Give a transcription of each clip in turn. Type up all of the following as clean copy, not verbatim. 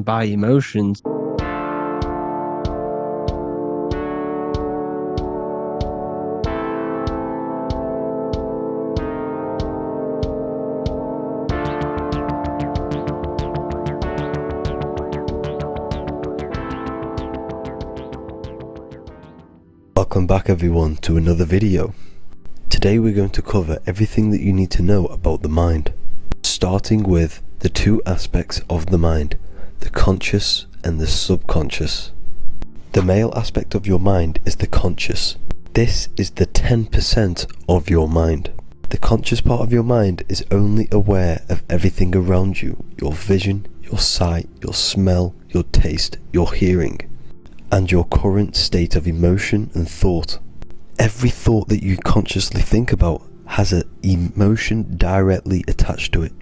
driven by emotions. Welcome back everyone to another video. Today we're going to cover everything that you need to know about the mind, starting with the two aspects of the mind, the conscious and the subconscious. The male aspect of your mind is the conscious. This is the 10% of your mind. The conscious part of your mind is only aware of everything around you, your vision, your sight, your smell, your taste, your hearing, and your current state of emotion and thought. Every thought that you consciously think about has an emotion directly attached to it.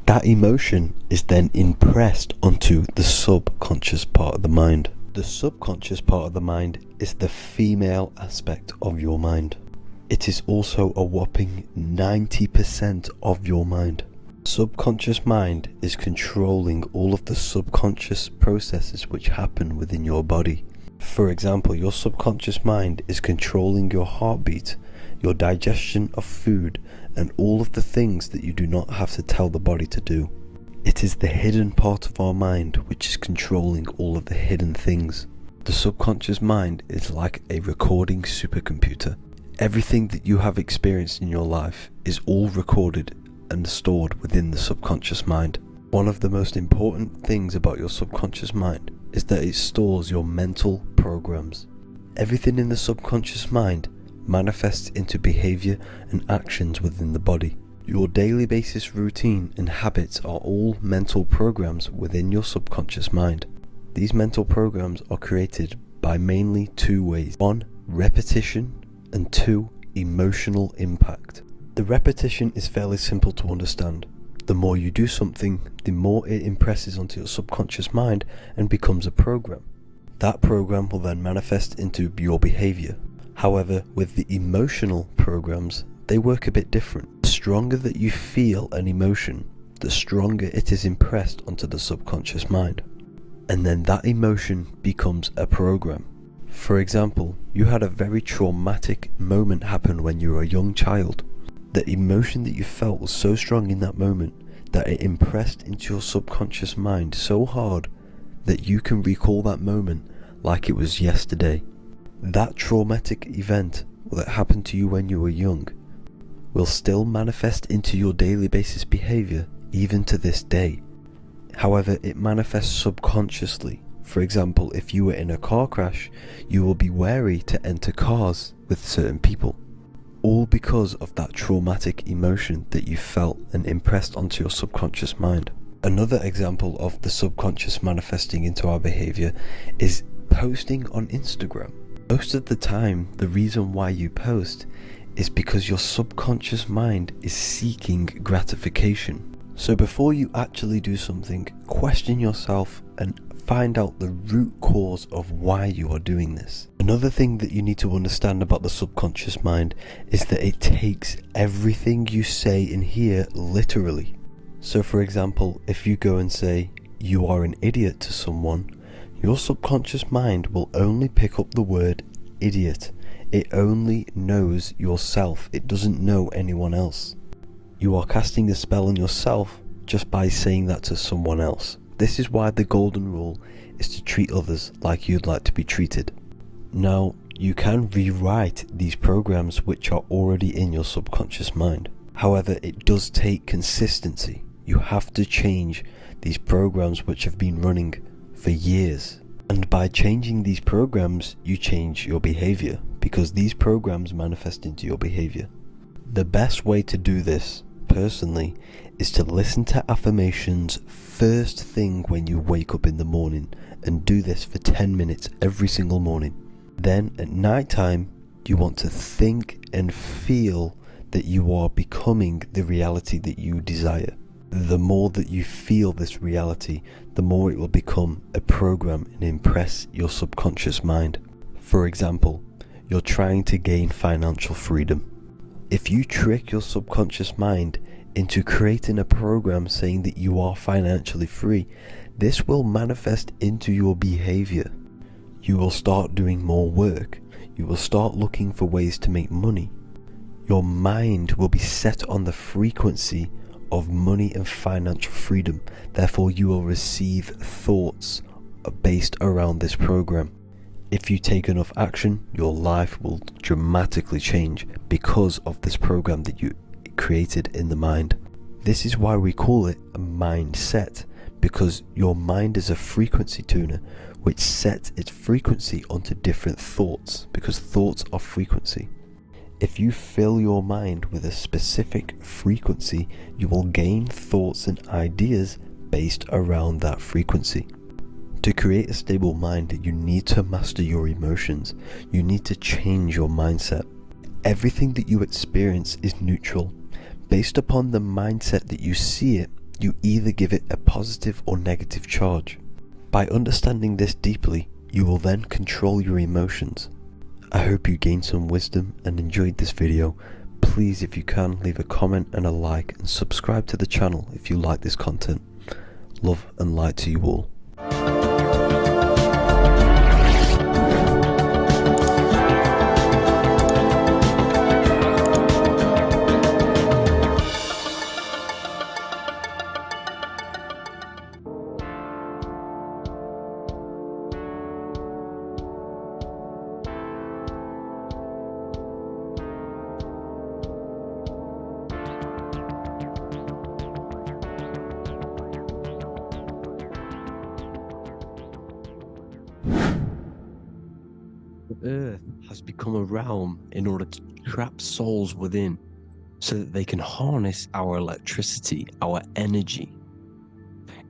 That emotion is then impressed onto the subconscious part of the mind. The subconscious part of the mind is the female aspect of your mind. It is also a whopping 90% of your mind. Subconscious mind is controlling all of the subconscious processes which happen within your body. For example, your subconscious mind is controlling your heartbeat, your digestion of food, and all of the things that you do not have to tell the body to do. It is the hidden part of our mind which is controlling all of the hidden things. The subconscious mind is like a recording supercomputer. Everything that you have experienced in your life is all recorded and stored within the subconscious mind. One of the most important things about your subconscious mind is that it stores your mental programs. Everything in the subconscious mind manifests into behavior and actions within the body. Your daily basis routine and habits are all mental programs within your subconscious mind. These mental programs are created by mainly two ways. 1. Repetition, and 2. Emotional impact. The repetition is fairly simple to understand. The more you do something, the more it impresses onto your subconscious mind and becomes a program. That program will then manifest into your behavior. However, with the emotional programs, they work a bit different. The stronger that you feel an emotion, the stronger it is impressed onto the subconscious mind. And then that emotion becomes a program. For example, you had a very traumatic moment happen when you were a young child. The emotion that you felt was so strong in that moment that it impressed into your subconscious mind so hard that you can recall that moment like it was yesterday. That traumatic event that happened to you when you were young will still manifest into your daily basis behavior even to this day. However, it manifests subconsciously. For example, if you were in a car crash, you will be wary to enter cars with certain people. All because of that traumatic emotion that you felt and impressed onto your subconscious mind. Another example of the subconscious manifesting into our behavior is posting on Instagram. Most of the time, the reason why you post is because your subconscious mind is seeking gratification. So before you actually do something, question yourself and find out the root cause of why you are doing this. Another thing that you need to understand about the subconscious mind is that it takes everything you say and hear literally. So for example, if you go and say, "You are an idiot" to someone, your subconscious mind will only pick up the word idiot. It only knows yourself. It doesn't know anyone else. You are casting a spell on yourself just by saying that to someone else. This is why the golden rule is to treat others like you'd like to be treated. Now, you can rewrite these programs which are already in your subconscious mind. However, it does take consistency. You have to change these programs which have been running for years. And by changing these programs, you change your behavior, because these programs manifest into your behavior. The best way to do this, personally, is to listen to affirmations first thing when you wake up in the morning, and do this for 10 minutes every single morning. Then at night time, you want to think and feel that you are becoming the reality that you desire. The more that you feel this reality, the more it will become a program and impress your subconscious mind. For example, you're trying to gain financial freedom. If you trick your subconscious mind into creating a program saying that you are financially free, this will manifest into your behavior. You will start doing more work. You will start looking for ways to make money. Your mind will be set on the frequency of money and financial freedom. Therefore, you will receive thoughts based around this program. If you take enough action, your life will dramatically change because of this program that you created in the mind. This is why we call it a mindset, because your mind is a frequency tuner which sets its frequency onto different thoughts, because thoughts are frequency. If you fill your mind with a specific frequency, you will gain thoughts and ideas based around that frequency. To create a stable mind, you need to master your emotions. You need to change your mindset. Everything that you experience is neutral. Based upon the mindset that you see it, you either give it a positive or negative charge. By understanding this deeply, you will then control your emotions. I hope you gained some wisdom and enjoyed this video. Please, if you can, leave a comment and a like, and subscribe to the channel if you like this content. Love and light to you all. The earth has become a realm in order to trap souls within, so that they can harness our electricity, our energy.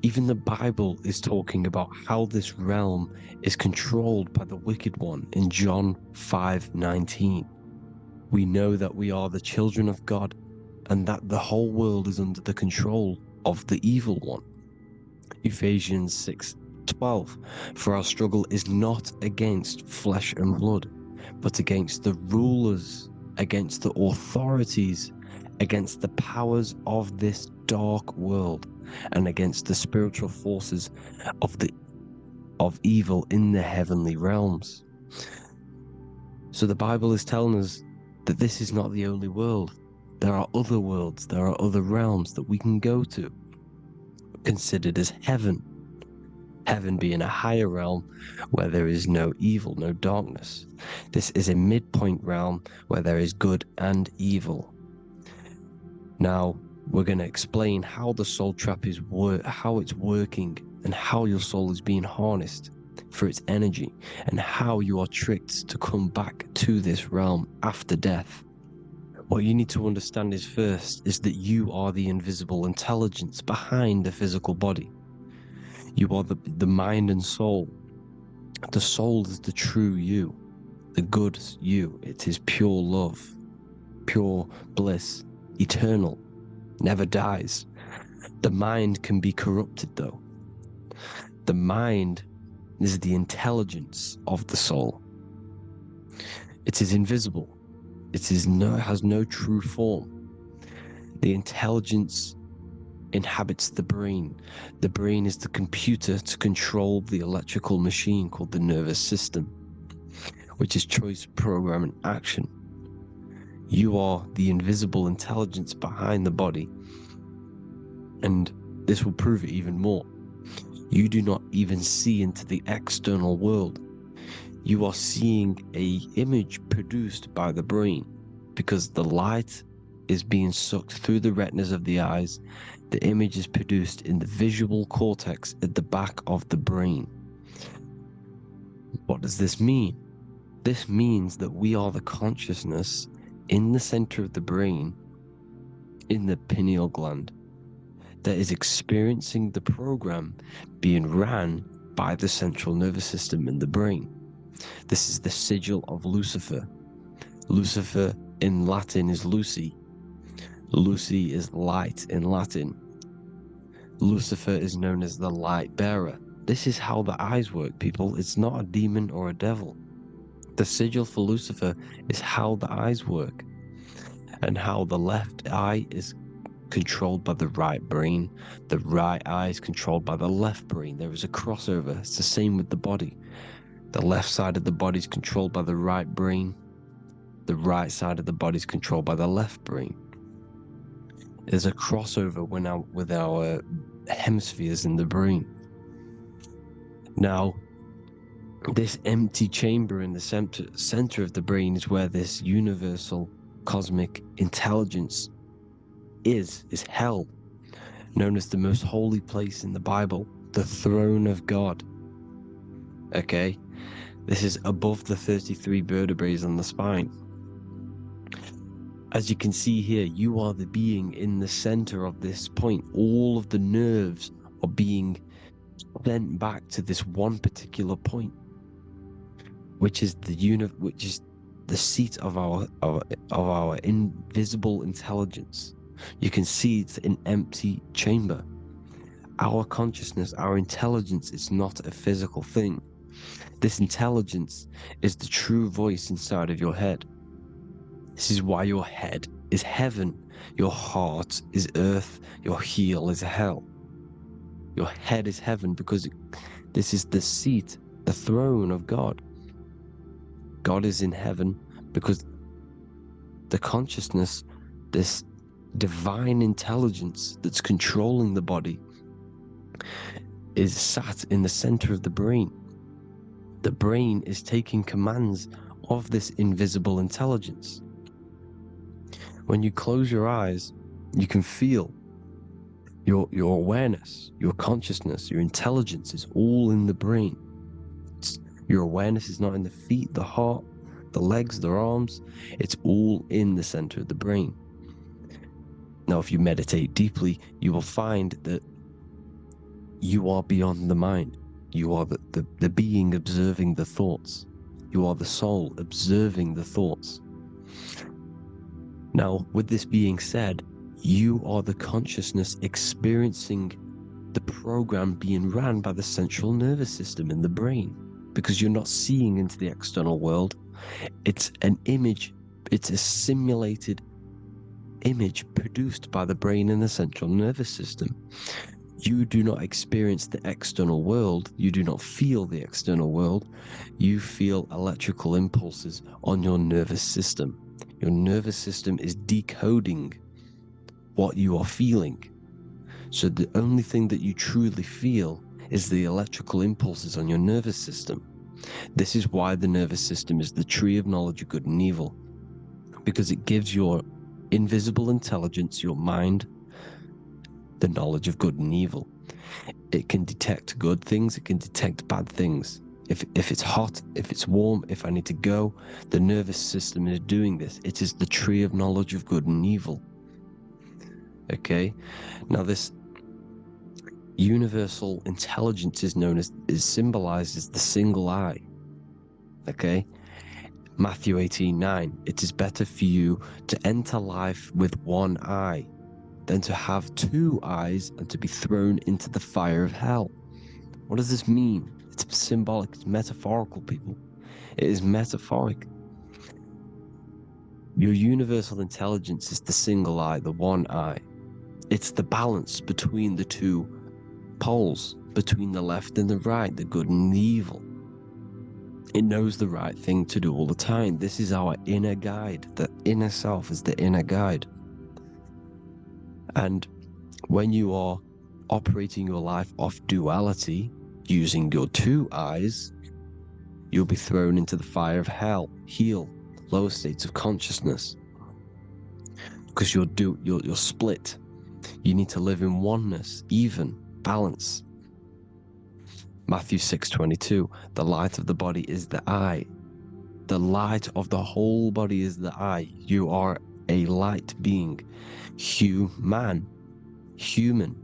Even the Bible is talking about how this realm is controlled by the wicked one in John 5:19. We know that we are the children of God and that the whole world is under the control of the evil one. Ephesians 6:12, for our struggle is not against flesh and blood, but against the rulers, against the authorities, against the powers of this dark world, and against the spiritual forces of evil in the heavenly realms. So the Bible is telling us that this is not the only world. There are other worlds, there are other realms that we can go to, considered as heaven. Heaven being a higher realm where there is no evil, no darkness. This is a midpoint realm where there is good and evil. Now, we're going to explain how the soul trap is how it's working, and how your soul is being harnessed for its energy, and how you are tricked to come back to this realm after death. What you need to understand is first is that you are the invisible intelligence behind the physical body. You are the mind and soul. The soul is the true you, the good you. It is pure love, pure bliss, eternal, never dies. The mind can be corrupted though. The mind is the intelligence of the soul. It is invisible. It has no true form. The intelligence inhabits the brain. The brain is the computer to control the electrical machine called the nervous system, which is choice, program, and action. You are the invisible intelligence behind the body, and this will prove it even more. You do not even see into the external world. You are seeing an image produced by the brain, because the light is being sucked through the retinas of the eyes. The image is produced in the visual cortex at the back of the brain. What does this mean? This means that we are the consciousness in the center of the brain, in the pineal gland, that is experiencing the program being ran by the central nervous system in the brain. This is the sigil of Lucifer. Lucifer in Latin is Lucy. Lucy is light in Latin. Lucifer is known as the light bearer. This is how the eyes work, people. It's not a demon or a devil. The sigil for Lucifer is how the eyes work, and how the left eye is controlled by the right brain. The right eye is controlled by the left brain. There is a crossover. It's the same with the body. The left side of the body is controlled by the right brain. The right side of the body is controlled by the left brain. There's a crossover with our hemispheres in the brain. Now, this empty chamber in the center of the brain is where this universal cosmic intelligence is held, known as the most holy place in the Bible, the throne of God. Okay, this is above the 33 vertebrae on the spine. As you can see here, you are the being in the center of this point. All of the nerves are being sent back to this one particular point, which is the seat of our invisible intelligence. You can see it's an empty chamber. Our consciousness, our intelligence is not a physical thing. This intelligence is the true voice inside of your head. This is why your head is heaven, your heart is earth, your heel is hell. Your head is heaven because this is the seat, the throne of God. God is in heaven because the consciousness, this divine intelligence that's controlling the body, is sat in the center of the brain. The brain is taking commands of this invisible intelligence. When you close your eyes, you can feel your awareness, your consciousness, your intelligence is all in the brain. Your awareness is not in the feet, the heart, the legs, the arms. It's all in the center of the brain. Now, if you meditate deeply, you will find that you are beyond the mind. You are the being observing the thoughts. You are the soul observing the thoughts. Now, with this being said, you are the consciousness experiencing the program being ran by the central nervous system in the brain, because you're not seeing into the external world. It's an image, it's a simulated image produced by the brain and the central nervous system. You do not experience the external world. You do not feel the external world. You feel electrical impulses on your nervous system. Your nervous system is decoding what you are feeling. So the only thing that you truly feel is the electrical impulses on your nervous system. This is why the nervous system is the tree of knowledge of good and evil, because it gives your invisible intelligence, your mind, the knowledge of good and evil. It can detect good things, it can detect bad things. If it's hot, if it's warm, if I need to go, the nervous system is doing this. It is the tree of knowledge of good and evil. Okay, now this universal intelligence is symbolized as the single eye. Okay, Matthew 18:9. It is better for you to enter life with one eye than to have two eyes and to be thrown into the fire of hell. What does this mean? It's symbolic, it's metaphorical, people. It is metaphoric. Your universal intelligence is the single eye, the one eye. It's the balance between the two poles, between the left and the right, the good and the evil. It knows the right thing to do all the time. This is our inner guide. The inner self is the inner guide. And when you are operating your life off duality, using your two eyes, you'll be thrown into the fire of hell, heel, lower states of consciousness. Because you're split. You need to live in oneness, even, balance. Matthew 6:22, the light of the body is the eye. The light of the whole body is the eye. You are a light being. Human. Hue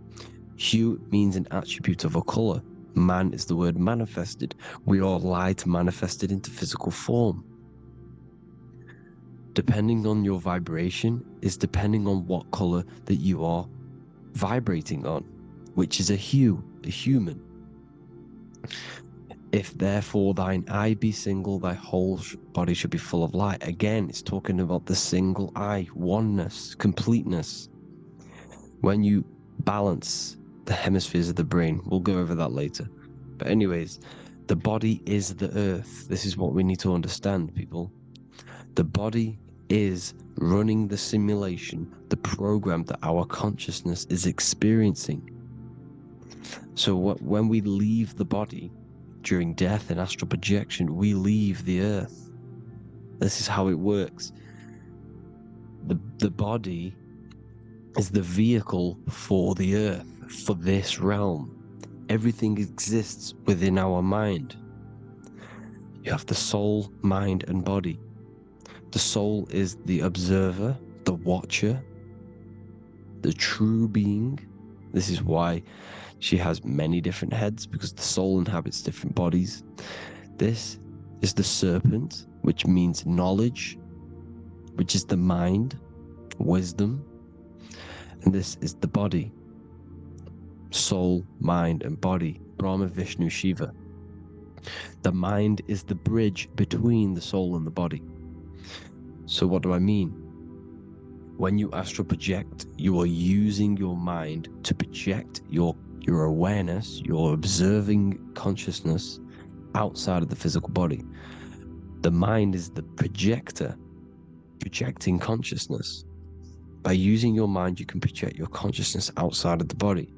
means an attribute of a color. Man is the word manifested. We are light manifested into physical form. Depending on your vibration is depending on what color that you are vibrating on, which is a hue, a human. If therefore thine eye be single, thy whole body should be full of light. Again, it's talking about the single eye, oneness, completeness. When you balance the hemispheres of the brain, we'll go over that later. But anyways, the body is the earth. This is what we need to understand, people. The body is running the simulation, the program that our consciousness is experiencing. So when we leave the body during death and astral projection, we leave the earth. This is how it works. The body is the vehicle for the earth, for this realm. Everything exists within our mind. You have the soul, mind, and body. The soul is the observer, the watcher, the true being. This is why she has many different heads, because the soul inhabits different bodies. This is the serpent, which means knowledge, which is the mind, wisdom. And this is the body, soul, mind, and body, Brahma, Vishnu, Shiva. The mind is the bridge between the soul and the body. So what do I mean? When you astral project, you are using your mind to project your awareness, your observing consciousness outside of the physical body. The mind is the projector, projecting consciousness. By using your mind, you can project your consciousness outside of the body,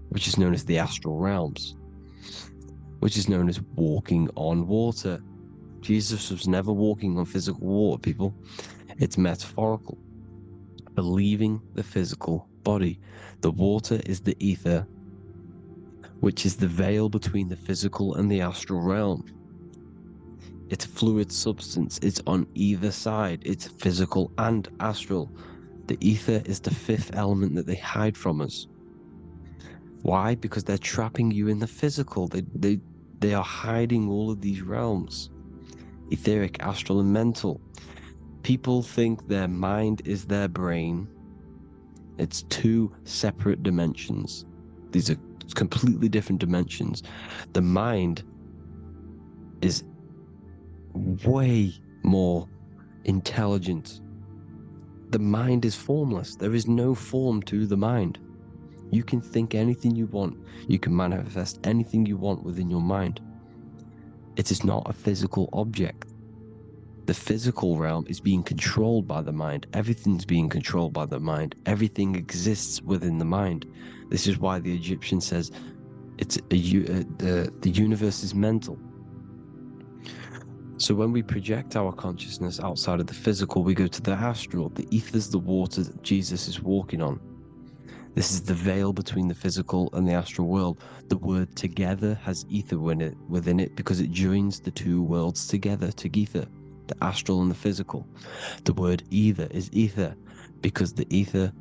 which is known as the astral realms, which is known as walking on water. Jesus was never walking on physical water, people. It's metaphorical. Believing the physical body. The water is the ether, which is the veil between the physical and the astral realm. It's fluid substance. It's on either side. It's physical and astral. The ether is the fifth element that they hide from us. Why? Because they're trapping you in the physical. They are hiding all of these realms. Etheric, astral, and mental. People think their mind is their brain. It's two separate dimensions. These are completely different dimensions. The mind is way more intelligent. The mind is formless. There is no form to the mind. You can think anything you want. You can manifest anything you want within your mind. It is not a physical object. The physical realm is being controlled by the mind. Everything's being controlled by the mind. Everything exists within the mind. This is why the Egyptian says the universe is mental. So when we project our consciousness outside of the physical, we go to the astral. The ether is the water that Jesus is walking on. This is the veil between the physical and the astral world. The word together has ether within it because it joins the two worlds together, together, the astral and the physical. The word either is ether because the ether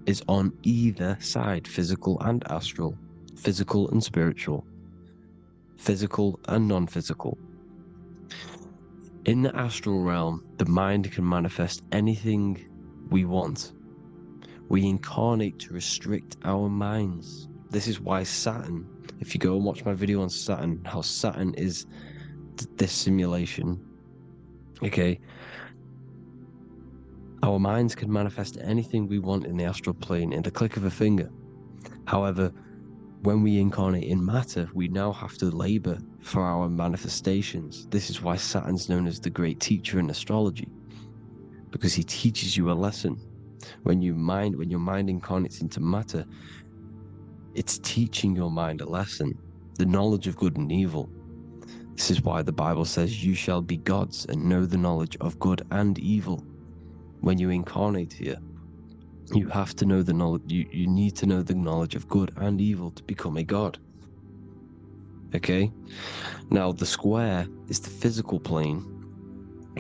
is on either side, physical and astral, physical and spiritual, physical and non-physical. In the astral realm, the mind can manifest anything we want. We incarnate to restrict our minds. This is why Saturn, if you go and watch my video on Saturn, how Saturn is this simulation, okay? Our minds can manifest anything we want in the astral plane in the click of a finger. However, when we incarnate in matter, we now have to labor for our manifestations. This is why Saturn's known as the great teacher in astrology, because he teaches you a lesson. When your mind incarnates into matter, it's teaching your mind a lesson, the knowledge of good and evil. This is why the Bible says you shall be gods and know the knowledge of good and evil. When you incarnate here, you have to know the knowledge, you need to know the knowledge of good and evil to become a god. Okay? Now the square is the physical plane,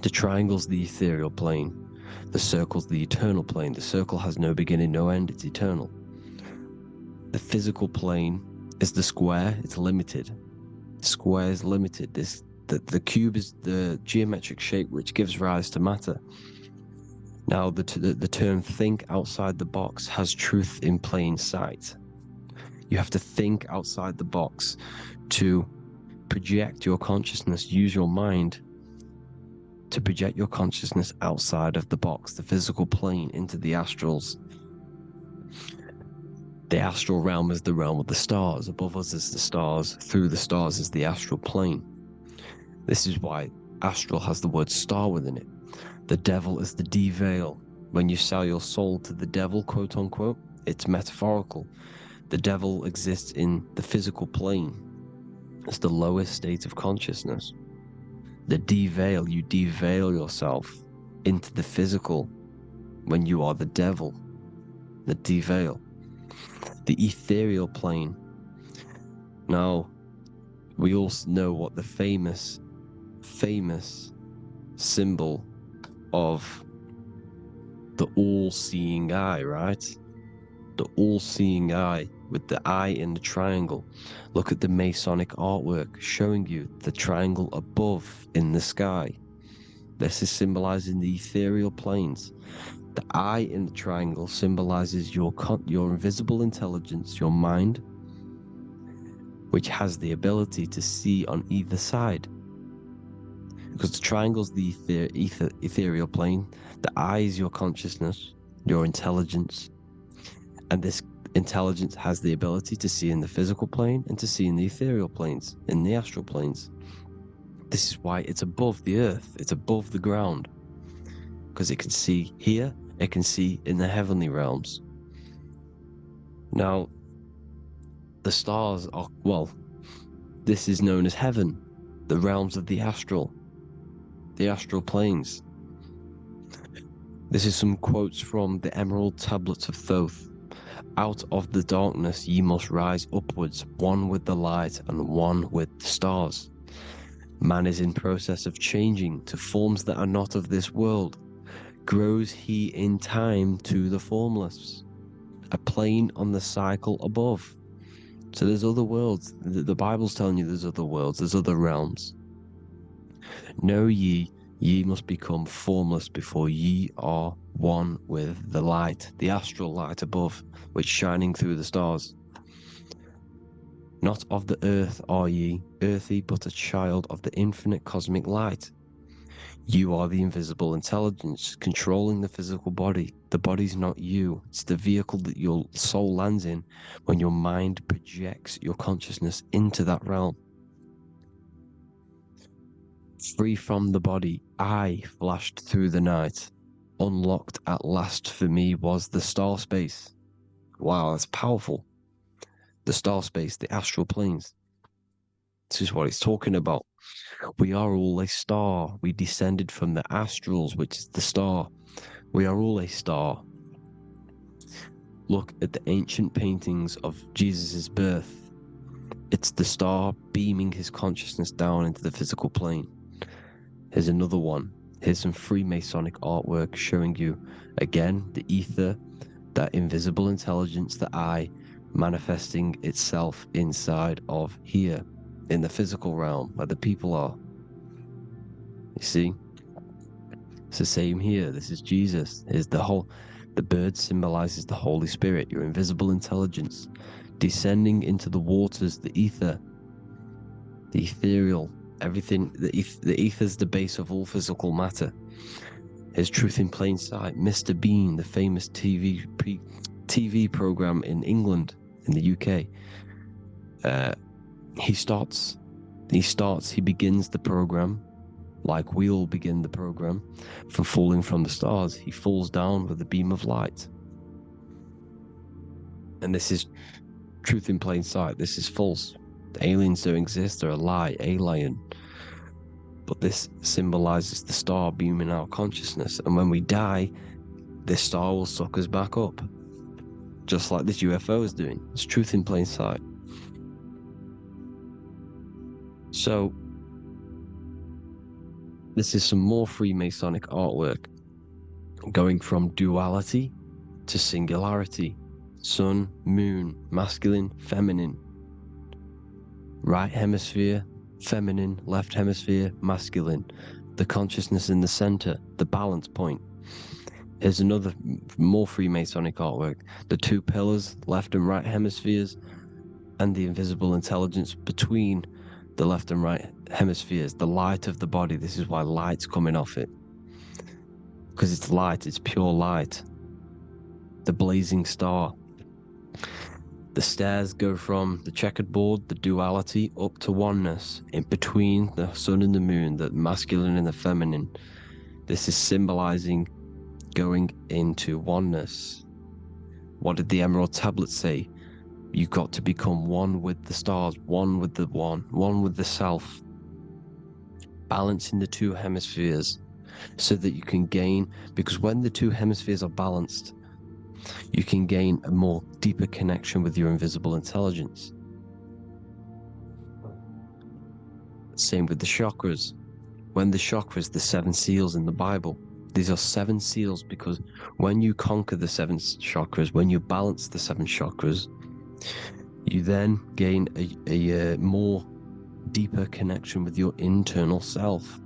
the triangle's the ethereal plane, the circle's the eternal plane. The circle has no beginning, no end, it's eternal. The physical plane is the square, it's limited. The square is limited. The cube is the geometric shape which gives rise to matter. Now the term think outside the box has truth in plain sight. You have to think outside the box to project your consciousness, use your mind to project your consciousness outside of the box, the physical plane, into the astrals. The astral realm is the realm of the stars. Above us is the stars. Through the stars is the astral plane. This is why astral has the word star within it. The devil is the de-veil. When you sell your soul to the devil, quote unquote, it's metaphorical. The devil exists in the physical plane. It's the lowest state of consciousness. The de-veil, you de-veil yourself into the physical when you are the devil. The de-veil. The ethereal plane. Now, we all know what the famous symbol of the all-seeing eye, right? The all-seeing eye with the eye in the triangle. Look at the Masonic artwork showing you the triangle above in the sky. This is symbolizing the ethereal planes. The eye in the triangle symbolizes your invisible intelligence, your mind, which has the ability to see on either side. Because the triangle's the ethereal plane, the eye is your consciousness, your intelligence, and this intelligence has the ability to see in the physical plane and to see in the ethereal planes, in the astral planes. This is why it's above the earth, it's above the ground, because it can see here, it can see in the heavenly realms. Now, the stars are, well, this is known as heaven, the realms of the astral planes. This is some quotes from the Emerald Tablets of Thoth. Out of the darkness ye must rise upwards, one with the light and one with the stars. Man is in process of changing to forms that are not of this world. Grows he in time to the formless, a plane on the cycle above. So there's other worlds. The Bible's telling you there's other worlds, there's other realms. Know ye must become formless before ye are one with the light, the astral light above, which shining through the stars. Not of the earth are ye, earthy, but a child of the infinite cosmic light. You are the invisible intelligence controlling the physical body. The body's not you. It's the vehicle that your soul lands in when your mind projects your consciousness into that realm. Free from the body, I flashed through the night. Unlocked at last for me was the star space. Wow, that's powerful. The star space, the astral planes. This is what it's talking about. We are all a star. We descended from the astrals, which is the star. We are all a star. Look at the ancient paintings of Jesus' birth. It's the star beaming his consciousness down into the physical plane. Here's another one. Here's some Freemasonic artwork showing you, again, the ether, that invisible intelligence, the eye, manifesting itself inside of here, in the physical realm, where the people are. You see? It's the same here. This is Jesus. Here's the bird symbolizes the Holy Spirit, your invisible intelligence, descending into the waters, the ether, the ethereal, everything. The ether's the base of all physical matter. Here's Truth in Plain Sight. Mr. Bean, the famous TV program in England, in the UK. He begins the program like we all begin the program, from falling from the stars. He falls down with a beam of light. And this is truth in plain sight. This is false. The aliens don't exist. They're a lie, alien. But this symbolizes the star beaming our consciousness. And when we die, this star will suck us back up. Just like this UFO is doing. It's truth in plain sight. So, this is some more Freemasonic artwork, going from duality to singularity. Sun, moon, masculine, feminine. Right hemisphere, feminine, left hemisphere, masculine. The consciousness in the center, the balance point. Here's another more Freemasonic artwork. The two pillars, left and right hemispheres, and the invisible intelligence between the left and right hemispheres, the light of the body. This is why light's coming off it, because it's light, it's pure light, the blazing star. The stairs go from the checkered board, the duality, up to oneness, in between the sun and the moon, the masculine and the feminine. This is symbolizing going into oneness. What did the Emerald Tablet say? You've got to become one with the stars, one with the one with the self. Balancing the two hemispheres so that you can gain, because when the two hemispheres are balanced, you can gain a more deeper connection with your invisible intelligence. Same with the chakras. When the chakras, the 7 seals in the Bible, these are 7 seals because when you conquer the 7 chakras, when you balance the 7 chakras, you then gain a more deeper connection with your internal self,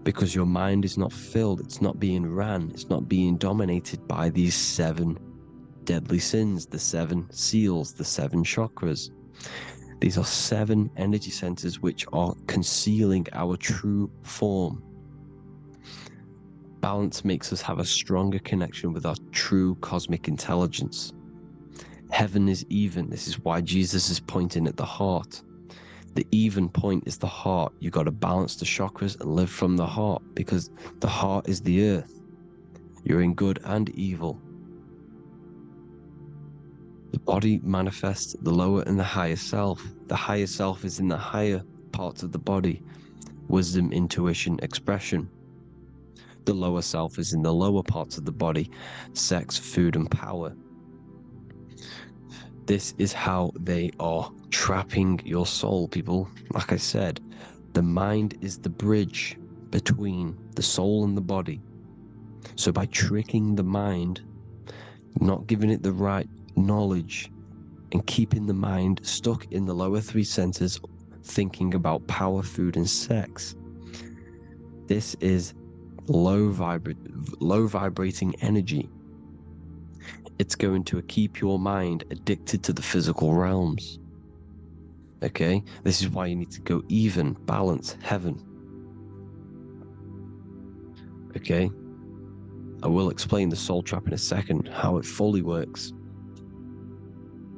because your mind is not filled, it's not being ran, it's not being dominated by these 7 deadly sins, the 7 seals, the 7 chakras. These are 7 energy centers which are concealing our true form. Balance makes us have a stronger connection with our true cosmic intelligence. Heaven is even. This is why Jesus is pointing at the heart. The even point is the heart. You got to balance the chakras and live from the heart, because the heart is the earth. You're in good and evil. The body manifests the lower and the higher self. The higher self is in the higher parts of the body. Wisdom, intuition, expression. The lower self is in the lower parts of the body. Sex, food, and power. This is how they are trapping your soul, people. Like I said, the mind is the bridge between the soul and the body. So by tricking the mind, not giving it the right knowledge, and keeping the mind stuck in the lower 3 centers, thinking about power, food, and sex, this is low vibrating energy. It's going to keep your mind addicted to the physical realms. Okay? This is why you need to go even, balance, heaven. Okay? I will explain the soul trap in a second, how it fully works.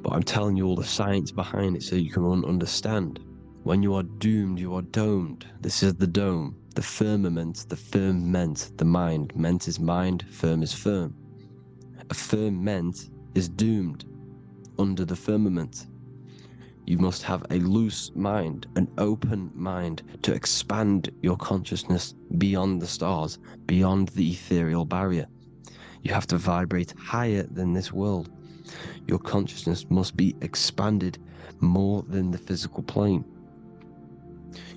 But I'm telling you all the science behind it so you can understand. When you are doomed, you are domed. This is the dome, the firmament, the firmament, the mind. Ment is mind, firm is firm. A firmament is doomed under the firmament. You must have a loose mind, an open mind to expand your consciousness beyond the stars, beyond the ethereal barrier. You have to vibrate higher than this world. Your consciousness must be expanded more than the physical plane.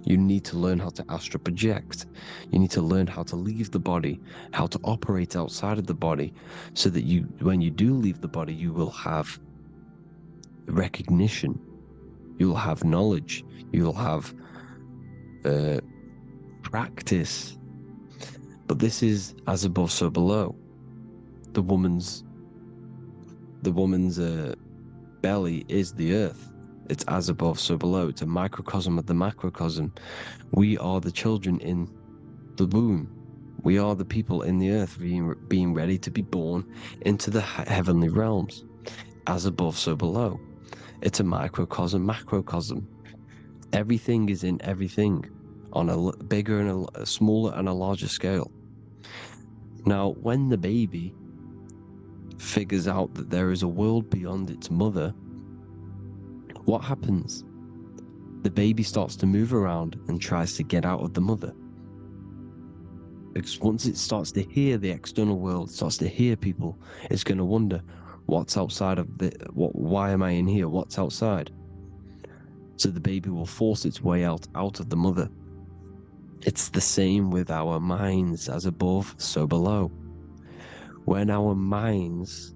You need to learn how to astral project. You need to learn how to leave the body, how to operate outside of the body, so that you, when you do leave the body, you will have recognition, you'll have knowledge, you'll have practice. But this is as above, so below. The woman's belly is the earth. It's as above, so below. It's a microcosm of the macrocosm. We are the children in the womb. We are the people in the earth being ready to be born into the heavenly realms. As above, so below. It's a microcosm, macrocosm. Everything is in everything on a bigger and a smaller and a larger scale. Now, when the baby figures out that there is a world beyond its mother, what happens? The baby starts to move around and tries to get out of the mother. Because once it starts to hear the external world, starts to hear people, it's going to wonder, what's outside of why am I in here? What's outside? So the baby will force its way out of the mother. It's the same with our minds, as above, so below. When our minds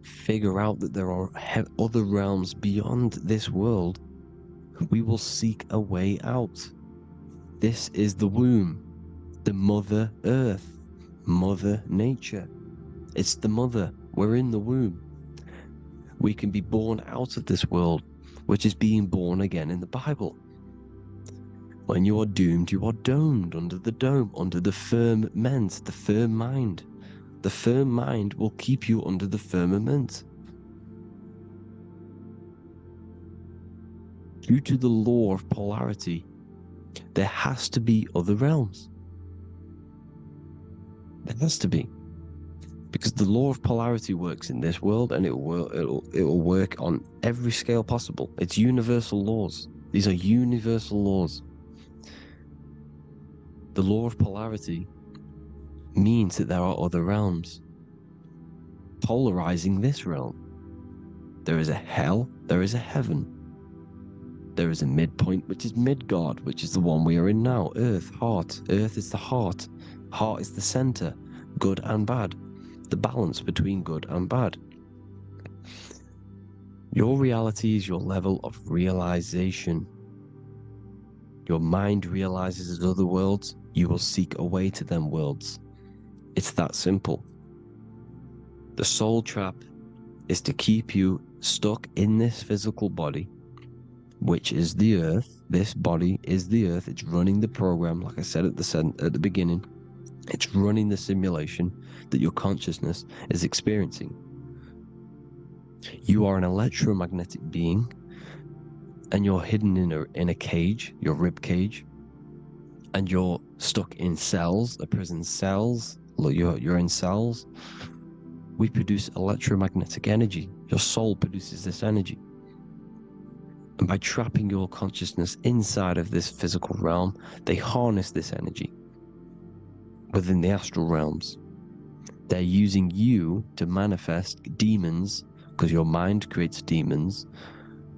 figure out that there are other realms beyond this world, we will seek a way out. This is the womb, the Mother Earth, Mother Nature. It's the mother. We're in the womb. We can be born out of this world, which is being born again in the Bible. When you are doomed, you are domed under the dome, under the firmament, the firm mind. The firm mind will keep you under the firmament. Due to the law of polarity, there has to be other realms. There has to be. Because the law of polarity works in this world, and it will work on every scale possible. It's universal laws. These are universal laws. The law of polarity means that there are other realms polarizing this realm. There is a hell, there is a heaven. There is a midpoint, which is Midgard, which is the one we are in now. Earth, heart. Earth is the heart. Heart is the center, good and bad. The balance between good and bad. Your reality is your level of realization. Your mind realizes other worlds, you will seek a way to them worlds. It's that simple. The soul trap is to keep you stuck in this physical body, which is the earth. This body is the earth. It's running the program, like I said at the beginning. It's running the simulation that your consciousness is experiencing. You are an electromagnetic being, and you're hidden in a cage, your rib cage, and you're stuck in cells, a prison cells. Look, you're in cells. We produce electromagnetic energy. Your soul produces this energy. And by trapping your consciousness inside of this physical realm, they harness this energy within the astral realms. They're using you to manifest demons, because your mind creates demons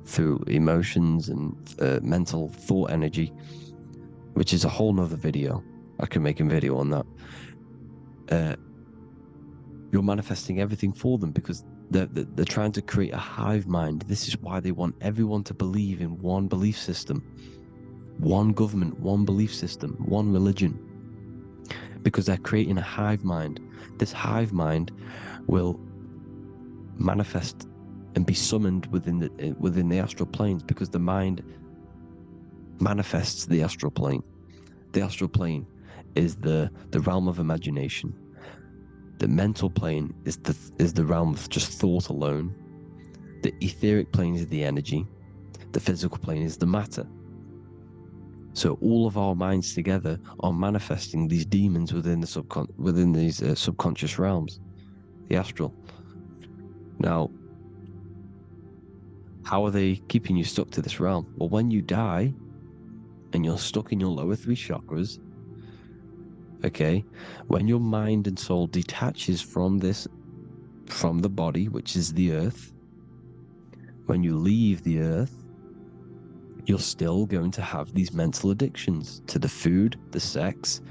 through emotions and mental thought energy, which is a whole nother video. I can make a video on that. You're manifesting everything for them because they're trying to create a hive mind. This is why they want everyone to believe in one belief system, one government, one belief system, one religion, because they're creating a hive mind. This hive mind will manifest and be summoned within the astral planes, because the mind manifests the astral plane. The astral plane is the realm of imagination. The mental plane is the realm of just thought alone. The etheric plane is the energy. The physical plane is the matter. So all of our minds together are manifesting these demons within these subconscious realms, the astral. Now, how are they keeping you stuck to this realm? Well, when you die and you're stuck in your lower three chakras, okay, when your mind and soul detaches from the body, which is the earth, when you leave the earth, you're still going to have these mental addictions to the food, the sex,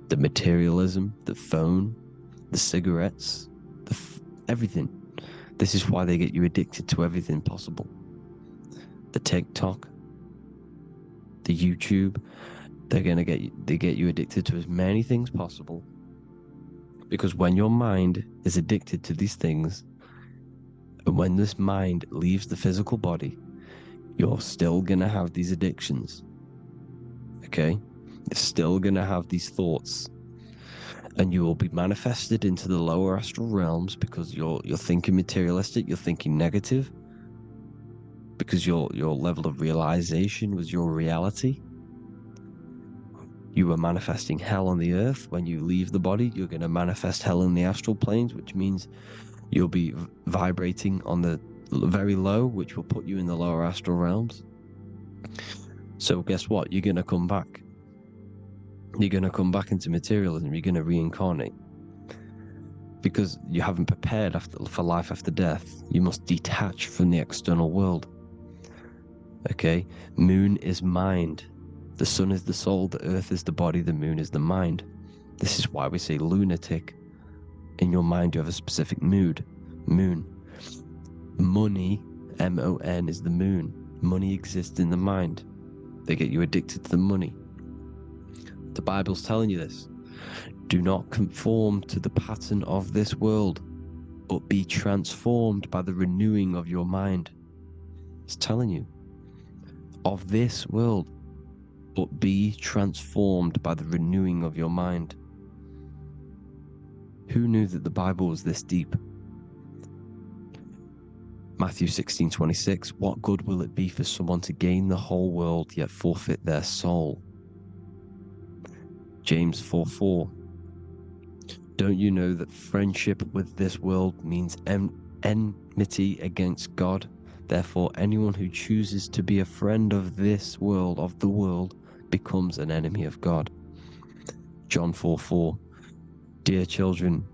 the materialism, the phone, the cigarettes, everything. This is why they get you addicted to everything possible. The TikTok, the YouTube, they get you addicted to as many things possible, because when your mind is addicted to these things, and when this mind leaves the physical body, you're still gonna have these addictions. Okay? You're still gonna have these thoughts, and you will be manifested into the lower astral realms because you're thinking materialistic, you're thinking negative, because your level of realization was your reality. You were manifesting hell on the earth. When you leave the body, you're going to manifest hell in the astral planes, which means you'll be vibrating on the very low, which will put you in the lower astral realms. So guess what? You're going to come back. You're going to come back into materialism. You're going to reincarnate. Because you haven't prepared for life after death. You must detach from the external world. Okay? Moon is mind. The sun is the soul, the earth is the body, the moon is the mind. This is why we say lunatic. In your mind, you have a specific mood. Moon. Money, M-O-N, is the moon. Money exists in the mind. They get you addicted to the money. The Bible's telling you this. Do not conform to the pattern of this world. but be transformed by the renewing of your mind. It's telling you, of this world, but be transformed by the renewing of your mind. Who knew that the Bible was this deep? Matthew 16:26, what good will it be for someone to gain the whole world yet forfeit their soul? James 4:4, don't you know that friendship with this world means enmity against God? Therefore, anyone who chooses to be a friend of this world, of the world, becomes an enemy of God. John 4:4, dear children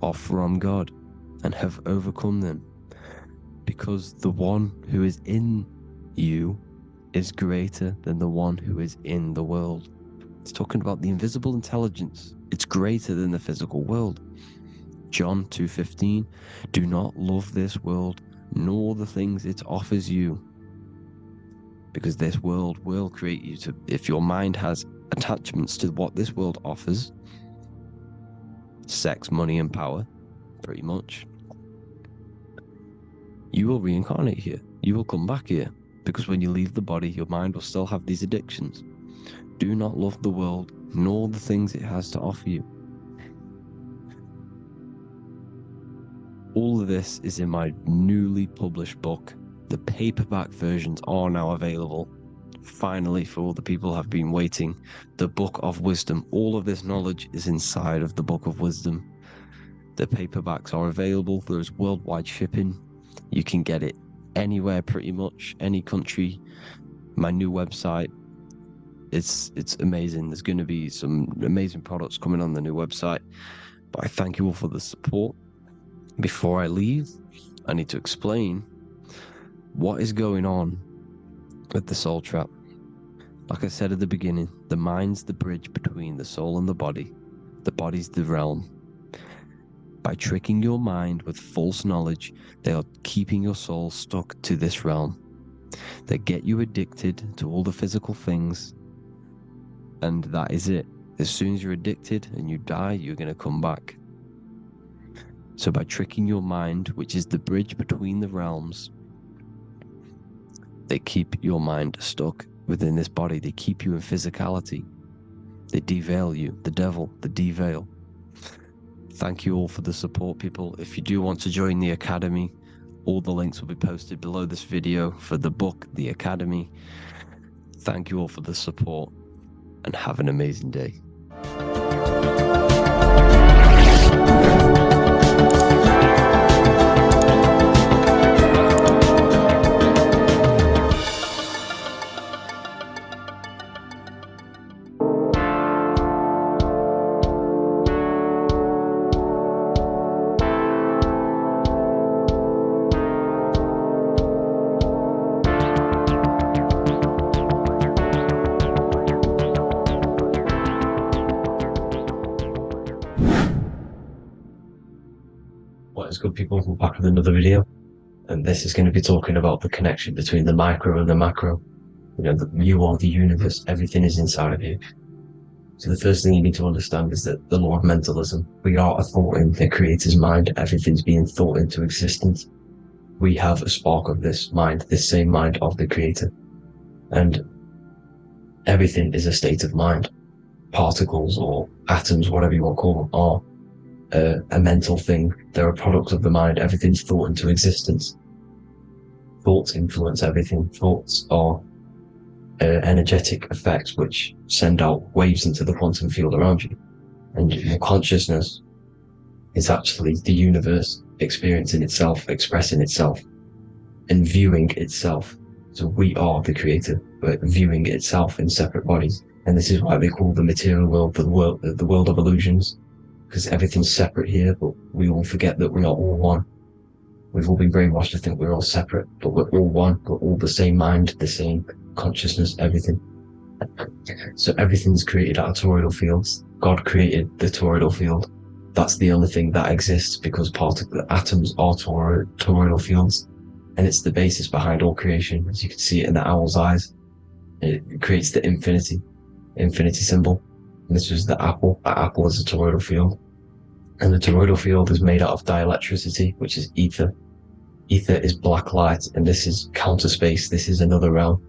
are from God and have overcome them, because the one who is in you is greater than the one who is in the world. It's talking about the invisible intelligence. It's greater than the physical world. John 2:15, do not love this world, nor the things it offers you, because this world will create you to, if your mind has attachments to what this world offers, sex, money, and power, pretty much, you will reincarnate here. You will come back here, because when you leave the body, your mind will still have these addictions. Do not love the world, nor the things it has to offer you. All of this is in my newly published book. The paperback versions are now available. Finally, for all the people who have been waiting, the Book of Wisdom. All of this knowledge is inside of the Book of Wisdom. The paperbacks are available. There's worldwide shipping. You can get it anywhere, pretty much, any country. My new website, it's amazing. There's going to be some amazing products coming on the new website. But I thank you all for the support. Before I leave, I need to explain what is going on with the soul trap. Like I said at the beginning, the mind's the bridge between the soul and the body. The body's the realm. By tricking your mind with false knowledge, they are keeping your soul stuck to this realm. They get you addicted to all the physical things, and that is it. As soon as you're addicted and you die, you're going to come back. So by tricking your mind, which is the bridge between the realms, they keep your mind stuck within this body. They keep you in physicality. They deveil you, the devil, the deveil. Thank you all for the support, people. If you do want to join the Academy, all the links will be posted below this video for the book, the Academy. Thank you all for the support, and have an amazing day. What is good, people? We're back with another video, and this is going to be talking about the connection between the micro and the macro. You know, you are the universe, everything is inside of you. So the first thing you need to understand is that the law of mentalism, we are a thought in the creator's mind, everything's being thought into existence. We have a spark of this mind, this same mind of the creator, and everything is a state of mind. Particles or atoms, whatever you want to call them, are a mental thing. They're a product of the mind. Everything's thought into existence. Thoughts influence everything. Thoughts are energetic effects which send out waves into the quantum field around you. And your consciousness is actually the universe experiencing itself, expressing itself, and viewing itself. So we are the creator, but viewing itself in separate bodies. And this is why they call the material world the world of illusions. Because everything's separate here, but we all forget that we are all one. We've all been brainwashed to think we're all separate, but we're all one. We're all the same mind, the same consciousness, everything. So everything's created out of toroidal fields. God created the toroidal field. That's the only thing that exists, because the atoms are toroidal fields, and it's the basis behind all creation. As you can see it in the owl's eyes, it creates the infinity symbol. And this was the apple. That apple is a toroidal field. And the toroidal field is made out of dielectricity, which is ether. Ether is black light, and this is counter space. This is another realm.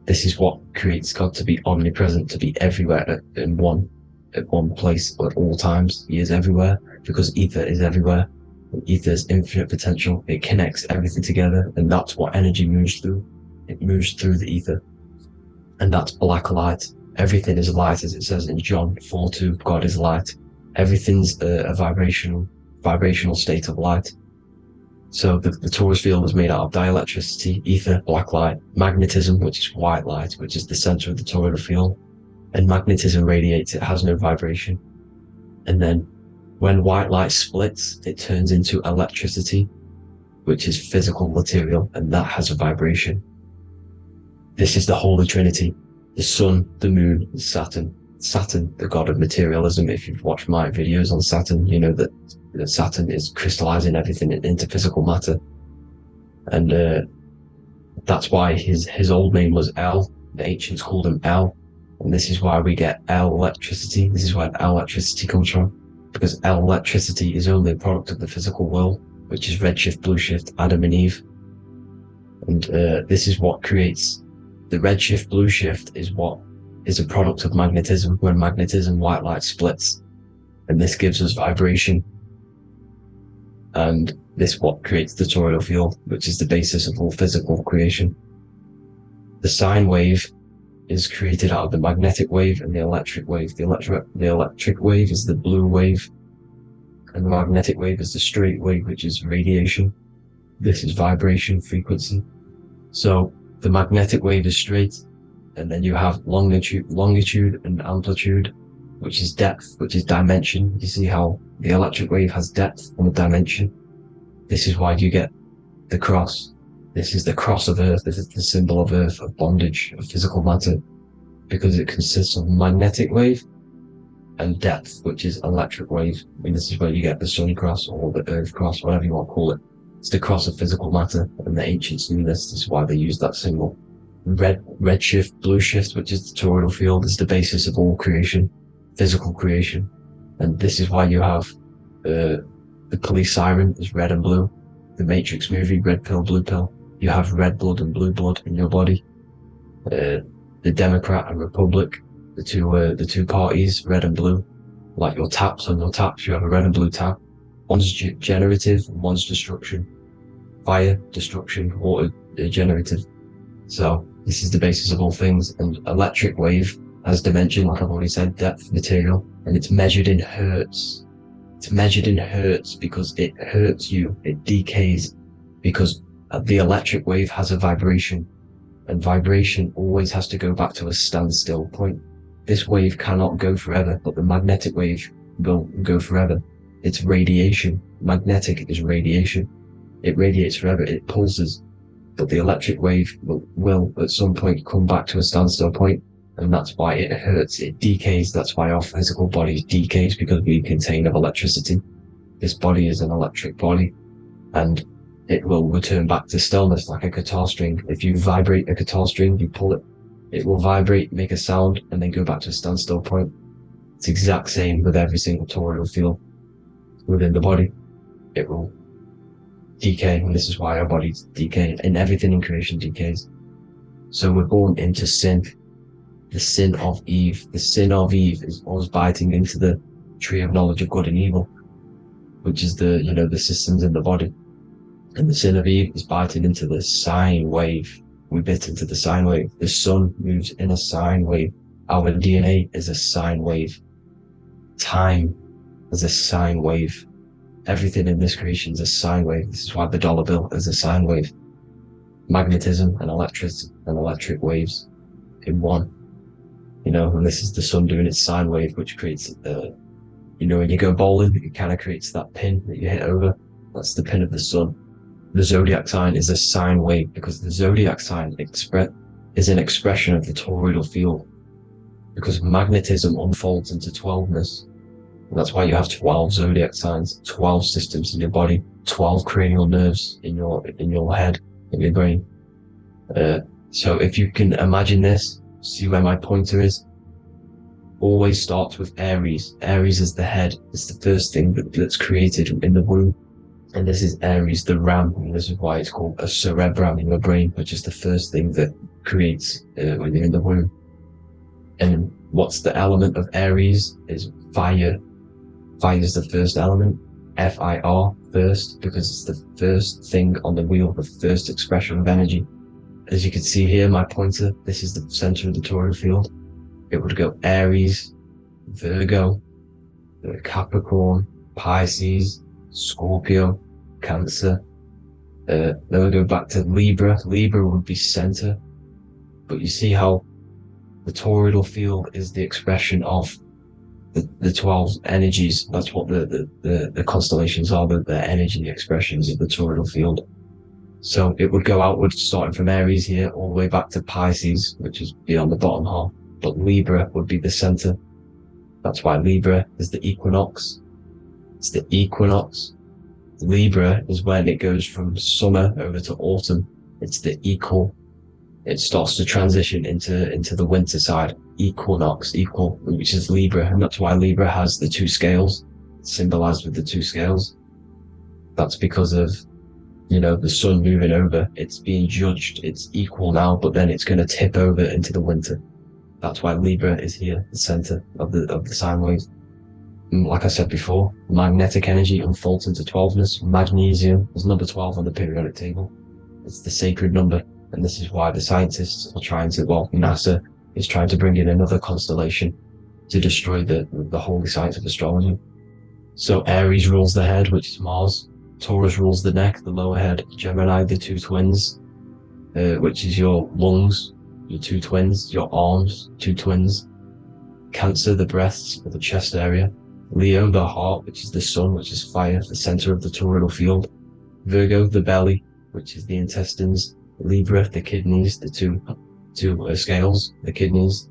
This is what creates God to be omnipresent, to be everywhere at one place at all times. He is everywhere because ether is everywhere. And ether is infinite potential. It connects everything together, and that's what energy moves through. It moves through the ether, and that's black light. Everything is light, as it says in John 4:2. God is light. Everything's a vibrational state of light. So the torus field is made out of dielectricity, ether, black light, magnetism, which is white light, which is the center of the toroidal field. And magnetism radiates, it has no vibration. And then when white light splits, it turns into electricity, which is physical material, and that has a vibration. This is the Holy Trinity: the sun, the moon, and Saturn. Saturn, the god of materialism. If you've watched my videos on Saturn, you know that Saturn is crystallizing everything into physical matter. And that's why his old name was El. The ancients called him El. And this is why we get El electricity. This is where El electricity comes from. Because El electricity is only a product of the physical world, which is redshift, blueshift, Adam and Eve. And this is what creates the redshift, blueshift is what is a product of magnetism. When magnetism, white light splits, and this gives us vibration. And this what creates the toroidal field, which is the basis of all physical creation. The sine wave is created out of the magnetic wave and the electric wave. The electric wave is the blue wave, and the magnetic wave is the straight wave, which is radiation. This is vibration frequency. So the magnetic wave is straight, and then you have longitude and amplitude, which is depth, which is dimension. You see how the electric wave has depth and a dimension. This is why you get the cross. This is the cross of Earth. This is the symbol of Earth, of bondage, of physical matter, because it consists of magnetic wave and depth, which is electric wave. I mean, this is where you get the sun cross or the earth cross, whatever you want to call it. It's the cross of physical matter, and the ancients knew this. This is why they used that symbol. Red shift, blue shift, which is the toroidal field, is the basis of all creation, physical creation. And this is why you have the police siren is red and blue. The Matrix movie, red pill, blue pill. You have red blood and blue blood in your body. The Democrat and Republic, the two parties, red and blue. Like your taps, on your taps, you have a red and blue tap. One's generative, one's destruction. Fire, destruction, water, generative. So this is the basis of all things. And electric wave has dimension, like I've already said, depth, material, and it's measured in hertz. It's measured in hertz because it hurts you, it decays, because the electric wave has a vibration, and vibration always has to go back to a standstill point. This wave cannot go forever, but the magnetic wave will go forever. It's radiation. Magnetic is radiation. It radiates forever, it pulses, but the electric wave will at some point come back to a standstill point, and that's why it hurts, it decays. That's why our physical body decays, because we contain of electricity. This body is an electric body, and it will return back to stillness like a guitar string. If you vibrate a guitar string, you pull it, it will vibrate, make a sound, and then go back to a standstill point. It's the exact same with every single toroidal field within the body. It will decay, and this is why our bodies decay, and everything in creation decays. So we're born into sin. The sin of Eve. The sin of Eve is us biting into the tree of knowledge of good and evil, which is the systems in the body. And the sin of Eve is biting into the sine wave. We bit into the sine wave. The sun moves in a sine wave. Our DNA is a sine wave. Time is a sine wave. Everything in this creation is a sine wave. This is why the dollar bill is a sine wave. Magnetism and electric waves in one. And this is the sun doing its sine wave, which creates, when you go bowling, it kind of creates that pin that you hit over. That's the pin of the sun. The zodiac sign is a sine wave, because the zodiac sign is an expression of the toroidal field, because magnetism unfolds into 12ness. And that's why you have 12 zodiac signs, 12 systems in your body, 12 cranial nerves in your head, in your brain. So if you can imagine this, see where my pointer is. always starts with Aries. Aries is the head. It's the first thing that's created in the womb. And this is Aries, the ram. And this is why it's called a cerebrum in your brain, which is the first thing that creates when you're in the womb. And what's the element of Aries is fire. Fire is the first element. Fire, first, because it's the first thing on the wheel, the first expression of energy. As you can see here, my pointer, this is the center of the Toal Field. It would go Aries, Virgo, Capricorn, Pisces, Scorpio, Cancer. Then we'll go back to Libra. Libra would be center. But you see how the toroidal field is the expression of the 12 energies. That's what the constellations are, the energy expressions of the toroidal field. So it would go outwards, starting from Aries here, all the way back to Pisces, which is beyond the bottom half. But Libra would be the center. That's why Libra is the equinox. It's the equinox. Libra is when it goes from summer over to autumn. It's the equal. It starts to transition into the winter side. Equinox, equal, which is Libra. And that's why Libra has the two scales, symbolized with the two scales. That's because of, you know, the sun moving over. It's being judged. It's equal now, but then it's going to tip over into the winter. That's why Libra is here, the center of the sine wave. And like I said before, magnetic energy unfolds into 12ness. Magnesium is number 12 on the periodic table. It's the sacred number. And this is why the scientists are trying to, well, NASA is trying to bring in another constellation to destroy the holy science of astrology. So Aries rules the head, which is Mars. Taurus rules the neck, the lower head. Gemini, the two twins, which is your lungs, your two twins, your arms, two twins. Cancer, the breasts, or the chest area. Leo, the heart, which is the sun, which is fire, the center of the toroidal field. Virgo, the belly, which is the intestines. Libra, the kidneys, the two scales, the kidneys,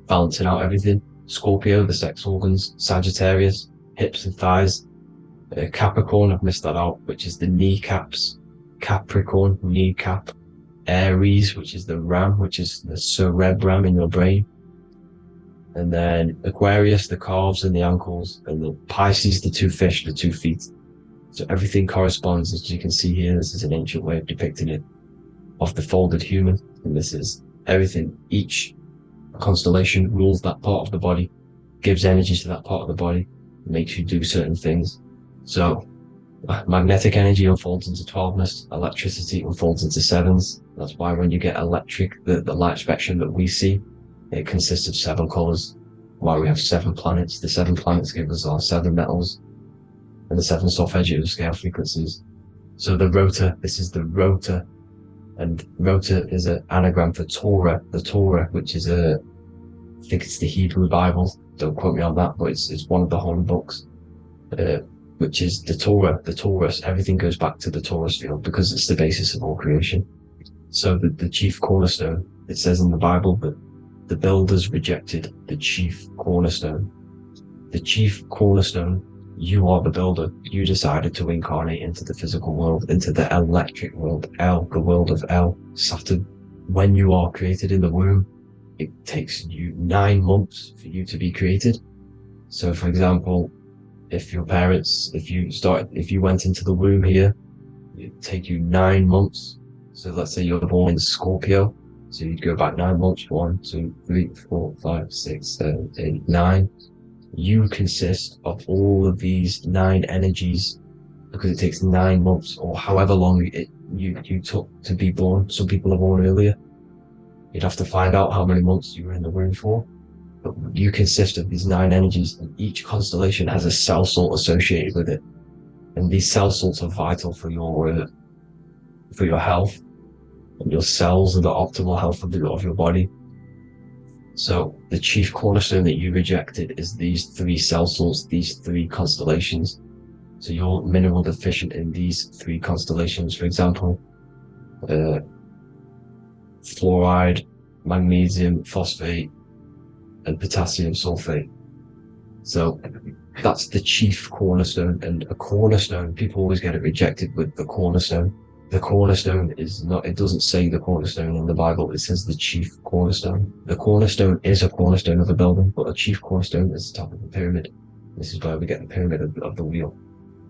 balancing out everything. Scorpio, the sex organs. Sagittarius, hips and thighs. Capricorn, I've missed that out, which is the kneecaps. Capricorn, kneecap. Aries, which is the ram, which is the cerebrum in your brain. And then Aquarius, the calves and the ankles. And the Pisces, the two fish, the 2 feet. So everything corresponds, as you can see here. This is an ancient way of depicting it, of the folded human. And this is everything. Each constellation rules that part of the body, gives energy to that part of the body, makes you do certain things. So magnetic energy unfolds into 12ness, electricity unfolds into 7s. That's why when you get electric, the light spectrum that we see, it consists of 7 colors. Why we have 7 planets. The 7 planets give us our 7 metals and the 7 solfeggio scale frequencies. So the rotor, this is the rotor. And rotor is an anagram for Torah, the Torah, which is I think it's the Hebrew Bible. Don't quote me on that, but it's one of the holy books, which is the Torah, the Taurus. Everything goes back to the Taurus field because it's the basis of all creation. So the chief cornerstone, it says in the Bible that the builders rejected the chief cornerstone. The chief cornerstone, you are the builder. You decided to incarnate into the physical world, into the electric world, El, the world of El, Saturn. When you are created in the womb, it takes you 9 months for you to be created. So for example, if your parents, if you went into the womb here, it'd take you 9 months. So let's say you're born in Scorpio. So you'd go back 9 months, 1, 2, 3, 4, 5, 6, 7, 8, 9. You consist of all of these 9 energies because it takes 9 months or however long you took to be born. Some people are born earlier. You'd have to find out how many months you were in the womb for. But you consist of these 9 energies, and each constellation has a cell salt associated with it. And these cell salts are vital for your health. And your cells are the optimal health of your body. So the chief cornerstone that you rejected is these 3 cell salts, these 3 constellations. So you're mineral deficient in these 3 constellations. For example, fluoride, magnesium, phosphate, and potassium sulfate. So that's the chief cornerstone. And a cornerstone, people always get it rejected with the cornerstone. the cornerstone is not, it doesn't say the cornerstone in the Bible, it says the chief cornerstone. The cornerstone is a cornerstone of a building, but a chief cornerstone is the top of the pyramid. This is where we get the pyramid of the wheel.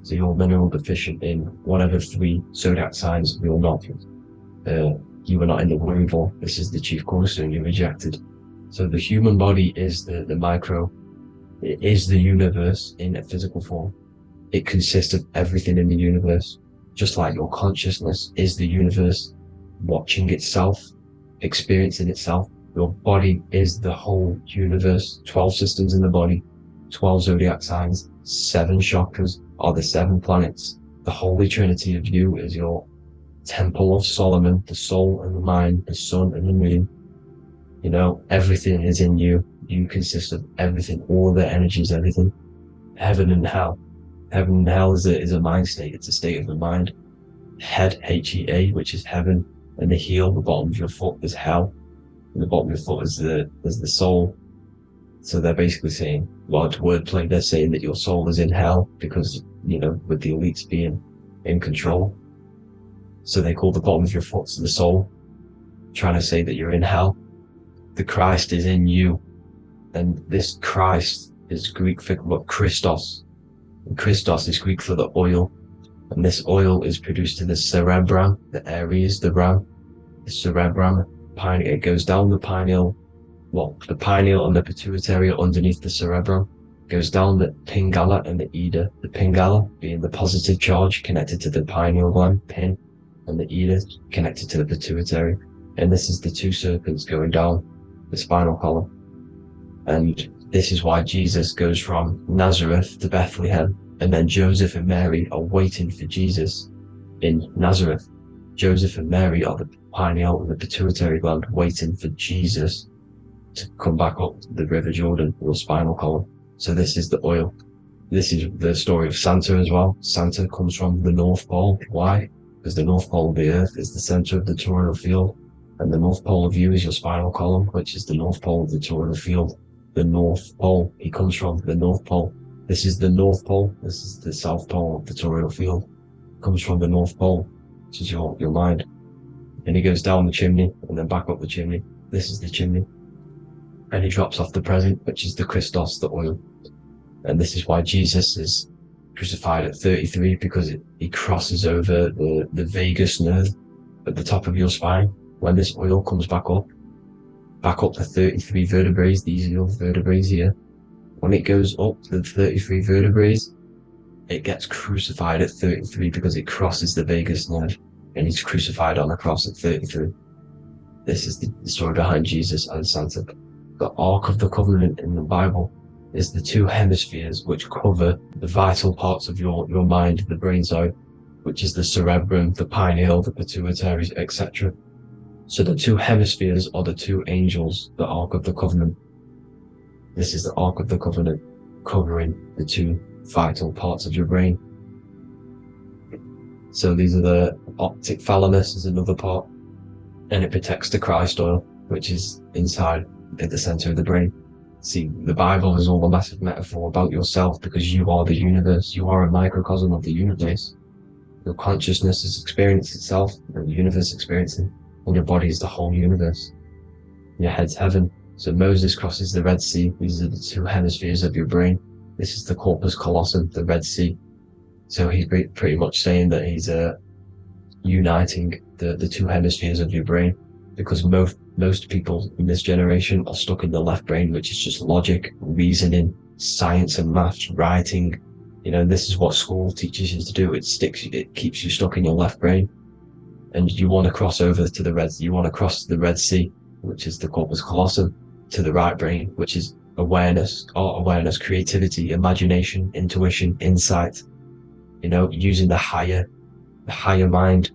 So you're mineral deficient in whatever 3 zodiac signs you're not. You were not in the womb for. This is the chief cornerstone you rejected. So the human body is the micro. It is the universe in a physical form. It consists of everything in the universe. Just like your consciousness is the universe watching itself, experiencing itself. Your body is the whole universe. 12 systems in the body, 12 zodiac signs, 7 chakras are the 7 planets. The Holy Trinity of you is your Temple of Solomon, the soul and the mind, the sun and the moon. You know, everything is in you. You consist of everything, all of the energies, everything. Heaven and hell. Heaven and hell is a mind state. It's a state of the mind. Head, H-E-A, which is heaven, and the heel, the bottom of your foot, is hell. And the bottom of your foot is the soul. So they're basically saying, large wordplay, they're saying that your soul is in hell because, you know, with the elites being in control. So they call the bottom of your foot the soul, trying to say that you're in hell. The Christ is in you. And this Christ is Greek for what? Christos. And Christos is Greek for the oil. And this oil is produced in the cerebrum, the Aries, the ram, the cerebrum. It goes down the pineal. Well, the pineal and the pituitary are underneath the cerebrum. Goes down the pingala and the ida. The pingala being the positive charge connected to the pineal gland, pin, and the ida connected to the pituitary. And this is the 2 serpents going down the spinal column. And this is why Jesus goes from Nazareth to Bethlehem, and then Joseph and Mary are waiting for Jesus in Nazareth. Joseph and Mary are the pineal and the pituitary gland waiting for Jesus to come back up the River Jordan, or spinal column. So this is the oil. This is the story of Santa as well. Santa comes from the North Pole. Why? Because the North Pole of the Earth is the center of the toroidal field, and the North Pole of you is your spinal column, which is the North Pole of the toroidal field. The North Pole, he comes from the North Pole. This is the North Pole. This is the South Pole of the toroidal field. Comes from the North Pole, which is your mind. And he goes down the chimney and then back up the chimney. This is the chimney. And he drops off the present, which is the Christos, the oil. And this is why Jesus is crucified at 33, because he crosses over the vagus nerve at the top of your spine. When this oil comes back up the 33 vertebrae, these are your vertebrae here. When it goes up to the 33 vertebrae, it gets crucified at 33 because it crosses the vagus nerve, and he's crucified on the cross at 33. This is the story behind Jesus and Santa. The Ark of the Covenant in the Bible is the 2 hemispheres which cover the vital parts of your mind, the brain side, which is the cerebrum, the pineal, the pituitary, etc. So the 2 hemispheres are the 2 angels, the Ark of the Covenant. This is the Ark of the Covenant, covering the 2 vital parts of your brain. So these are the optic thalamus is another part, and it protects the Christ oil, which is inside at the center of the brain. See, the Bible is all a massive metaphor about yourself, because you are the universe. You are a microcosm of the universe. Your consciousness is experiencing itself, and the universe experiencing, and your body is the whole universe. Your head's heaven. So Moses crosses the Red Sea. These are the 2 hemispheres of your brain. This is the corpus callosum, the Red Sea. So he's pretty much saying that he's uniting the 2 hemispheres of your brain, because most people in this generation are stuck in the left brain, which is just logic, reasoning, science and maths, writing. You know, this is what school teaches you to do. It keeps you stuck in your left brain. And you want to cross over to the Red Sea, which is the corpus callosum, to the right brain, which is awareness, art awareness, creativity, imagination, intuition, insight. You know, using the higher mind,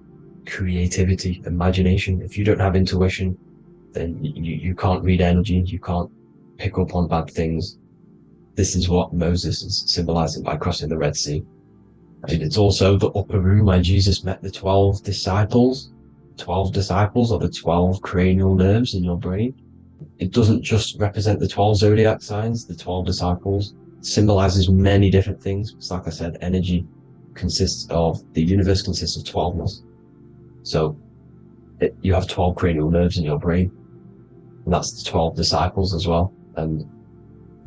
creativity, imagination. If you don't have intuition, then you can't read energy, you can't pick up on bad things. This is what Moses is symbolizing by crossing the Red Sea. And it's also the upper room where Jesus met the 12 disciples. 12 disciples are the 12 cranial nerves in your brain. It doesn't just represent the 12 zodiac signs. The 12 disciples symbolizes many different things. It's like I said, energy the universe consists of 12ness. So you have 12 cranial nerves in your brain, and that's the 12 disciples as well. And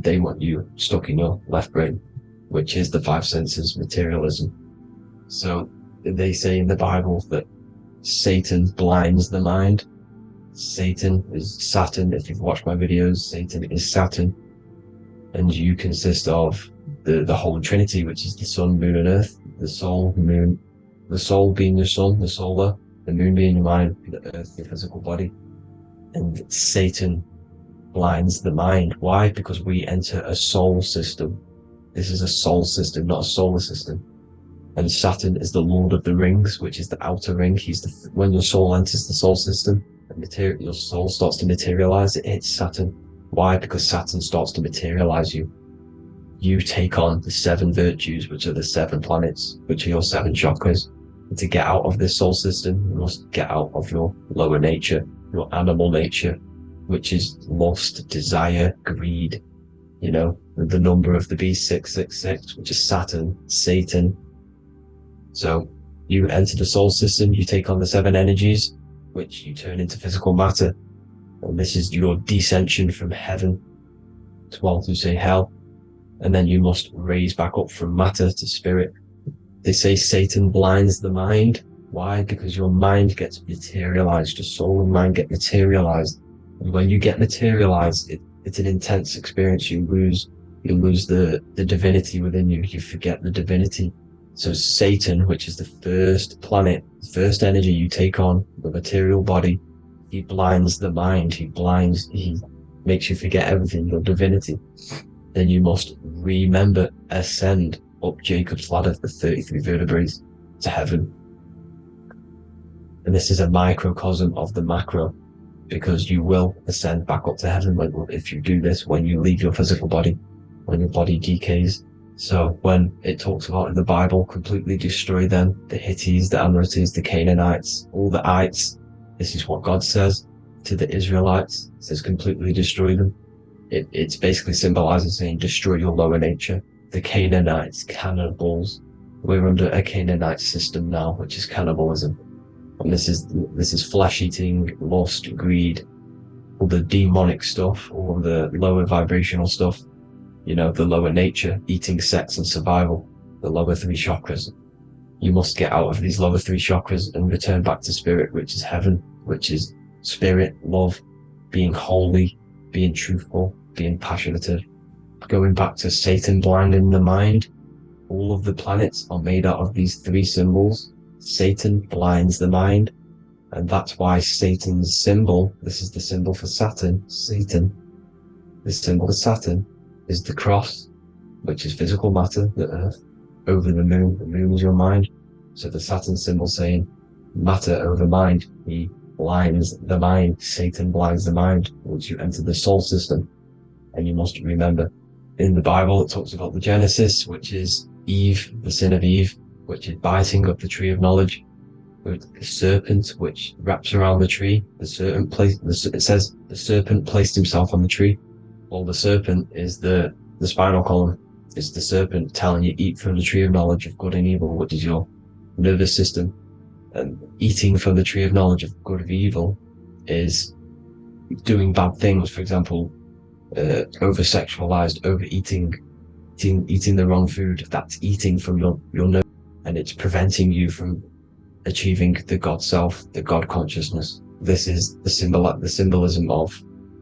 they want you stuck in your left brain, which is the five senses, materialism. So they say in the Bible that Satan blinds the mind. Satan is Saturn. If you've watched my videos, Satan is Saturn. And you consist of the whole Trinity, which is the sun, moon, and earth. The soul, moon, the soul being your sun, the solar, the moon being your mind, the earth, your physical body. And Satan blinds the mind. Why? Because we enter a soul system. This is a soul system, not a solar system. And Saturn is the Lord of the Rings, which is the outer ring. When your soul enters the soul system, your soul starts to materialize. It hits Saturn. Why? Because Saturn starts to materialize you. You take on the 7 virtues, which are the 7 planets, which are your 7 chakras. And to get out of this soul system, you must get out of your lower nature, your animal nature, which is lust, desire, greed. You know, the number of the beast, 666, which is Saturn, Satan. So you enter the soul system, you take on the 7 energies, which you turn into physical matter. And this is your descension from heaven to say hell. And then you must raise back up from matter to spirit. They say Satan blinds the mind. Why? Because your mind gets materialized. Your soul and mind get materialized. And when you get materialized, it's an intense experience. You lose the divinity within you. You forget the divinity. So Satan, which is the first planet, first energy you take on, the material body, he blinds the mind. He makes you forget everything, your divinity. Then you must remember, ascend up Jacob's ladder, the 33 vertebrae, to heaven. And this is a microcosm of the macro, because you will ascend back up to heaven if you do this, when you leave your physical body, when your body decays. So when it talks about in the Bible, completely destroy them, the Hittites, the Amorites, the Canaanites, all the ites, this is what God says to the Israelites. It says completely destroy them. It's basically symbolizing saying destroy your lower nature. The Canaanites, cannibals. We're under a Canaanite system now, which is cannibalism. And this is flesh eating, lust, greed, all the demonic stuff, all the lower vibrational stuff. You know, the lower nature, eating, sex, and survival, the lower 3 chakras. You must get out of these lower 3 chakras and return back to spirit, which is heaven, which is spirit, love, being holy, being truthful, being passionate. Going back to Satan blinding the mind, all of the planets are made out of these 3 symbols. Satan blinds the mind, and that's why Satan's symbol, this is the symbol for Saturn, Satan, this symbol for Saturn is the cross, which is physical matter, the earth, over the moon. The moon is your mind. So the Saturn symbol saying matter over mind. He blinds the mind. Satan blinds the mind once you enter the soul system. And you must remember, in the Bible, it talks about the Genesis, which is Eve, the sin of Eve, which is biting of the tree of knowledge, with the serpent, which wraps around the tree. It says the serpent placed himself on the tree. Well, the serpent is the spinal column. It's the serpent telling you eat from the tree of knowledge of good and evil, which is your nervous system. And eating from the tree of knowledge of good and evil is doing bad things. For example, over-sexualized, overeating, eating the wrong food. That's eating from your nerve, and it's preventing you from achieving the God self, the God consciousness. This is the symbolism of,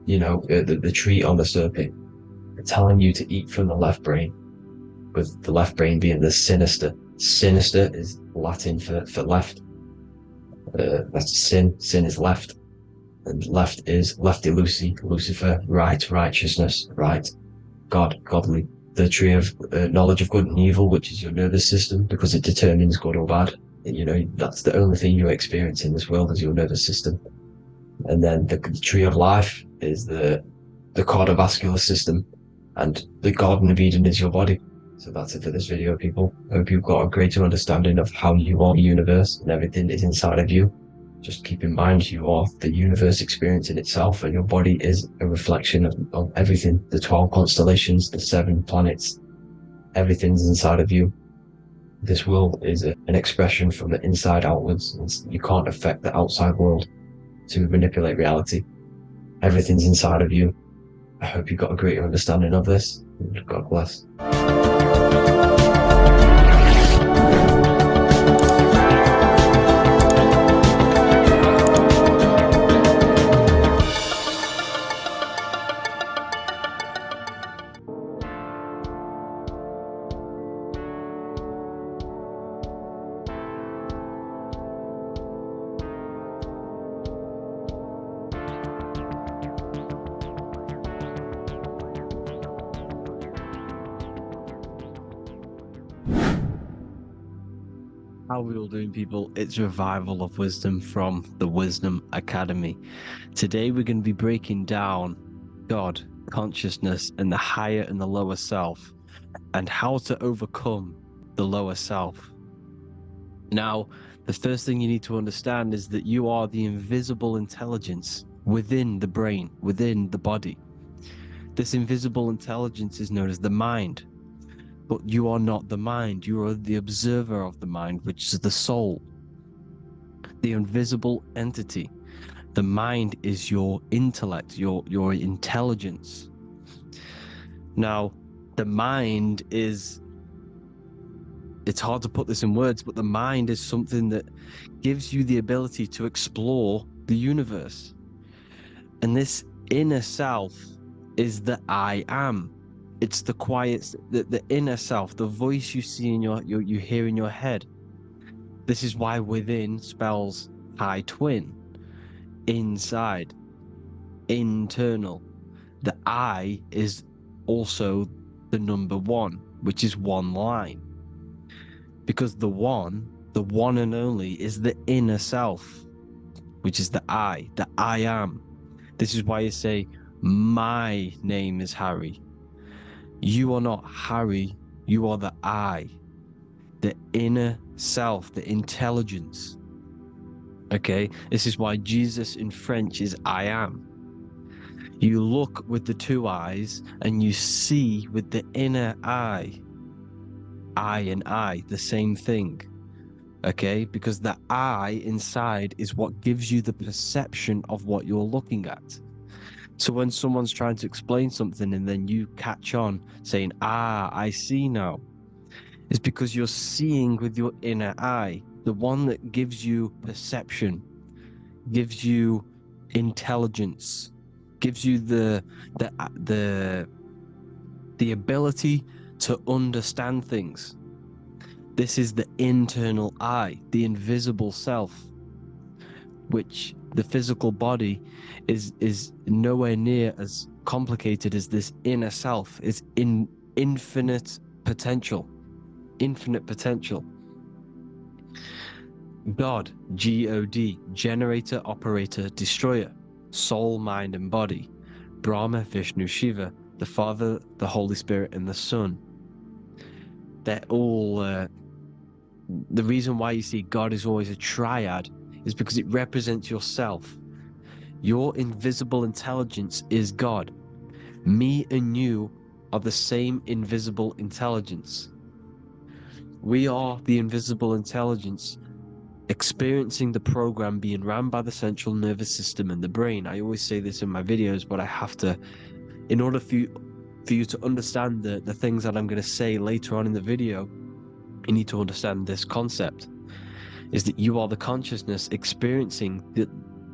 you know, the tree on the serpent, telling you to eat from the left brain, with the left brain being the sinister. Sinister is Latin for left. That's sin. Sin is left. And left is lefty Lucy, Lucifer, right, righteousness, right, God, godly. The tree of knowledge of good and evil, which is your nervous system, because it determines good or bad. You know, that's the only thing you experience in this world is your nervous system. And then the tree of life is the cardiovascular system, and the Garden of Eden is your body. So that's it for this video, people. I hope you've got a greater understanding of how you are the universe and everything is inside of you. Just keep in mind you are the universe experience in itself, and your body is a reflection of everything. The 12 constellations, the 7 planets, everything's inside of you. This world is an expression from the inside outwards. You can't affect the outside world to manipulate reality. Everything's inside of you. I hope you got a greater understanding of this. God bless. How are we all doing, people? It's Revival of Wisdom from the Wisdom Academy. Today we're going to be breaking down God, consciousness, and the higher and the lower self, and how to overcome the lower self. Now, the first thing you need to understand is that you are the invisible intelligence within the brain, within the body. This invisible intelligence is known as the mind. But you are not the mind. You are the observer of the mind, which is the soul, the invisible entity. The mind is your intellect, your intelligence. Now, the mind is, it's hard to put this in words, but the mind is something that gives you the ability to explore the universe. And this inner self is the I am. It's the quiet, the inner self, the voice you see in you hear in your head. This is why within spells high twin, inside, internal. The I is also the number one, which is one line. Because the one and only, is the inner self, which is the I am. This is why you say, my name is Harry. You are not Harry, you are the I, the inner self, the intelligence. Okay, this is why Jesus in French is I am. You look with the two eyes and you see with the inner eye. I and I, the same thing. Okay, because the I inside is what gives you the perception of what you're looking at. So when someone's trying to explain something and then you catch on saying, I see now, it's because you're seeing with your inner eye, the one that gives you perception, gives you intelligence, gives you the ability to understand things. This is the internal I, the invisible self, which the physical body is nowhere near as complicated as this inner self. It's in infinite potential. God, G-O-D, generator, operator, destroyer, soul, mind, and body. Brahma, Vishnu, Shiva, the Father, the Holy Spirit, and the Son. They're all, the reason why you see God is always a triad is because it represents yourself. Your invisible intelligence is God. Me and you are the same invisible intelligence. We are the invisible intelligence experiencing the program being ran by the central nervous system and the brain. I always say this in my videos, but I have to, in order for you to understand the things that I'm going to say later on in the video, you need to understand this concept, is that you are the consciousness experiencing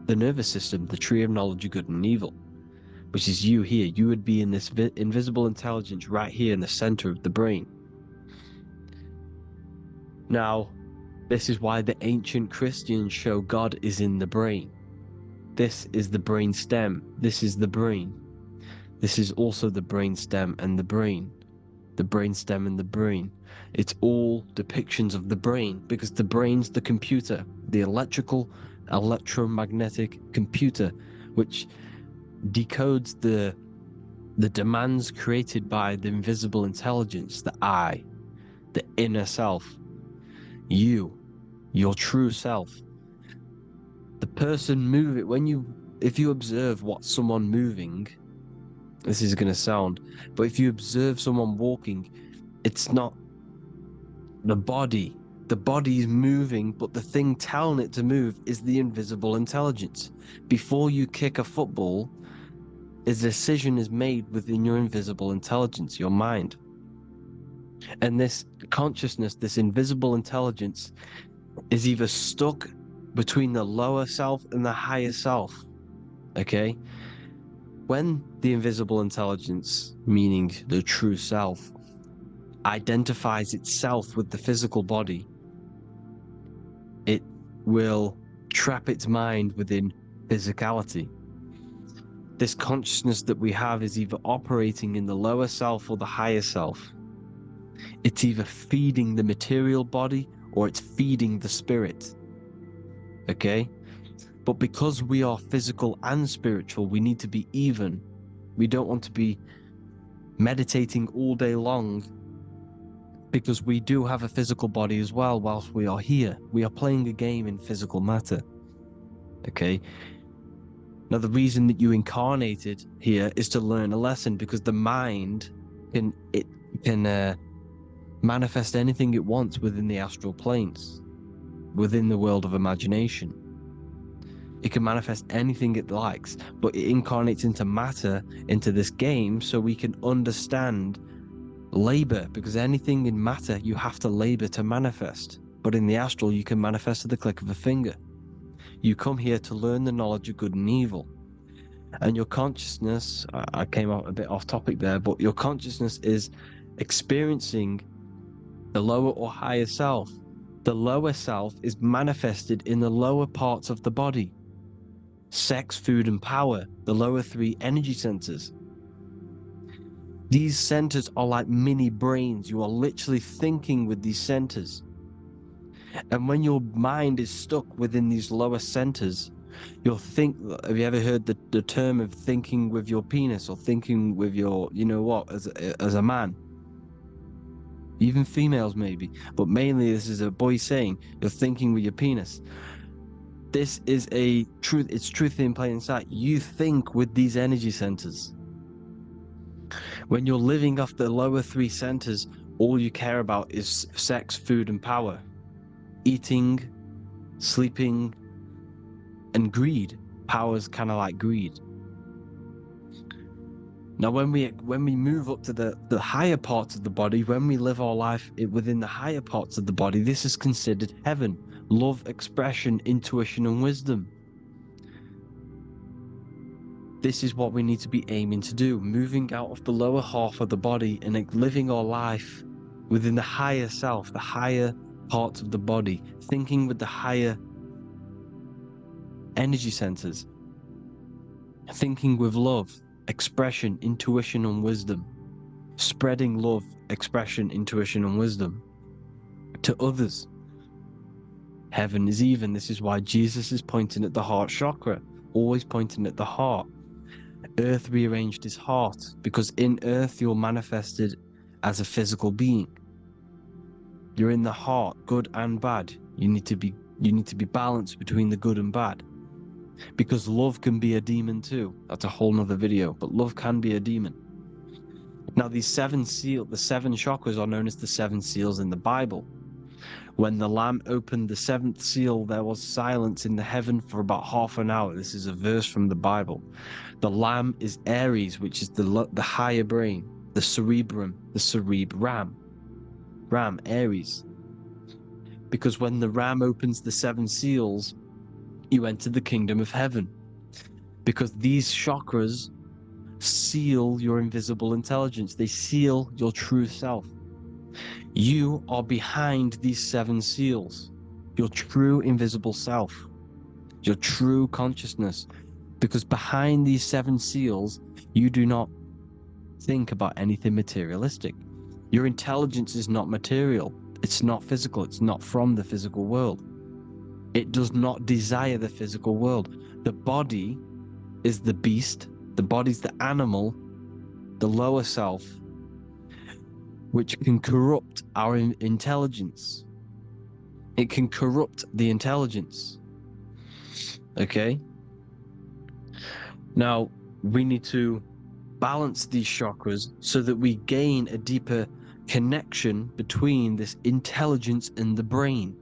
the nervous system, the tree of knowledge of good and evil, which is you here. You would be in this invisible intelligence right here in the center of the brain. Now, this is why the ancient Christians show God is in the brain. This is the brain stem. This is the brain. This is also the brain stem and the brain. The brain stem and the brain. It's all depictions of the brain, because the brain's the computer, the electromagnetic computer, which decodes the demands created by the invisible intelligence, the I, the inner self, you, your true self. The person moving, if you observe what someone moving, this is going to sound, but if you observe someone walking, it's not the body. The body is moving, but the thing telling it to move is the invisible intelligence. Before you kick a football, a decision is made within your invisible intelligence, your mind. And this consciousness, this invisible intelligence, is either stuck between the lower self and the higher self. Okay? When the invisible intelligence, meaning the true self, identifies itself with the physical body, it will trap its mind within physicality. This consciousness that we have is either operating in the lower self or the higher self. It's either feeding the material body or it's feeding the spirit. Okay? But because we are physical and spiritual, we need to be even. We don't want to be meditating all day long, because we do have a physical body as well whilst we are here. We are playing a game in physical matter. Okay? Now, the reason that you incarnated here is to learn a lesson, because the mind can manifest anything it wants within the astral planes, within the world of imagination. It can manifest anything it likes, but it incarnates into matter, into this game, so we can understand labor, because anything in matter you have to labor to manifest. But in the astral, you can manifest at the click of a finger. You come here to learn the knowledge of good and evil. And your consciousness, I came out a bit off topic there, but your consciousness is experiencing the lower or higher self. The lower self is manifested in the lower parts of the body. Sex, food, and power, the lower three energy centers. These centers are like mini brains. You are literally thinking with these centers. And when your mind is stuck within these lower centers, you'll think, have you ever heard the term of thinking with your penis, or thinking with your, you know what, as a man? Even females maybe, but mainly this is a boy saying, you're thinking with your penis. This is a truth, it's truth in plain sight. You think with these energy centers. When you're living off the lower three centers, all you care about is sex, food, and power. Eating, sleeping, and greed. Power's kind of like greed. Now, when we move up to the higher parts of the body, when we live our life within the higher parts of the body, this is considered heaven. Love, expression, intuition, and wisdom. This is what we need to be aiming to do, moving out of the lower half of the body and living our life within the higher self, the higher parts of the body, thinking with the higher energy centers, thinking with love, expression, intuition, and wisdom, spreading love, expression, intuition, and wisdom to others. Heaven is even. This is why Jesus is pointing at the heart chakra, always pointing at the heart. Earth rearranged his heart, because in earth you're manifested as a physical being. You're in the heart, good and bad. You need to be balanced between the good and bad. Because love can be a demon too. That's a whole nother video, but love can be a demon. Now, the seven chakras are known as the seven seals in the Bible. When the Lamb opened the seventh seal, there was silence in the heaven for about half an hour. This is a verse from the Bible. The Lamb is Aries, which is the higher brain, the cerebrum, Ram, Aries. Because when the Ram opens the seven seals, you enter the kingdom of heaven. Because these chakras seal your invisible intelligence. They seal your true self. You are behind these seven seals, your true invisible self, your true consciousness. Because behind these seven seals, you do not think about anything materialistic. Your intelligence is not material. It's not physical. It's not from the physical world. It does not desire the physical world. The body is the beast. The body's the animal, the lower self, which can corrupt our intelligence. It can corrupt the intelligence. Okay? Now, we need to balance these chakras so that we gain a deeper connection between this intelligence and the brain.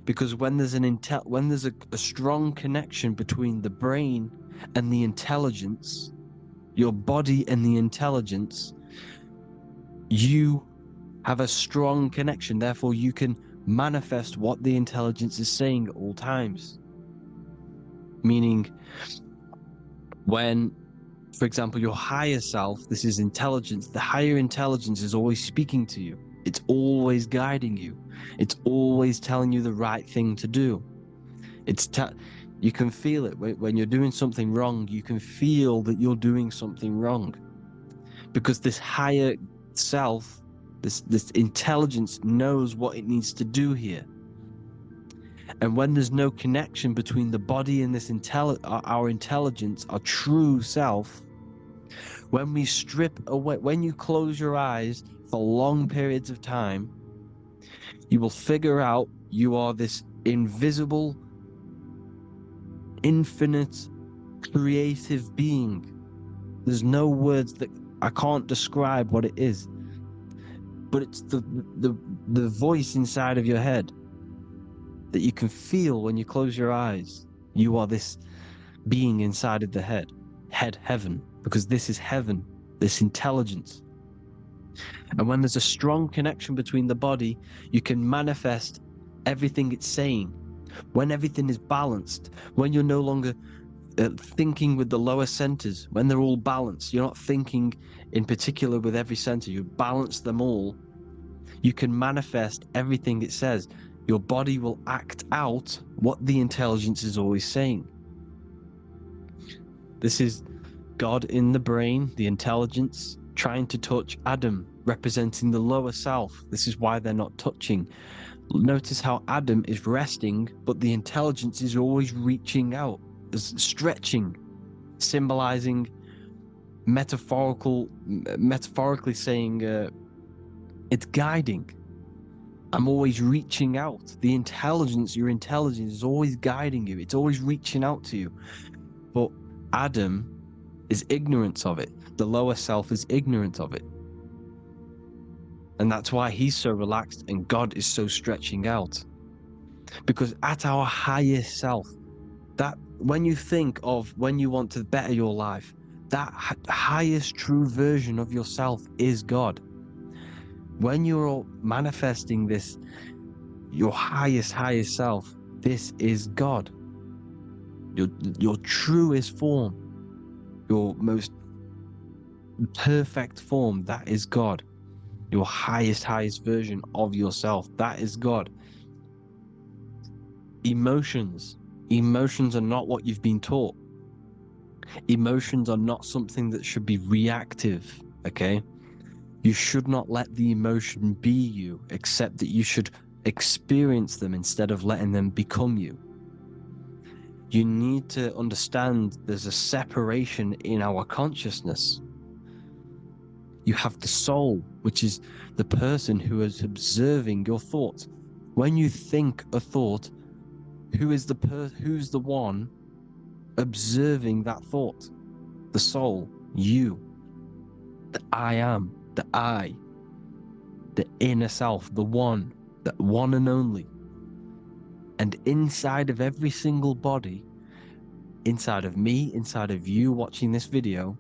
Because when there's a strong connection between the brain and the intelligence, your body and the intelligence, you have a strong connection. Therefore, you can manifest what the intelligence is saying at all times. Meaning, when, for example, your higher self, this is intelligence, the higher intelligence is always speaking to you. It's always guiding you. It's always telling you the right thing to do. You can feel it when you're doing something wrong. You can feel that you're doing something wrong, because this higher self, this intelligence knows what it needs to do here. And when there's no connection between the body and this our intelligence, our true self, when we strip away, when you close your eyes for long periods of time, you will figure out you are this invisible, infinite, creative being. There's no words that I can't describe what it is, but it's the voice inside of your head that you can feel when you close your eyes. You are this being inside of the heaven, because this is heaven, this intelligence. And when there's a strong connection between the body, you can manifest everything it's saying. When everything is balanced, when you're no longer thinking with the lower centers, when they're all balanced, you're not thinking in particular with every center, you balance them all, you can manifest everything it says. Your body will act out what the intelligence is always saying. This is God in the brain, the intelligence, trying to touch Adam, representing the lower self. This is why they're not touching. Notice how Adam is resting, but the intelligence is always reaching out, stretching, symbolizing metaphorically saying it's guiding. I'm always reaching out. The intelligence, your intelligence is always guiding you. It's always reaching out to you. But Adam is ignorant of it. The lower self is ignorant of it. And that's why he's so relaxed and God is so stretching out. Because at our highest self, that when you think of when you want to better your life, that highest true version of yourself is God. When you're manifesting this, your highest self, this is God. Your truest form, your most perfect form, that is God. Your highest version of yourself, that is God. Emotions are not what you've been taught. Emotions are not something that should be reactive, okay? You should not let the emotion be you, except that you should experience them instead of letting them become you. You need to understand there's a separation in our consciousness. You have the soul, which is the person who is observing your thoughts. When you think a thought, who's the one observing that thought? The soul, you, the I am, the I, the inner self, the one and only. And inside of every single body, inside of me, inside of you watching this video,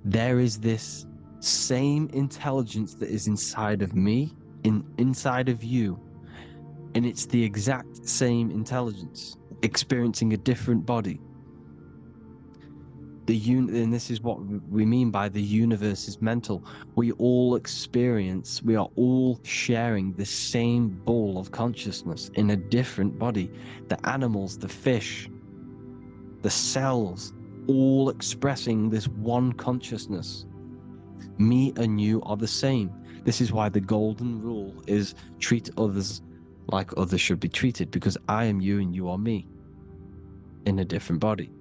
there is this same intelligence that is inside of me, inside of you. And it's the exact same intelligence, experiencing a different body. And this is what we mean by the universe is mental. We are all sharing the same ball of consciousness in a different body. The animals, the fish, the cells, all expressing this one consciousness. Me and you are the same. This is why the golden rule is treat others like others should be treated, because I am you and you are me in a different body.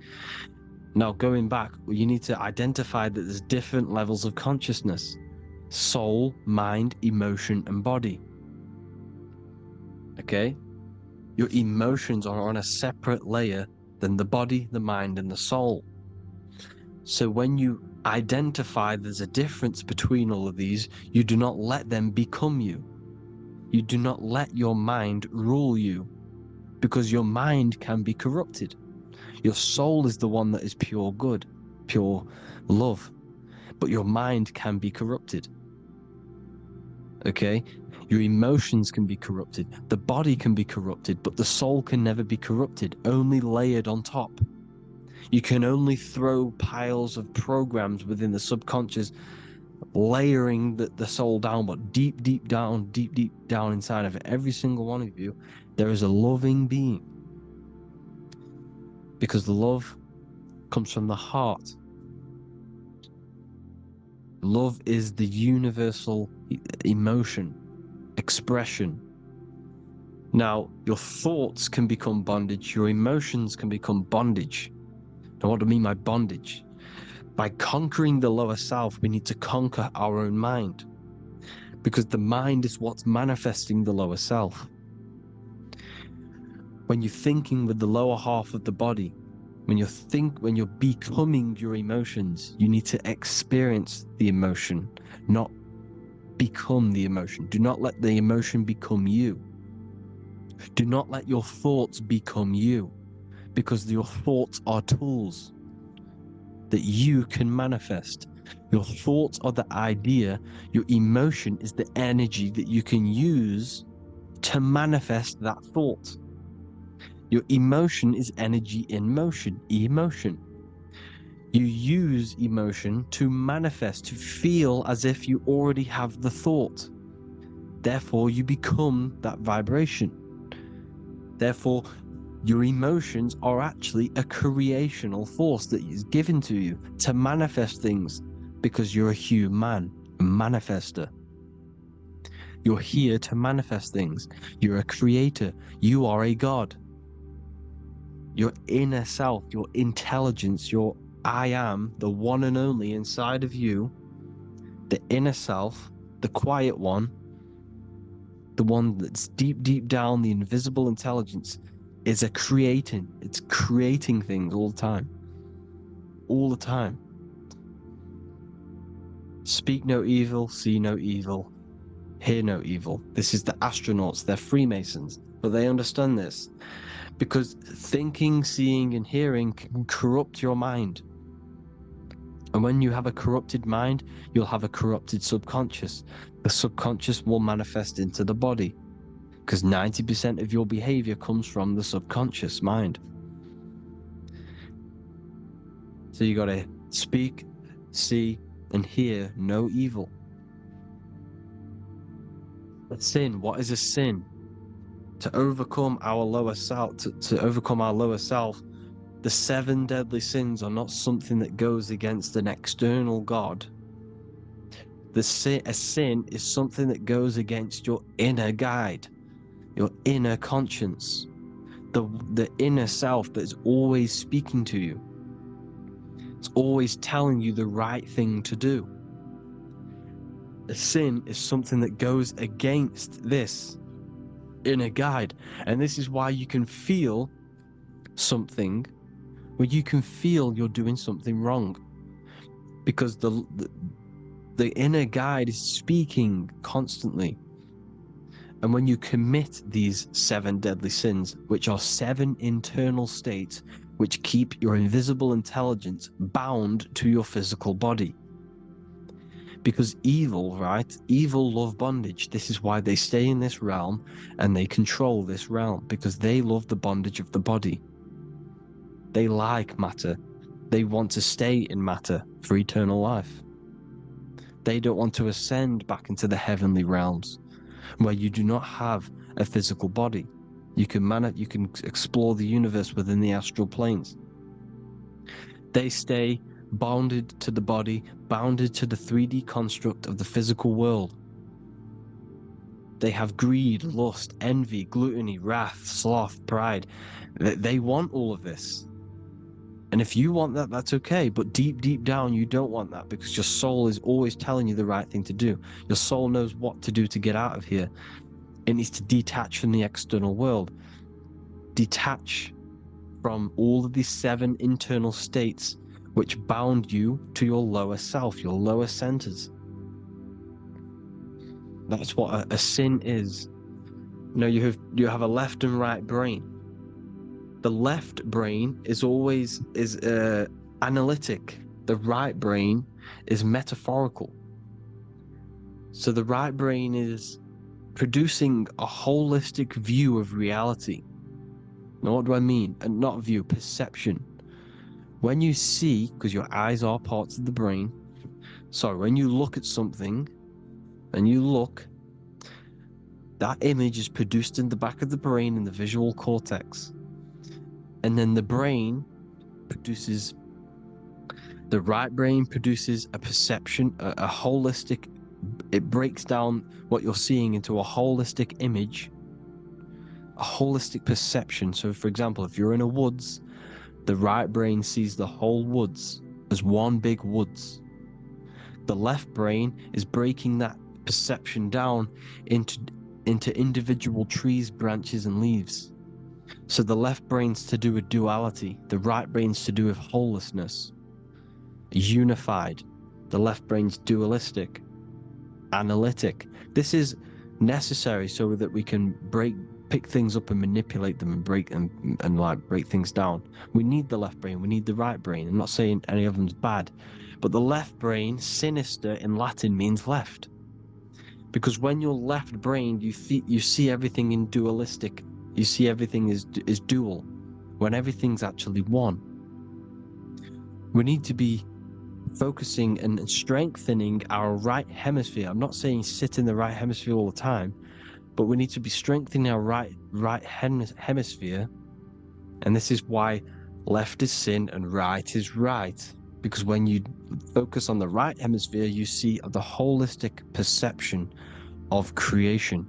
Now, going back, you need to identify that there's different levels of consciousness: soul, mind, emotion, and body. Okay? Your emotions are on a separate layer than the body, the mind, and the soul. So when you identify there's a difference between all of these, you do not let them become you. You do not let your mind rule you, because your mind can be corrupted. Your soul is the one that is pure good, pure love, but your mind can be corrupted. Okay? Your emotions can be corrupted. The body can be corrupted, but the soul can never be corrupted, only layered on top. You can only throw piles of programs within the subconscious, layering the soul down, but deep, deep down inside of every single one of you, there is a loving being. Because the love comes from the heart. Love is the universal emotion, expression. Now, your thoughts can become bondage, your emotions can become bondage. Now, what do I mean by bondage? By conquering the lower self, we need to conquer our own mind, because the mind is what's manifesting the lower self. When you're thinking with the lower half of the body, when you're becoming your emotions, you need to experience the emotion, not become the emotion. Do not let the emotion become you. Do not let your thoughts become you, because your thoughts are tools that you can manifest. Your thoughts are the idea. Your emotion is the energy that you can use to manifest that thought. Your emotion is energy in motion, emotion. You use emotion to manifest, to feel as if you already have the thought. Therefore, you become that vibration. Therefore, your emotions are actually a creational force that is given to you to manifest things, because you're a human, a manifester. You're here to manifest things. You're a creator. You are a god. Your inner self, your intelligence, your I am, the one and only inside of you, the inner self, the quiet one, the one that's deep, deep down, the invisible intelligence, is it's creating things all the time. All the time. Speak no evil, see no evil, hear no evil. This is the astronauts, they're Freemasons, but they understand this, because thinking, seeing, and hearing can corrupt your mind. And when you have a corrupted mind, you'll have a corrupted subconscious. The subconscious will manifest into the body, because 90% of your behavior comes from the subconscious mind. So you got to speak, see, and hear no evil. A sin, what is a sin? To overcome our lower self, to overcome our lower self, the 7 deadly sins are not something that goes against an external God. A sin is something that goes against your inner guide, your inner conscience, the inner self that is always speaking to you. It's always telling you the right thing to do. A sin is something that goes against this inner guide. And this is why you can feel something where you can feel you're doing something wrong, because the inner guide is speaking constantly. And when you commit these 7 deadly sins, which are 7 internal states which keep your invisible intelligence bound to your physical body. Because evil, right? Evil love bondage. This is why they stay in this realm and they control this realm, because they love the bondage of the body. They like matter. They want to stay in matter for eternal life. They don't want to ascend back into the heavenly realms, where you do not have a physical body. You can explore the universe within the astral planes. They stay bounded to the body, bounded to the 3D construct of the physical world. They have greed, lust, envy, gluttony, wrath, sloth, pride. They want all of this. And if you want that, that's okay. But deep, deep down, you don't want that, because your soul is always telling you the right thing to do. Your soul knows what to do to get out of here. It needs to detach from the external world. Detach from all of these 7 internal states which bound you to your lower self, your lower centers. That's what a sin is. You know, you have a left and right brain. The left brain is always analytic. The right brain is metaphorical. So the right brain is producing a holistic view of reality. Now, what do I mean? And not view, perception. When you see, because your eyes are parts of the brain, so when you look at something and you look, that image is produced in the back of the brain in the visual cortex. And then the right brain produces a perception, a holistic, it breaks down what you're seeing into a holistic image, a holistic perception. So for example, if you're in a woods, the right brain sees the whole woods as one big woods. The left brain is breaking that perception down into individual trees, branches, and leaves. So the left brain's to do with duality, the right brain's to do with wholeness, unified. The left brain's dualistic, analytic. This is necessary so that we can pick things up and manipulate them and break things down. We need the left brain, we need the right brain. I'm not saying any of them's bad, but the left brain, sinister in Latin, means left. Because when you're left-brained, you see everything in dualistic. You see everything is dual, when everything's actually one. We need to be focusing and strengthening our right hemisphere. I'm not saying sit in the right hemisphere all the time, but we need to be strengthening our right hemisphere. And this is why left is sin and right is right. Because when you focus on the right hemisphere, you see the holistic perception of creation.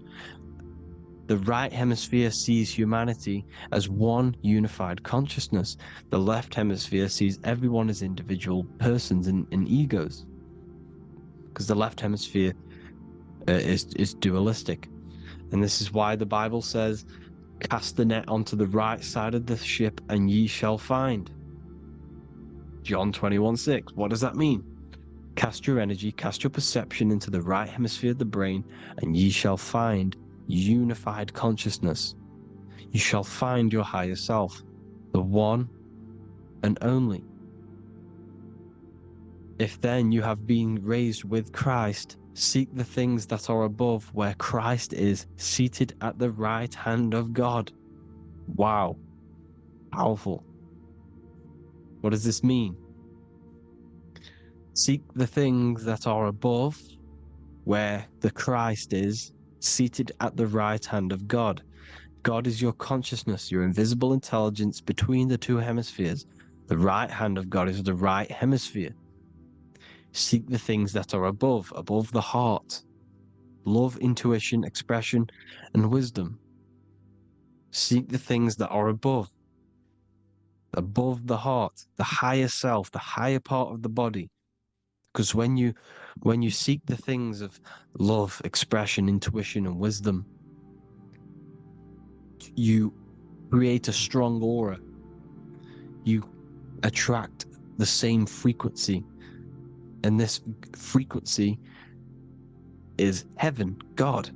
The right hemisphere sees humanity as one unified consciousness. The left hemisphere sees everyone as individual persons and egos. Because the left hemisphere is dualistic. And this is why the Bible says, cast the net onto the right side of the ship and ye shall find. John 21:6. What does that mean? Cast your energy, cast your perception into the right hemisphere of the brain, and ye shall find unified consciousness. You shall find your higher self, the one and only. If then you have been raised with Christ, seek the things that are above, where Christ is seated at the right hand of God. Wow. Powerful. What does this mean? Seek the things that are above, where the Christ is seated at the right hand of God. God is your consciousness, your invisible intelligence between the two hemispheres. The right hand of God is the right hemisphere. Seek the things that are above the heart. Love, intuition, expression, and wisdom. Seek the things that are above the heart, the higher self, the higher part of the body. Because when you seek the things of love, expression, intuition, and wisdom, you create a strong aura. You attract the same frequency. And this frequency is heaven, God.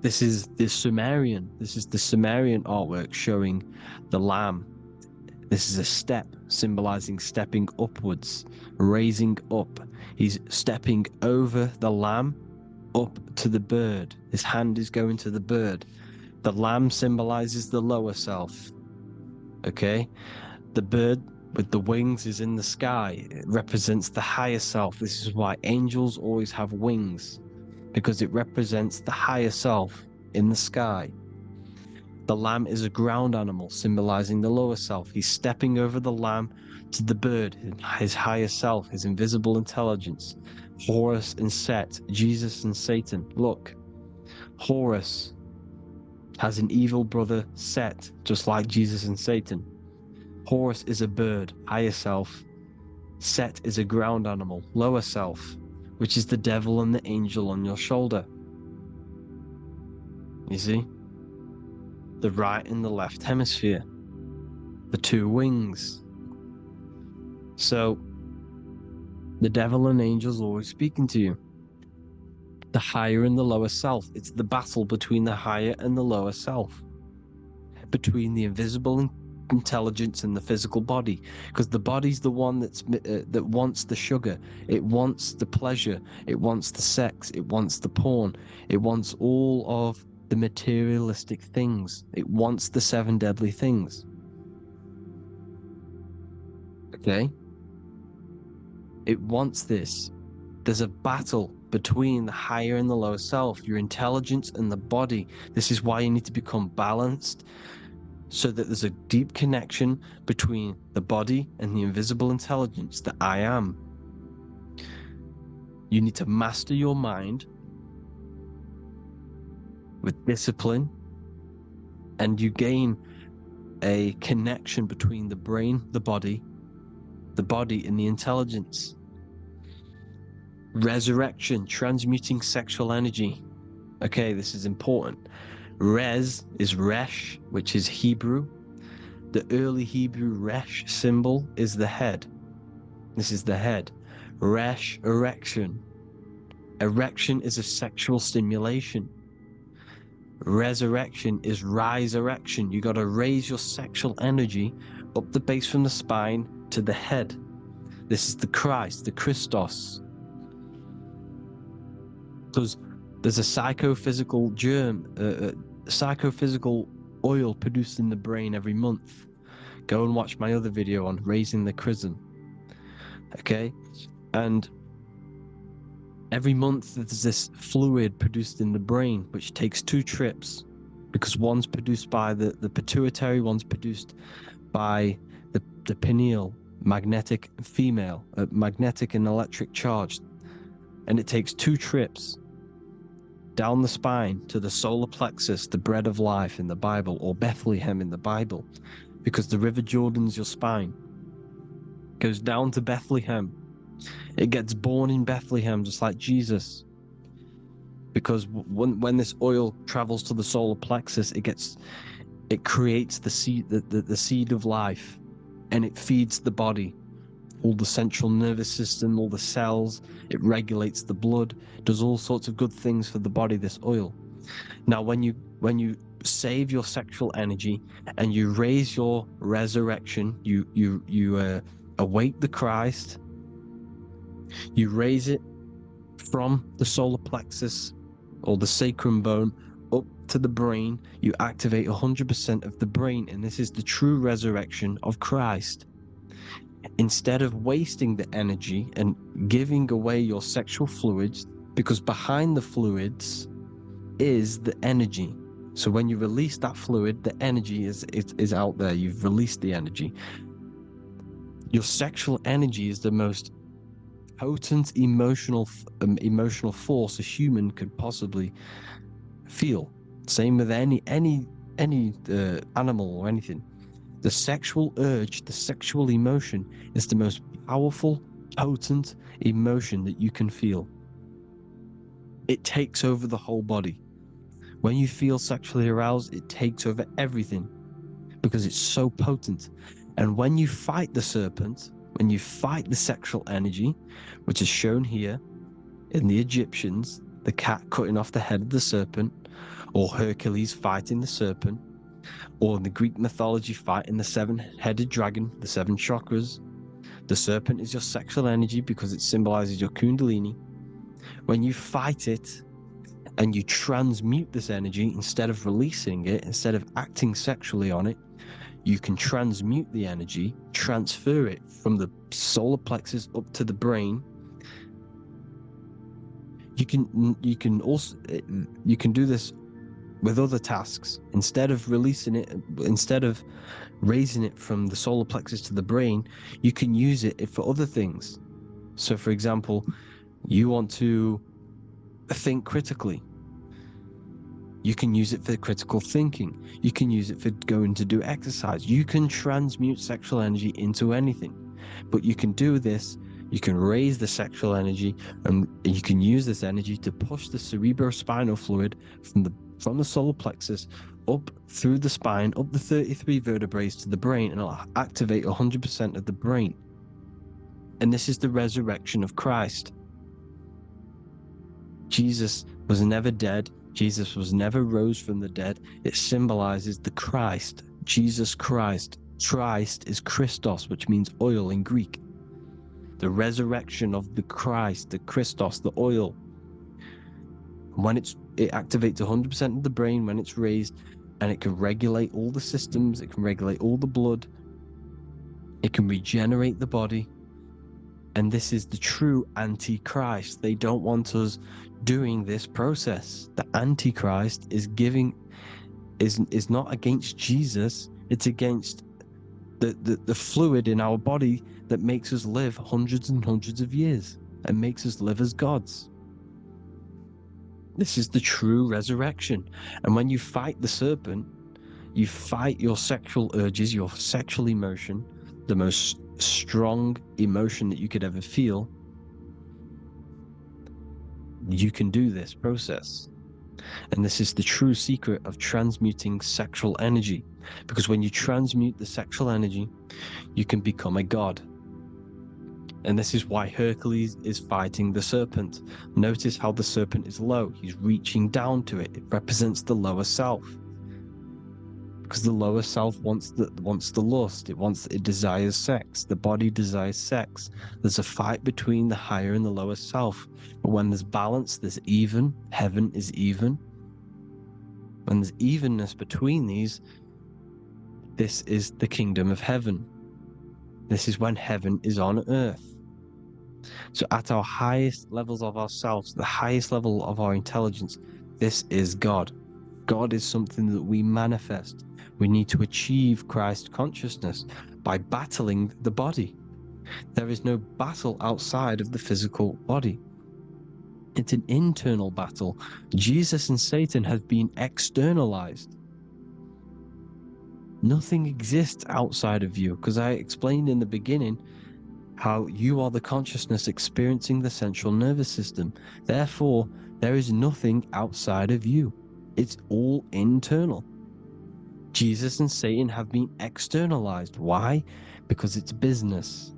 This is the Sumerian artwork showing the Lamb. This is a step symbolizing stepping upwards, raising up. He's stepping over the Lamb up to the bird. His hand is going to the bird. The Lamb symbolizes the lower self. Okay? The bird with the wings is in the sky. It represents the higher self. This is why angels always have wings, because it represents the higher self in the sky. The lamb is a ground animal, symbolizing the lower self. He's stepping over the lamb to the bird, his higher self, his invisible intelligence. Horus and Set, Jesus and Satan. Look, Horus has an evil brother, Set, just like Jesus and Satan. Horus is a bird, higher self. Set is a ground animal, lower self, which is the devil and the angel on your shoulder. You see? The right and the left hemisphere. The two wings. So the devil and angels always speaking to you. The higher and the lower self. It's the battle between the higher and the lower self, between the invisible intelligence and the physical body, because the body's the one that wants the sugar, it wants the pleasure, it wants the sex, it wants the porn, it wants all of the materialistic things, it wants the 7 deadly things. Okay, it wants this. There's a battle between the higher and the lower self, your intelligence and the body. This is why you need to become balanced, so that there's a deep connection between the body and the invisible intelligence, the I am. You need to master your mind with discipline, and you gain a connection between the brain, the body and the intelligence. Resurrection, transmuting sexual energy. Okay, this is important. Res is Resh, which is Hebrew. The early Hebrew Resh symbol is the head. This is the head. Resh, erection. Erection is a sexual stimulation. Resurrection is rise erection. You got to raise your sexual energy up the base from the spine to the head. This is the Christ, the Christos. There's a psychophysical germ, psychophysical oil produced in the brain every month. Go and watch my other video on raising the chrism. Okay? And every month there's this fluid produced in the brain, which takes 2 trips, because one's produced by the pituitary, one's produced by the pineal, magnetic female, magnetic and electric charge. And it takes 2 trips down the spine to the solar plexus, the bread of life in the Bible, or Bethlehem in the Bible, because the River Jordan's your spine. It goes down to Bethlehem. It gets born in Bethlehem, just like Jesus. Because when this oil travels to the solar plexus, it creates the seed, the seed of life, and it feeds the body, all the central nervous system, all the cells. It regulates the blood, does all sorts of good things for the body, this oil. Now, when you save your sexual energy and you raise your resurrection, you awake the Christ, you raise it from the solar plexus or the sacrum bone up to the brain, you activate 100% of the brain, and this is the true resurrection of Christ. Instead of wasting the energy and giving away your sexual fluids, because behind the fluids is the energy. So when you release that fluid, the energy is out there. You've released the energy. Your sexual energy is the most potent emotional force a human could possibly feel. Same with any animal or anything. The sexual urge, the sexual emotion is the most powerful, potent emotion that you can feel. It takes over the whole body. When you feel sexually aroused, it takes over everything because it's so potent. And when you fight the serpent, when you fight the sexual energy, which is shown here in the Egyptians, the cat cutting off the head of the serpent, or Hercules fighting the serpent, or in the Greek mythology fighting the 7-headed dragon, the 7 chakras. The serpent is your sexual energy because it symbolizes your kundalini. When you fight it and you transmute this energy, instead of releasing it, instead of acting sexually on it, you can transmute the energy, transfer it from the solar plexus up to the brain. You can also do this with other tasks. Instead of releasing it, instead of raising it from the solar plexus to the brain, you can use it for other things. So for example, you want to think critically. You can use it for critical thinking. You can use it for going to do exercise. You can transmute sexual energy into anything. But you can do this, you can raise the sexual energy, and you can use this energy to push the cerebrospinal fluid from the solar plexus up through the spine, up the 33 vertebrae to the brain, and it'll activate 100% of the brain. And this is the resurrection of Christ. Jesus was never dead. Jesus was never rose from the dead. It symbolizes the Christ, Jesus Christ. Christ is Christos, which means oil in Greek. The resurrection of the Christ, the Christos, the oil. When it activates 100% of the brain when it's raised, and it can regulate all the systems, it can regulate all the blood, it can regenerate the body. And this is the true Antichrist. They don't want us doing this process. The Antichrist is not against Jesus, it's against the fluid in our body that makes us live hundreds and hundreds of years and makes us live as gods. This is the true resurrection. And when you fight the serpent, you fight your sexual urges, your sexual emotion, the most strong emotion that you could ever feel. You can do this process. And this is the true secret of transmuting sexual energy. Because when you transmute the sexual energy, you can become a god. And this is why Hercules is fighting the serpent. Notice how the serpent is low. He's reaching down to it. It represents the lower self. Because the lower self wants the lust. It desires sex. The body desires sex. There's a fight between the higher and the lower self. But when there's balance, there's even. Heaven is even. When there's evenness between these, this is the kingdom of heaven. This is when heaven is on earth. So at our highest levels of ourselves, the highest level of our intelligence, this is God. God is something that we manifest. We need to achieve Christ consciousness by battling the body. There is no battle outside of the physical body. It's an internal battle. Jesus and Satan have been externalized. Nothing exists outside of you, because I explained in the beginning how you are the consciousness experiencing the central nervous system. Therefore, there is nothing outside of you. It's all internal. Jesus and Satan have been externalized. Why? Because it's business.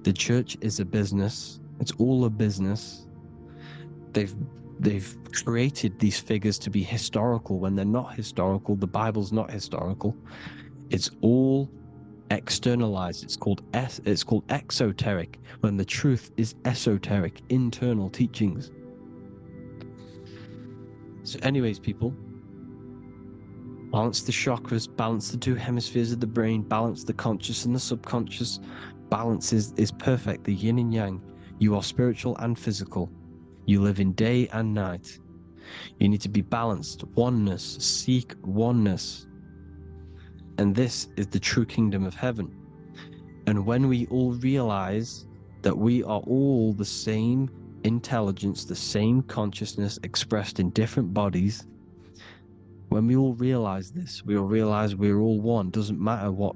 The church is a business. It's all a business. They've created these figures to be historical when they're not historical. The Bible's not historical. It's all externalized. It's called exoteric, when the truth is esoteric, internal teachings. So anyways, people, balance the chakras, balance the two hemispheres of the brain, balance the conscious and the subconscious. Balance is perfect, the yin and yang. You are spiritual and physical. You live in day and night. You need to be balanced. Oneness. Seek oneness. And this is the true kingdom of heaven. And when we all realize that we are all the same intelligence, the same consciousness expressed in different bodies, when we all realize this, we all realize we're all one. Doesn't matter what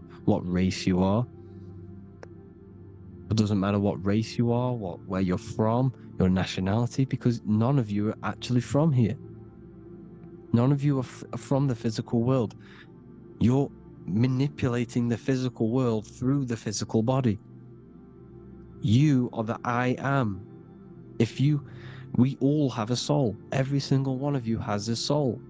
race you are. It doesn't matter what race you are, where you're from, your nationality, because none of you are actually from here. None of you are from the physical world. You're manipulating the physical world through the physical body. You are the I am. We all have a soul. Every single one of you has a soul.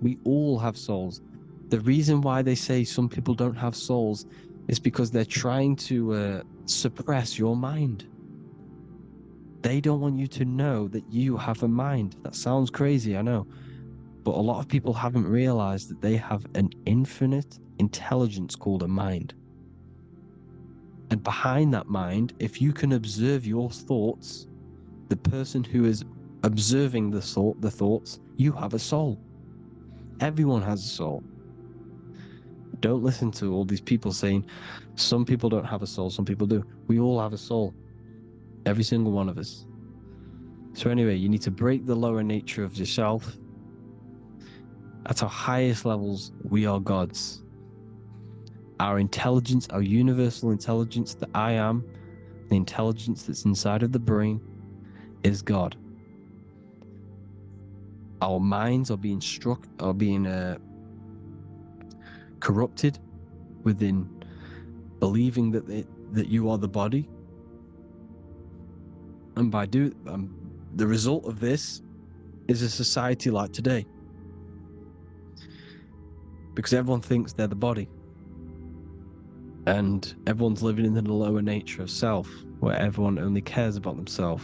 We all have souls. The reason why they say some people don't have souls is because they're trying to suppress your mind. They don't want you to know that you have a mind. That sounds crazy, I know. But a lot of people haven't realized that they have an infinite intelligence called a mind. And behind that mind, if you can observe your thoughts, the person who is observing the thoughts, you have a soul. Everyone has a soul. Don't listen to all these people saying some people don't have a soul, some people do. We all have a soul. Every single one of us. So anyway, you need to break the lower nature of yourself. At our highest levels, we are gods. Our intelligence, our universal intelligence, the I am, the intelligence that's inside of the brain, is God. Our minds are being corrupted within believing that you are the body, And the result of this is a society like today. Because everyone thinks they're the body. And everyone's living in the lower nature of self, where everyone only cares about themselves.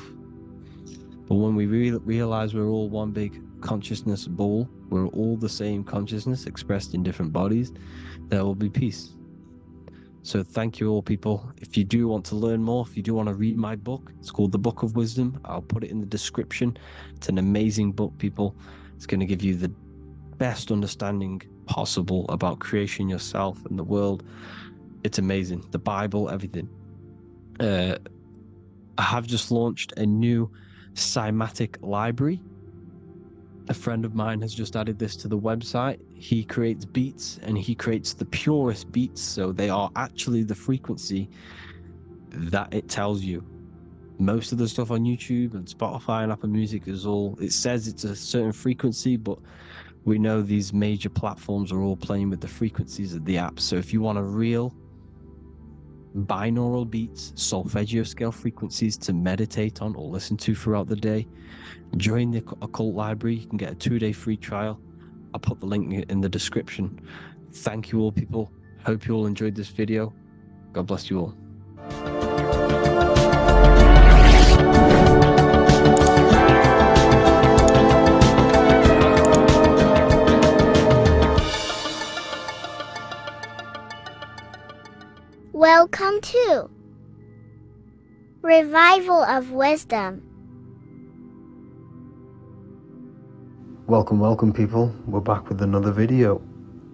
But when we realize we're all one big consciousness ball, we're all the same consciousness expressed in different bodies, there will be peace. So thank you all, people. If you do want to learn more, if you do want to read my book, it's called The Book of Wisdom. I'll put it in the description. It's an amazing book, people. It's going to give you the best understanding possible about creation, yourself, and the world. It's amazing. The Bible, everything. I have just launched a new cymatic library. A friend of mine has just added this to the website. He creates beats, and he creates the purest beats, so they are actually the frequency that it tells you. Most of the stuff on YouTube and Spotify and Apple Music it says it's a certain frequency, but we know these major platforms are all playing with the frequencies of the apps. So if you want a real binaural beats, solfeggio scale frequencies to meditate on or listen to throughout the day, join the Occult Library. You can get a 2-day free trial. I'll put the link in the description. Thank you all, people. Hope you all enjoyed this video. God bless you all. Welcome to Revival of Wisdom. Welcome people, we're back with another video,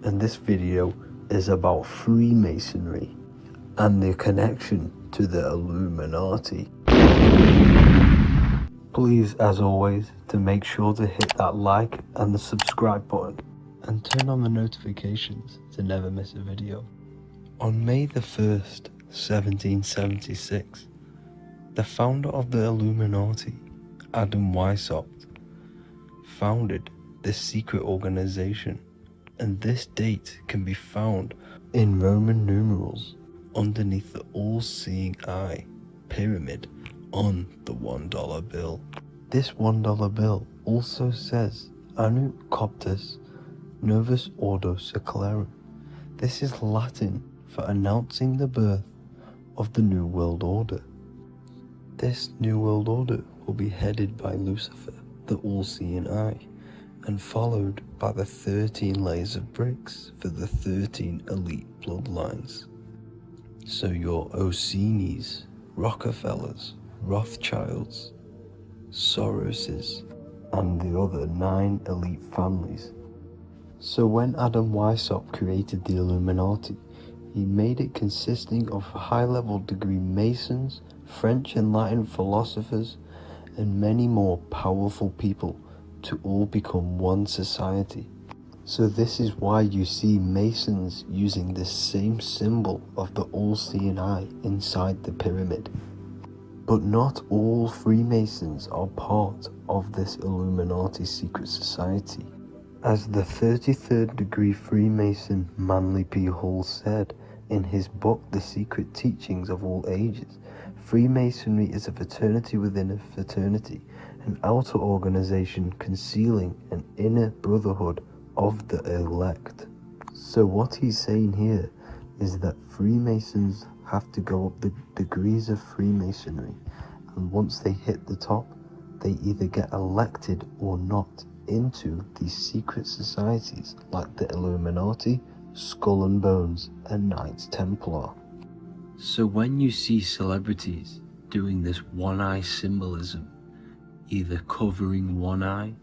and this video is about Freemasonry and the connection to the Illuminati. Please, as always, to make sure to hit that like and the subscribe button and turn on the notifications to never miss a video. On May the 1st, 1776, the founder of the Illuminati, Adam Weishaupt, founded this secret organization, and this date can be found in Roman numerals underneath the all-seeing eye pyramid on the $1 bill. This $1 bill also says Anno Coptus Novus Ordo Secularum. This is Latin for announcing the birth of the New World Order. This New World Order will be headed by Lucifer, the all-seeing eye, and followed by the 13 layers of bricks for the 13 elite bloodlines. So your Orsini's, Rockefellers, Rothschilds, Soroses, and the other 9 elite families. So when Adam Weishaupt created the Illuminati, he made it consisting of high-level degree Masons, French and Latin philosophers, and many more powerful people to all become one society. So this is why you see Masons using this same symbol of the all-seeing eye inside the pyramid. But not all Freemasons are part of this Illuminati secret society. As the 33rd degree Freemason Manly P. Hall said in his book The Secret Teachings of All Ages, Freemasonry is a fraternity within a fraternity, an outer organization concealing an inner brotherhood of the elect. So what he's saying here is that Freemasons have to go up the degrees of Freemasonry, and once they hit the top, they either get elected or not into these secret societies like the Illuminati, Skull and Bones, and Knights Templar. So when you see celebrities doing this one-eye symbolism, either covering one eye,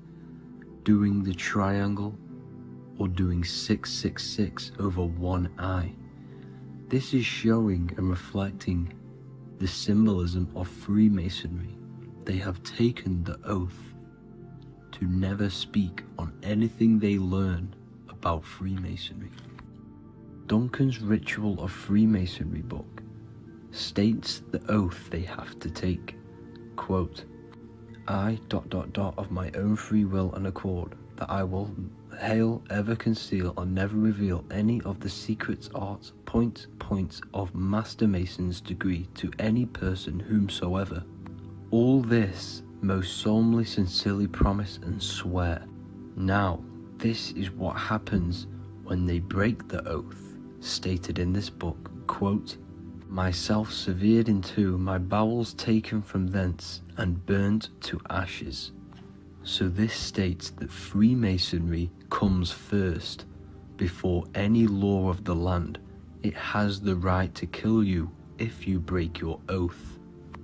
doing the triangle, or doing 666 over one eye, this is showing and reflecting the symbolism of Freemasonry. They have taken the oath to never speak on anything they learn about Freemasonry. Duncan's Ritual of Freemasonry book states the oath they have to take. Quote, I ... of my own free will and accord, that I will hail, ever conceal, or never reveal any of the secrets, arts, points of Master Mason's degree to any person whomsoever, All this most solemnly, sincerely promise and swear. Now, this is what happens when they break the oath, stated in this book, quote, myself severed in two, my bowels taken from thence, and burnt to ashes. So this states that Freemasonry comes first. Before any law of the land, it has the right to kill you if you break your oath.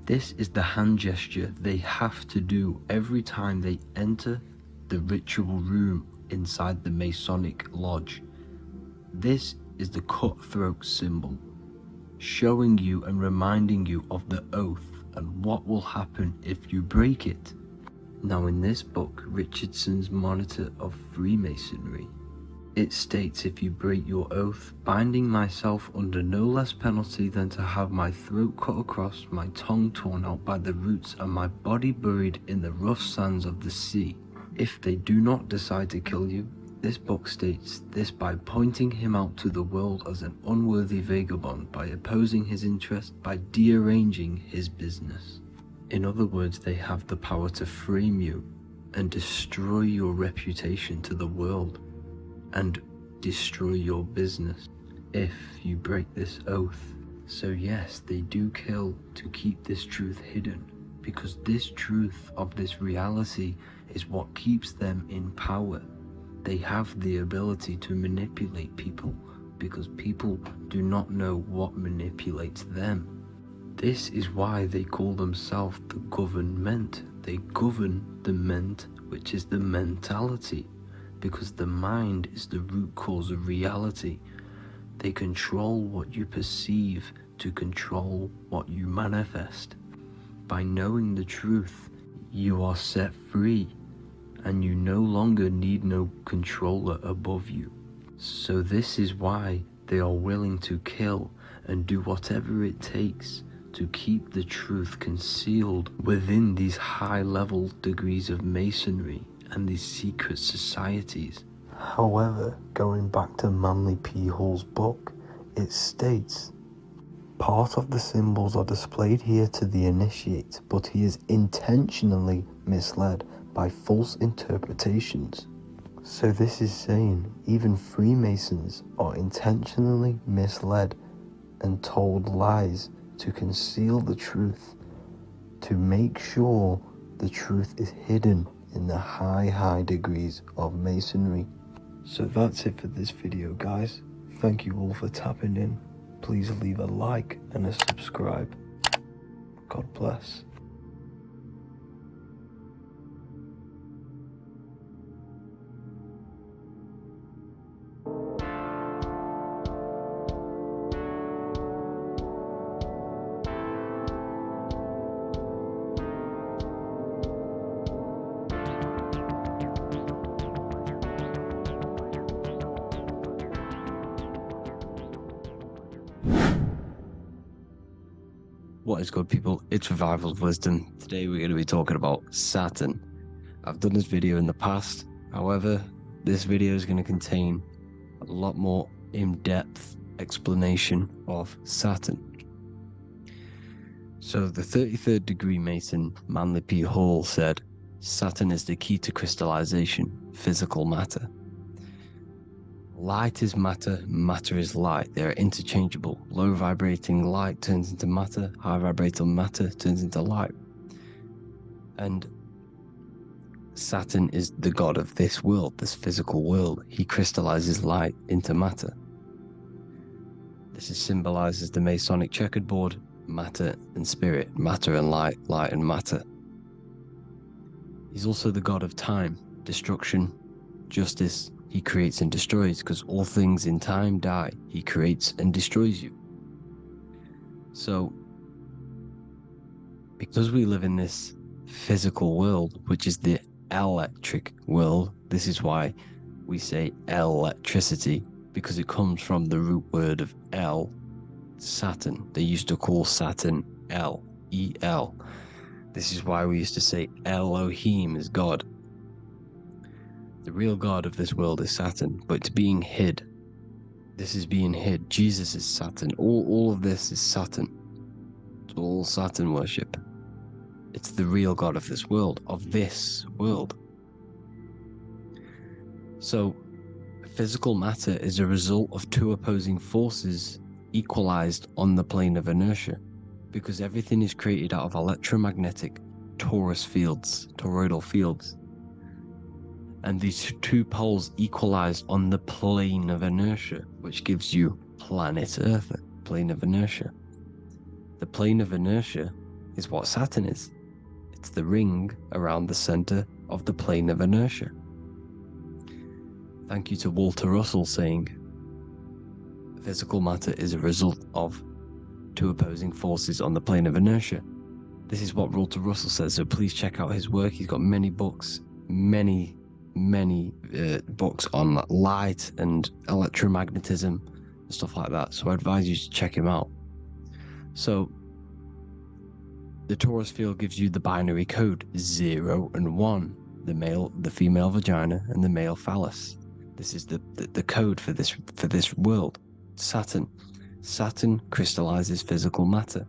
This is the hand gesture they have to do every time they enter the ritual room inside the Masonic lodge. This is the cutthroat symbol, showing you and reminding you of the oath and what will happen if you break it. Now in this book, Richardson's Monitor of Freemasonry, it states, if you break your oath, binding myself under no less penalty than to have my throat cut across, my tongue torn out by the roots, and my body buried in the rough sands of the sea. If they do not decide to kill you, this book states this by pointing him out to the world as an unworthy vagabond, by opposing his interest, by dearranging his business. In other words, they have the power to frame you and destroy your reputation to the world, and destroy your business if you break this oath. So yes, they do kill to keep this truth hidden, because this truth of this reality is what keeps them in power. They have the ability to manipulate people, because people do not know what manipulates them. This is why they call themselves the government. They govern the ment, which is the mentality, because the mind is the root cause of reality. They control what you perceive to control what you manifest. By knowing the truth, you are set free, and you no longer need no controller above you. So this is why they are willing to kill and do whatever it takes to keep the truth concealed within these high-level degrees of masonry and these secret societies. However, going back to Manly P. Hall's book, it states, part of the symbols are displayed here to the initiate, but he is intentionally misled by false interpretations. So this is saying even Freemasons are intentionally misled and told lies to conceal the truth, to make sure the truth is hidden in the high degrees of masonry. So that's it for this video, guys. Thank you all for tapping in. Please leave a like and a subscribe. God bless. What is good, people? It's Revival of Wisdom. Today we're going to be talking about Saturn. I've done this video in the past, however, this video is going to contain a lot more in-depth explanation of Saturn. So the 33rd degree Mason, Manly P. Hall, said, Saturn is the key to crystallization, physical matter. Light is matter, matter is light. They are interchangeable. Low vibrating light turns into matter, high vibrating matter turns into light. And Saturn is the god of this world, this physical world. He crystallizes light into matter. This is symbolized as the Masonic checkerboard, matter and spirit, matter and light, light and matter. He's also the god of time, destruction, justice. He creates and destroys, because all things in time die. He creates and destroys you. So, because we live in this physical world, which is the electric world, this is why we say electricity, because it comes from the root word of El, Saturn. They used to call Saturn El, E-L. This is why we used to say Elohim is God. The real god of this world is Saturn, but it's being hid. This is being hid. Jesus is Saturn. All of this is Saturn. It's all Saturn worship. It's the real God of this world, So, physical matter is a result of two opposing forces equalized on the plane of inertia, because everything is created out of electromagnetic toroidal fields. And these two poles equalize on the plane of inertia, which gives you planet Earth, plane of inertia. The plane of inertia is what Saturn is. It's the ring around the center of the plane of inertia. Thank you to Walter Russell saying, physical matter is a result of two opposing forces on the plane of inertia. This is what Walter Russell says, so please check out his work. He's got many books, many books on light and electromagnetism and stuff like that. So I advise you to check him out. So the torus field gives you the binary code 0 and 1, the female vagina and the male phallus. This is the code for this world. Saturn crystallizes physical matter.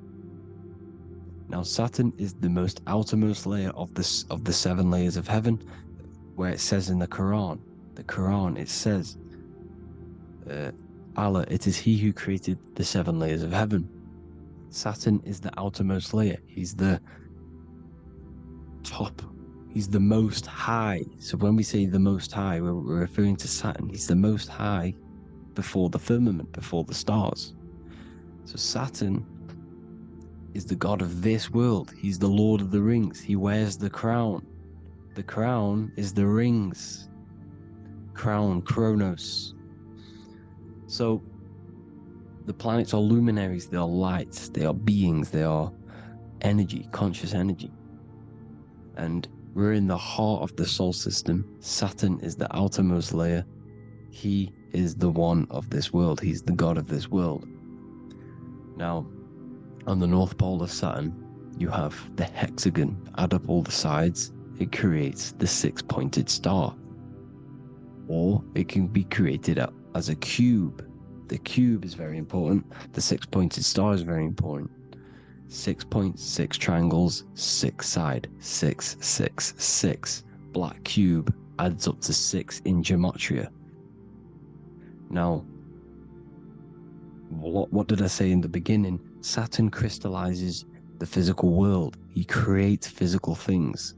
Now Saturn is the most outermost layer of the 7 layers of heaven, where it says in the Quran, it says, Allah, it is He who created the 7 layers of heaven. Saturn is the outermost layer. He's the top. He's the most high. So when we say the most high, we're referring to Saturn. He's the most high before the firmament, before the stars. So Saturn is the god of this world. He's the Lord of the Rings. He wears the crown. The crown is the rings. Crown, Kronos. So the planets are luminaries. They are lights. They are beings. They are energy, conscious energy. And we're in the heart of the solar system. Saturn is the outermost layer. He is the one of this world. He's the god of this world. Now, on the north pole of Saturn, you have the hexagon. Add up all the sides, it creates the 6-pointed star. Or it can be created as a cube. The cube is very important. The 6-pointed star is very important. 6 points, 6 triangles, 6 side, 6, 6, 6. Black cube adds up to 6 in gematria. Now, what did I say in the beginning? Saturn crystallizes the physical world. He creates physical things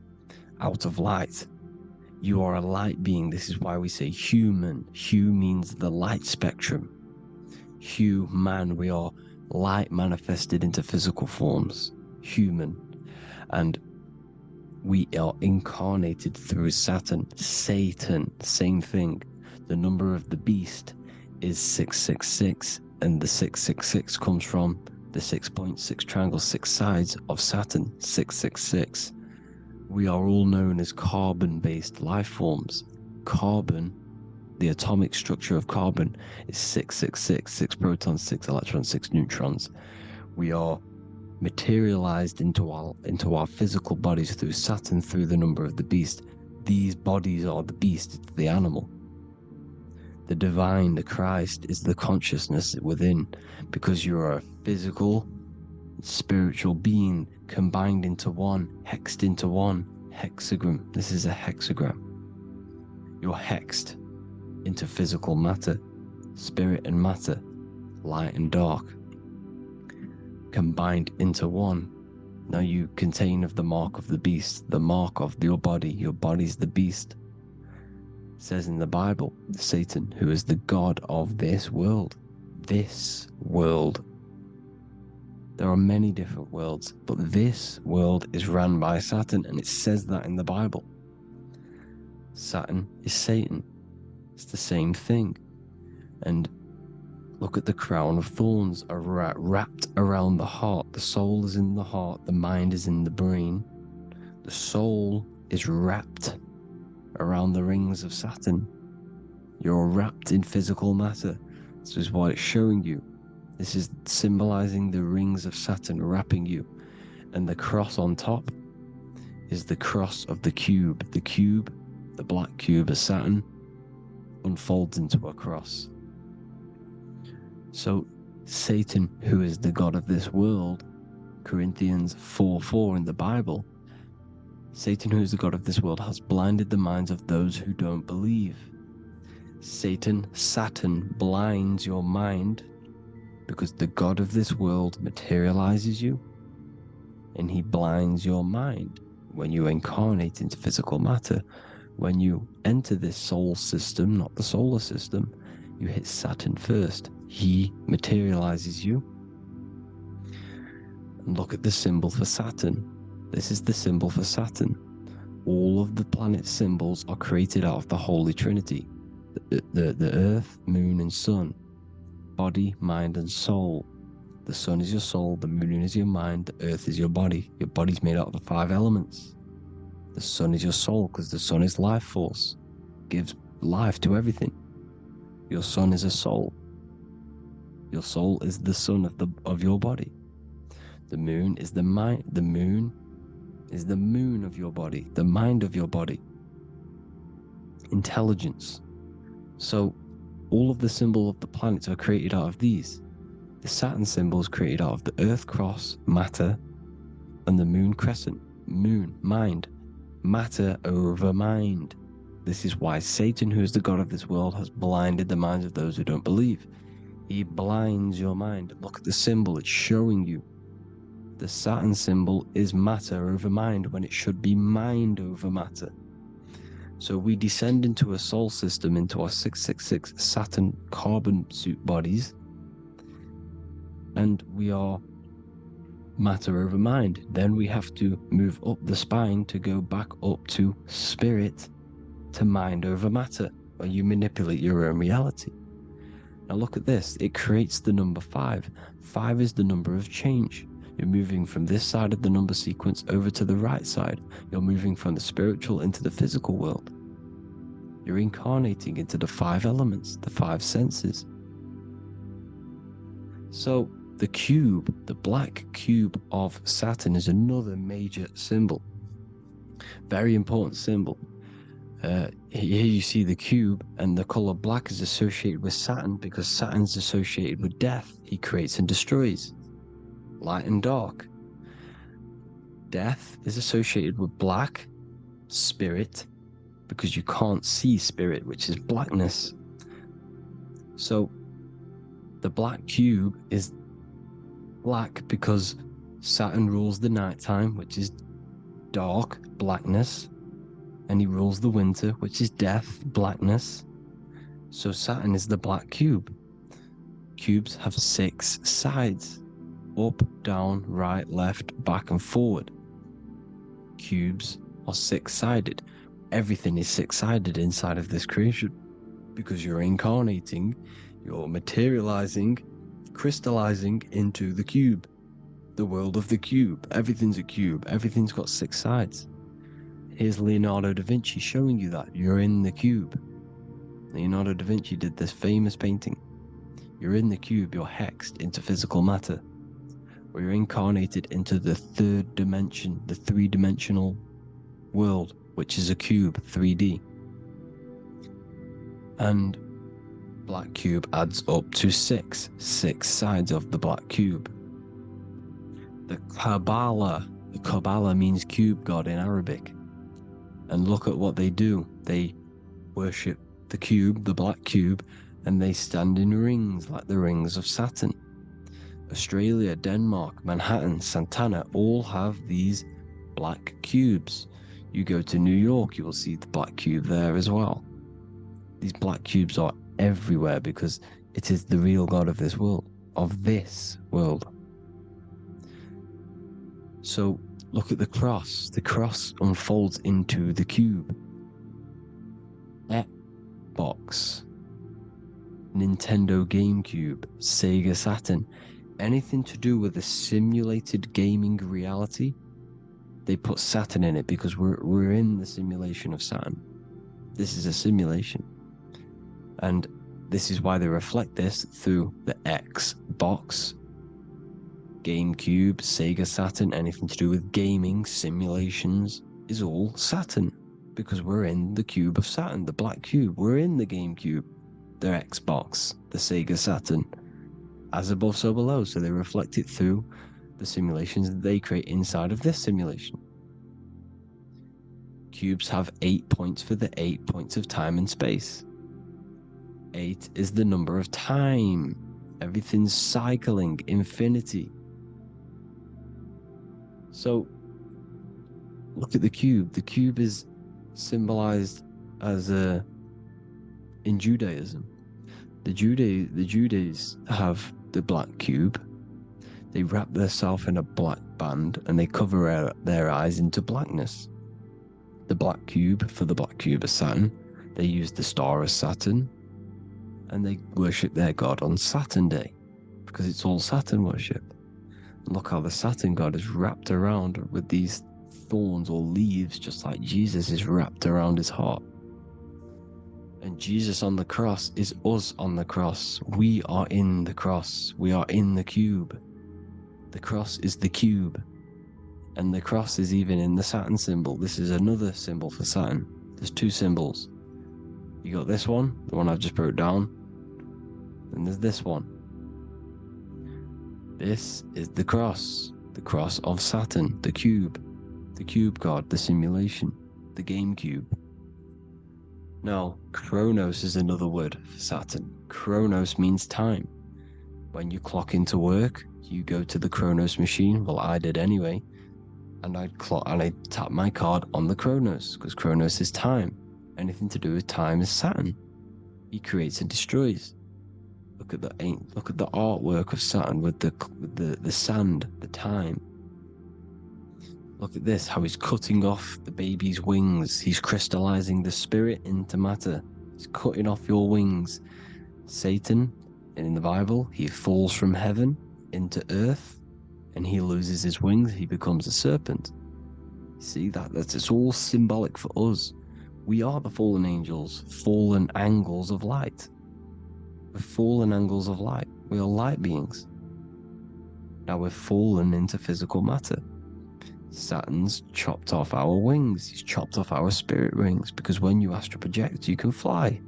out of light. You are a light being. This is why we say human. Hue means the light spectrum. Hue, man, we are light manifested into physical forms. Human. And we are incarnated through Saturn. Satan, same thing. The number of the beast is 666, and the 666 comes from the 6.6 triangles, 6 sides of Saturn, 666. We are all known as carbon-based life forms. Carbon, the atomic structure of carbon, is 666, 6 protons, 6 electrons, 6 neutrons. We are materialized into our physical bodies through Saturn, through the number of the beast. These bodies are the beast, it's the animal. The divine, the Christ, is the consciousness within, because you're a physical, spiritual being combined into one, hexed into one. Hexagram. This is a hexagram. You're hexed into physical matter, spirit and matter, light and dark, combined into one. Now you contain of the mark of the beast, the mark of your body. Your body's the beast. It says in the Bible, Satan, who is the god of this world. This world. There are many different worlds, but this world is run by Saturn, and it says that in the Bible. Saturn is Satan. It's the same thing. And look at the crown of thorns are wrapped around the heart. The soul is in the heart. The mind is in the brain. The soul is wrapped around the rings of Saturn. You're wrapped in physical matter. This is what it's showing you. This is symbolizing the rings of Saturn wrapping you. And the cross on top is the cross of the cube. The cube, the black cube of Saturn, unfolds into a cross. So Satan, who is the god of this world, Corinthians 4:4 in the Bible, Satan, who is the god of this world, has blinded the minds of those who don't believe. Saturn blinds your mind because the god of this world materializes you and he blinds your mind when you incarnate into physical matter. When you enter this soul system, not the solar system, you hit Saturn first. He materializes you. And look at the symbol for Saturn. This is the symbol for Saturn. All of the planet symbols are created out of the Holy Trinity. The Earth, Moon, and Sun. Body, mind, and soul. The Sun is your soul, the Moon is your mind, the Earth is your body. Your body's made out of the 5 elements. The Sun is your soul because the Sun is life force. Gives life to everything. Your Sun is a soul. Your soul is the sun of your body. The Moon is the mind. The Moon is the moon of your body, the mind of your body. Intelligence. So all of the symbol of the planets are created out of these. The Saturn symbol is created out of the Earth cross, matter, and the Moon crescent, moon, mind. Matter over mind. This is why Satan, who is the god of this world, has blinded the minds of those who don't believe. He blinds your mind. Look at the symbol, it's showing you. The Saturn symbol is matter over mind when it should be mind over matter. So we descend into a soul system, into our 666 Saturn carbon suit bodies, and we are matter over mind. Then we have to move up the spine to go back up to spirit, to mind over matter, where you manipulate your own reality. Now look at this, it creates the number 5. 5 is the number of change. You're moving from this side of the number sequence over to the right side. You're moving from the spiritual into the physical world. You're incarnating into the 5 elements, the 5 senses. So the cube, the black cube of Saturn, is another major symbol. Very important symbol. Here you see the cube, and the color black is associated with Saturn because Saturn's associated with death. He creates and destroys. Light and dark. Death is associated with black, spirit, because you can't see spirit, which is blackness. So the black cube is black because Saturn rules the nighttime, which is dark, blackness, and he rules the winter, which is death, blackness. So Saturn is the black cube. Cubes have 6 sides: up, down, right, left, back, and forward. Cubes are 6-sided. Everything is 6-sided inside of this creation because you're incarnating, you're materializing, crystallizing into the cube, the world of the cube. Everything's a cube. Everything's got 6 sides. Here's Leonardo da Vinci showing you that you're in the cube. Leonardo da Vinci did this famous painting. You're in the cube, you're hexed into physical matter, where you're incarnated into the 3rd dimension, the 3-dimensional world, which is a cube, 3D. And black cube adds up to 6 sides of the black cube. The Kabbalah means cube god in Arabic. And look at what they do. They worship the cube, the black cube, and they stand in rings like the rings of Saturn. Australia, Denmark, Manhattan, Santana all have these black cubes. You go to New York, you will see the black cube there as well. These black cubes are everywhere because it is the real God of this world, So look at the cross. The cross unfolds into the cube. Xbox, Nintendo GameCube, Sega Saturn, anything to do with a simulated gaming reality, they put Saturn in it because we're in the simulation of Saturn. This is a simulation. And this is why they reflect this through the Xbox, GameCube, Sega Saturn. Anything to do with gaming, simulations is all Saturn because we're in the cube of Saturn, the black cube. We're in the GameCube, the Xbox, the Sega Saturn. As above, so below. So they reflect it through the simulations that they create inside of this simulation. Cubes have 8 points for the 8 points of time and space. 8 is the number of time. Everything's cycling, infinity. So, look at the cube. The cube is symbolized as in Judaism. The Judees have the black cube. They wrap themselves in a black band and they cover their eyes into blackness. The black cube for the black cube of Saturn. They use the star as Saturn, and they worship their god on Saturn Day because it's all Saturn worship. And look how the Saturn god is wrapped around with these thorns or leaves, just like Jesus is wrapped around his heart. And Jesus on the cross is us on the cross. We are in the cross. We are in the cube. The cross is the cube. And the cross is even in the Saturn symbol. This is another symbol for Saturn. There's two symbols. You got this one, the one I've just broke down. And there's this one. This is the cross of Saturn, the cube god, the simulation, the game cube. Now, Chronos is another word for Saturn. Chronos means time. When you clock into work, you go to the Chronos machine. Well, I did anyway. And I tap my card on the Chronos, because Chronos is time. Anything to do with time is Saturn. He creates and destroys. Look at the artwork of Saturn with the sand, the time. Look at this, how he's cutting off the baby's wings. He's crystallizing the spirit into matter. He's cutting off your wings. Satan, in the Bible, he falls from heaven into earth and he loses his wings. He becomes a serpent. See, it's all symbolic for us. We are the fallen angels, fallen angles of light. We're fallen angles of light. We are light beings. Now we're fallen into physical matter. Saturn's chopped off our wings. He's chopped off our spirit wings, because when you astral project, you can fly.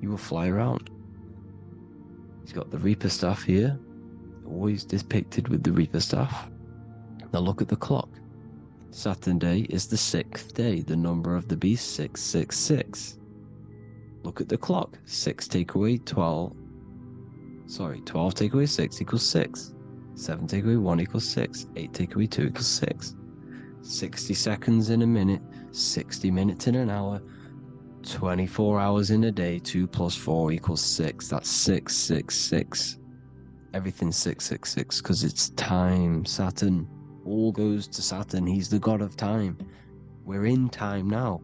You will fly around. He's got the Reaper staff here, always depicted with the Reaper staff. Now look at the clock. Saturn Day is the 6th day, the number of the beast 666. Look at the clock. 6 take away 12. 12 take away 6 equals 6. 7 take away 1 equals 6. 8 take away 2 equals 6. 60 seconds in a minute, 60 minutes in an hour, 24 hours in a day, 2 plus 4 equals 6. That's 666. Everything's 666 because it's time. Saturn. All goes to Saturn. He's the god of time. We're in time now.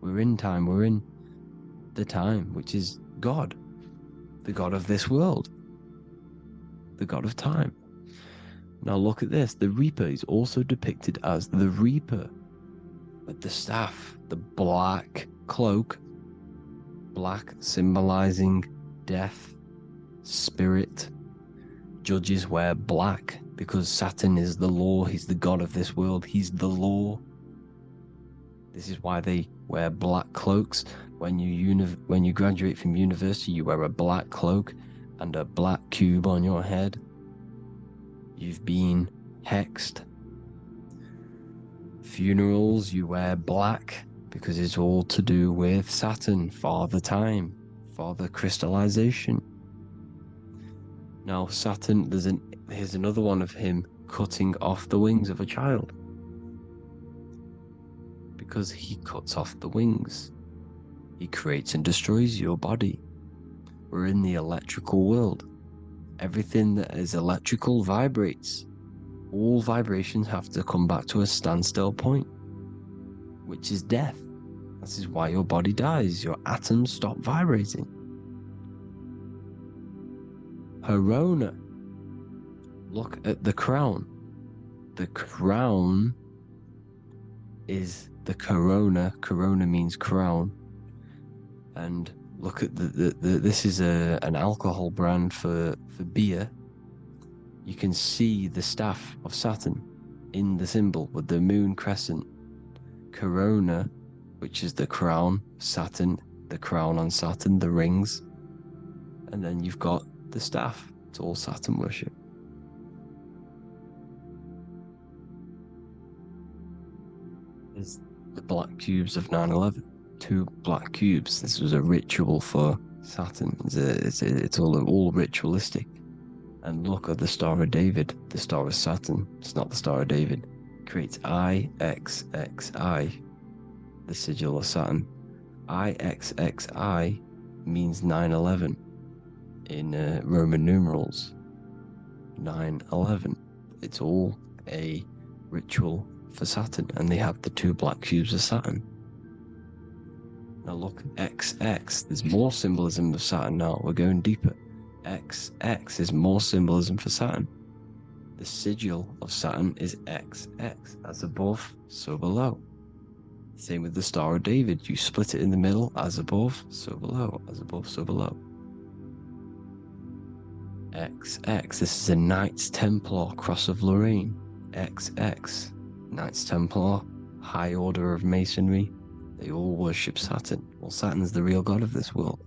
We're in time. We're in the time, which is God. The god of this world. The god of time. Now look at this. The Reaper is also depicted as the Reaper. With the staff. The black cloak. Black symbolizing death. Spirit. Judges wear black because Saturn is the law. He's the god of this world. He's the law. This is why they wear black cloaks. When you graduate from university, you wear a black cloak and a black cube on your head. You've been hexed. Funerals, you wear black because it's all to do with Saturn, Father Time, Father Crystallization. Now Saturn, here's another one of him cutting off the wings of a child. Because he cuts off the wings. He creates and destroys your body. We're in the electrical world. Everything that is electrical vibrates. All vibrations have to come back to a standstill point, which is death. This is why your body dies. Your atoms stop vibrating. Corona. Look at the crown. The crown is the corona. Corona means crown. And look at this is an alcohol brand for beer. You can see the staff of Saturn in the symbol with the moon crescent. Corona, which is the crown. Saturn, the crown on Saturn, the rings. And then you've got the staff. It's all Saturn worship. is the black cubes of 9/11. 2 black cubes. This was a ritual for Saturn. It's all ritualistic. And look at the Star of David, the Star of Saturn. It's not the Star of David. It creates IXXI, the sigil of Saturn. IXXI means 9/11 in Roman numerals. 9/11. It's all a ritual for Saturn, and they have the 2 black cubes of Saturn. Now look, XX, there's more symbolism of Saturn now. We're going deeper. XX is more symbolism for Saturn. The sigil of Saturn is XX, as above, so below. Same with the Star of David. You split it in the middle, as above, so below, as above, so below. XX, this is a Knights Templar Cross of Lorraine. XX, Knights Templar, high order of Masonry. They all worship Saturn. Well, Saturn's the real god of this world.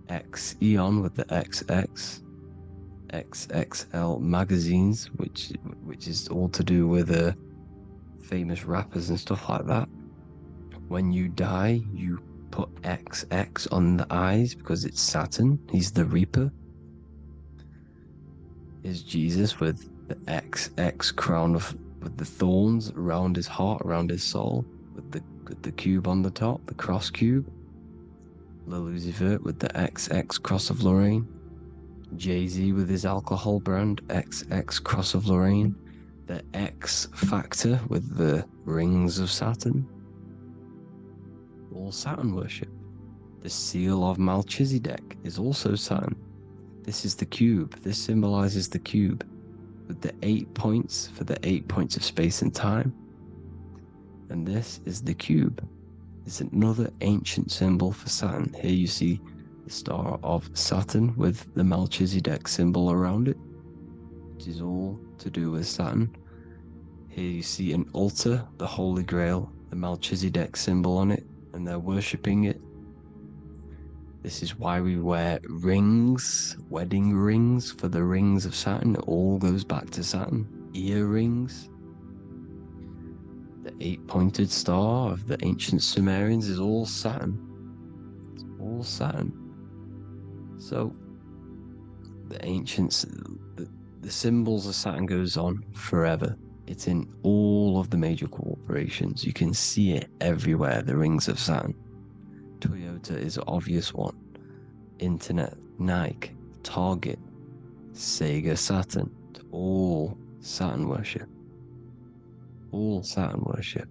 X Eon with the XX, XXL magazines, which is all to do with famous rappers and stuff like that. When you die, you put XX on the eyes because it's Saturn. He's the Reaper. Is Jesus with the XX crown with the thorns around his heart, around his soul, with the cube on the top, the cross cube. Lucifer with the XX Cross of Lorraine. Jay-Z with his alcohol brand, XX Cross of Lorraine. The X Factor with the rings of Saturn. All Saturn worship. The seal of Melchizedek is also Saturn. This is the cube. This symbolizes the cube with the 8 points for the 8 points of space and time. And this is the cube. It's another ancient symbol for Saturn. Here you see the Star of Saturn with the Melchizedek symbol around it, which is all to do with Saturn. Here you see an altar, the Holy Grail, the Melchizedek symbol on it, and they're worshipping it. This is why we wear rings, wedding rings for the rings of Saturn. It all goes back to Saturn. Earrings. The 8-pointed star of the ancient Sumerians is all Saturn. It's all Saturn. So the ancients, the symbols of Saturn goes on forever. It's in all of the major corporations. You can see it everywhere, the rings of Saturn. Toyota is an obvious one. Internet, Nike, Target, Sega, Saturn. All Saturn worship. All Saturn worship.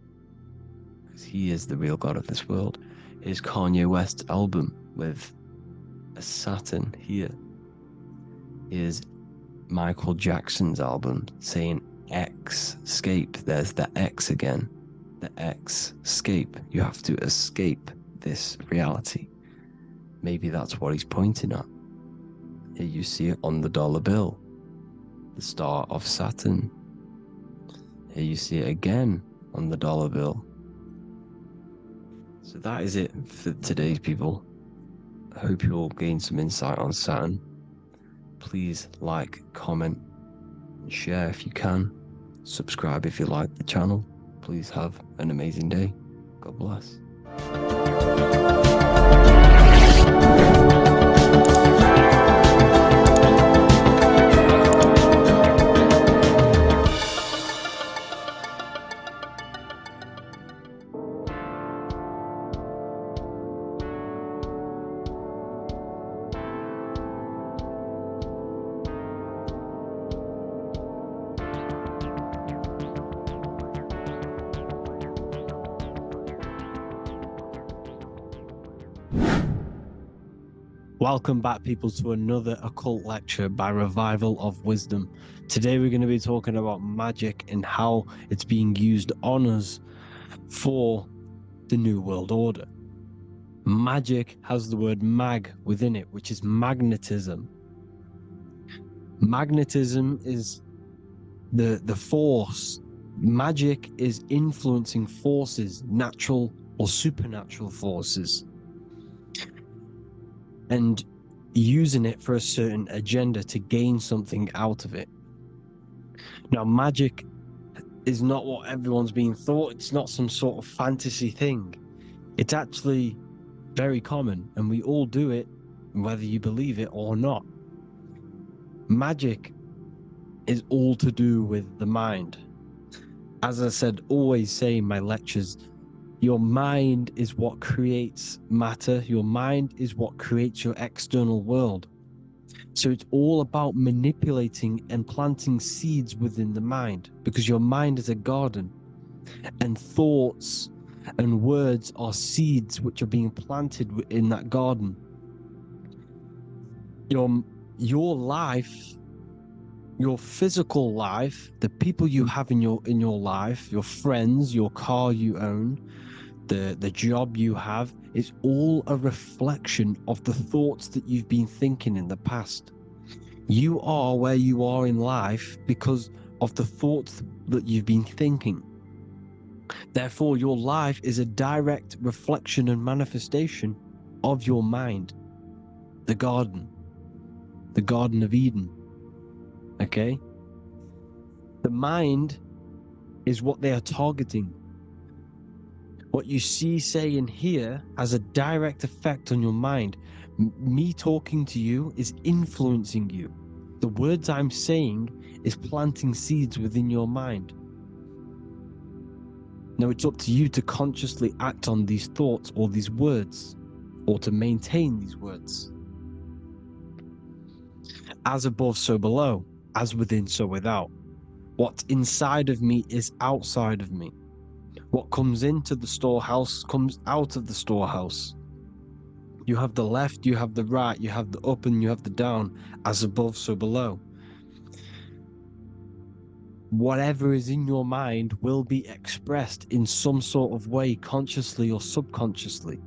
Because he is the real god of this world. Here's Kanye West's album with a Saturn here. Here's Michael Jackson's album saying X, escape. There's the X again. The X, escape. You have to escape this reality. Maybe that's what he's pointing at. Here you see it on the dollar bill. The Star of Saturn. Here you see it again on the dollar bill. So that is it for today's people. I hope you all gain some insight on Saturn. Please like, comment, and share if you can. Subscribe if you like the channel. Please have an amazing day. God bless. Welcome back, people, to another occult lecture by Revival of Wisdom. Today we're going to be talking about magic and how it's being used on us for the New World Order. Magic has the word mag within it, which is magnetism. Magnetism is the force. Magic is influencing forces, natural or supernatural forces, and using it for a certain agenda to gain something out of it. Now, magic is not what everyone's being thought. It's not some sort of fantasy thing. It's actually very common, and we all do it, whether you believe it or not. Magic is all to do with the mind. As I said, always say in my lectures, your mind is what creates matter. Your mind is what creates your external world. So it's all about manipulating and planting seeds within the mind, because your mind is a garden, and thoughts and words are seeds which are being planted in that garden. Your life, your physical life, the people you have in your life, your friends, your car you own, the job you have, is all a reflection of the thoughts that you've been thinking in the past. You are where you are in life because of the thoughts that you've been thinking. Therefore, your life is a direct reflection and manifestation of your mind. The Garden of Eden. Okay? The mind is what they are targeting. What you see, say, and hear has a direct effect on your mind. Me talking to you is influencing you. The words I'm saying is planting seeds within your mind. Now it's up to you to consciously act on these thoughts or these words, or to maintain these words. As above, so below. As within, so without. What's inside of me is outside of me. What comes into the storehouse comes out of the storehouse. You have the left, you have the right, you have the up, and you have the down. As above, so below. Whatever is in your mind will be expressed in some sort of way, consciously or subconsciously,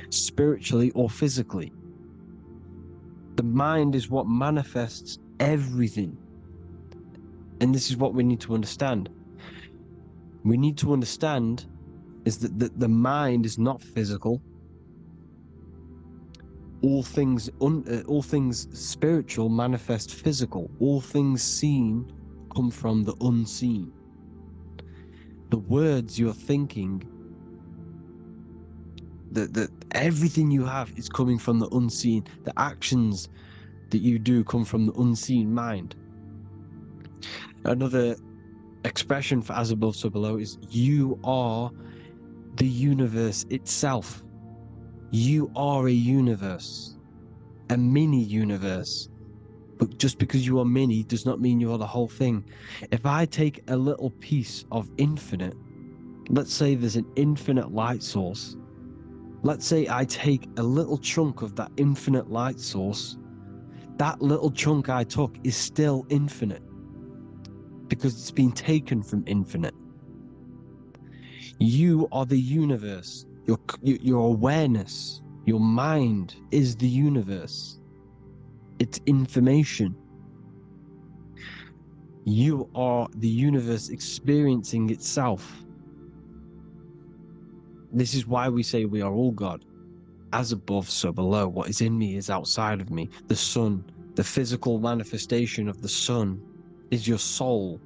spiritually or physically. The mind is what manifests everything. And this is what we need to understand. We need to understand is that the mind is not physical. All things spiritual manifest physical. All things seen come from the unseen. The words you're thinking, that everything you have is coming from the unseen. The actions that you do come from the unseen mind. Another expression for as above, so below is you are the universe itself. You are a universe, a mini universe. But just because you are mini does not mean you are the whole thing. If I take a little piece of infinite, let's say there's an infinite light source. Let's say I take a little chunk of that infinite light source. That little chunk I took is still infinite because it's been taken from infinite. You are the universe. Your awareness, your mind is the universe. It's information. You are the universe experiencing itself. This is why we say we are all God. As above, so below. What is in me is outside of me. The sun, the physical manifestation of the sun, is your soul.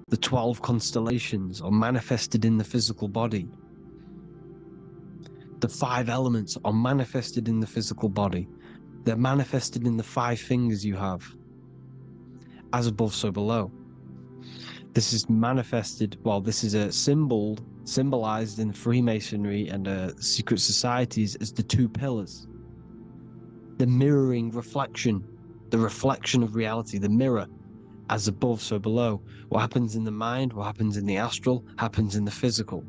The 12 constellations are manifested in the physical body. The 5 elements are manifested in the physical body. They're manifested in the 5 fingers you have. As above, so below. This is manifested, well, this is a symbolized in Freemasonry and secret societies as the 2 pillars. The mirroring reflection, the reflection of reality, the mirror. As above, so below. What happens in the mind, what happens in the astral, happens in the physical.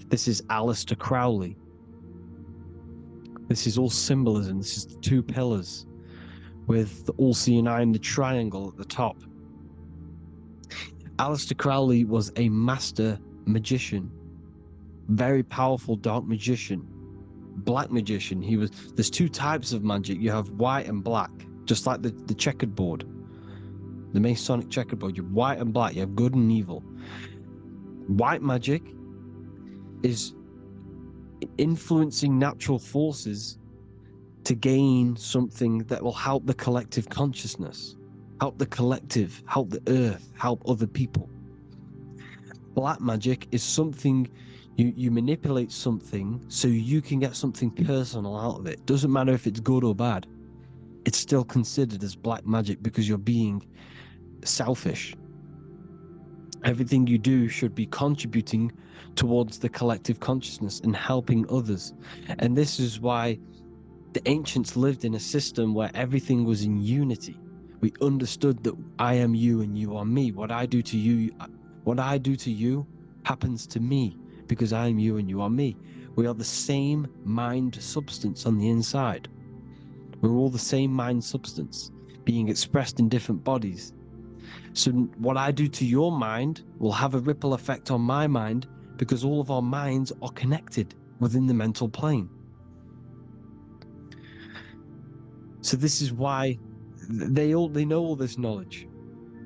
This is Aleister Crowley. This is all symbolism. This is the 2 pillars with the all-seeing eye and the triangle at the top. Aleister Crowley was a master magician, very powerful dark magician, black magician. There's 2 types of magic. You have white and black, just like the checkered board, the Masonic checkered board. You have white and black. You have good and evil. White magic is influencing natural forces to gain something that will help the collective consciousness. help the collective, help the earth, help other people. Black magic is something you manipulate something so you can get something personal out of it. Doesn't matter if it's good or bad. It's still considered as black magic because you're being selfish. Everything you do should be contributing towards the collective consciousness and helping others. And this is why the ancients lived in a system where everything was in unity. We understood that I am you and you are me. What I do to you happens to me because I am you and you are me. We are the same mind substance on the inside. We're all the same mind substance being expressed in different bodies. So what I do to your mind will have a ripple effect on my mind because all of our minds are connected within the mental plane. So this is why they know all this knowledge.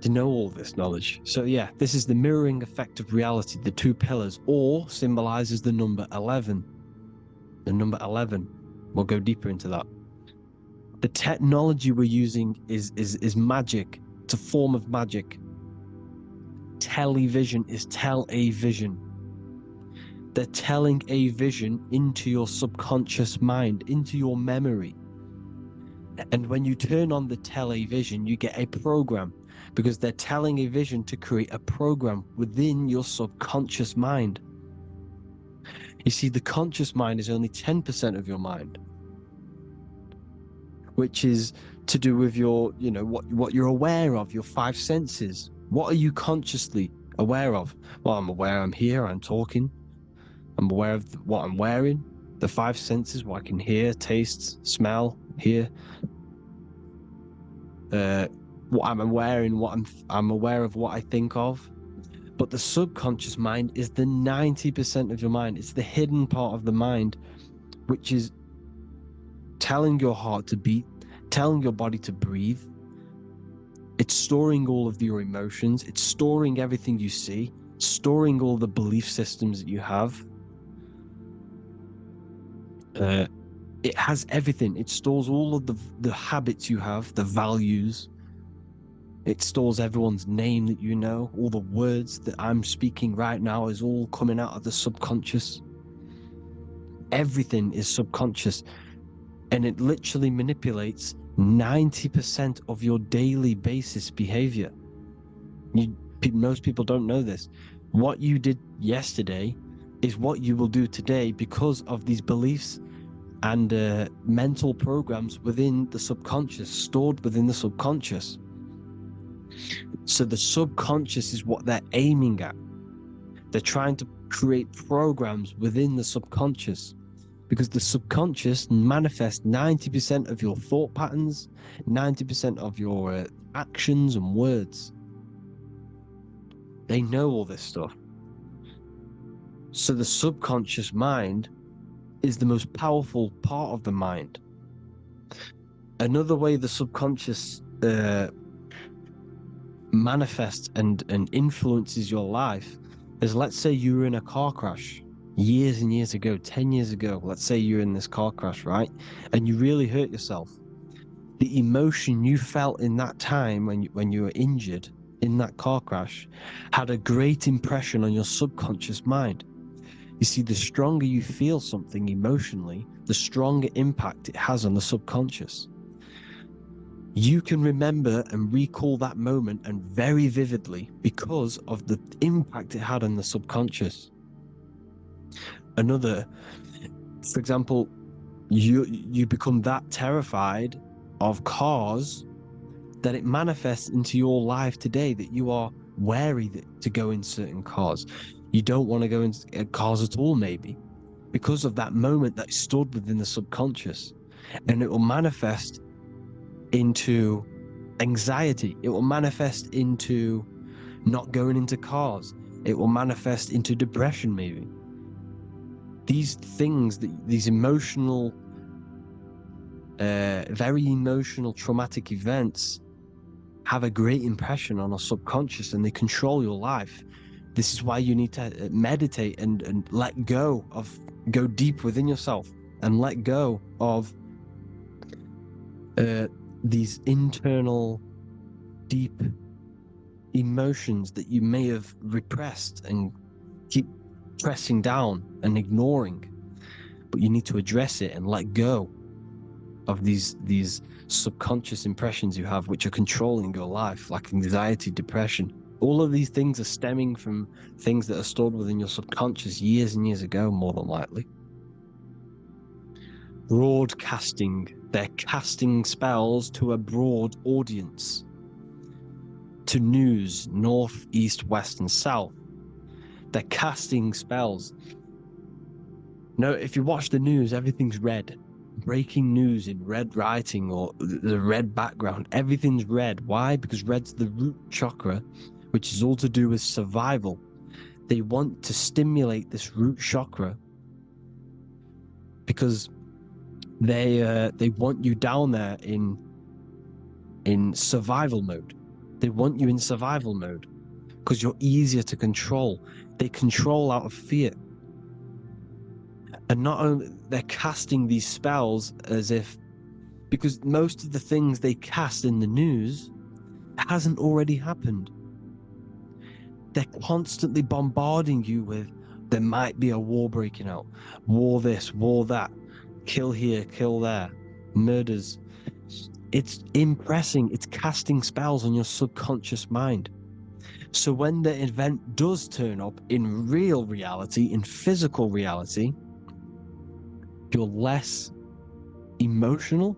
They know all this knowledge. So yeah, this is the mirroring effect of reality, the two pillars, or symbolizes the number 11. The number 11. We'll go deeper into that. The technology we're using is magic. It's a form of magic. Television is tell a vision. They're telling a vision into your subconscious mind, into your memory. And when you turn on the television, you get a program because they're telling a vision to create a program within your subconscious mind. You see, the conscious mind is only 10% of your mind, which is to do with your, what you're aware of, your five senses. What are you consciously aware of? Well, I'm aware I'm here, I'm talking. I'm aware of what I'm wearing, the five senses, what I can hear, taste, smell, hear. What I'm wearing, I'm aware of what I think of. But the subconscious mind is the 90% of your mind. It's the hidden part of the mind, which is telling your heart to beat, telling your body to breathe. It's storing all of your emotions. It's storing everything you see, storing all the belief systems that you have. It has everything. It stores all of the habits you have, the values. It stores everyone's name that you know. All the words that I'm speaking right now is all coming out of the subconscious. Everything is subconscious. And it literally manipulates 90% of your daily basis behavior. Most people don't know this. What you did yesterday is what you will do today because of these beliefs and mental programs within the subconscious, stored within the subconscious. So the subconscious is what they're aiming at. They're trying to create programs within the subconscious because the subconscious manifests 90% of your thought patterns, 90% of your actions and words. They know all this stuff. So the subconscious mind is the most powerful part of the mind. Another way the subconscious manifests and influences your life is, let's say you were in a car crash years and years ago, 10 years ago. Let's say you're in this car crash, right? And you really hurt yourself. The emotion you felt in that time when you were injured in that car crash had a great impression on your subconscious mind. You see, the stronger you feel something emotionally, the stronger impact it has on the subconscious. You can remember and recall that moment and very vividly because of the impact it had on the subconscious. For example, you become that terrified of cars that it manifests into your life today, that you are wary to go in certain cars. You don't want to go into cars at all, maybe, because of that moment that stood within the subconscious. And it will manifest into anxiety. It will manifest into not going into cars. It will manifest into depression, maybe. These things, these emotional, very emotional, traumatic events have a great impression on our subconscious and they control your life. This is why you need to meditate and let go deep within yourself and let go of these internal deep emotions that you may have repressed and keep pressing down and ignoring, but you need to address it and let go of these subconscious impressions you have, which are controlling your life, like anxiety, depression. All of these things are stemming from things that are stored within your subconscious years and years ago, more than likely. Broadcasting. They're casting spells to a broad audience, to news, north, east, west, and south. They're casting spells. No, if you watch the news, everything's red. Breaking news in red writing or the red background. Everything's red. Why? Because red's the root chakra, which is all to do with survival. They want to stimulate this root chakra because they want you down there in survival mode. They want you in survival mode because you're easier to control. They control out of fear. And not only they're casting these spells as if, because most of the things they cast in the news hasn't already happened. They're constantly bombarding you with, there might be a war breaking out, war this, war that, kill here, kill there, murders. It's impressing, it's casting spells on your subconscious mind. So when the event does turn up in real reality, in physical reality, you're less emotional,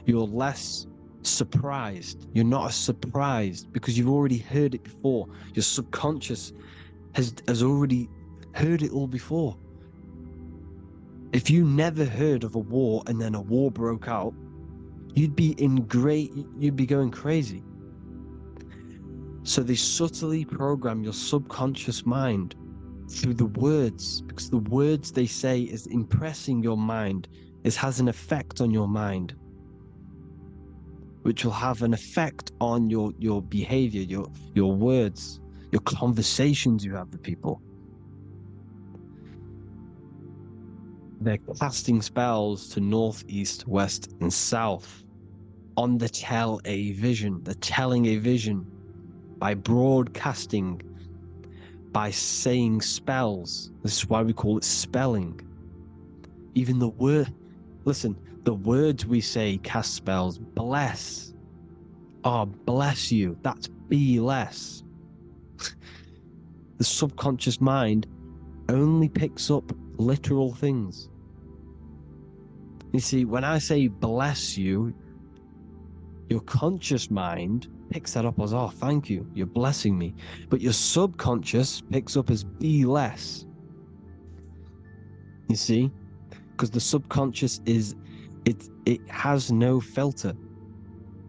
you're less surprised. You're not as surprised because you've already heard it before. Your subconscious has already heard it all before. If you never heard of a war and then a war broke out, you'd be going crazy. So they subtly program your subconscious mind through the words, because the words they say is impressing your mind. It has an effect on your mind, which will have an effect on your behavior, your words, your conversations you have with people. They're casting spells to north, east, west, and south on the tell a vision. They're telling a vision by broadcasting, by saying spells. This is why we call it spelling. Even the word, listen, the words we say cast spells. Bless. Oh, bless you. That's be less. The subconscious mind only picks up literal things. You see, when I say bless you, your conscious mind picks that up as, oh, thank you, you're blessing me. But your subconscious picks up as be less. You see? Because the subconscious it has no filter.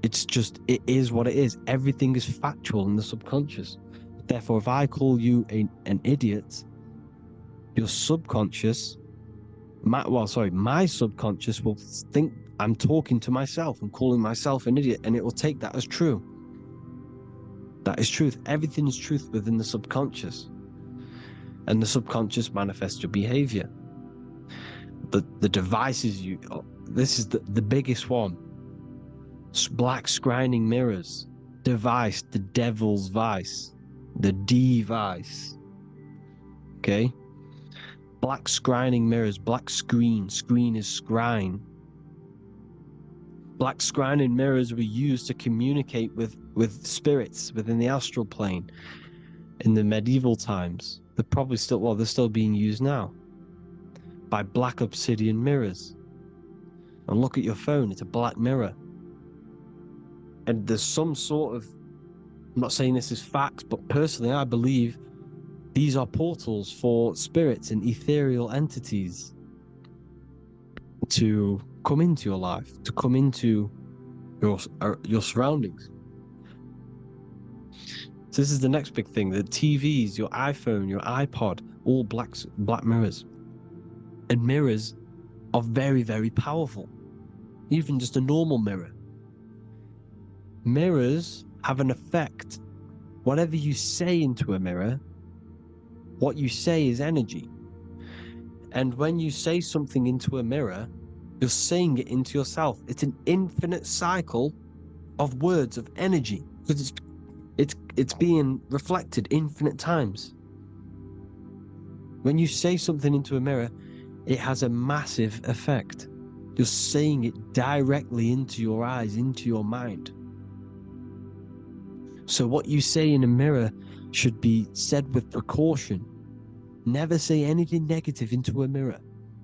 It's just, it is what it is. Everything is factual in the subconscious. Therefore, if I call you an idiot, your subconscious, my subconscious will think I'm talking to myself and calling myself an idiot, and it will take that as true. That is truth. Everything is truth within the subconscious. And the subconscious manifests your behavior. The devices this is the biggest one. Black scrying mirrors. Device, the devil's vice. The device. Okay? Black scrying mirrors, black screen is scrying. Black scrying mirrors were used to communicate with spirits within the astral plane in the medieval times. They're still being used now by black obsidian mirrors. And look at your phone, it's a black mirror. And there's some sort of, I'm not saying this is facts, but personally I believe these are portals for spirits and ethereal entities to come into your life, to come into your surroundings. So this is the next big thing. The TVs, your iPhone, your iPod, all black mirrors. And mirrors are very, very powerful. Even just a normal mirror. Mirrors have an effect. Whatever you say into a mirror, what you say is energy. And when you say something into a mirror, you're saying it into yourself. It's an infinite cycle of words, of energy. Because it's being reflected infinite times. When you say something into a mirror, it has a massive effect. You're saying it directly into your eyes, into your mind. So what you say in a mirror should be said with precaution. Never say anything negative into a mirror,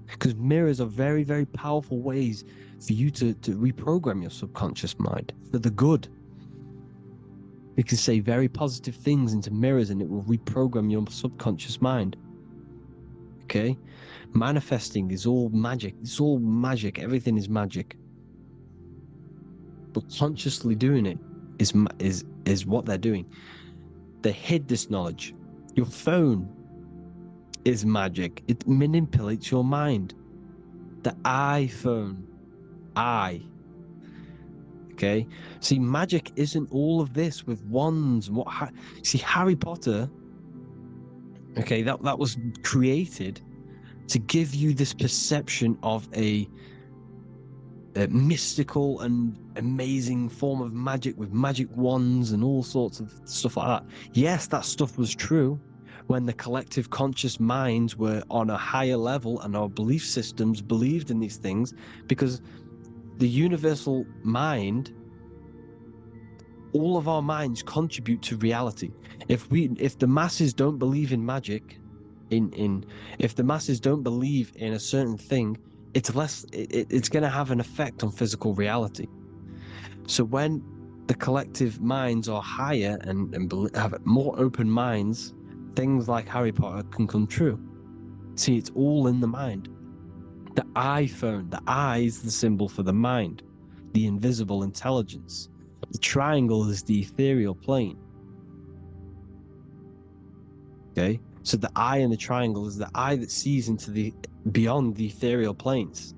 because mirrors are very, very powerful ways for you to reprogram your subconscious mind for the good. You can say very positive things into mirrors and it will reprogram your subconscious mind. Okay? Manifesting is all magic. It's all magic. Everything is magic. But consciously doing it is what they're doing. They hid this knowledge. Your phone is magic. It manipulates your mind. The iPhone. Okay? See, magic isn't all of this with wands. See, Harry Potter, okay, that was created to give you this perception of a mystical and amazing form of magic with magic wands and all sorts of stuff like that. Yes, that stuff was true when the collective conscious minds were on a higher level and our belief systems believed in these things, because the universal mind, all of our minds contribute to reality. If the masses don't believe in magic, if the masses don't believe in a certain thing, it's going to have an effect on physical reality. So when the collective minds are higher and have more open minds, things like Harry Potter can come true. See, it's all in the mind. The iPhone, the eye is the symbol for the mind, the invisible intelligence. The triangle is the ethereal plane. Okay? So the eye in the triangle is the eye that sees into beyond the ethereal planes.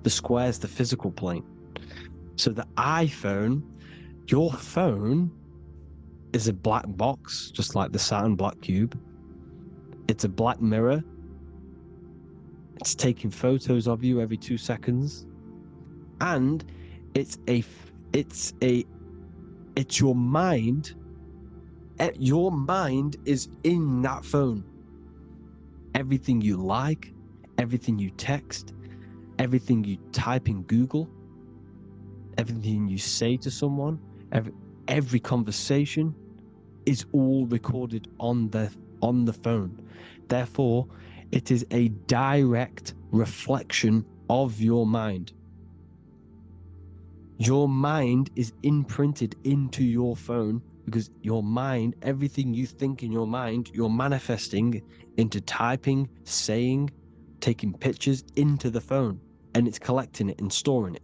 The square is the physical plane. So the iPhone, your phone, is a black box, just like the Saturn black cube. It's a black mirror. It's taking photos of you every 2 seconds. And it's your mind. Your mind is in that phone. Everything you like, everything you text, everything you type in Google, everything you say to someone, every conversation is all recorded on the phone. Therefore, it is a direct reflection of your mind. Your mind is imprinted into your phone, because your mind, everything you think in your mind, you're manifesting into typing, saying, taking pictures into the phone, and it's collecting it and storing it.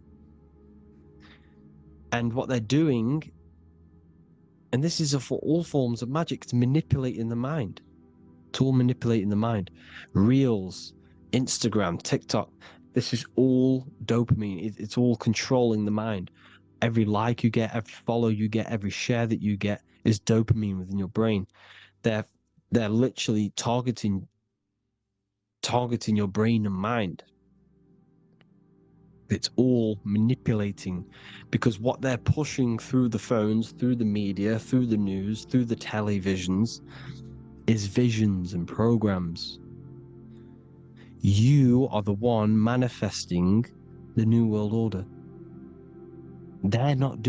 And what they're doing, and this is for all forms of magic, it's manipulating the mind. It's all manipulating the mind. Reels, Instagram, TikTok, this is all dopamine. It's all controlling the mind. Every like you get, every follow you get, every share that you get is dopamine within your brain. They're literally targeting your brain and mind. It's all manipulating, because what they're pushing through the phones, through the media, through the news, through the televisions, is visions and programs. You are the one manifesting the New World Order. They're not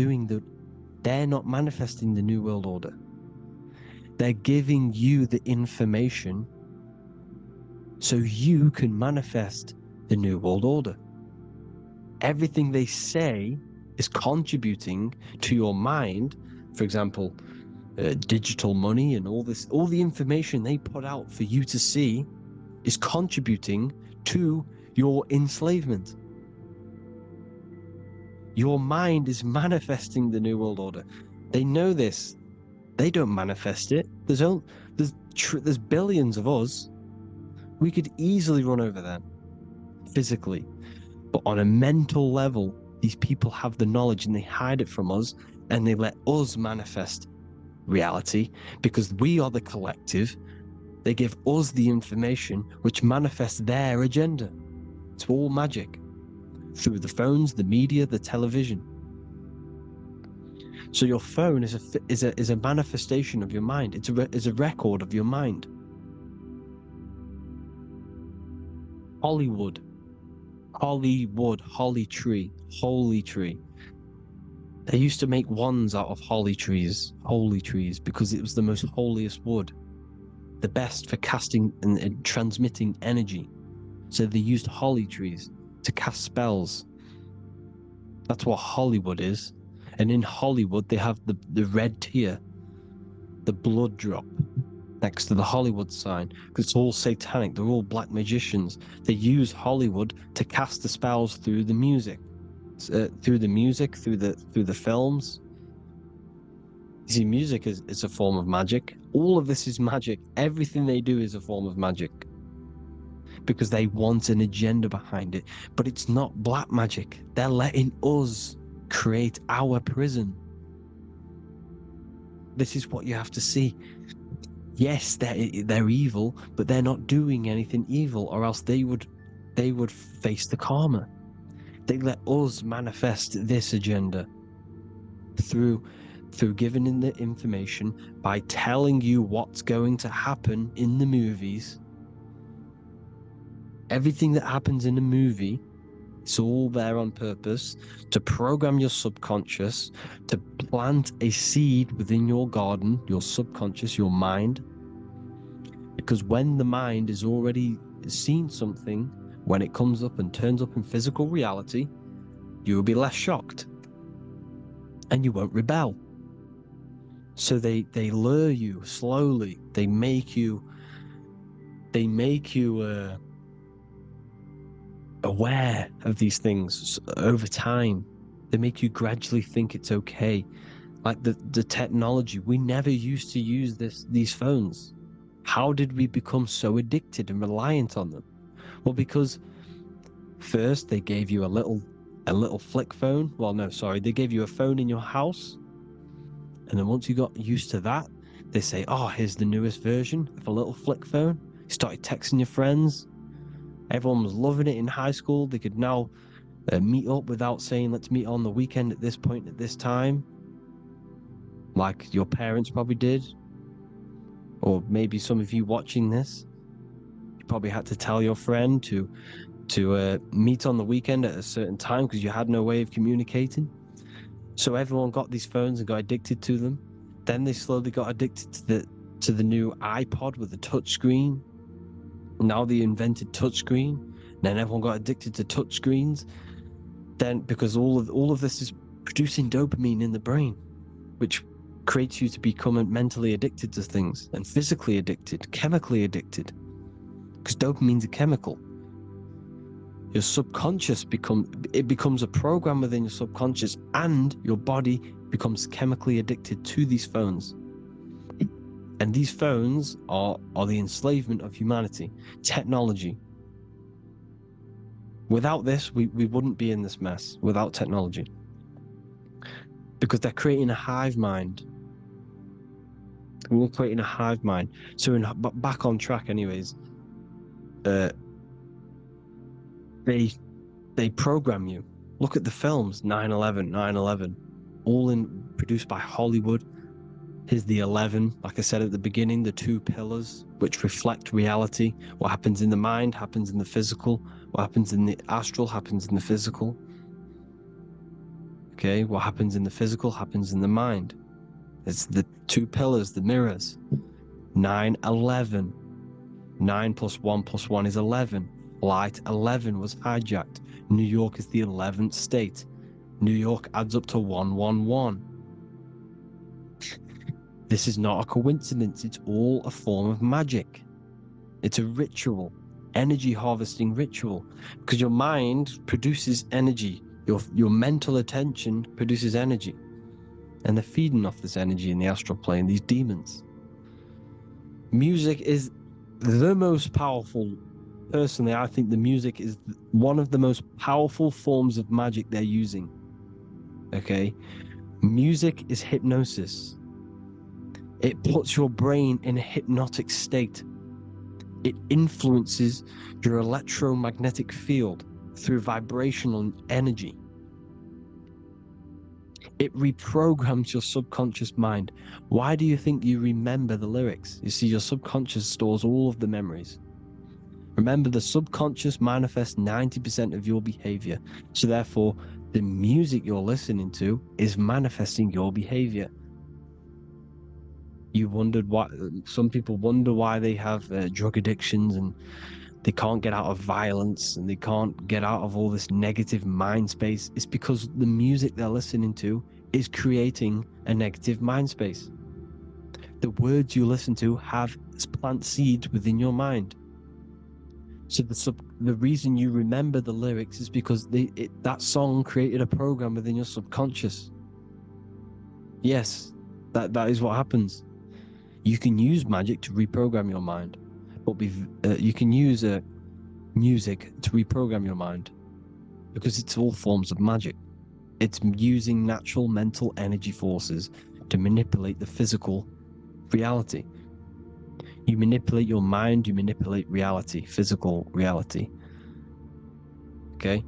manifesting the New World Order. They're giving you the information so you can manifest the New World Order. Everything they say is contributing to your mind. For example, digital money and all the information they put out for you to see is contributing to your enslavement. Your mind is manifesting the New World Order. They know this. They don't manifest it. There's billions of us. We could easily run over them physically. But on a mental level, these people have the knowledge and they hide it from us, and they let us manifest reality because we are the collective. They give us the information which manifests their agenda. It's all magic through the phones, the media, the television. So your phone is a manifestation of your mind. It's a record of your mind. Hollywood, holly tree, holy tree. They used to make wands out of holy trees, because it was the most holiest wood, the best for casting and transmitting energy. So they used holly trees to cast spells. That's what Hollywood is. And in Hollywood, they have the red tear, the blood drop next to the Hollywood sign, because it's all satanic. They're all black magicians. They use Hollywood to cast the spells through the music, through the films. You see, music is a form of magic. All of this is magic. Everything they do is a form of magic, because they want an agenda behind it. But it's not black magic. They're letting us create our prison. This is what you have to see. Yes, they're evil, but they're not doing anything evil, or else they would face the karma. They let us manifest this agenda through giving in the information, by telling you what's going to happen in the movies. Everything that happens in a movie, it's all there on purpose to program your subconscious, to plant a seed within your garden, your subconscious, your mind. Because when the mind has already seen something, when it comes up and turns up in physical reality, you will be less shocked and you won't rebel. So they lure you slowly. They make you aware of these things over time. They make you gradually think it's okay. Like the technology, we never used to use these phones. How did we become so addicted and reliant on them? Well, because first they gave you a little flick phone. Well, no, sorry, they gave you a phone in your house, and then once you got used to that, they say, oh, here's the newest version of a little flick phone. You started texting your friends. Everyone was loving it in high school. They could now meet up without saying, let's meet on the weekend at this point at this time, like your parents probably did. Or maybe some of you watching this, you probably had to tell your friend to meet on the weekend at a certain time because you had no way of communicating. So everyone got these phones and got addicted to them. Then they slowly got addicted to the new iPod with the touch screen. Now they invented touch screen. Then everyone got addicted to touch screens. Then because all of this is producing dopamine in the brain, which creates you to become mentally addicted to things, and physically addicted, chemically addicted, because dopamine's a chemical. Your subconscious becomes a program within your subconscious, and your body becomes chemically addicted to these phones. And these phones are the enslavement of humanity, technology. Without this, we wouldn't be in this mess, without technology. Because they're creating a hive mind. We're creating a hive mind. So back on track anyways, they program you. Look at the films, 9/11, all produced by Hollywood. Here's the 11, like I said at the beginning, the two pillars which reflect reality. What happens in the mind happens in the physical. What happens in the astral happens in the physical. Okay, what happens in the physical happens in the mind. It's the two pillars, the mirrors. 9/11. 9 + 1 + 1 is 11. Flight 11 was hijacked. New York is the 11th state. New York adds up to 111. This is not a coincidence. It's all a form of magic. It's a ritual, energy harvesting ritual, because your mind produces energy. Your mental attention produces energy, and they're feeding off this energy in the astral plane, these demons. Music is the most powerful. Personally, I think the music is one of the most powerful forms of magic they're using. Okay? Music is hypnosis. It puts your brain in a hypnotic state. It influences your electromagnetic field through vibrational energy. It reprograms your subconscious mind. Why do you think you remember the lyrics? You see, your subconscious stores all of the memories. Remember, the subconscious manifests 90% of your behavior. So therefore, the music you're listening to is manifesting your behavior. You wondered why some people wonder why they have drug addictions and they can't get out of violence and they can't get out of all this negative mind space. It's because the music they're listening to is creating a negative mind space. The words you listen to have plant seeds within your mind. So the reason you remember the lyrics is because that song created a program within your subconscious. Yes, that is what happens. You can use magic to reprogram your mind, but you can use music to reprogram your mind because it's all forms of magic. It's using natural mental energy forces to manipulate the physical reality. You manipulate your mind, you manipulate reality, physical reality. Okay?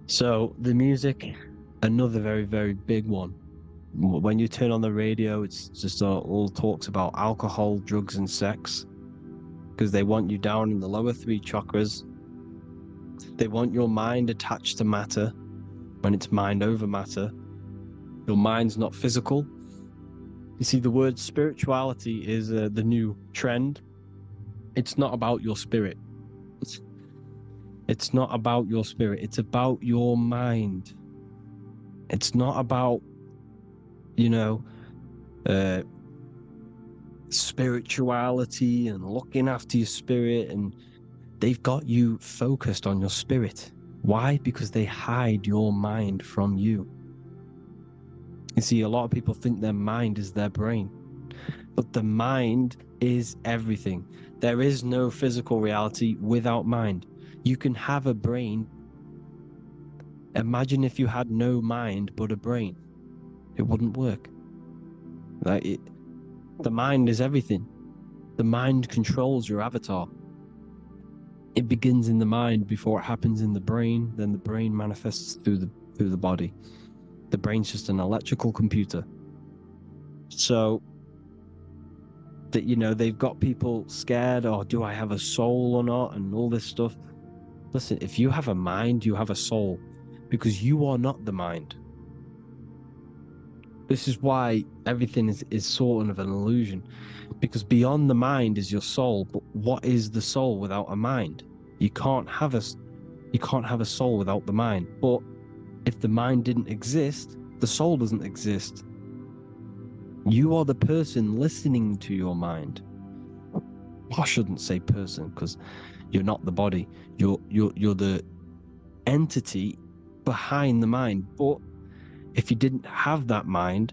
So the music, another very, very big one. When you turn on the radio, it's just all talks about alcohol, drugs, and sex because they want you down in the lower three chakras. They want your mind attached to matter when it's mind over matter. Your mind's not physical. You see, the word spirituality is the new trend. It's not about your spirit. It's not about your spirit. It's about your mind. It's not about, spirituality and looking after your spirit. And they've got you focused on your spirit. Why? Because they hide your mind from you. You see, a lot of people think their mind is their brain, but the mind is everything. There is no physical reality without mind. You can have a brain. Imagine if you had no mind but a brain. It wouldn't work. The mind is everything. The mind controls your avatar. It begins in the mind before it happens in the brain. Then the brain manifests through the body. The brain's just an electrical computer. So that, they've got people scared, or do I have a soul or not, and all this stuff. Listen, if you have a mind, you have a soul, because you are not the mind. This is why everything is sort of an illusion, because beyond the mind is your soul. But what is the soul without a mind? You can't have a soul without the mind. But if the mind didn't exist, the soul doesn't exist. You are the person listening to your mind. I shouldn't say person, because you're not the body. You're the entity behind the mind. But if you didn't have that mind,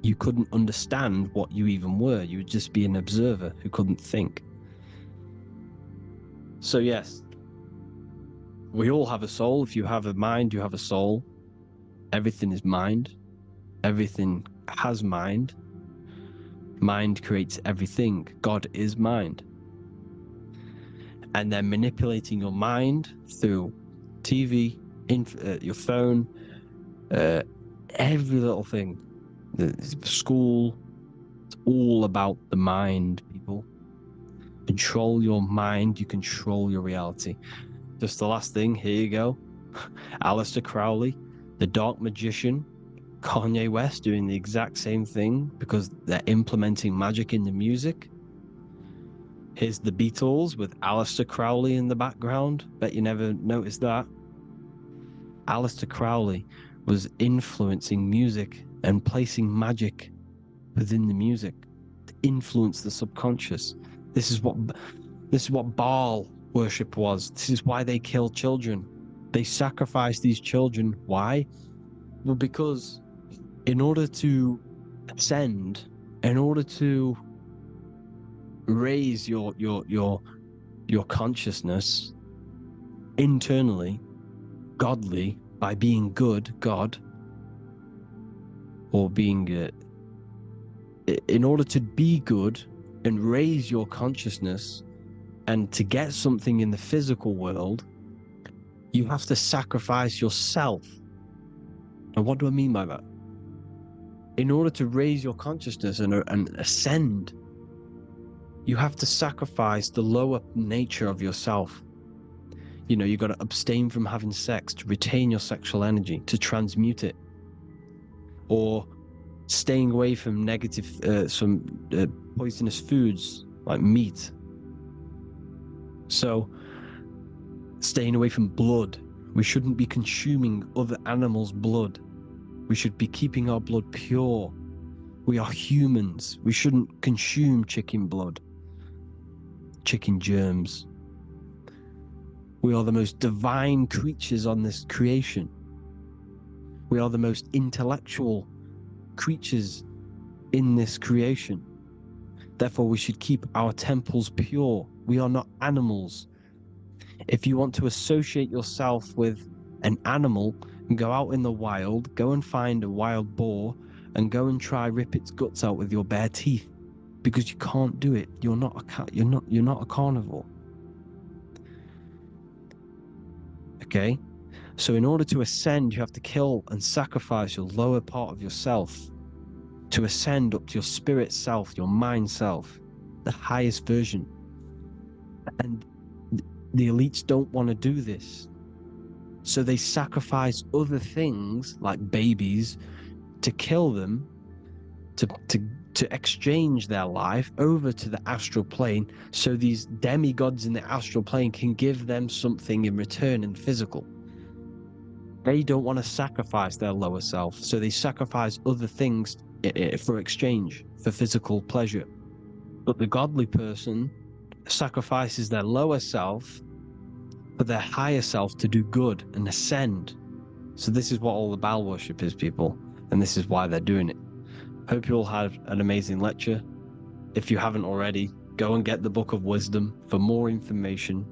you couldn't understand what you even were. You would just be an observer who couldn't think. So yes, we all have a soul. If you have a mind, you have a soul. Everything is mind. Everything has mind. Mind creates everything. God is mind. And they're manipulating your mind through TV, your phone, every little thing. The school. It's all about the mind, people. Control your mind, you control your reality. Just the last thing, here you go. Aleister Crowley, the Dark Magician, Kanye West doing the exact same thing because they're implementing magic in the music. Here's the Beatles with Aleister Crowley in the background. Bet you never noticed that. Aleister Crowley was influencing music and placing magic within the music to influence the subconscious. This is what Baal worship was. This is why they killed children. They sacrificed these children. Why? Well, because in order to ascend, in order to raise your consciousness internally, godly, by being good, God, or being in order to be good and raise your consciousness and to get something in the physical world, you have to sacrifice yourself. And what do I mean by that? In order to raise your consciousness and ascend, you have to sacrifice the lower nature of yourself. You know, you got to abstain from having sex to retain your sexual energy, to transmute it, or staying away from negative, poisonous foods like meat. So, staying away from blood. We shouldn't be consuming other animals' blood. We should be keeping our blood pure. We are humans. We shouldn't consume chicken blood, chicken germs. We are the most divine creatures on this creation. We are the most intellectual creatures in this creation. Therefore, we should keep our temples pure. We are not animals. If you want to associate yourself with an animal, go out in the wild, go and find a wild boar, and go and try rip its guts out with your bare teeth, because you can't do it. You're not a carnivore. Okay? So in order to ascend, you have to kill and sacrifice your lower part of yourself to ascend up to your spirit self, your mind self, the highest version. And the elites don't want to do this. So they sacrifice other things like babies to kill them, to exchange their life over to the astral plane, so these demigods in the astral plane can give them something in return in physical. They don't want to sacrifice their lower self, so they sacrifice other things for exchange, for physical pleasure. But the godly person sacrifices their lower self for their higher self to do good and ascend. So this is what all the Baal worship is, people, and this is why they're doing it. Hope you all had an amazing lecture. If you haven't already, go and get the Book of Wisdom for more information.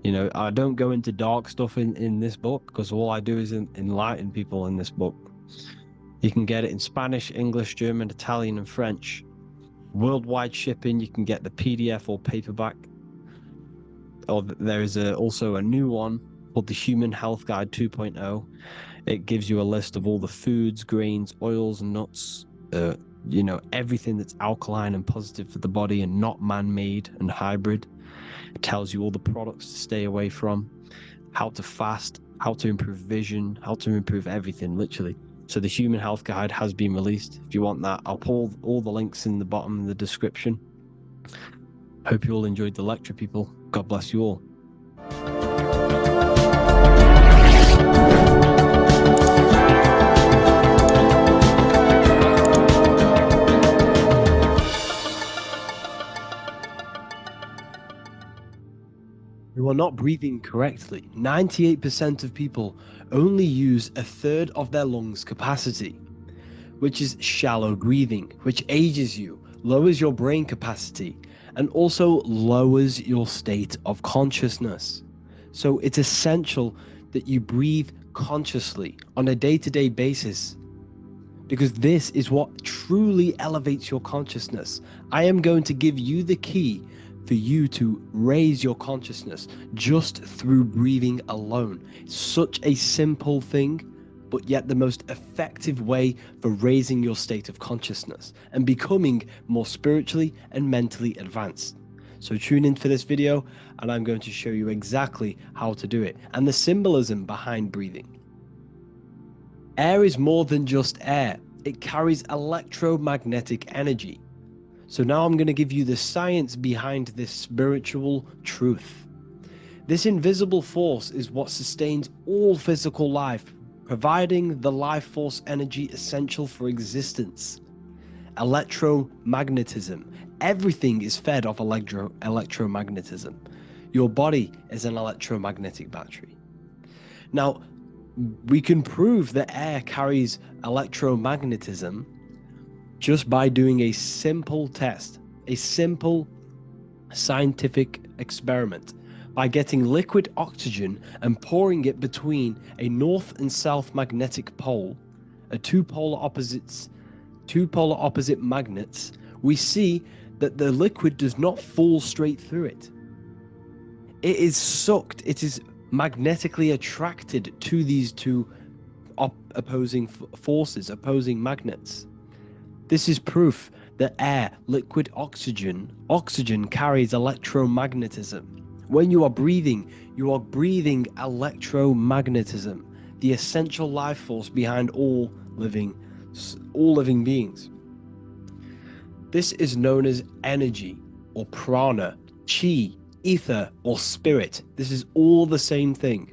You know, I don't go into dark stuff in this book, because all I do is enlighten people in this book. You can get it in Spanish, English, German, Italian, and French. Worldwide shipping. You can get the PDF or paperback. Or there is also a new one called the Human Health Guide 2.0. It gives you a list of all the foods, grains, oils, nuts, you know, everything that's alkaline and positive for the body and not man-made and hybrid. It tells you all the products to stay away from, how to fast, how to improve vision, how to improve everything, literally. So the Human Health Guide has been released. If you want that, I'll pull all the links in the bottom of the description. Hope you all enjoyed the lecture, people. God bless you all. You are not breathing correctly. 98% of people only use a third of their lungs capacity, which is shallow breathing, which ages you, lowers your brain capacity, and also lowers your state of consciousness. So it's essential that you breathe consciously on a day-to-day basis, because this is what truly elevates your consciousness. I am going to give you the key for you to raise your consciousness just through breathing alone. It's such a simple thing, but yet the most effective way for raising your state of consciousness and becoming more spiritually and mentally advanced. So tune in for this video, and I'm going to show you exactly how to do it and the symbolism behind breathing. Air is more than just air. It carries electromagnetic energy. So now I'm going to give you the science behind this spiritual truth. This invisible force is what sustains all physical life, providing the life force energy essential for existence. Electromagnetism. Everything is fed off electromagnetism. Your body is an electromagnetic battery. Now, we can prove that air carries electromagnetism just by doing a simple test, a simple scientific experiment, by getting liquid oxygen and pouring it between a north and south magnetic pole, two polar opposite magnets. We see that the liquid does not fall straight through it. It is sucked, it is magnetically attracted to these two opposing forces, opposing magnets. This is proof that air, liquid oxygen carries electromagnetism. When you are breathing electromagnetism, the essential life force behind all living beings. This is known as energy or prana, chi, ether, or spirit. This is all the same thing.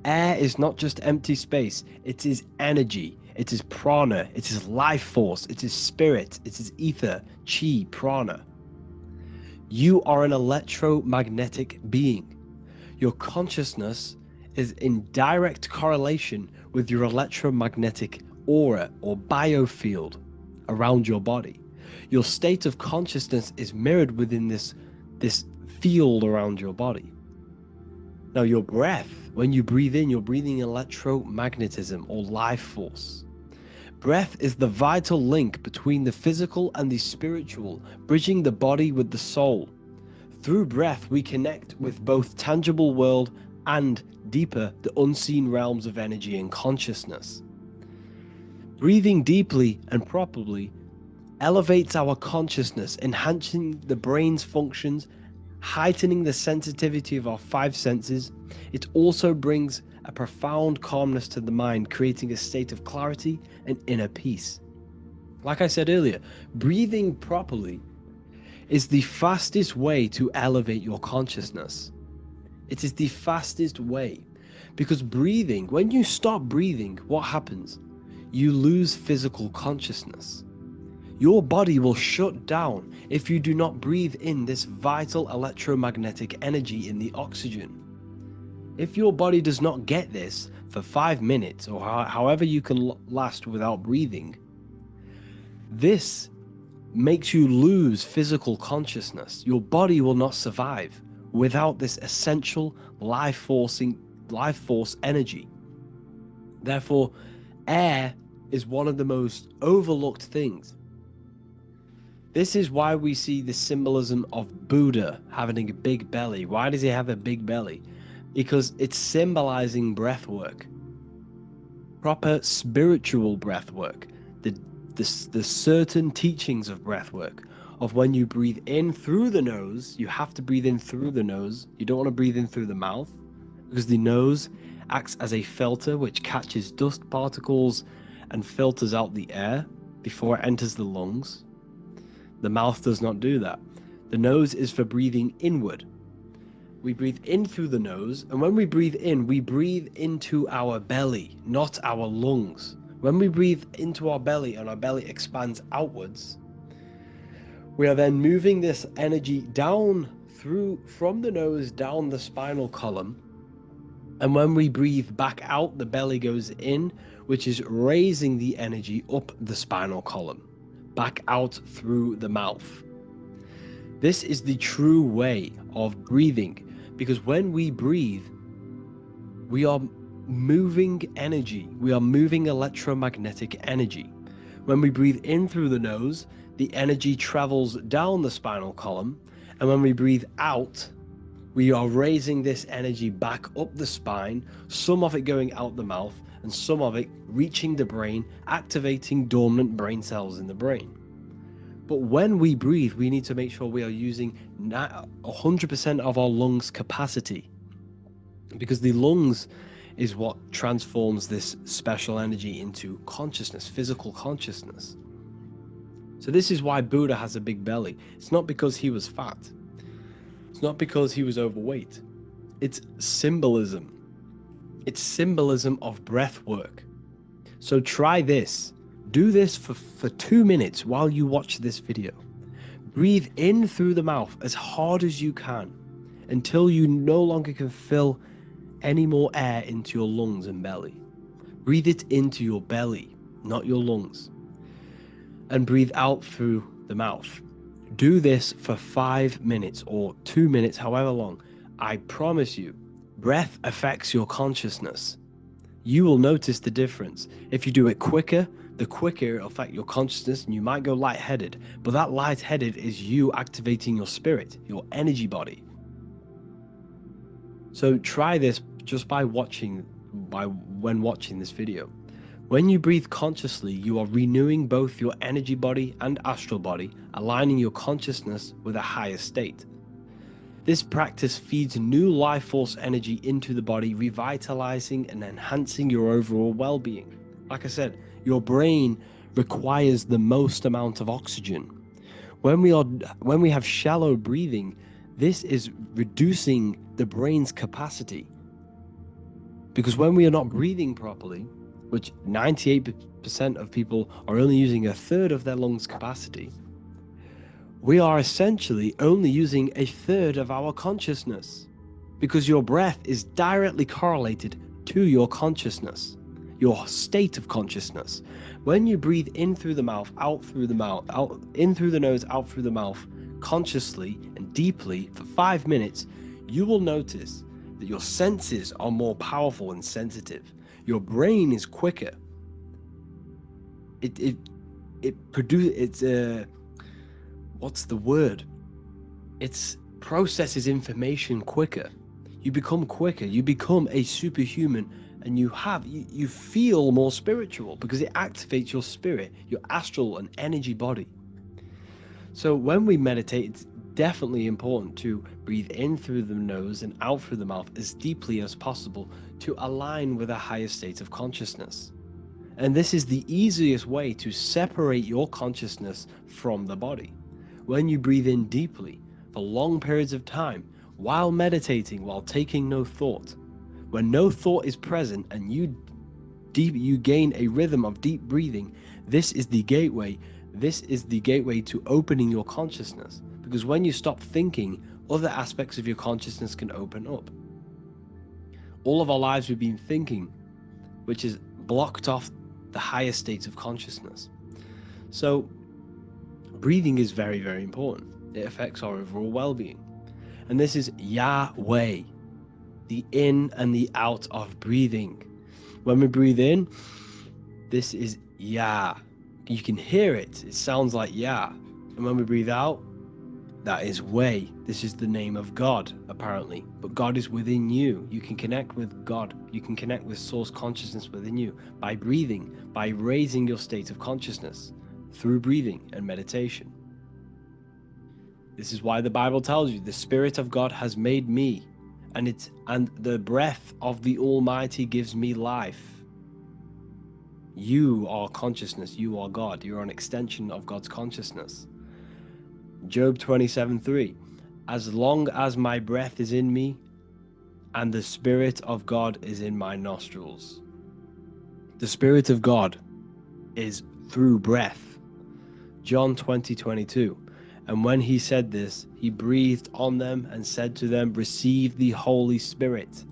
Air is not just empty space, it is energy, it is prana, it is life force, it is spirit, it is ether, chi, prana. You are an electromagnetic being. Your consciousness is in direct correlation with your electromagnetic aura or biofield around your body. Your state of consciousness is mirrored within this field around your body. Now, your breath, when you breathe in, you're breathing electromagnetism or life force. Breath is the vital link between the physical and the spiritual, bridging the body with the soul. Through breath, we connect with both tangible world and deeper, the unseen realms of energy and consciousness. Breathing deeply and properly elevates our consciousness, enhancing the brain's functions, heightening the sensitivity of our five senses. It also brings a profound calmness to the mind, creating a state of clarity and inner peace. Like I said earlier, breathing properly is the fastest way to elevate your consciousness. It is the fastest way, because breathing, when you stop breathing, what happens? You lose physical consciousness. Your body will shut down if you do not breathe in this vital electromagnetic energy in the oxygen. If your body does not get this for 5 minutes or however you can last without breathing, this makes you lose physical consciousness. Your body will not survive without this essential life force energy. Therefore, air is one of the most overlooked things. This is why we see the symbolism of Buddha having a big belly. Why does he have a big belly? Because it's symbolizing breath work, proper spiritual breath work, the certain teachings of breath work, of when you breathe in through the nose, you have to breathe in through the nose. You don't want to breathe in through the mouth, because the nose acts as a filter which catches dust particles and filters out the air before it enters the lungs. The mouth does not do that. The nose is for breathing inward. We breathe in through the nose, and when we breathe into our belly, not our lungs. When we breathe into our belly and our belly expands outwards, we are then moving this energy down from the nose down the spinal column. And when we breathe back out, the belly goes in, which is raising the energy up the spinal column, back out through the mouth. This is the true way of breathing, because when we breathe, we are moving energy. We are moving electromagnetic energy. When we breathe in through the nose, the energy travels down the spinal column, and when we breathe out, we are raising this energy back up the spine, some of it going out the mouth, and some of it reaching the brain, activating dormant brain cells in the brain. But when we breathe, we need to make sure we are using 100% of our lungs' capacity, because the lungs is what transforms this special energy into consciousness, physical consciousness. So this is why Buddha has a big belly. It's not because he was fat. It's not because he was overweight. It's symbolism. It's symbolism of breath work. So try this. Do this for 2 minutes while you watch this video. Breathe in through the mouth as hard as you can until you no longer can fill any more air into your lungs and belly. Breathe it into your belly, not your lungs. And breathe out through the mouth. Do this for 5 minutes or 2 minutes, however long. I promise you, breath affects your consciousness. You will notice the difference. If you do it quicker, the quicker it'll affect your consciousness, and you might go lightheaded. But that lightheaded is you activating your spirit, your energy body. So try this just when watching this video. When you breathe consciously, you are renewing both your energy body and astral body, aligning your consciousness with a higher state. This practice feeds new life force energy into the body, revitalizing and enhancing your overall well-being. Like I said, your brain requires the most amount of oxygen. When we have shallow breathing, this is reducing the brain's capacity. Because when we are not breathing properly, which 98% of people are only using a third of their lungs capacity, we are essentially only using a third of our consciousness, because your breath is directly correlated to your consciousness, your state of consciousness. When you breathe in through the mouth, out through the mouth, out in through the nose, out through the mouth, consciously and deeply for 5 minutes, you will notice that your senses are more powerful and sensitive. Your brain is quicker. What's the word? It processes information quicker. You become quicker. You become a superhuman, and you feel more spiritual because it activates your spirit, your astral and energy body. So when we meditate, it's definitely important to breathe in through the nose and out through the mouth as deeply as possible to align with a higher state of consciousness. And this is the easiest way to separate your consciousness from the body. When you breathe in deeply for long periods of time, while meditating, while taking no thought, when no thought is present and you gain a rhythm of deep breathing, this is the gateway. This is the gateway to opening your consciousness. Because when you stop thinking, other aspects of your consciousness can open up. All of our lives we've been thinking, which has blocked off the higher states of consciousness. So breathing is very, very important. It affects our overall well-being. And this is Yahweh, the in and the out of breathing. When we breathe in, this is Yah. You can hear it. It sounds like Yah. And when we breathe out, that is Way. This is the name of God, apparently. But God is within you. You can connect with God. You can connect with source consciousness within you by breathing, by raising your state of consciousness through breathing and meditation. This is why the Bible tells you the Spirit of God has made me, and the breath of the Almighty gives me life. You are consciousness. You are God. You're an extension of God's consciousness. Job 27:3. As long as my breath is in me and the Spirit of God is in my nostrils. The Spirit of God is through breath. John 20:22. And when he said this, he breathed on them and said to them, receive the Holy Spirit.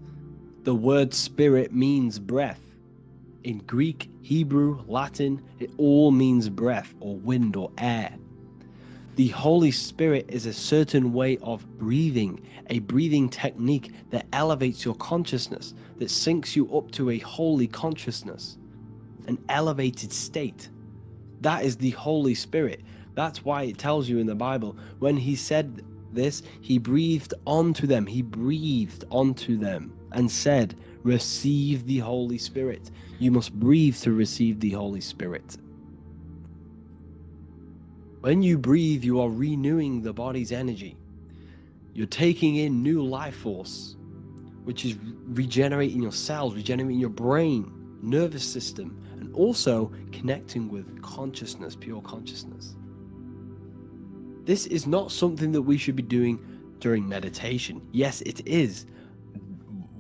The word spirit means breath. In Greek, Hebrew, Latin, it all means breath or wind or air. The Holy Spirit is a certain way of breathing, a breathing technique that elevates your consciousness, that syncs you up to a holy consciousness, an elevated state. That is the Holy Spirit. That's why it tells you in the Bible, when he said this, he breathed onto them. He breathed onto them and said, receive the Holy Spirit. You must breathe to receive the Holy Spirit. When you breathe, you are renewing the body's energy. You're taking in new life force, which is regenerating your cells, regenerating your brain, nervous system, and also connecting with consciousness, pure consciousness. This is not something that we should be doing during meditation. Yes, it is.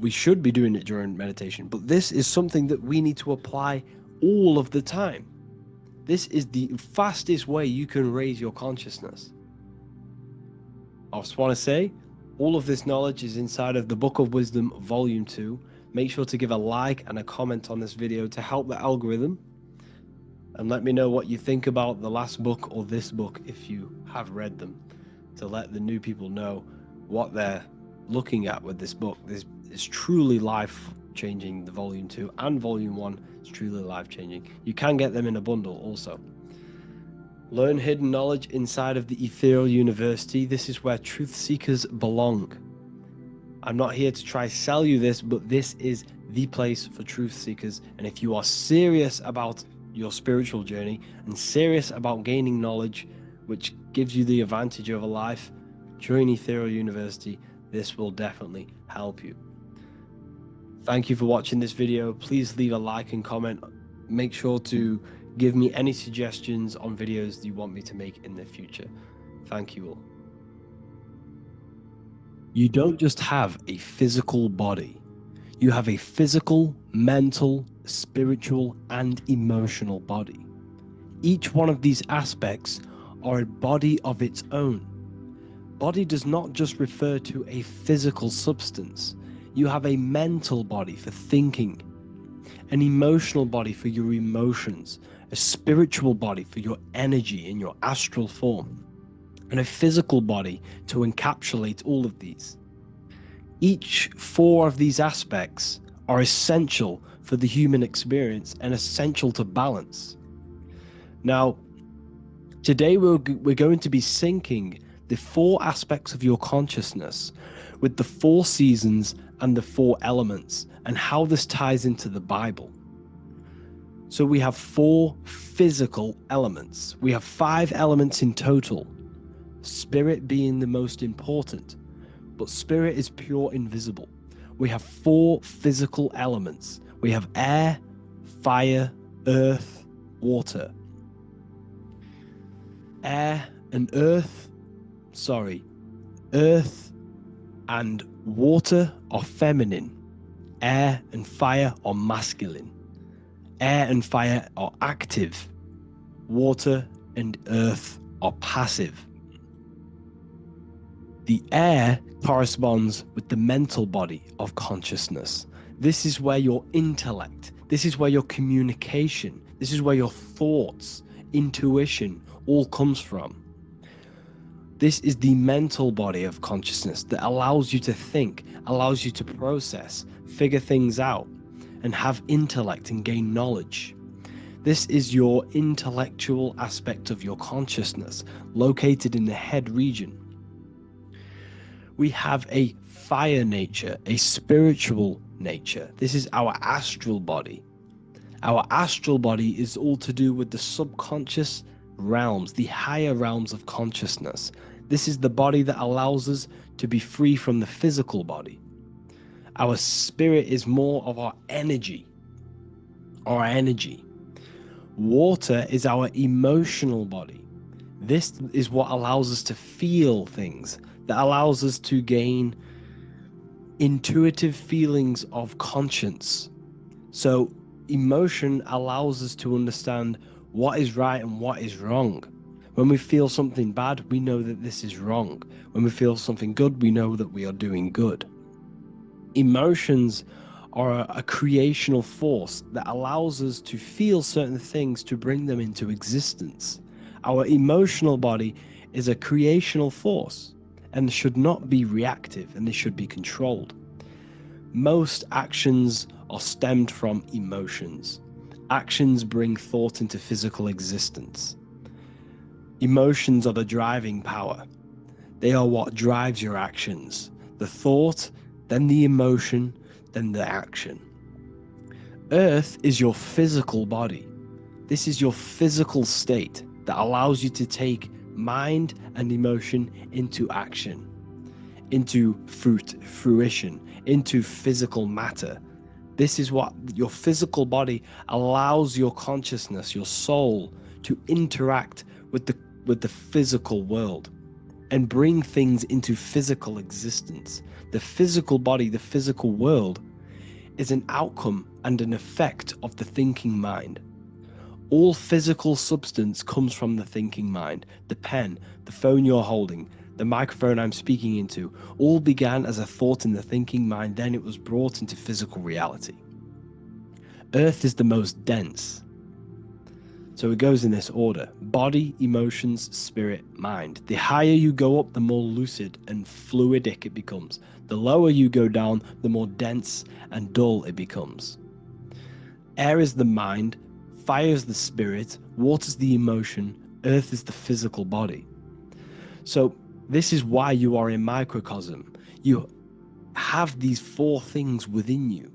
We should be doing it during meditation, but this is something that we need to apply all of the time. This is the fastest way you can raise your consciousness. I just want to say, all of this knowledge is inside of the Book of Wisdom, Volume 2. Make sure to give a like and a comment on this video to help the algorithm. And let me know what you think about the last book or this book if you have read them, to let the new people know what they're looking at with this book. This is truly life-changing. The Volume 2 and Volume 1 is truly life-changing. You can get them in a bundle also. Learn hidden knowledge inside of the Ethereal University. This is where truth seekers belong. I'm not here to try sell you this, but this is the place for truth seekers. And if you are serious about your spiritual journey and serious about gaining knowledge, which gives you the advantage of a life, join Ethereal University. This will definitely help you. Thank you for watching this video. Please leave a like and comment. Make sure to give me any suggestions on videos you want me to make in the future. Thank you all. You don't just have a physical body. You have a physical, mental, spiritual, and emotional body. Each one of these aspects are a body of its own. Body does not just refer to a physical substance. You have a mental body for thinking, an emotional body for your emotions, a spiritual body for your energy in your astral form, and a physical body to encapsulate all of these. Each four of these aspects are essential for the human experience and essential to balance. Now, today we're going to be syncing the four aspects of your consciousness with the four seasons and the four elements, and how this ties into the Bible. So we have four physical elements. We have 5 elements in total, spirit being the most important, but spirit is pure invisible. We have 4 physical elements. We have air, fire, earth, water. Earth and water are feminine. Air and fire are masculine. Air and fire are active. Water and earth are passive. The air corresponds with the mental body of consciousness. This is where your intellect, this is where your communication, this is where your thoughts, intuition all comes from. This is the mental body of consciousness that allows you to think, allows you to process, figure things out, and have intellect and gain knowledge. This is your intellectual aspect of your consciousness, located in the head region. We have a fire nature, a spiritual nature. This is our astral body. Our astral body is all to do with the subconscious realms, the higher realms of consciousness. This is the body that allows us to be free from the physical body. Our spirit is more of our energy. Water is our emotional body. This is what allows us to feel things, that allows us to gain intuitive feelings of conscience. So emotion allows us to understand what is right and what is wrong. When we feel something bad, we know that this is wrong. When we feel something good, we know that we are doing good. Emotions are a creational force that allows us to feel certain things to bring them into existence. Our emotional body is a creational force and should not be reactive, and they should be controlled. Most actions are stemmed from emotions. Actions bring thought into physical existence. Emotions are the driving power. They are what drives your actions. The thought, then the emotion, then the action. Earth is your physical body. This is your physical state that allows you to take mind and emotion into action, into fruition, into physical matter. This is what your physical body allows your consciousness, your soul, to interact with the physical world and bring things into physical existence. The physical body, the physical world, is an outcome and an effect of the thinking mind. All physical substance comes from the thinking mind. The pen, the phone you're holding, the microphone I'm speaking into, all began as a thought in the thinking mind, then it was brought into physical reality. Earth is the most dense. So it goes in this order: body, emotions, spirit, mind. The higher you go up, the more lucid and fluidic it becomes. The lower you go down, the more dense and dull it becomes. Air is the mind, fire is the spirit, water is the emotion, earth is the physical body. So this is why you are a microcosm. You have these 4 things within you.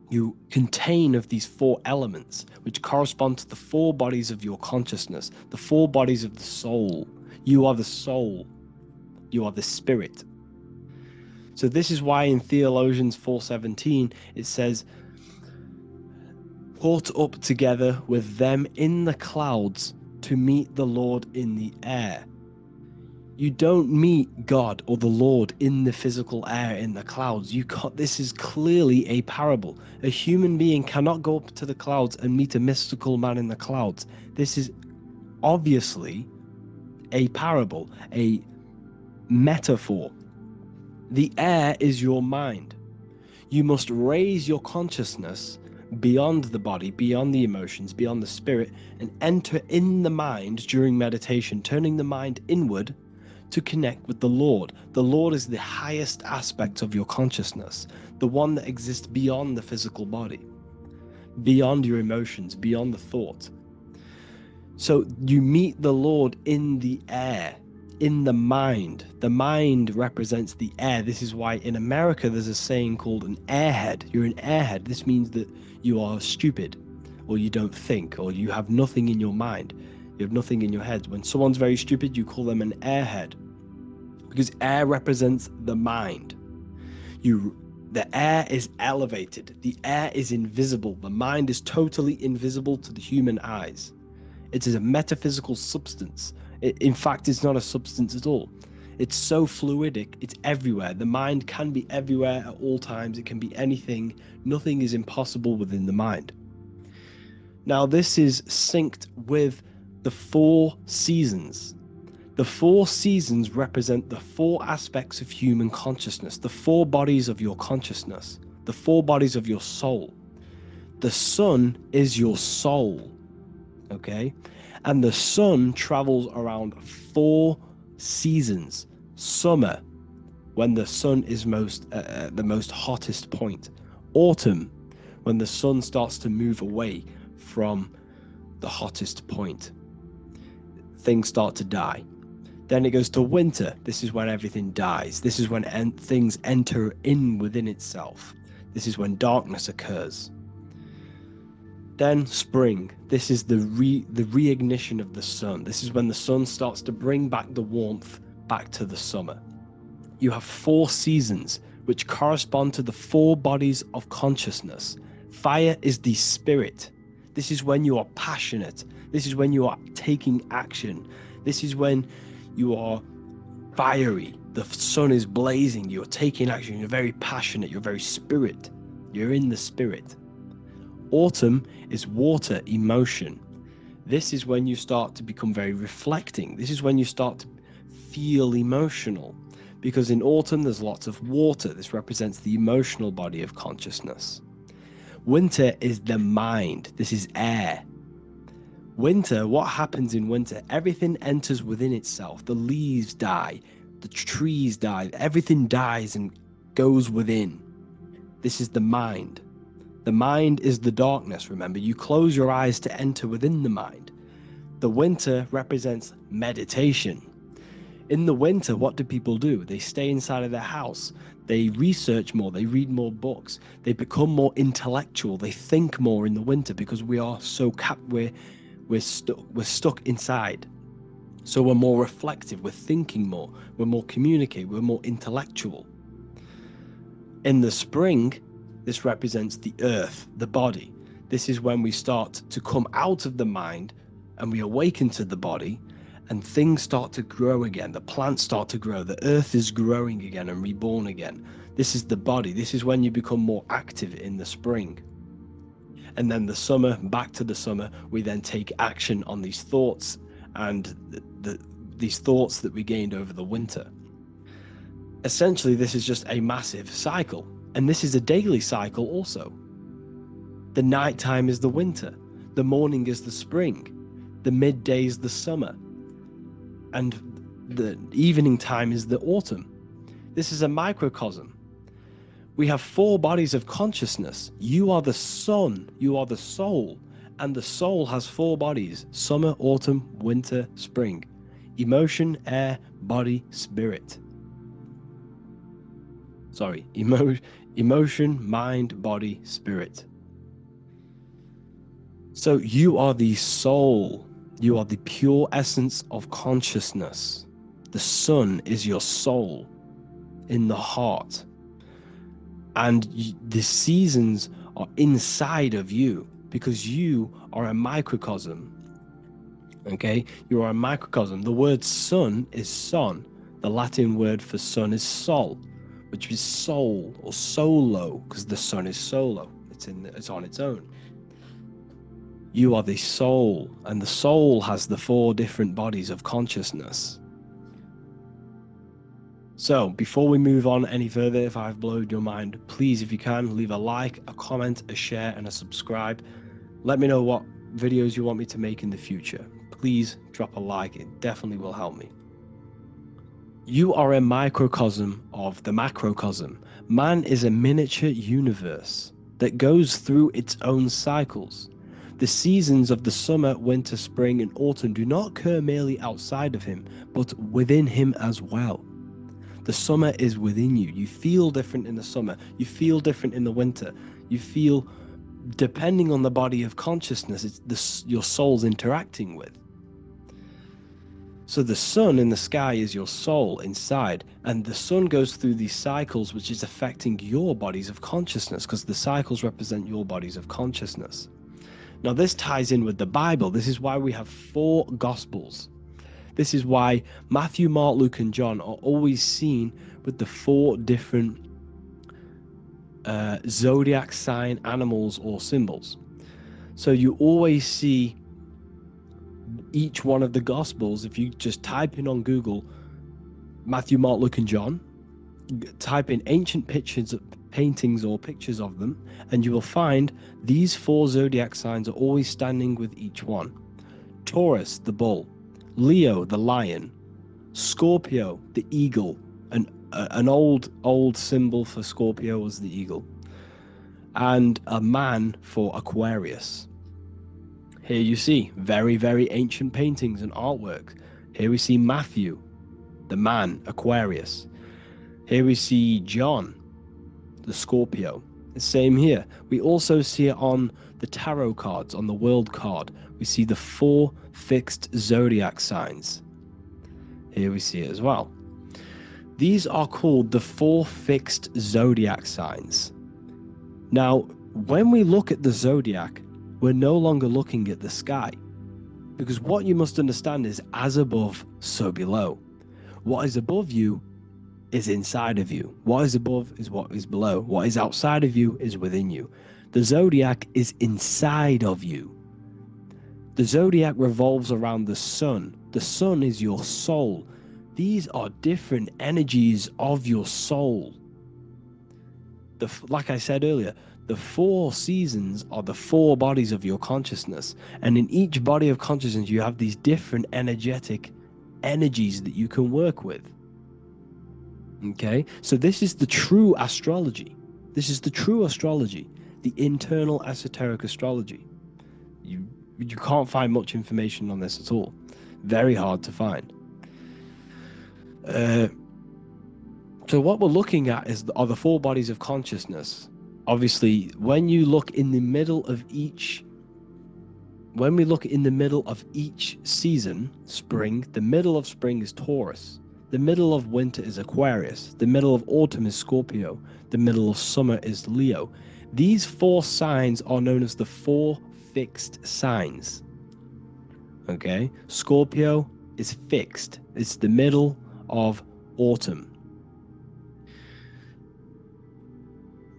You contain of these 4 elements, which correspond to the 4 bodies of your consciousness, the 4 bodies of the soul. You are the soul. You are the spirit. So this is why in Theologians 4:17 it says, caught up together with them in the clouds to meet the Lord in the air. You don't meet God or the Lord in the physical air, in the clouds. This is clearly a parable. A human being cannot go up to the clouds and meet a mystical man in the clouds. This is obviously a parable, a metaphor. The air is your mind. You must raise your consciousness beyond the body, beyond the emotions, beyond the spirit, and enter in the mind during meditation, turning the mind inward to connect with the Lord. The Lord is the highest aspect of your consciousness, the one that exists beyond the physical body, beyond your emotions, beyond the thought. So you meet the Lord in the air, in the mind. The mind represents the air. This is why in America there's a saying called an airhead. You're an airhead. This means that you are stupid, or you don't think, or you have nothing in your mind. You have nothing in your head. When someone's very stupid, you call them an airhead, because air represents the mind. The air is elevated. The air is invisible. The mind is totally invisible to the human eyes. It is a metaphysical substance. In fact, it's not a substance at all. It's so fluidic, it's everywhere. The mind can be everywhere at all times. It can be anything. Nothing is impossible within the mind. Now, this is synced with the 4 seasons. The 4 seasons represent the 4 aspects of human consciousness, the 4 bodies of your consciousness, the 4 bodies of your soul. The sun is your soul, okay? And the sun travels around 4 seasons. Summer, when the sun is the most hottest point. Autumn, when the sun starts to move away from the hottest point. Things start to die. Then it goes to winter. This is when everything dies. This is when things enter in within itself. This is when darkness occurs. Then spring. This is the reignition of the sun. This is when the sun starts to bring back the warmth back to the summer. You have 4 seasons which correspond to the 4 bodies of consciousness. Fire is the spirit. This is when you are passionate. This is when you are taking action. This is when you are fiery. The sun is blazing. You're taking action. You're very passionate. You're very spirit. You're in the spirit. Autumn is water, emotion. This is when you start to become very reflecting. This is when you start to feel emotional, because in autumn there's lots of water. This represents the emotional body of consciousness. Winter is the mind. This is air. Winter, what happens in winter? Everything enters within itself. The leaves die, the trees die, everything dies and goes within. This is the mind. The mind is the darkness, remember. You close your eyes to enter within the mind. The winter represents meditation. In the winter, what do people do? They stay inside of their house. They research more. They read more books. They become more intellectual. They think more in the winter because we are so we're stuck inside. So we're more reflective. We're thinking more. We're more communicative. We're more intellectual. In the spring, this represents the earth, the body. This is when we start to come out of the mind and we awaken to the body, and things start to grow again. The plants start to grow. The earth is growing again and reborn again. This is the body. This is when you become more active in the spring. And then the summer, back to the summer, we then take action on these thoughts and these thoughts that we gained over the winter. Essentially, this is just a massive cycle. And this is a daily cycle also. The nighttime is the winter. The morning is the spring. The midday is the summer. And the evening time is the autumn. This is a microcosm. We have 4 bodies of consciousness. You are the sun. You are the soul. And the soul has 4 bodies: summer, autumn, winter, spring. Emotion, air, body, spirit. Sorry, emotion, mind, body, spirit. So you are the soul. You are the pure essence of consciousness. The sun is your soul in the heart. And the seasons are inside of you because you are a microcosm. Okay? You are a microcosm. The word sun is son. The Latin word for sun is sol, which is soul or solo, because the sun is solo. It's on its own. You are the soul, and the soul has the 4 different bodies of consciousness. So, before we move on any further, if I've blown your mind, please, if you can, leave a like, a comment, a share, and a subscribe. Let me know what videos you want me to make in the future. Please drop a like, it definitely will help me. You are a microcosm of the macrocosm. Man is a miniature universe that goes through its own cycles. The seasons of the summer, winter, spring, and autumn do not occur merely outside of him, but within him as well. The summer is within you. You feel different in the summer. You feel different in the winter. You feel, depending on the body of consciousness, it's your soul's interacting with. So the sun in the sky is your soul inside, and the sun goes through these cycles, which is affecting your bodies of consciousness, because the cycles represent your bodies of consciousness. Now, this ties in with the Bible. This is why we have 4 Gospels. This is why Matthew, Mark, Luke, and John are always seen with the 4 different zodiac sign animals or symbols. So you always see each one of the Gospels. If you just type in on Google Matthew, Mark, Luke, and John, type in ancient paintings or pictures of them, and you will find these 4 zodiac signs are always standing with each one. Taurus, the bull; Leo, the lion; Scorpio, the eagle. An old symbol for Scorpio was the eagle, and a man for Aquarius. Here you see very, very ancient paintings and artwork. Here we see Matthew, the man, Aquarius. Here we see John, the Scorpio. The same here. We also see it on the tarot cards, on the world card. We see the 4 fixed zodiac signs. Here we see it as well. These are called the 4 fixed zodiac signs. Now, when we look at the zodiac, we're no longer looking at the sky, because what you must understand is as above, so below. What is above you is inside of you. What is above is what is below. What is outside of you is within you. The zodiac is inside of you. The zodiac revolves around the sun. The sun is your soul. These are different energies of your soul. Like I said earlier, the 4 seasons are the 4 bodies of your consciousness. And in each body of consciousness, you have these different energetic energies that you can work with. Okay, so this is the true astrology. This is the true astrology, the internal esoteric astrology. You can't find much information on this at all. Very hard to find. So what we're looking at are the 4 bodies of consciousness. Obviously, when we look in the middle of each season, spring, the middle of spring is Taurus. The middle of winter is Aquarius. The middle of autumn is Scorpio. The middle of summer is Leo. These 4 signs are known as the 4 fixed signs. Okay? Scorpio is fixed. It's the middle of autumn.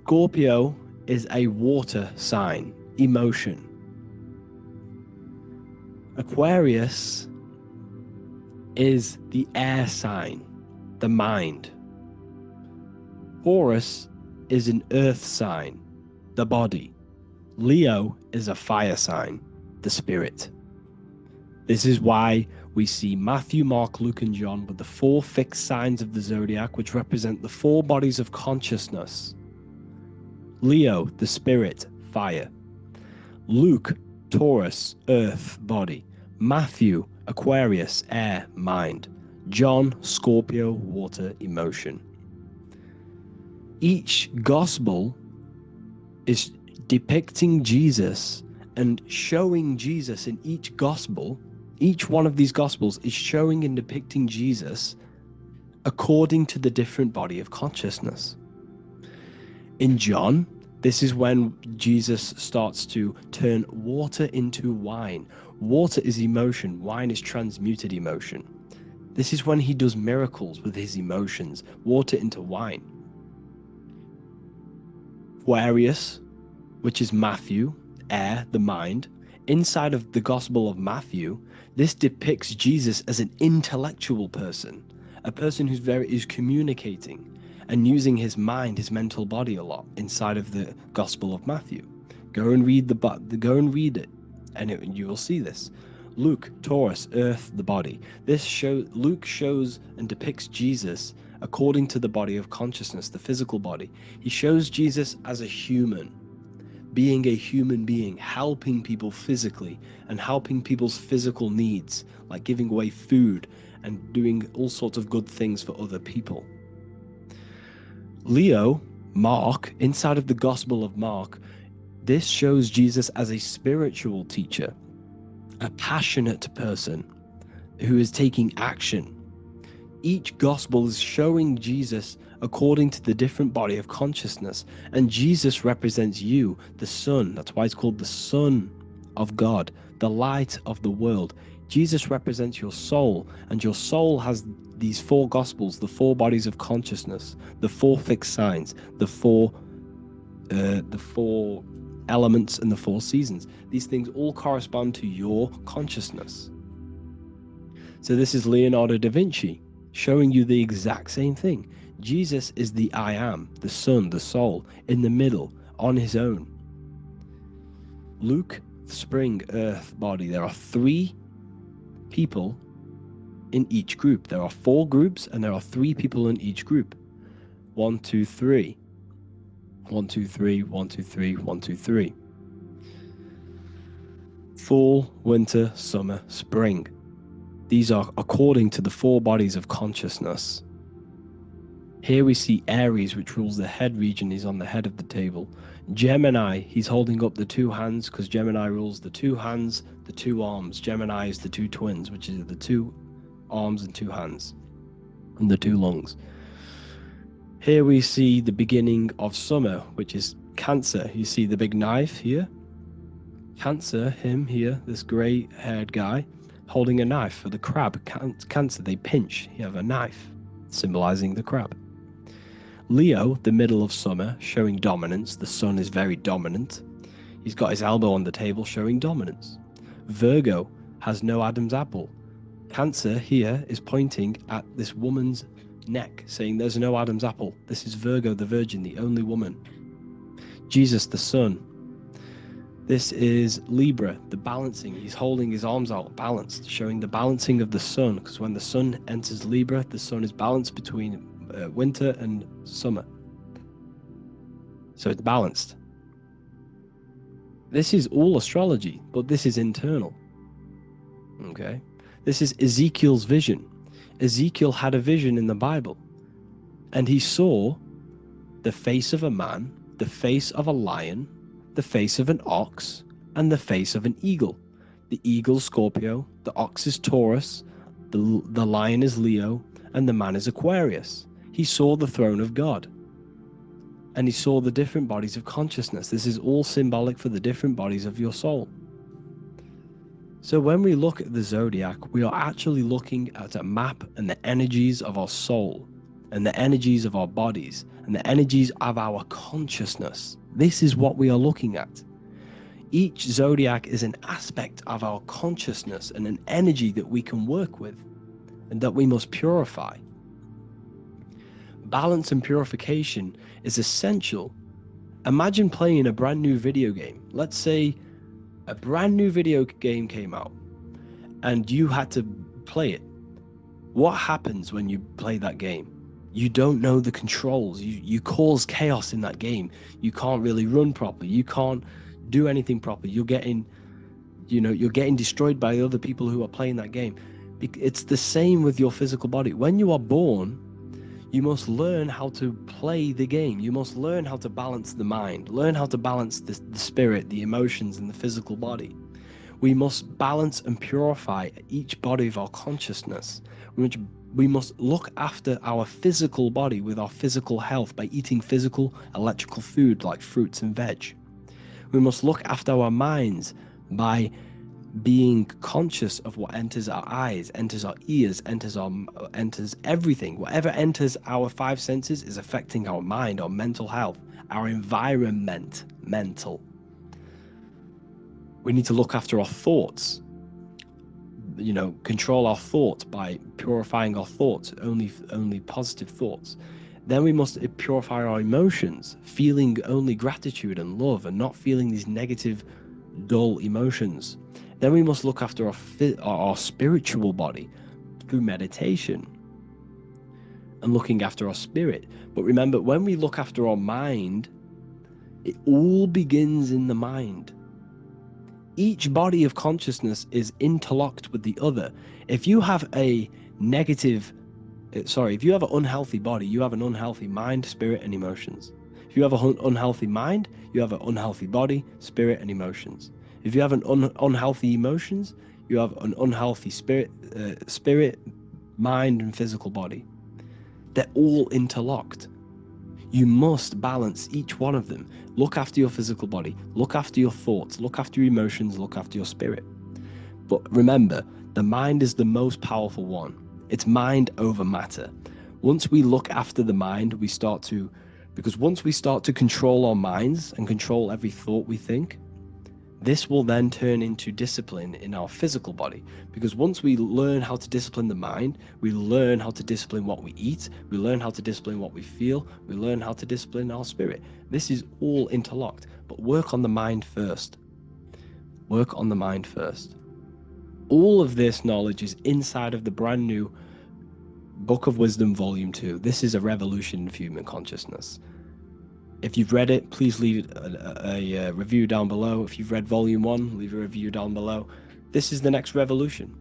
Scorpio is a water sign, emotion. Aquarius is the air sign, the mind. Taurus is an earth sign, the body. Leo is a fire sign, the spirit. This is why we see Matthew, Mark, Luke, and John with the 4 fixed signs of the zodiac, which represent the 4 bodies of consciousness. Leo, the spirit, fire. Luke, Taurus, earth, body. Matthew, Aquarius, air, mind. John, Scorpio, water, emotion. Each gospel is depicting Jesus and showing Jesus in each gospel. Each one of these gospels is showing and depicting Jesus according to the different body of consciousness. In John, this is when Jesus starts to turn water into wine. Water is emotion, wine is transmuted emotion. This is when he does miracles with his emotions, water into wine. Aquarius, which is Matthew, air, the mind. Inside of the Gospel of Matthew, this depicts Jesus as an intellectual person, a person who's communicating and using his mind, his mental body a lot inside of the Gospel of Matthew. Go and read it, and you will see this. Luke, Taurus, earth, the body. Luke shows and depicts Jesus according to the body of consciousness, the physical body. He shows Jesus as a human, being a human being, helping people physically and helping people's physical needs, like giving away food and doing all sorts of good things for other people. Leo, Mark, inside of the Gospel of Mark, this shows Jesus as a spiritual teacher, a passionate person who is taking action. Each gospel is showing Jesus according to the different body of consciousness, and Jesus represents you, the Son. That's why it's called the Son of God, the light of the world. Jesus represents your soul, and your soul has these four gospels, the four bodies of consciousness, the four fixed signs, the four elements, and the four seasons. These things all correspond to your consciousness. So this is Leonardo da Vinci showing you the exact same thing. Jesus is the I am, the Son, the soul, in the middle, on his own. Luke, spring, earth, body. There are 3 people in each group. There are 4 groups, and there are 3 people in each group. 1, 2, 3. 1, 2, 3, 1, 2, 3, 1, 2, 3. Fall, winter, summer, spring. These are according to the 4 bodies of consciousness. Here we see Aries, which rules the head region. He's on the head of the table. Gemini, he's holding up the 2 hands because Gemini rules the 2 hands, the 2 arms. Gemini is the 2 twins, which is the 2 arms and 2 hands, and the 2 lungs. Here we see the beginning of summer, which is Cancer. You see the big knife here. Cancer, him here, this grey-haired guy, holding a knife for the crab. Cancer, they pinch. You have a knife, symbolizing the crab. Leo, the middle of summer, showing dominance. The sun is very dominant. He's got his elbow on the table, showing dominance. Virgo has no Adam's apple. Cancer here is pointing at this woman's neck, saying there's no Adam's apple. This is Virgo, the virgin, the only woman. Jesus, the sun. This is Libra, the balancing. He's holding his arms out, balanced, showing the balancing of the sun, because when the sun enters Libra, the sun is balanced between winter and summer. So it's balanced. This is all astrology, but this is internal. Okay? This is Ezekiel's vision. Ezekiel had a vision in the Bible, and he saw the face of a man, the face of a lion, the face of an ox, and the face of an eagle. The eagle is Scorpio, the ox is Taurus, the lion is Leo, and the man is Aquarius. He saw the throne of God, and he saw the different bodies of consciousness. This is all symbolic for the different bodies of your soul. So when we look at the zodiac, we are actually looking at a map and the energies of our soul, and the energies of our bodies, and the energies of our consciousness. This is what we are looking at. Each zodiac is an aspect of our consciousness and an energy that we can work with and that we must purify. Balance and purification is essential. Imagine playing a brand new video game. Let's say a brand new video game came out and you had to play it. What happens when you play that game? You don't know the controls. You cause chaos in that game. You can't really run properly. You can't do anything properly. You're getting destroyed by other people who are playing that game. It's the same with your physical body. When you are born, You must learn how to play the game. You must learn how to balance the mind, learn how to balance the spirit, the emotions, and the physical body. We must balance and purify each body of our consciousness. We must look after our physical body with our physical health by eating physical, electrical food like fruits and veg. We must look after our minds by being conscious of what enters our eyes, enters our ears, enters everything. Whatever enters our five senses is affecting our mind, our mental health, our environment, mental. We need to look after our thoughts. Control our thoughts by purifying our thoughts, only positive thoughts. Then we must purify our emotions, feeling only gratitude and love and not feeling these negative, dull emotions. Then we must look after our spiritual body through meditation and looking after our spirit. But remember, when we look after our mind, it all begins in the mind. Each body of consciousness is interlocked with the other. If you have an unhealthy body, you have an unhealthy mind, spirit, and emotions. If you have an unhealthy mind, you have an unhealthy body, spirit, and emotions. If you have an unhealthy emotions, you have an unhealthy spirit, mind, and physical body. They're all interlocked. You must balance each one of them. Look after your physical body, look after your thoughts, look after your emotions, look after your spirit. But remember, the mind is the most powerful one. It's mind over matter. Once we look after the mind, because once we start to control our minds and control every thought we think, this will then turn into discipline in our physical body. Because once we learn how to discipline the mind, we learn how to discipline what we eat, we learn how to discipline what we feel, we learn how to discipline our spirit. This is all interlocked, but work on the mind first. Work on the mind first. All of this knowledge is inside of the brand new Book of Wisdom, Volume 2. This is a revolution of human consciousness. If you've read it, please leave a review down below. If you've read Volume 1, leave a review down below. This is the next revolution.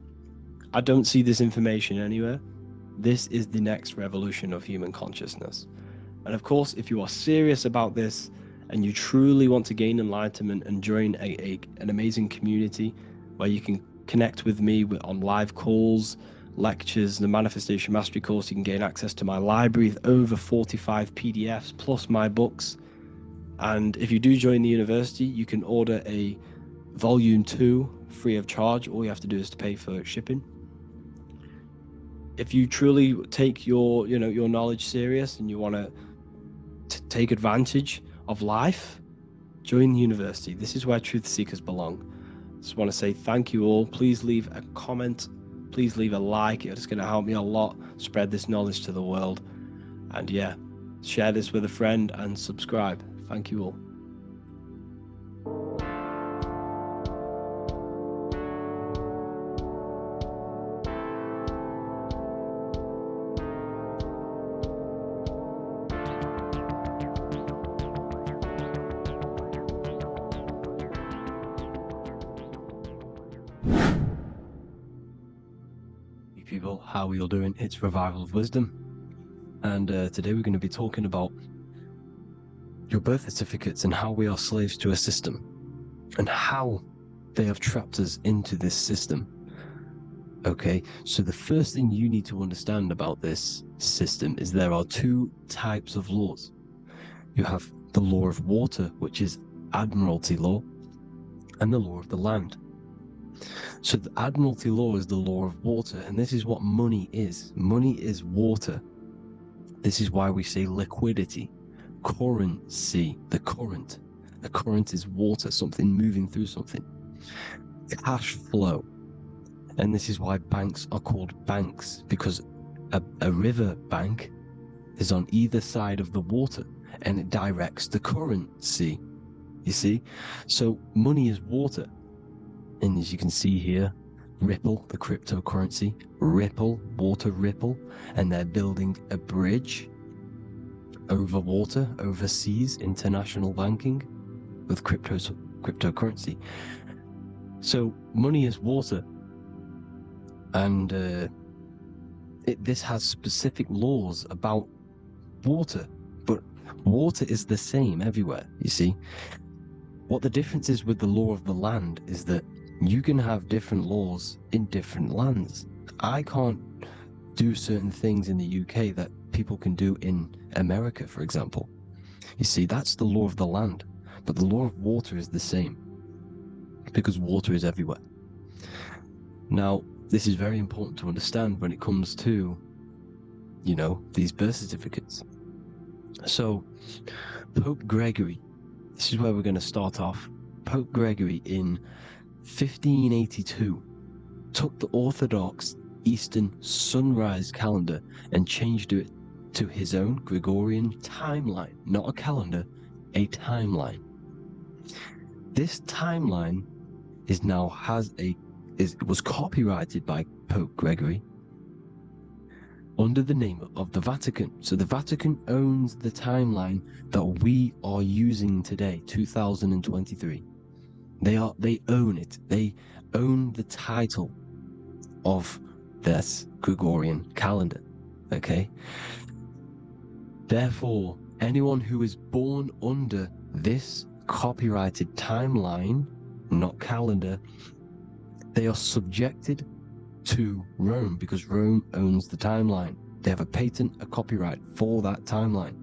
I don't see this information anywhere. This is the next revolution of human consciousness. And of course, if you are serious about this and you truly want to gain enlightenment and join an amazing community where you can connect with me on live calls, lectures, the Manifestation Mastery course, you can gain access to my library with over 45 PDFs plus my books. And if you do join the university, you can order a Volume 2 free of charge. All you have to do is to pay for shipping. If you truly take your knowledge serious and you want to take advantage of life, join the university. This is where truth seekers belong. Just want to say thank you all. Please leave a comment. Please leave a like. It's going to help me a lot spread this knowledge to the world. And yeah, share this with a friend and subscribe. Thank you all. People, how are you all doing? It's Revival of Wisdom, and today we're going to be talking about your birth certificates and how we are slaves to a system and how they have trapped us into this system. Okay, so the first thing you need to understand about this system is there are two types of laws. You have the law of water, which is Admiralty law, and the law of the land. So the Admiralty law is the law of water, and this is what money is. Money is water. This is why we say liquidity, currency, the current. A current is water, something moving through something. Cash flow. And this is why banks are called banks, because a river bank is on either side of the water, and it directs the currency. You see? So money is water. And as you can see here, Ripple, the cryptocurrency, Ripple, water Ripple, and they're building a bridge over water, overseas, international banking with cryptocurrency. So money is water, and this has specific laws about water, but water is the same everywhere, you see. What the difference is with the law of the land is that you can have different laws in different lands. I can't do certain things in the UK that people can do in America, for example. You see, that's the law of the land, but the law of water is the same because water is everywhere. Now, this is very important to understand when it comes to, you know, these birth certificates. So, Pope Gregory, this is where we're going to start off. Pope Gregory in 1582 took the Orthodox Eastern sunrise calendar and changed it to his own Gregorian timeline, not a calendar, a timeline. This timeline was copyrighted by Pope Gregory under the name of the Vatican. So the Vatican owns the timeline that we are using today, 2023. They own it. They own the title of this Gregorian calendar. Okay? Therefore, anyone who is born under this copyrighted timeline, not calendar, they are subjected to Rome because Rome owns the timeline. They have a patent, a copyright for that timeline.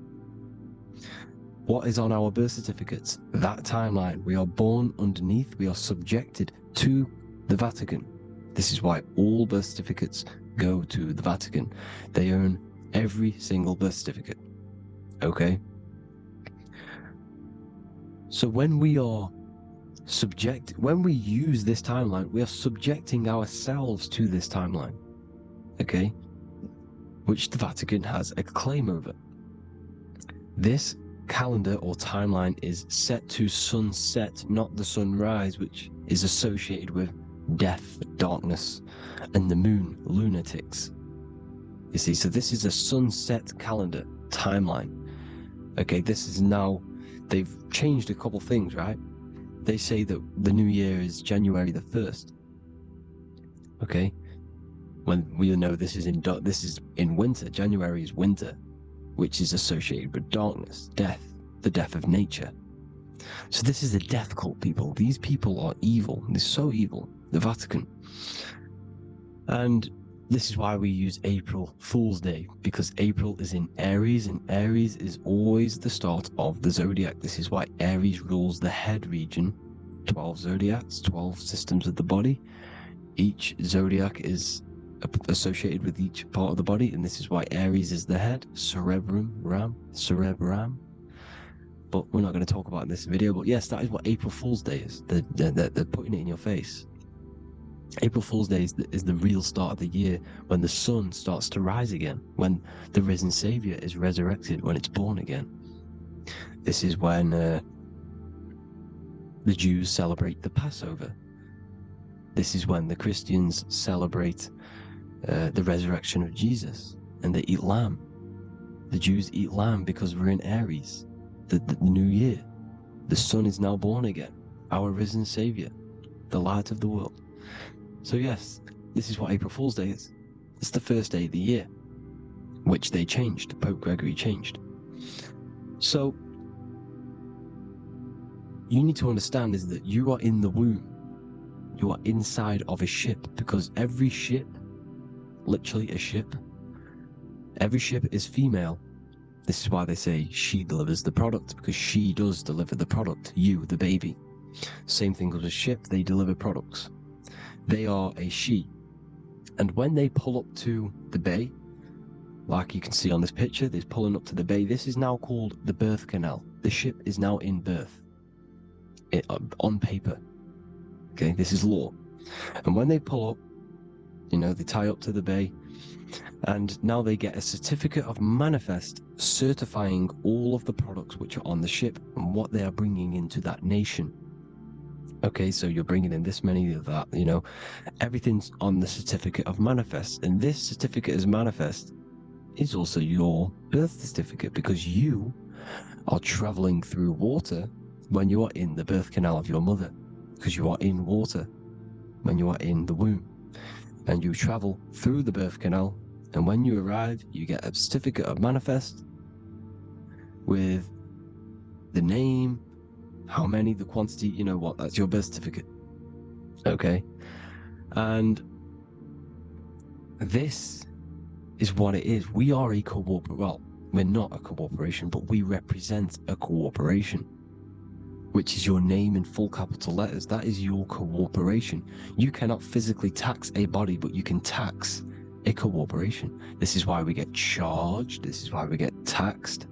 What is on our birth certificates? That timeline. We are born underneath, we are subjected to the Vatican. This is why all birth certificates go to the Vatican. They own every single birth certificate. Okay? So when we use this timeline, we are subjecting ourselves to this timeline, okay, which the Vatican has a claim over. This calendar or timeline is set to sunset, not the sunrise, which is associated with death, darkness, and the moon, lunatics. You see, so this is a sunset calendar timeline. Okay, this is now, they've changed a couple things, right? They say that the new year is January the 1st. Okay? When we know this is in winter. January is winter, which is associated with darkness, death, the death of nature. So this is a death cult, people. These people are evil. They're so evil. The Vatican. And this is why we use April Fool's Day, because April is in Aries, and Aries is always the start of the Zodiac. This is why Aries rules the head region. 12 zodiacs, 12 systems of the body. Each zodiac is associated with each part of the body, and this is why Aries is the head, cerebrum. But we're not going to talk about it in this video. But yes, that is what April Fool's Day is. They're putting it in your face. April Fool's Day is the real start of the year, when the sun starts to rise again, when the risen Savior is resurrected, when it's born again. This is when the Jews celebrate the Passover. This is when the Christians celebrate the resurrection of Jesus, and they eat lamb. The Jews eat lamb because we're in Aries, the new year. The sun is now born again, our risen Savior, the light of the world. So yes, this is what April Fool's Day is. It's the first day of the year, which they changed. Pope Gregory changed. So you need to understand is that you are in the womb. You are inside of a ship, because every ship, literally a ship, every ship is female. This is why they say she delivers the product, because she does deliver the product. You, the baby. Same thing with a ship, they deliver products. They are a she. And when they pull up to the bay, like you can see on this picture, they're pulling up to the bay. This is now called the birth canal. The ship is now in birth. On paper. Okay, this is law. And when they pull up, you know, they tie up to the bay, and now they get a certificate of manifest certifying all of the products which are on the ship and what they are bringing into that nation. Okay, so you're bringing in this many of that, you know, everything's on the certificate of manifest. And this certificate of manifest is also your birth certificate, because you are traveling through water when you are in the birth canal of your mother, because you are in water when you are in the womb. And you travel through the birth canal, and when you arrive, you get a certificate of manifest, with the name, how many, the quantity, you know what, that's your birth certificate. Okay? And this is what it is. We are a well, we're not a corporation, but we represent a corporation, which is your name in full capital letters. That is your corporation. You cannot physically tax a body, but you can tax a corporation. This is why we get charged. This is why we get taxed,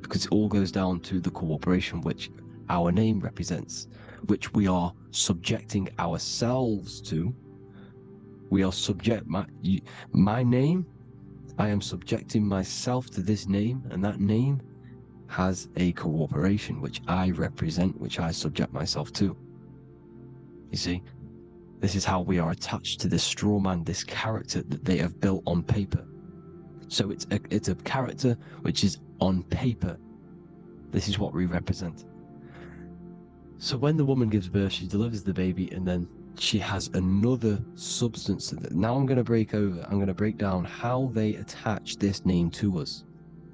because it all goes down to the corporation which our name represents, which we are subjecting ourselves to. We are subject, my name, I am subjecting myself to this name, and that name has a corporation which I represent, which I subject myself to. You see, this is how we are attached to this straw man, this character that they have built on paper. So it's a character which is on paper. This is what we represent. So when the woman gives birth, she delivers the baby, and then she has another substance. Now I'm going to break down how they attach this name to us,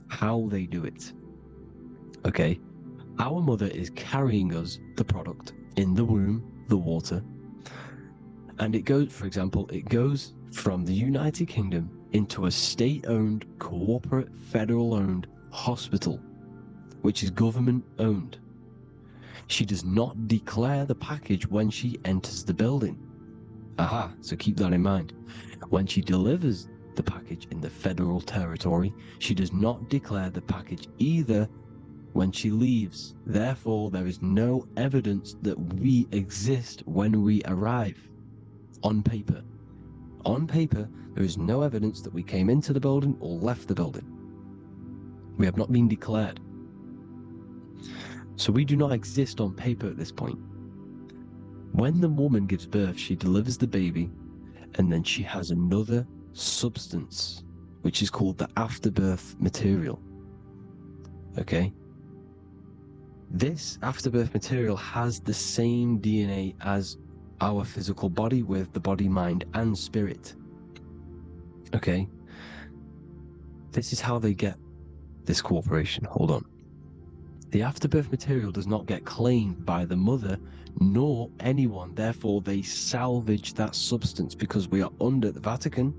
how they do it. Okay, our mother is carrying us the product in the womb, the water, and it goes, for example, it goes from the United Kingdom into a state-owned, corporate, federal-owned hospital, which is government-owned. She does not declare the package when she enters the building. Aha, so keep that in mind. When she delivers the package in the federal territory, she does not declare the package either when she leaves. Therefore, there is no evidence that we exist when we arrive. On paper. On paper, there is no evidence that we came into the building or left the building. We have not been declared. So we do not exist on paper at this point. When the woman gives birth, she delivers the baby, and then she has another substance, which is called the afterbirth material. Okay? This afterbirth material has the same DNA as our physical body, with the body, mind, and spirit. Okay? This is how they get this corporation. Hold on. The afterbirth material does not get claimed by the mother nor anyone. Therefore, they salvage that substance, because we are under the Vatican.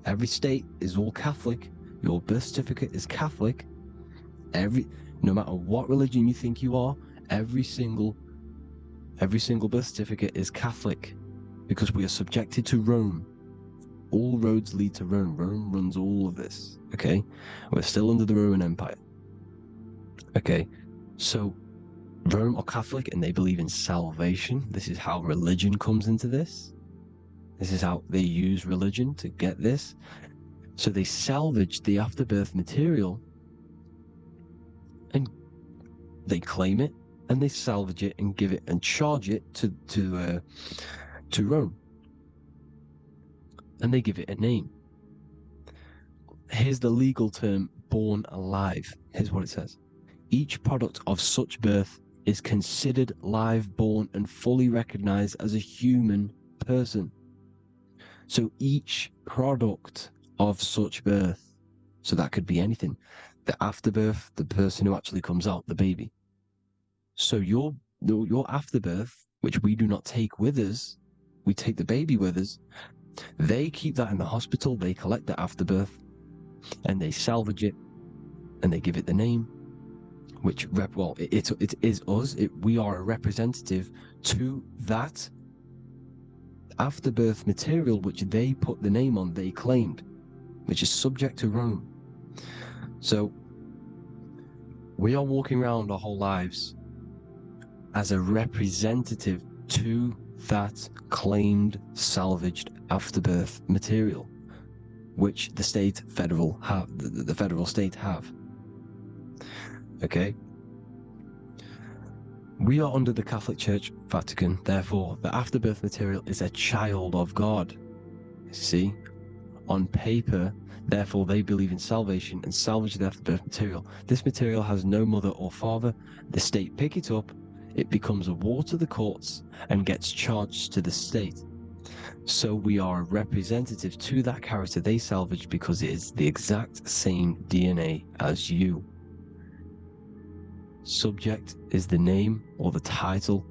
Every state is all Catholic. Your birth certificate is Catholic. No matter what religion you think you are, every single birth certificate is Catholic, because we are subjected to Rome. All roads lead to Rome. Rome runs all of this. Okay? We're still under the Roman Empire. Okay, so Rome are Catholic and they believe in salvation. This is how religion comes into this. This is how they use religion to get this. So they salvage the afterbirth material and they claim it, and they salvage it and give it and charge it to Rome. And they give it a name. Here's the legal term, born alive. Here's what it says. Each product of such birth is considered live, born, and fully recognized as a human person. So each product of such birth, so that could be anything, the afterbirth, the person who actually comes out, the baby. So your afterbirth, which we do not take with us, we take the baby with us, they keep that in the hospital, they collect the afterbirth, and they salvage it, and they give it the name, which it is us. We are a representative to that afterbirth material, which they put the name on, they claimed, which is subject to Rome. So we are walking around our whole lives as a representative to that claimed salvaged afterbirth material, which the federal state have. Okay? We are under the Catholic Church, Vatican, therefore the afterbirth material is a child of God. See? On paper, therefore they believe in salvation and salvage the afterbirth material. This material has no mother or father. The state pick it up, it becomes a war to the courts and gets charged to the state. So we are a representative to that character they salvaged, because it is the exact same DNA as you. subject is the name or the title,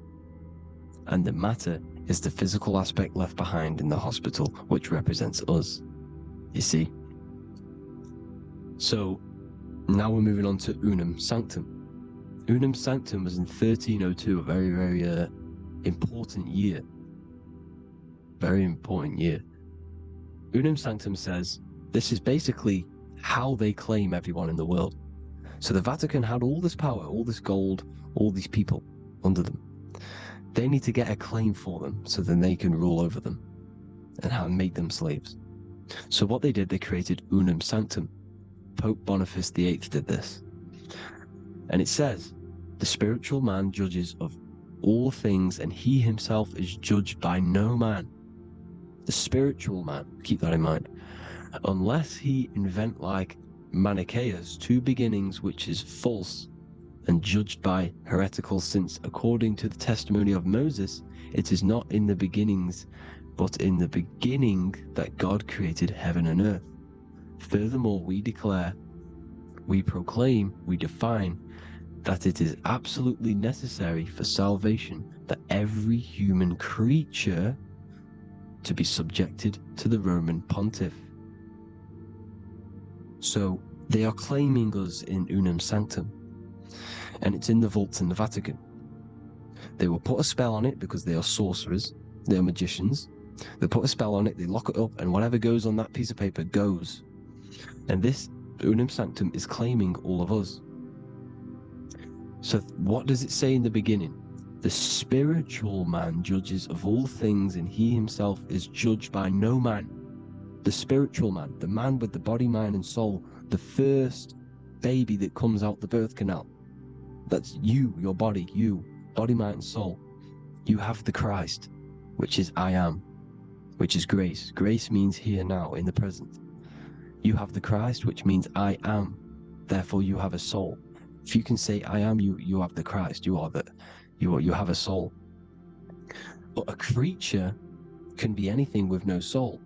and the matter is the physical aspect left behind in the hospital, which represents us. You see? So now we're moving on to Unum Sanctum. Unum Sanctum was in 1302, a very, very important year. Very important year. Unum Sanctum says this is basically how they claim everyone in the world. So the Vatican had all this power, all this gold, all these people under them. They need to get a claim for them so then they can rule over them and make them slaves. So what they did, they created Unum Sanctum. Pope Boniface VIII did this. And it says, the spiritual man judges of all things, and he himself is judged by no man. The spiritual man, keep that in mind, unless he invent like Manichaeus, two beginnings, which is false and judged by heretical, since according to the testimony of Moses, it is not in the beginnings, but in the beginning that God created heaven and earth. Furthermore, we declare, we proclaim, we define that it is absolutely necessary for salvation that every human creature to be subjected to the Roman pontiff. So they are claiming us in Unum Sanctum, and it's in the vaults in the Vatican. They will put a spell on it because they are sorcerers, they are magicians. They put a spell on it, they lock it up, and whatever goes on that piece of paper goes. And this Unum Sanctum is claiming all of us. So what does it say in the beginning? The spiritual man judges of all things, and he himself is judged by no man. The spiritual man, the man with the body, mind, and soul, the first baby that comes out the birth canal. That's you, your body, you, body, mind, and soul. You have the Christ, which is I am, which is grace. Grace means here now, in the present. You have the Christ, which means I am. Therefore, you have a soul. If you can say I am, you have the Christ. You have a soul. But a creature can be anything with no soul.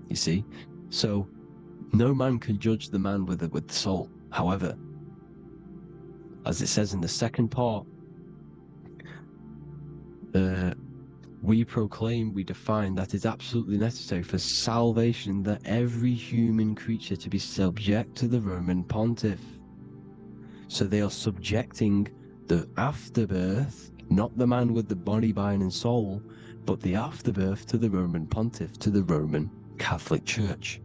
You see, so no man can judge the man with the soul. However, as it says in the second part, we proclaim, we define that it's absolutely necessary for salvation that every human creature to be subject to the Roman pontiff. So they are subjecting the afterbirth, not the man with the body, mind, and soul, but the afterbirth to the Roman pontiff, to the Roman Catholic Church.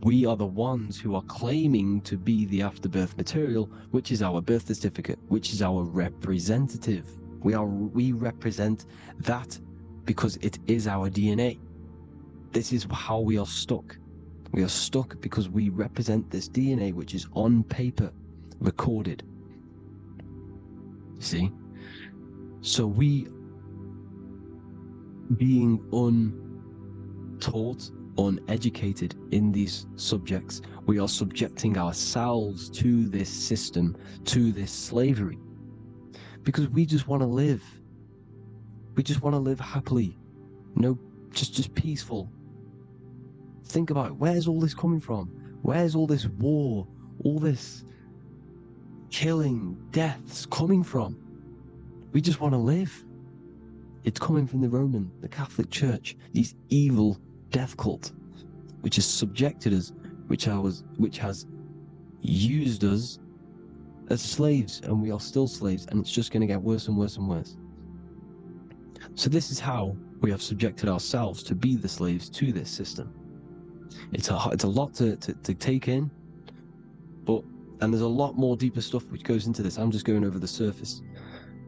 We are the ones who are claiming to be the afterbirth material, which is our birth certificate, which is our representative. We represent that because it is our DNA. This is how we are stuck. We are stuck because we represent this DNA, which is on paper, recorded. You see? So we, being untaught, uneducated in these subjects, we are subjecting ourselves to this system, to this slavery, because we just want to live. We just want to live happily, just peaceful. Think about it. Where's all this coming from? Where's all this war, all this killing, deaths coming from? We just want to live. It's coming from the Catholic Church, these evil death cult, which has subjected us, which has used us as slaves, and we are still slaves, and it's just going to get worse and worse and worse. So this is how we have subjected ourselves to be the slaves to this system. It's a lot to take in, and there's a lot more deeper stuff which goes into this. I'm just going over the surface.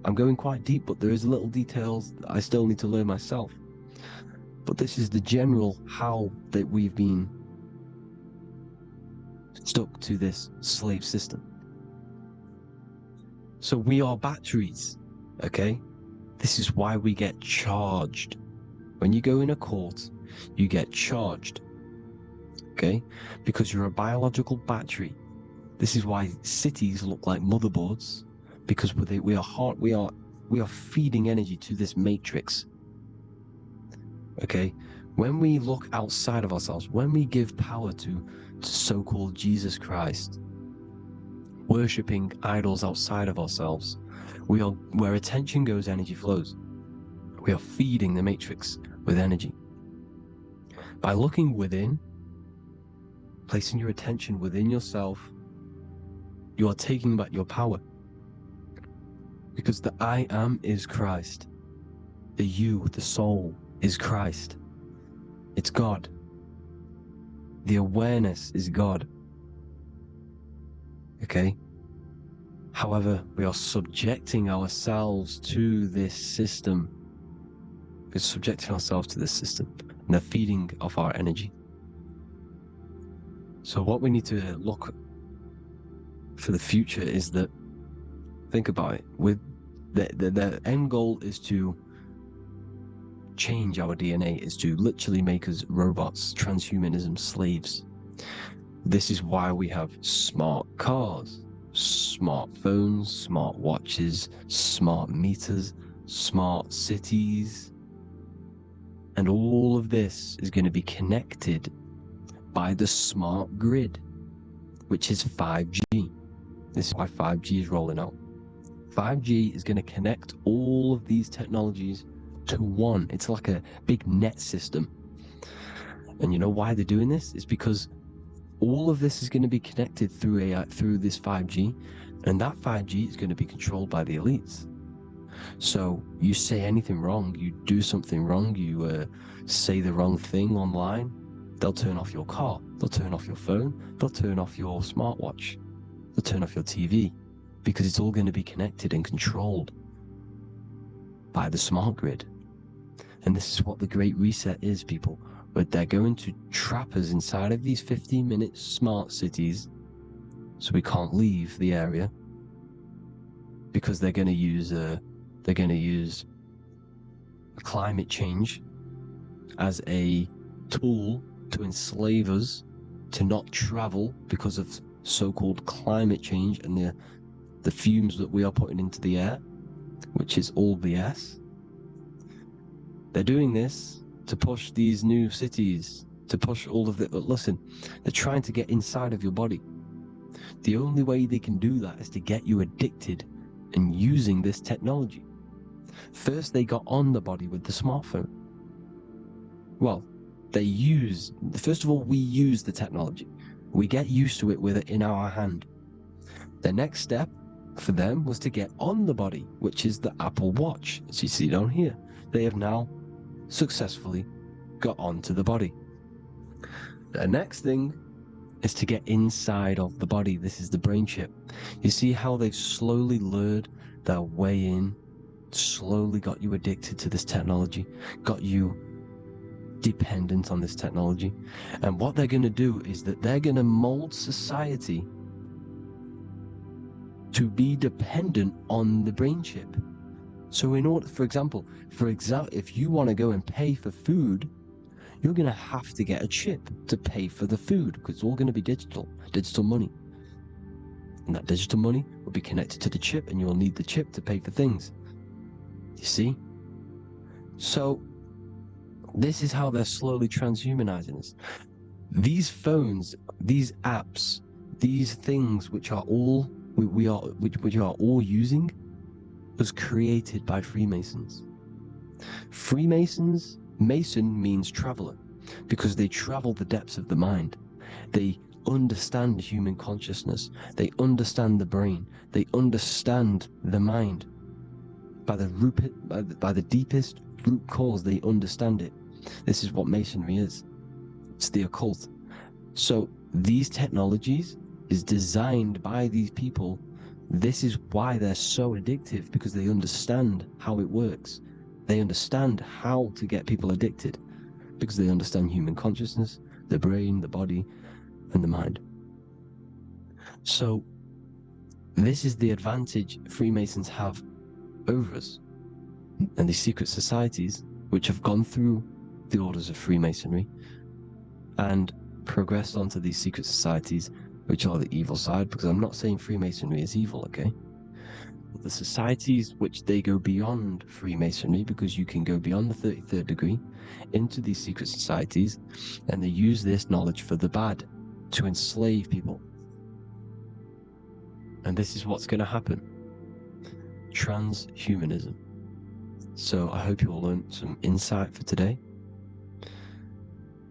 I'm going quite deep, but there is little details that I still need to learn myself. But this is the general how that we've been stuck to this slave system. So we are batteries, okay? This is why we get charged. When you go in a court, you get charged, okay? Because you're a biological battery. This is why cities look like motherboards, because we are feeding energy to this matrix. Okay, when we look outside of ourselves, when we give power to so-called Jesus Christ, worshipping idols outside of ourselves. Where attention goes, energy flows. We are feeding the matrix with energy. By looking within, placing your attention within yourself, you are taking back your power. Because the I am is Christ. The you, the soul, is Christ. It's God. The awareness is God. Okay? However, we are subjecting ourselves to this system. We're subjecting ourselves to this system. And they're feeding off our energy. So what we need to look for the future is that, think about it, with the end goal is to change our DNA, is to literally make us robots, transhumanism, slaves. This is why we have smart cars, smartphones, smart watches, smart meters, smart cities. And all of this is going to be connected by the smart grid, which is 5G. This is why 5G is rolling out. 5G is going to connect all of these technologies to one. It's like a big net system. And you know why they're doing this? It's because all of this is going to be connected through AI, through this 5G, and that 5G is going to be controlled by the elites. So you say anything wrong, you do something wrong, you say the wrong thing online, they'll turn off your car, they'll turn off your phone, they'll turn off your smartwatch, they'll turn off your TV, because it's all going to be connected and controlled by the smart grid. And this is what the Great Reset is, people. But they're going to trap us inside of these 15-minute smart cities, so we can't leave the area, because they're going to use climate change as a tool to enslave us to not travel because of so-called climate change and the fumes that we are putting into the air, which is all BS. They're doing this to push these new cities, to push all of the... Listen, they're trying to get inside of your body. The only way they can do that is to get you addicted and using this technology. First, they got on the body with the smartphone. Well, first of all, we use the technology. We get used to it with it in our hand. The next step for them was to get on the body, which is the Apple Watch, as you see down here. They have now successfully got onto the body. The next thing is to get inside of the body. This is the brain chip. You see how they've slowly lured their way in, slowly got you addicted to this technology, got you dependent on this technology. And what they're going to do is that they're going to mold society to be dependent on the brain chip. So in order, for example, if you want to go and pay for food, you're going to have to get a chip to pay for the food, because it's all going to be digital money. And that digital money will be connected to the chip, and you'll need the chip to pay for things. You see? So this is how they're slowly transhumanizing us. These phones, these apps, these things which are all we are all using, was created by Freemasons. Mason means traveler, because they travel the depths of the mind. They understand human consciousness. They understand the brain. They understand the mind. By the deepest root cause, they understand it. This is what Masonry is. It's the occult. So these technologies is designed by these people. This is why they're so addictive, because they understand how it works. They understand how to get people addicted, because they understand human consciousness, the brain, the body, and the mind. So this is the advantage Freemasons have over us. And these secret societies, which have gone through the orders of Freemasonry and progressed onto these secret societies, which are the evil side, because I'm not saying Freemasonry is evil, okay? The societies which they go beyond Freemasonry, because you can go beyond the 33rd degree into these secret societies, and they use this knowledge for the bad, to enslave people. And this is what's going to happen. Transhumanism. So I hope you all learned some insight for today.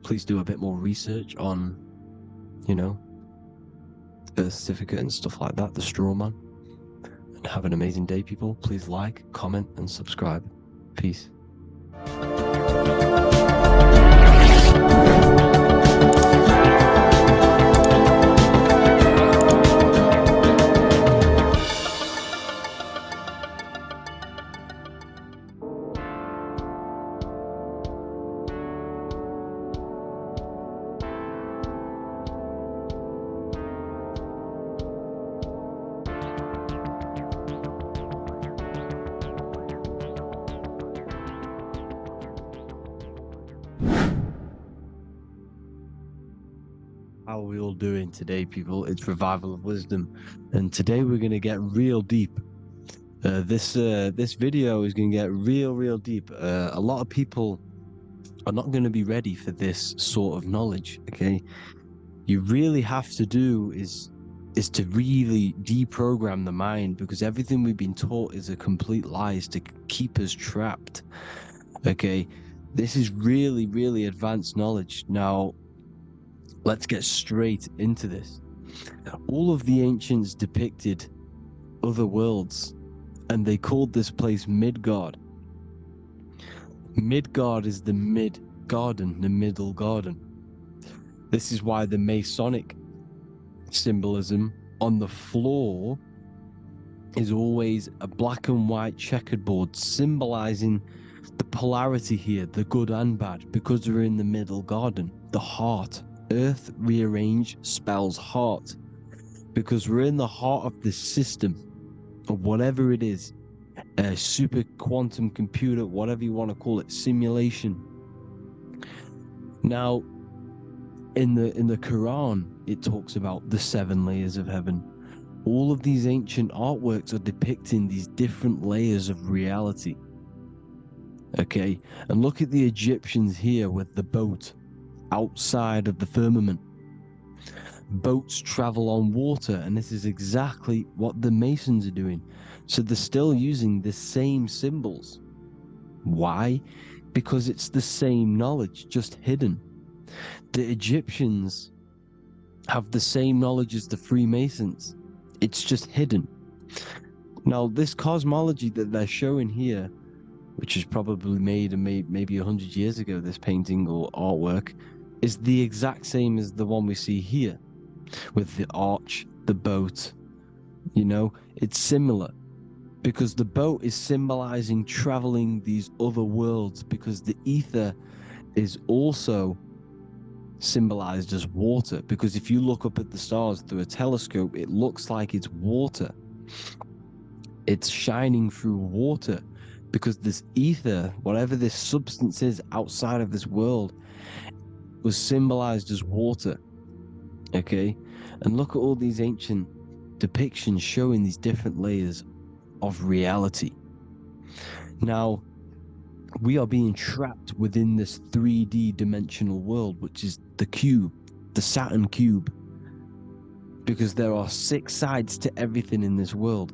Please do a bit more research on, birth certificate and stuff like that, the straw man. And have an amazing day, people. Please like, comment, and subscribe. Peace. How are we all doing today, people? It's Revival of Wisdom, and today we're going to get real deep. This video is going to get real deep. A lot of people are not going to be ready for this sort of knowledge. Okay, you really have to do is to really deprogram the mind, because everything we've been taught is a complete lie, is to keep us trapped. Okay, this is really advanced knowledge. Now, let's get straight into this. All of the ancients depicted other worlds, and they called this place Midgard. Midgard is the mid-garden, the middle garden. This is why the Masonic symbolism on the floor is always a black and white checkered board, symbolizing the polarity here, the good and bad, because we're in the middle garden, the heart. Earth rearranged spells heart, because we're in the heart of this system, or whatever it is, a super quantum computer, whatever you want to call it, simulation. Now, in the Quran, it talks about the 7 layers of heaven. All of these ancient artworks are depicting these different layers of reality. Okay, and look at the Egyptians here with the boat outside of the firmament. Boats travel on water, and this is exactly what the Masons are doing. So they're still using the same symbols. Why? Because it's the same knowledge, just hidden. The Egyptians have the same knowledge as the Freemasons. It's just hidden. Now, this cosmology that they're showing here, which is probably made maybe 100 years ago, this painting or artwork, is the exact same as the one we see here, with the arch, the boat. It's similar, because the boat is symbolizing traveling these other worlds, because the ether is also symbolized as water, because if you look up at the stars through a telescope, it looks like it's water. It's shining through water, because this ether, whatever this substance is outside of this world, was symbolized as water. Okay, and look at all these ancient depictions showing these different layers of reality. Now, we are being trapped within this 3D dimensional world, which is the cube, the Saturn cube, because there are 6 sides to everything in this world: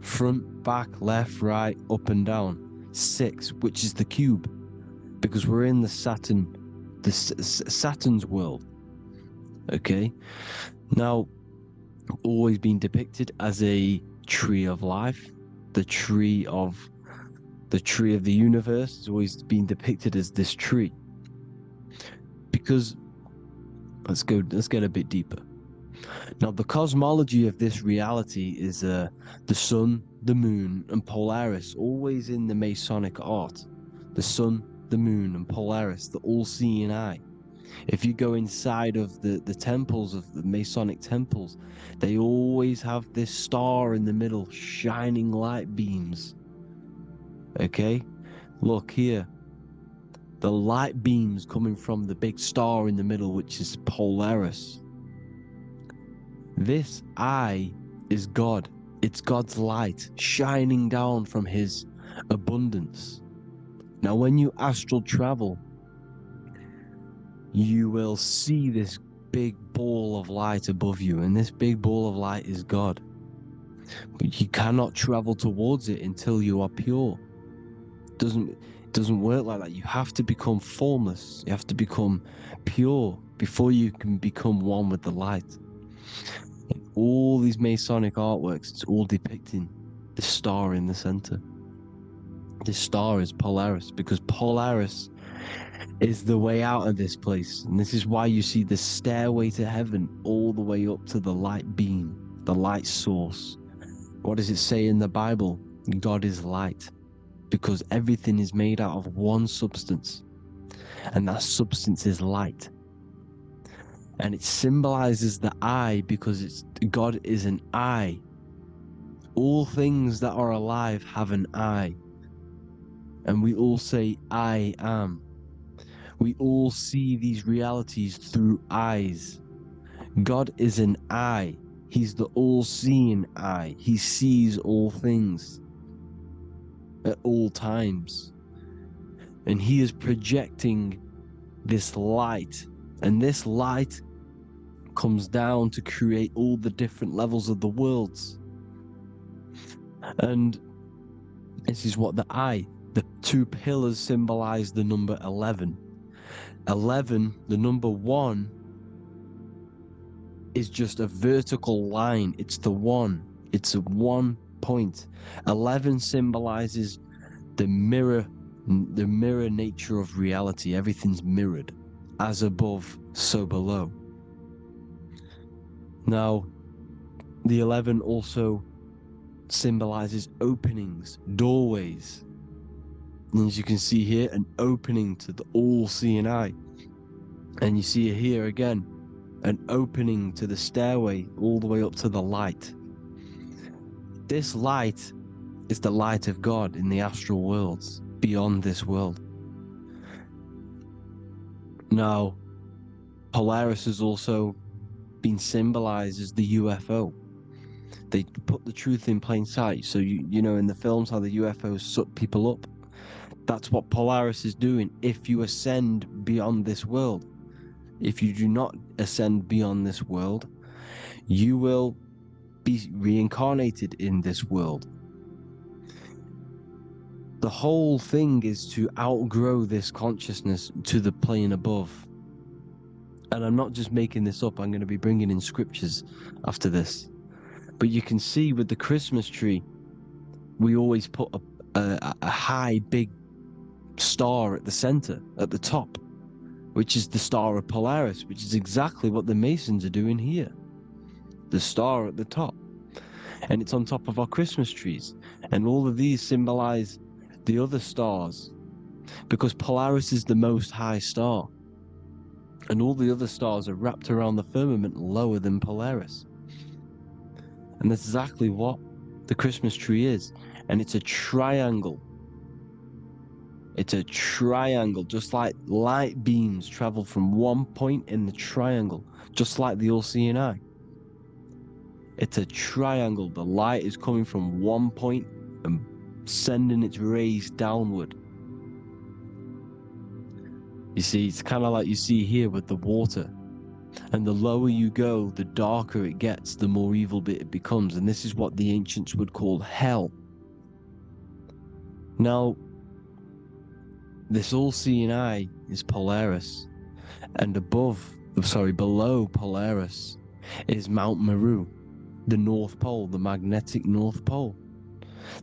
front, back, left, right, up and down. 6, which is the cube, because we're in the Saturn's world. Okay, now, always been depicted as a tree of life, the tree of the universe has always been depicted as this tree. Because let's get a bit deeper. Now, the cosmology of this reality is the sun, the moon, and Polaris, always in the Masonic art. The sun, the moon, and Polaris, the all-seeing eye. If you go inside of the temples, of the Masonic temples, they always have this star in the middle, shining light beams. Okay, look here, the light beams coming from the big star in the middle, which is Polaris. This eye is God. It's God's light shining down from his abundance. Now, when you astral travel, you will see this big ball of light above you, and this big ball of light is God. but you cannot travel towards it until you are pure. It doesn't work like that. You have to become formless. You have to become pure before you can become one with the light. In all these Masonic artworks, it's all depicting the star in the center. This star is Polaris, because Polaris is the way out of this place. And this is why you see the stairway to heaven all the way up to the light beam, the light source. What does it say in the Bible? God is light, because everything is made out of one substance, and that substance is light. And it symbolizes the eye, because God is an eye. All things that are alive have an eye. And we all say, I am. We all see these realities through eyes. God is an eye. He's the all-seeing eye. He sees all things at all times. And he is projecting this light. And this light comes down to create all the different levels of the worlds. And this is what the two pillars symbolize the number 11. 11, the number 1, is just a vertical line. It's the one. It's a 1 point. 11 symbolizes the mirror nature of reality. Everything's mirrored. As above, so below. Now, the 11 also symbolizes openings, doorways. And as you can see here, an opening to the all-seeing eye. And you see here again, an opening to the stairway all the way up to the light. This light is the light of God in the astral worlds, beyond this world. Now, Polaris has also been symbolized as the UFO. They put the truth in plain sight. So you know in the films how the UFOs suck people up. That's what Polaris is doing. If you ascend beyond this world, if you do not ascend beyond this world, you will be reincarnated in this world. The whole thing is to outgrow this consciousness to the plane above. And I'm not just making this up. I'm going to be bringing in scriptures after this. But you can see with the Christmas tree, we always put a high, big star at the center, at the top, which is the star of Polaris, which is exactly what the Masons are doing here. The star at the top. And it's on top of our Christmas trees. And all of these symbolize the other stars, because Polaris is the most high star. And all the other stars are wrapped around the firmament lower than Polaris. And that's exactly what the Christmas tree is. And it's a triangle. It's a triangle, just like light beams travel from one point in the triangle, just like the all-seeing eye. It's a triangle. The light is coming from one point and sending its rays downward. You see, it's kind of like you see here with the water. And the lower you go, the darker it gets, the more evil it becomes. And this is what the ancients would call hell. Now, this all-seeing eye is Polaris. And below Polaris is Mount Meru, the North Pole, the magnetic North Pole.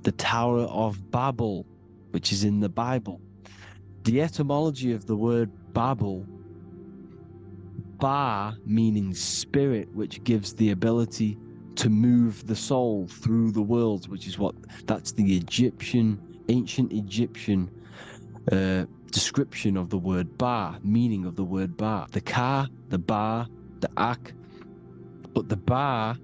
The Tower of Babel, which is in the Bible. The etymology of the word Babel, Ba meaning spirit, which gives the ability to move the soul through the worlds, which is that's the ancient Egyptian description of the word Ba, meaning of the word Ba. The Ka, the Ba, the Ak, but the Ba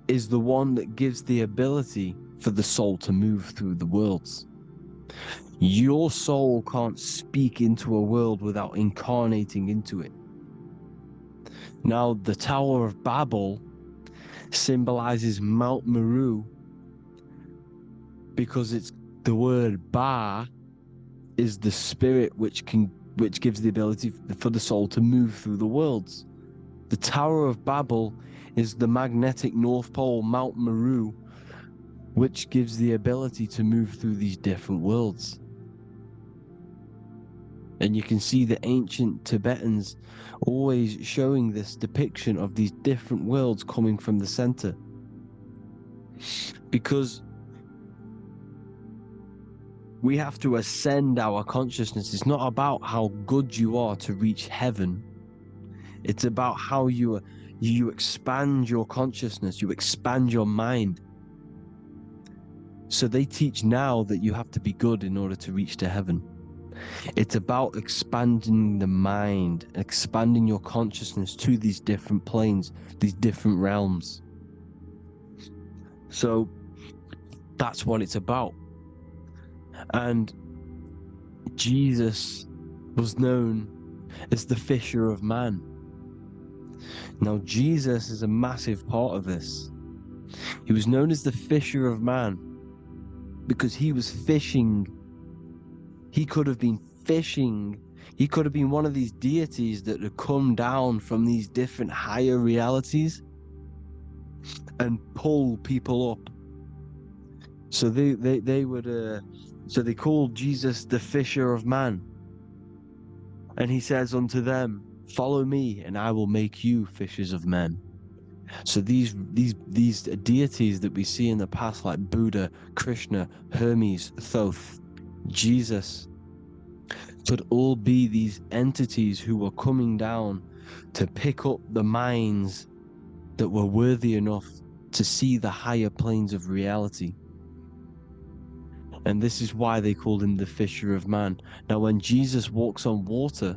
is the one that gives the ability for the soul to move through the worlds. Your soul can't speak into a world without incarnating into it. Now, the Tower of Babel symbolizes Mount Meru because it's the word Ba is the spirit which gives the ability for the soul to move through the worlds. The Tower of Babel is the magnetic North Pole, Mount Meru, which gives the ability to move through these different worlds. And you can see the ancient Tibetans always showing this depiction of these different worlds coming from the center. Because we have to ascend our consciousness. It's not about how good you are to reach heaven. It's about how you expand your consciousness, you expand your mind. So they teach now that you have to be good in order to reach to heaven. It's about expanding the mind, expanding your consciousness to these different planes, these different realms. So that's what it's about. And Jesus was known as the fisher of man. Now, Jesus is a massive part of this. He was known as the fisher of man because he was fishing. He could have been fishing. He could have been one of these deities that had come down from these different higher realities and pull people up. So they would so they called Jesus the fisher of man. And he says unto them, follow me and I will make you fishers of men. So these deities that we see in the past, like Buddha, Krishna, Hermes, Thoth, Jesus, could all be these entities who were coming down to pick up the minds that were worthy enough to see the higher planes of reality. And this is why they called him the fisher of man. Now, when Jesus walks on water,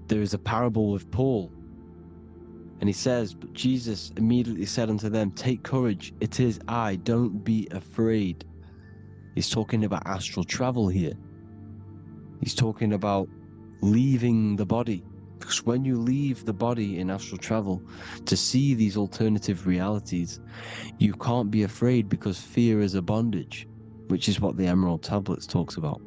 there is a parable with Paul. And he says, but Jesus immediately said unto them, take courage, it is I, don't be afraid. He's talking about astral travel here. He's talking about leaving the body. Because when you leave the body in astral travel to see these alternative realities, you can't be afraid because fear is a bondage, which is what the Emerald Tablets talks about.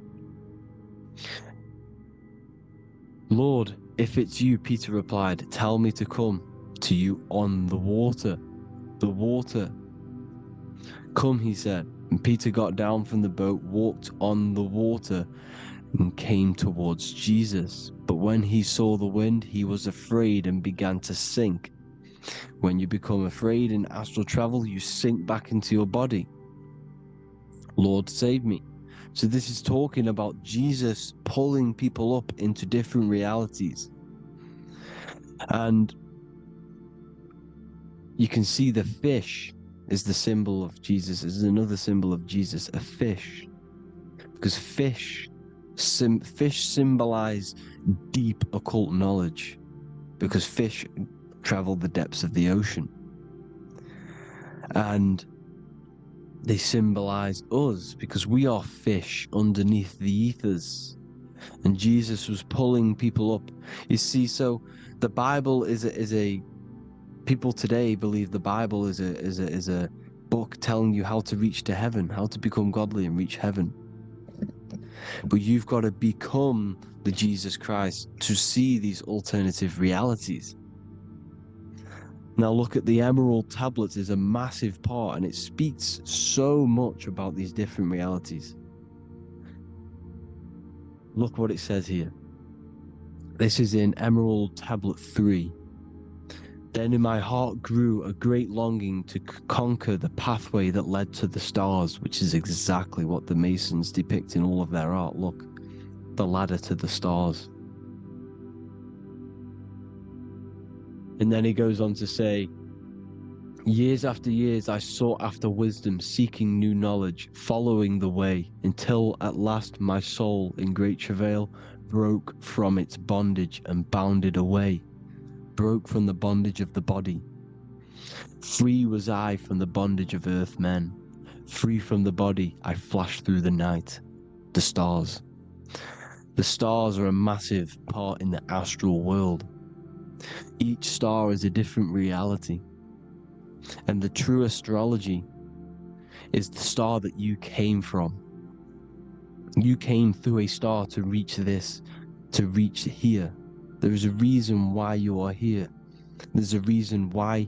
Lord, if it's you, Peter replied, tell me to come to you on the water. The water. Come, he said. And Peter got down from the boat, walked on the water, and came towards Jesus. But when he saw the wind, he was afraid and began to sink. When you become afraid in astral travel, you sink back into your body. Lord, save me. So this is talking about Jesus pulling people up into different realities. And you can see the fish is the symbol of Jesus. Is another symbol of Jesus, a fish. Because fish symbolize deep occult knowledge. Because fish travel the depths of the ocean. And they symbolize us because we are fish underneath the ethers. And Jesus was pulling people up. You see, so the Bible is a people today believe the Bible is a book telling you how to reach to heaven, how to become godly and reach heaven. But you've got to become the Jesus Christ to see these alternative realities. Now look at the Emerald Tablets is a massive part, and it speaks so much about these different realities. Look what it says here. This is in Emerald Tablet 3. Then in my heart grew a great longing to conquer the pathway that led to the stars, which is exactly what the Masons depict in all of their art. Look, the ladder to the stars. And then he goes on to say, years after years I sought after wisdom, seeking new knowledge, following the way, until at last my soul in great travail broke from its bondage and bounded away. Broke from the bondage of the body. Free was I from the bondage of earth men. Free from the body, I flashed through the night. The stars. The stars are a massive part in the astral world. Each star is a different reality. And the true astrology is the star that you came from. You came through a star to reach this, to reach here. There is a reason why you are here. There's a reason why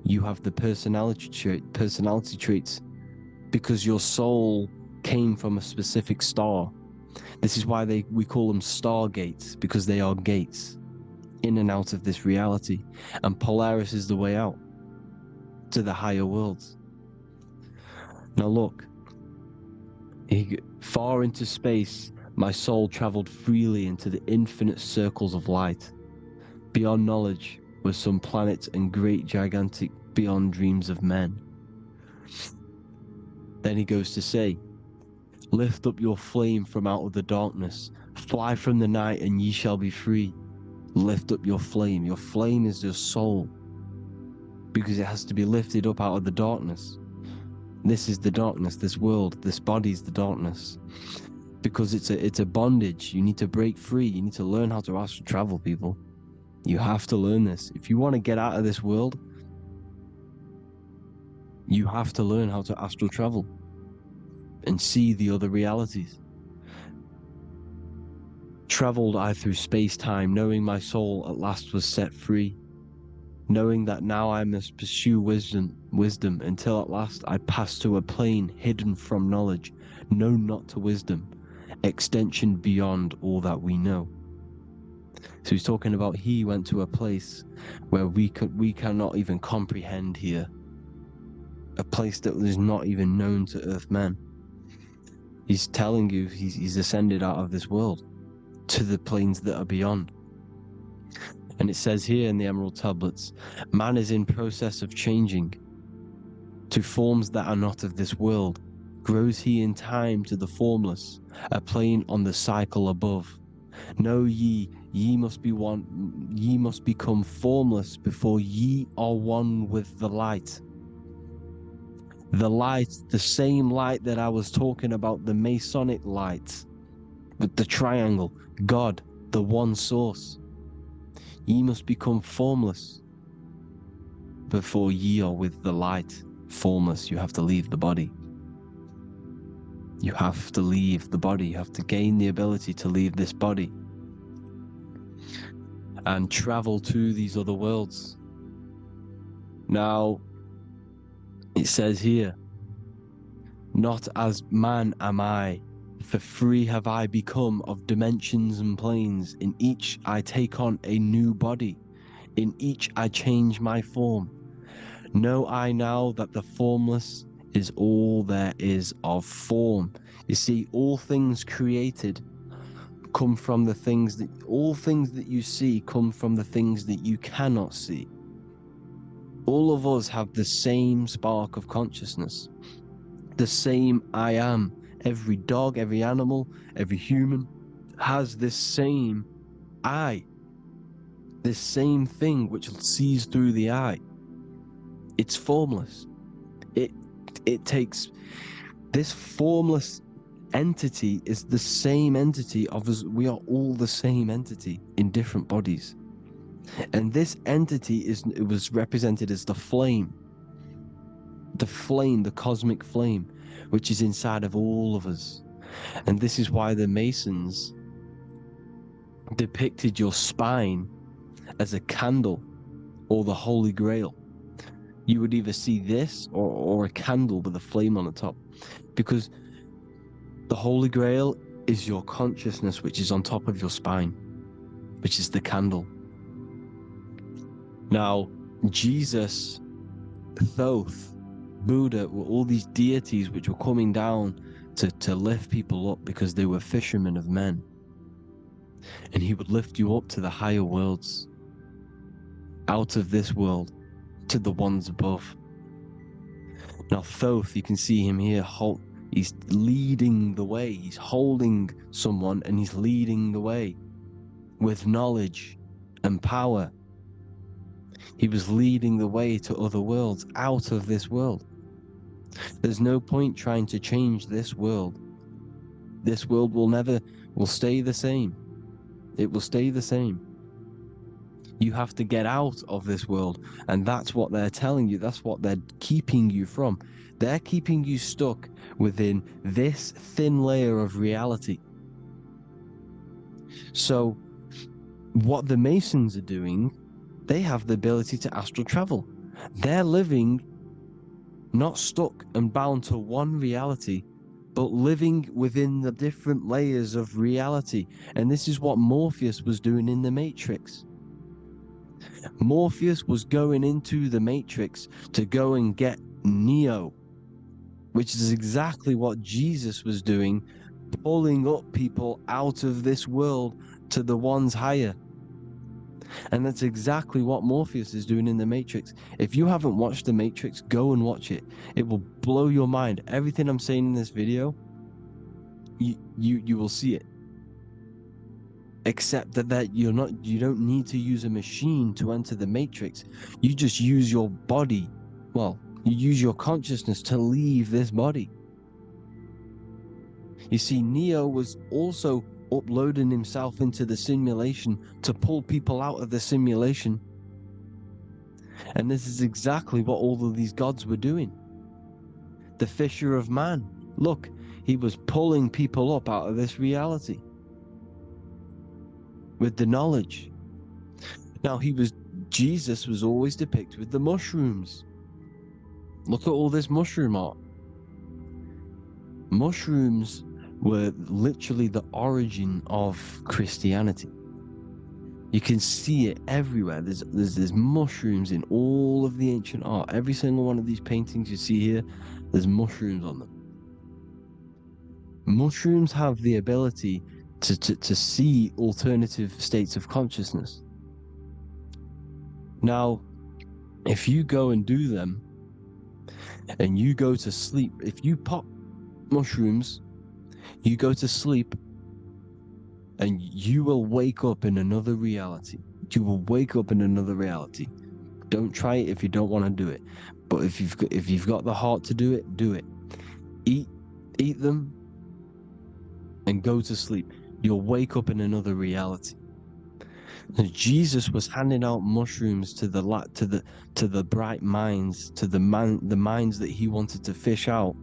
you have the personality traits, because your soul came from a specific star. This is why we call them stargates, because they are gates in and out of this reality. And Polaris is the way out to the higher worlds. Now look, far into space, my soul traveled freely into the infinite circles of light. Beyond knowledge were some planets and great gigantic beyond dreams of men. Then he goes to say, lift up your flame from out of the darkness, fly from the night and ye shall be free. Lift up your flame. Your flame is your soul, because it has to be lifted up out of the darkness. This is the darkness, this world, this body is the darkness. Because it's a bondage. You need to break free. You need to learn how to astral travel, people. You have to learn this. If you want to get out of this world, you have to learn how to astral travel and see the other realities. Traveled I through space-time, knowing my soul at last was set free, knowing that now I must pursue wisdom until at last I pass to a plane hidden from knowledge, known not to wisdom, extension beyond all that we know. So he's talking about he went to a place where we cannot even comprehend here, a place that is not even known to Earthmen. He's telling you he's ascended out of this world to the planes that are beyond. And it says here in the Emerald Tablets, man is in process of changing to forms that are not of this world. Grows he in time to the formless, a plane on the cycle above. Know ye must be one, ye must become formless before ye are one with the light. The light, the same light that I was talking about, the Masonic light, with the triangle, God, the one source. Ye must become formless before ye are with the light. Formless, you have to leave the body. You have to leave the body. You have to gain the ability to leave this body and travel to these other worlds. Now, it says here, not as man am I, for free have I become of dimensions and planes. In each I take on a new body. In each I change my form. Know I now that the formless is all there is of form. You see, all things created come from the things that, all things that you see come from the things that you cannot see. All of us have the same spark of consciousness, the same I am. Every dog, every animal, every human has this same I, this same thing which sees through the eye. It's formless. It takes, this formless entity is the same entity of us. We are all the same entity in different bodies. And this entity it was represented as the flame, the cosmic flame, which is inside of all of us. And this is why the Masons depicted your spine as a candle or the Holy Grail. You would either see this or a candle with a flame on the top, because the Holy Grail is your consciousness, which is on top of your spine, which is the candle. Now, Jesus, Thoth, Buddha were all these deities which were coming down to lift people up because they were fishermen of men. And he would lift you up to the higher worlds, out of this world, to the ones above. Now Thoth, you can see him here, he's leading the way. He's holding someone and he's leading the way with knowledge and power. He was leading the way to other worlds, out of this world. There's no point trying to change this world. This world will stay the same. It will stay the same. You have to get out of this world, and that's what they're telling you. That's what they're keeping you from. They're keeping you stuck within this thin layer of reality. So what the Masons are doing, they have the ability to astral travel. They're living not stuck and bound to one reality, but living within the different layers of reality. And this is what Morpheus was doing in the Matrix. Morpheus was going into the Matrix to go and get Neo, which is exactly what Jesus was doing, pulling up people out of this world to the ones higher. And that's exactly what Morpheus is doing in the Matrix. If you haven't watched the Matrix, go and watch it. It will blow your mind. Everything I'm saying in this video, you will see it. Except that you don't need to use a machine to enter the Matrix. You just use your body. Well, you use your consciousness to leave this body. You see, Neo was also uploading himself into the simulation to pull people out of the simulation. And this is exactly what all of these gods were doing. The Fisher of Man. Look, he was pulling people up out of this reality with the knowledge. Now, Jesus was always depicted with the mushrooms. Look at all this mushroom art. Mushrooms were literally the origin of Christianity. You can see it everywhere. There's mushrooms in all of the ancient art. Every single one of these paintings you see here, there's mushrooms on them. Mushrooms have the ability to see alternative states of consciousness. Now, if you go and do them, and you go to sleep, if you pop mushrooms, you go to sleep, and you will wake up in another reality. You will wake up in another reality. Don't try it if you don't want to do it. But if you've got the heart to do it, do it. Eat them, and go to sleep. You'll wake up in another reality. And Jesus was handing out mushrooms to the bright minds, to the minds that he wanted to fish out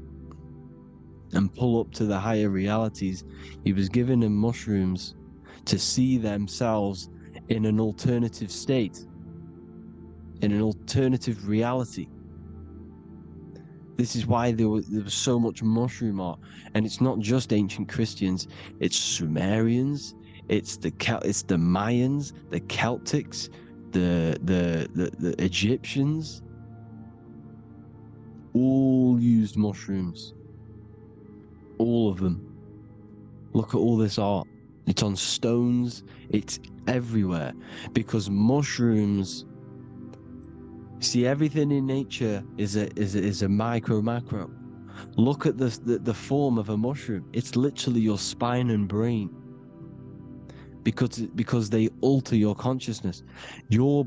and pull up to the higher realities. He was giving them mushrooms to see themselves in an alternative state, in an alternative reality. This is why there was so much mushroom art. And it's not just ancient Christians, it's Sumerians, it's the Mayans, the Celtics, the Egyptians, all used mushrooms. All of them. Look at all this art. It's on stones, it's everywhere. Because mushrooms, see, everything in nature is a macro. Look at the form of a mushroom. It's literally your spine and brain. Because they alter your consciousness. Your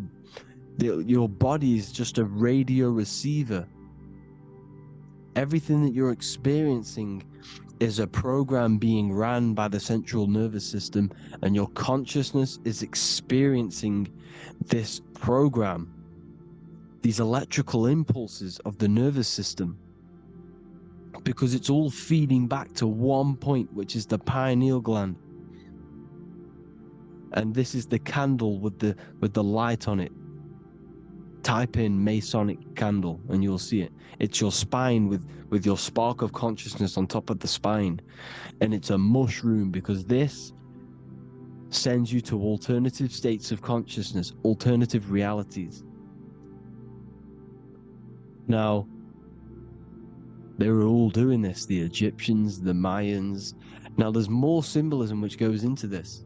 body is just a radio receiver. Everything that you're experiencing is a program being ran by the central nervous system, and your consciousness is experiencing this program, these electrical impulses of the nervous system, because it's all feeding back to one point, which is the pineal gland. And this is the candle with the light on it. Type in Masonic candle and you'll see it. It's your spine with your spark of consciousness on top of the spine. And it's a mushroom, because this sends you to alternative states of consciousness, alternative realities. Now, they were all doing this, the Egyptians, the Mayans. Now, there's more symbolism which goes into this.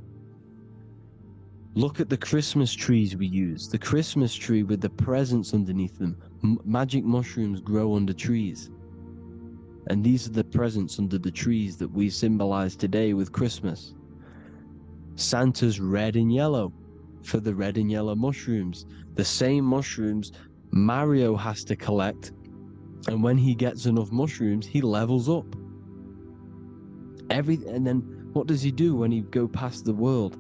Look at the Christmas trees we use. The Christmas tree with the presents underneath them. Magic mushrooms grow under trees. And these are the presents under the trees that we symbolize today with Christmas. Santa's red and yellow for the red and yellow mushrooms. The same mushrooms Mario has to collect. And when he gets enough mushrooms, he levels up. And then what does he do when he go past the world?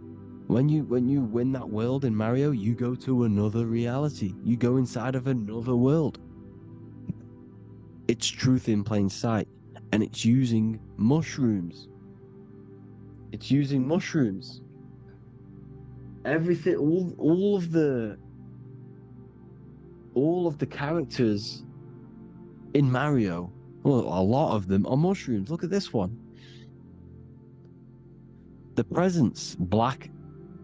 When you win that world in Mario, you go to another reality. You go inside of another world. It's truth in plain sight. And it's using mushrooms. It's using mushrooms. everything, all of the characters in Mario, well, a lot of them are mushrooms. Look at this one. The presents, black,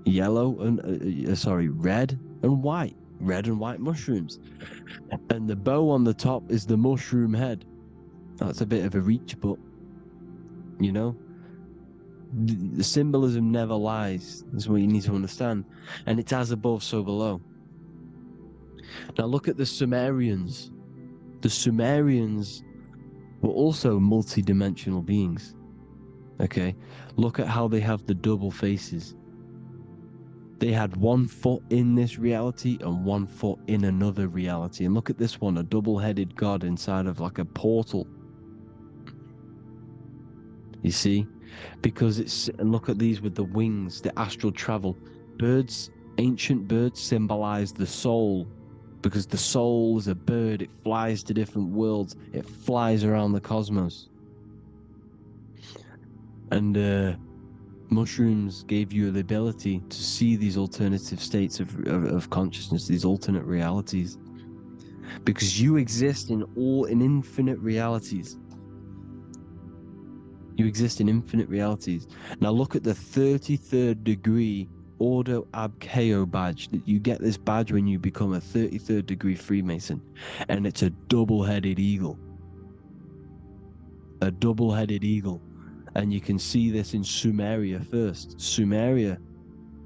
yellow, and red and white. Red and white mushrooms. And the bow on the top is the mushroom head. That's a bit of a reach, but you know, the symbolism never lies. That's what you need to understand. And it's as above, so below. Now look at the Sumerians. The Sumerians were also multi-dimensional beings. Okay, look at how they have the double faces. They had 1 foot in this reality and 1 foot in another reality. And look at this one, a double-headed god inside of like a portal. You see? Because and look at these with the wings, the astral travel. Birds, ancient birds symbolize the soul. Because the soul is a bird, it flies to different worlds, it flies around the cosmos. And mushrooms gave you the ability to see these alternative states of consciousness, these alternate realities. Because you exist in infinite realities. You exist in infinite realities. Now look at the 33rd degree Ordo Ab Chao badge. You get this badge when you become a 33rd degree Freemason. And it's a double-headed eagle. A double-headed eagle. And you can see this in Sumeria first. Sumeria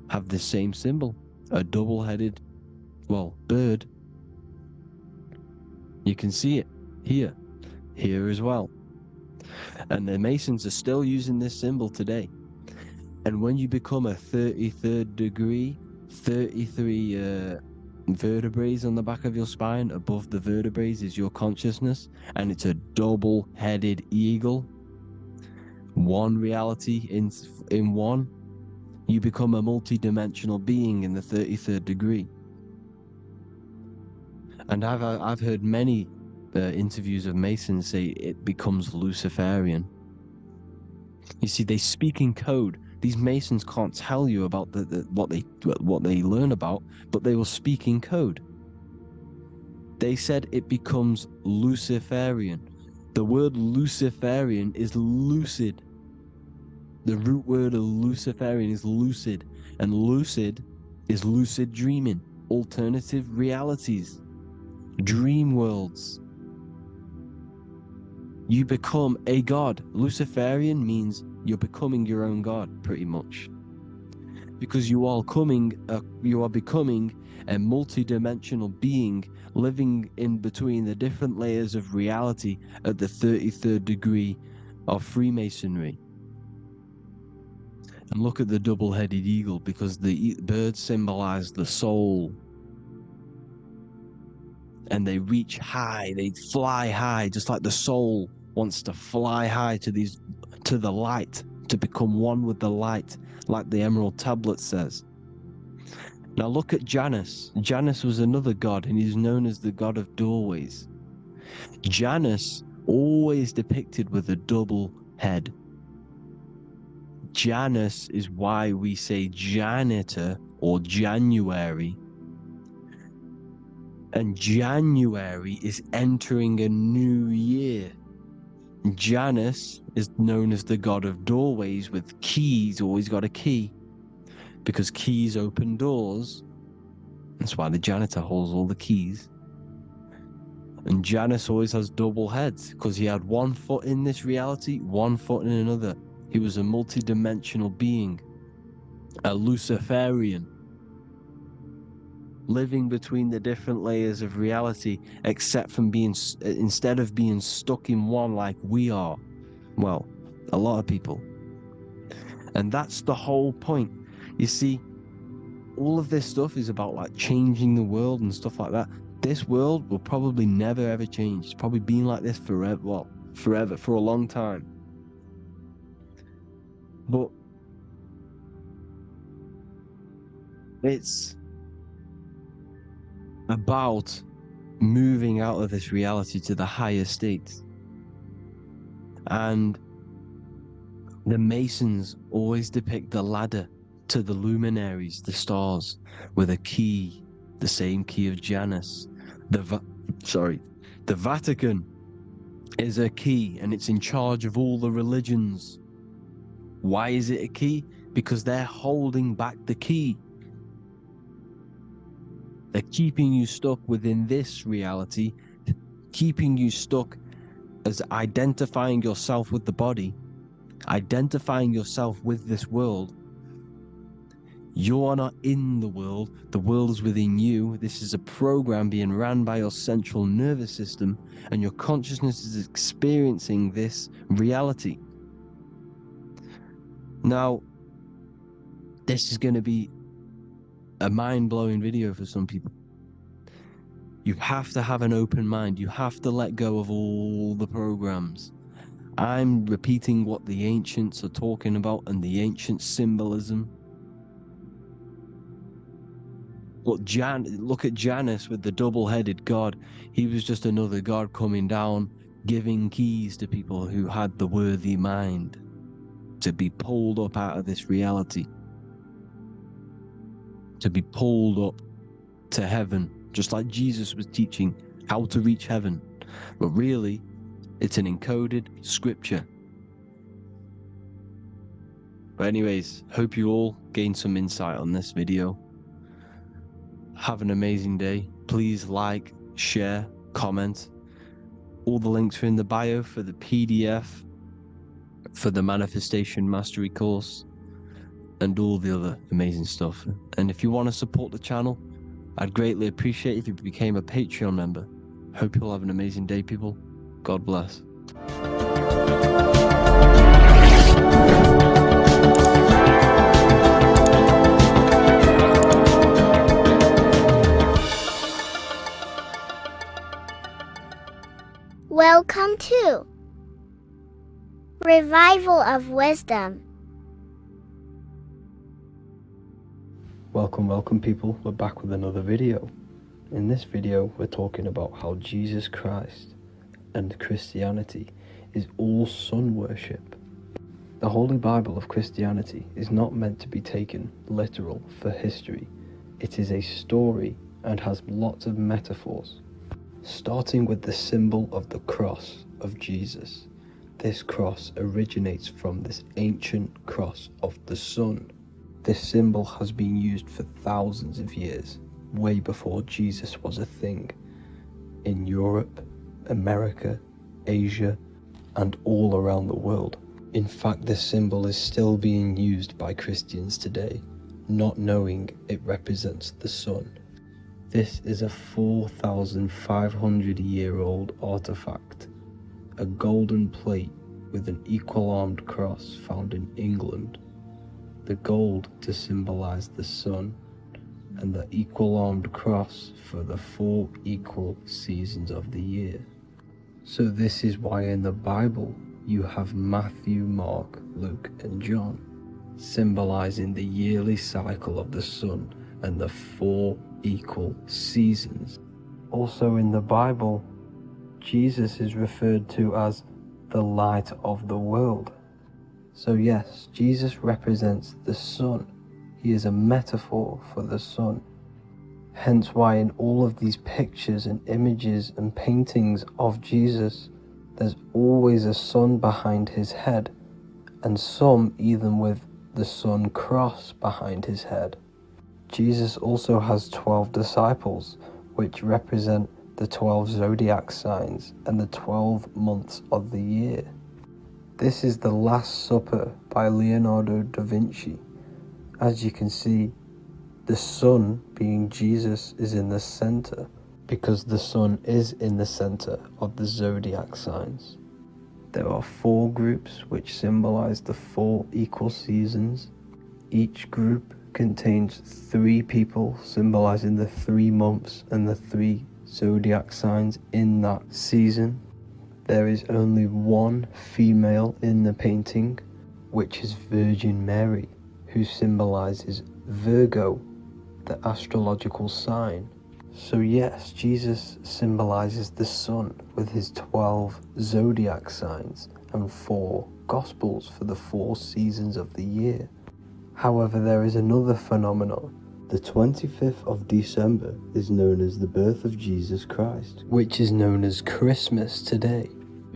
have the same symbol. A double-headed, well, bird. You can see it here. Here as well. And the Masons are still using this symbol today. And when you become a 33rd degree, 33 vertebrae on the back of your spine, above the vertebrae is your consciousness, and it's a double-headed eagle. One reality in one, you become a multi-dimensional being in the 33rd degree. And I've heard many interviews of Masons say it becomes Luciferian. You see, they speak in code. These Masons can't tell you about what they learn about, but they will speak in code. They said it becomes Luciferian. The word Luciferian is lucid. The root word of Luciferian is lucid, and lucid is lucid dreaming, alternative realities, dream worlds. You become a god. Luciferian means you're becoming your own god, pretty much. Because you are becoming a multi-dimensional being living in between the different layers of reality at the 33rd degree of Freemasonry. And look at the double-headed eagle, because the birds symbolize the soul. And they reach high, they fly high, just like the soul wants to fly high to the light, to become one with the light, like the Emerald Tablet says. Now look at Janus. Janus was another god, and he's known as the god of doorways. Janus always depicted with a double head. Janus is why we say janitor or January. And January is entering a new year. Janus is known as the god of doorways with keys, always got a key. Because keys open doors. That's why the janitor holds all the keys. And Janus always has double heads, because he had 1 foot in this reality, 1 foot in another. He was a multi-dimensional being. A Luciferian. Living between the different layers of reality, except from instead of being stuck in one like we are. Well, a lot of people. And that's the whole point. You see, all of this stuff is about like changing the world and stuff like that. This world will probably never ever change. It's probably been like this forever. Well, forever, for a long time. But it's about moving out of this reality to the higher states. And the Masons always depict the ladder to the luminaries, the stars, with a key, the same key of Janus. The Vatican is a key, and it's in charge of all the religions. Why is it a key? Because they're holding back the key. They're keeping you stuck within this reality, keeping you stuck as identifying yourself with the body, identifying yourself with this world. You are not in the world is within you. This is a program being ran by your central nervous system, and your consciousness is experiencing this reality. Now, this is going to be a mind-blowing video for some people. You have to have an open mind. You have to let go of all the programs. I'm repeating what the ancients are talking about and the ancient symbolism. Look at Janus with the double-headed god. He was just another god coming down, giving keys to people who had the worthy mind to be pulled up out of this reality, to be pulled up to heaven, just like Jesus was teaching how to reach heaven. But really, it's an encoded scripture. But anyways, hope you all gained some insight on this video. Have an amazing day. Please like, share, comment. All the links are in the bio for the PDF, for the Manifestation Mastery course, and all the other amazing stuff. And if you want to support the channel, I'd greatly appreciate if you became a Patreon member. Hope you'll have an amazing day, people. God bless. Welcome to Revival of Wisdom. Welcome people, we're back with another video. In this video we're talking about how Jesus Christ and Christianity is all sun worship. The Holy Bible of Christianity is not meant to be taken literal for history. It is a story and has lots of metaphors. Starting with the symbol of the cross of Jesus. This cross originates from this ancient cross of the sun. This symbol has been used for thousands of years, way before Jesus was a thing, in Europe, America, Asia, and all around the world. In fact, this symbol is still being used by Christians today, not knowing it represents the sun. This is a 4,500-year-old artifact, a golden plate with an equal-armed cross found in England. The gold to symbolize the sun, and the equal-armed cross for the 4 equal seasons of the year. So this is why in the Bible you have Matthew, Mark, Luke, and John, symbolizing the yearly cycle of the sun and the 4 equal seasons. Also in the Bible, Jesus is referred to as the light of the world. So yes, Jesus represents the sun. He is a metaphor for the sun. Hence why in all of these pictures and images and paintings of Jesus, there's always a sun behind his head, and some even with the sun cross behind his head. Jesus also has 12 disciples, which represent the 12 Zodiac signs and the 12 months of the year. This is the Last Supper by Leonardo da Vinci. As you can see, the sun, being Jesus, is in the center, because the sun is in the center of the Zodiac signs. There are 4 groups which symbolize the 4 equal seasons. Each group contains 3 people symbolizing the 3 months and the 3 zodiac signs in that season. There is only 1 female in the painting, which is Virgin Mary, who symbolizes Virgo, the astrological sign. So yes, Jesus symbolizes the sun with his 12 zodiac signs and 4 gospels for the 4 seasons of the year. However, there is another phenomenon. The 25th of December is known as the birth of Jesus Christ, which is known as Christmas today.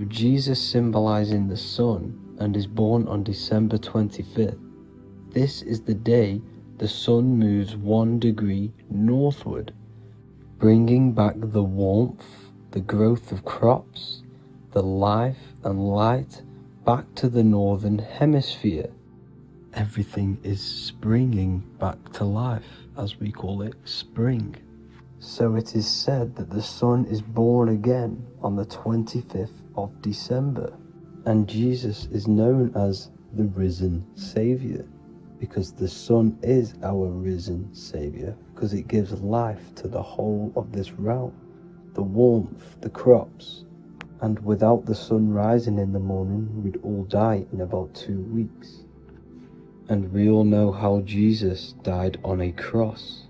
Jesus symbolizing the sun and is born on December 25th. This is the day the sun moves 1 degree northward, bringing back the warmth, the growth of crops, the life and light back to the northern hemisphere. Everything is springing back to life, as we call it, spring. So it is said that the sun is born again on the 25th of December, and Jesus is known as the risen Saviour, because the sun is our risen Saviour, because it gives life to the whole of this realm, the warmth, the crops, and without the sun rising in the morning, we'd all die in about 2 weeks. And we all know how Jesus died on a cross.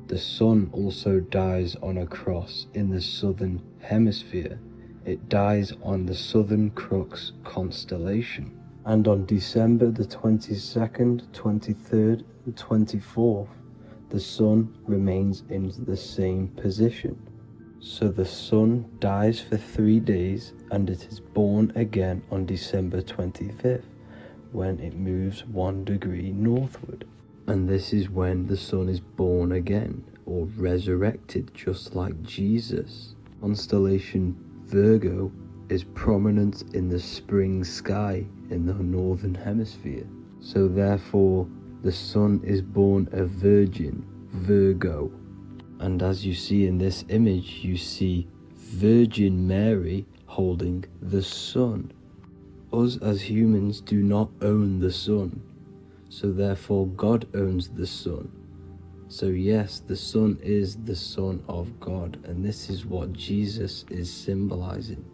The sun also dies on a cross in the southern hemisphere. It dies on the Southern Crux constellation. And on December the 22nd, 23rd and 24th, the sun remains in the same position. So the sun dies for 3 days and it is born again on December 25th. When it moves 1 degree northward. And this is when the sun is born again, or resurrected, just like Jesus. Constellation Virgo is prominent in the spring sky in the northern hemisphere. So therefore, the sun is born a virgin, Virgo. And as you see in this image, you see Virgin Mary holding the sun. Us as humans do not own the sun, so therefore God owns the sun. So yes, the sun is the Son of God, and this is what Jesus is symbolizing.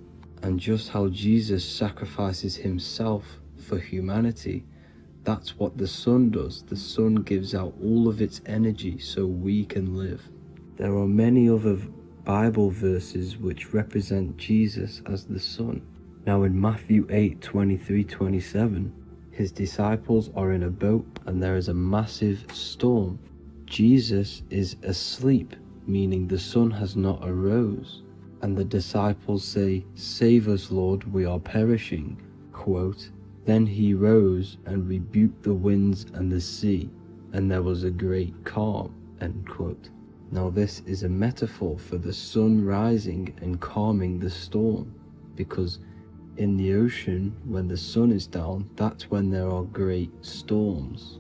And just how Jesus sacrifices himself for humanity, that's what the sun does. The sun gives out all of its energy so we can live. There are many other Bible verses which represent Jesus as the sun. Now in Matthew 8:23-27, his disciples are in a boat and there is a massive storm. Jesus is asleep, meaning the sun has not arose. And the disciples say, "Save us, Lord, we are perishing." Quote, "Then he rose and rebuked the winds and the sea, and there was a great calm." End quote. Now this is a metaphor for the sun rising and calming the storm, because in the ocean, when the sun is down, that's when there are great storms.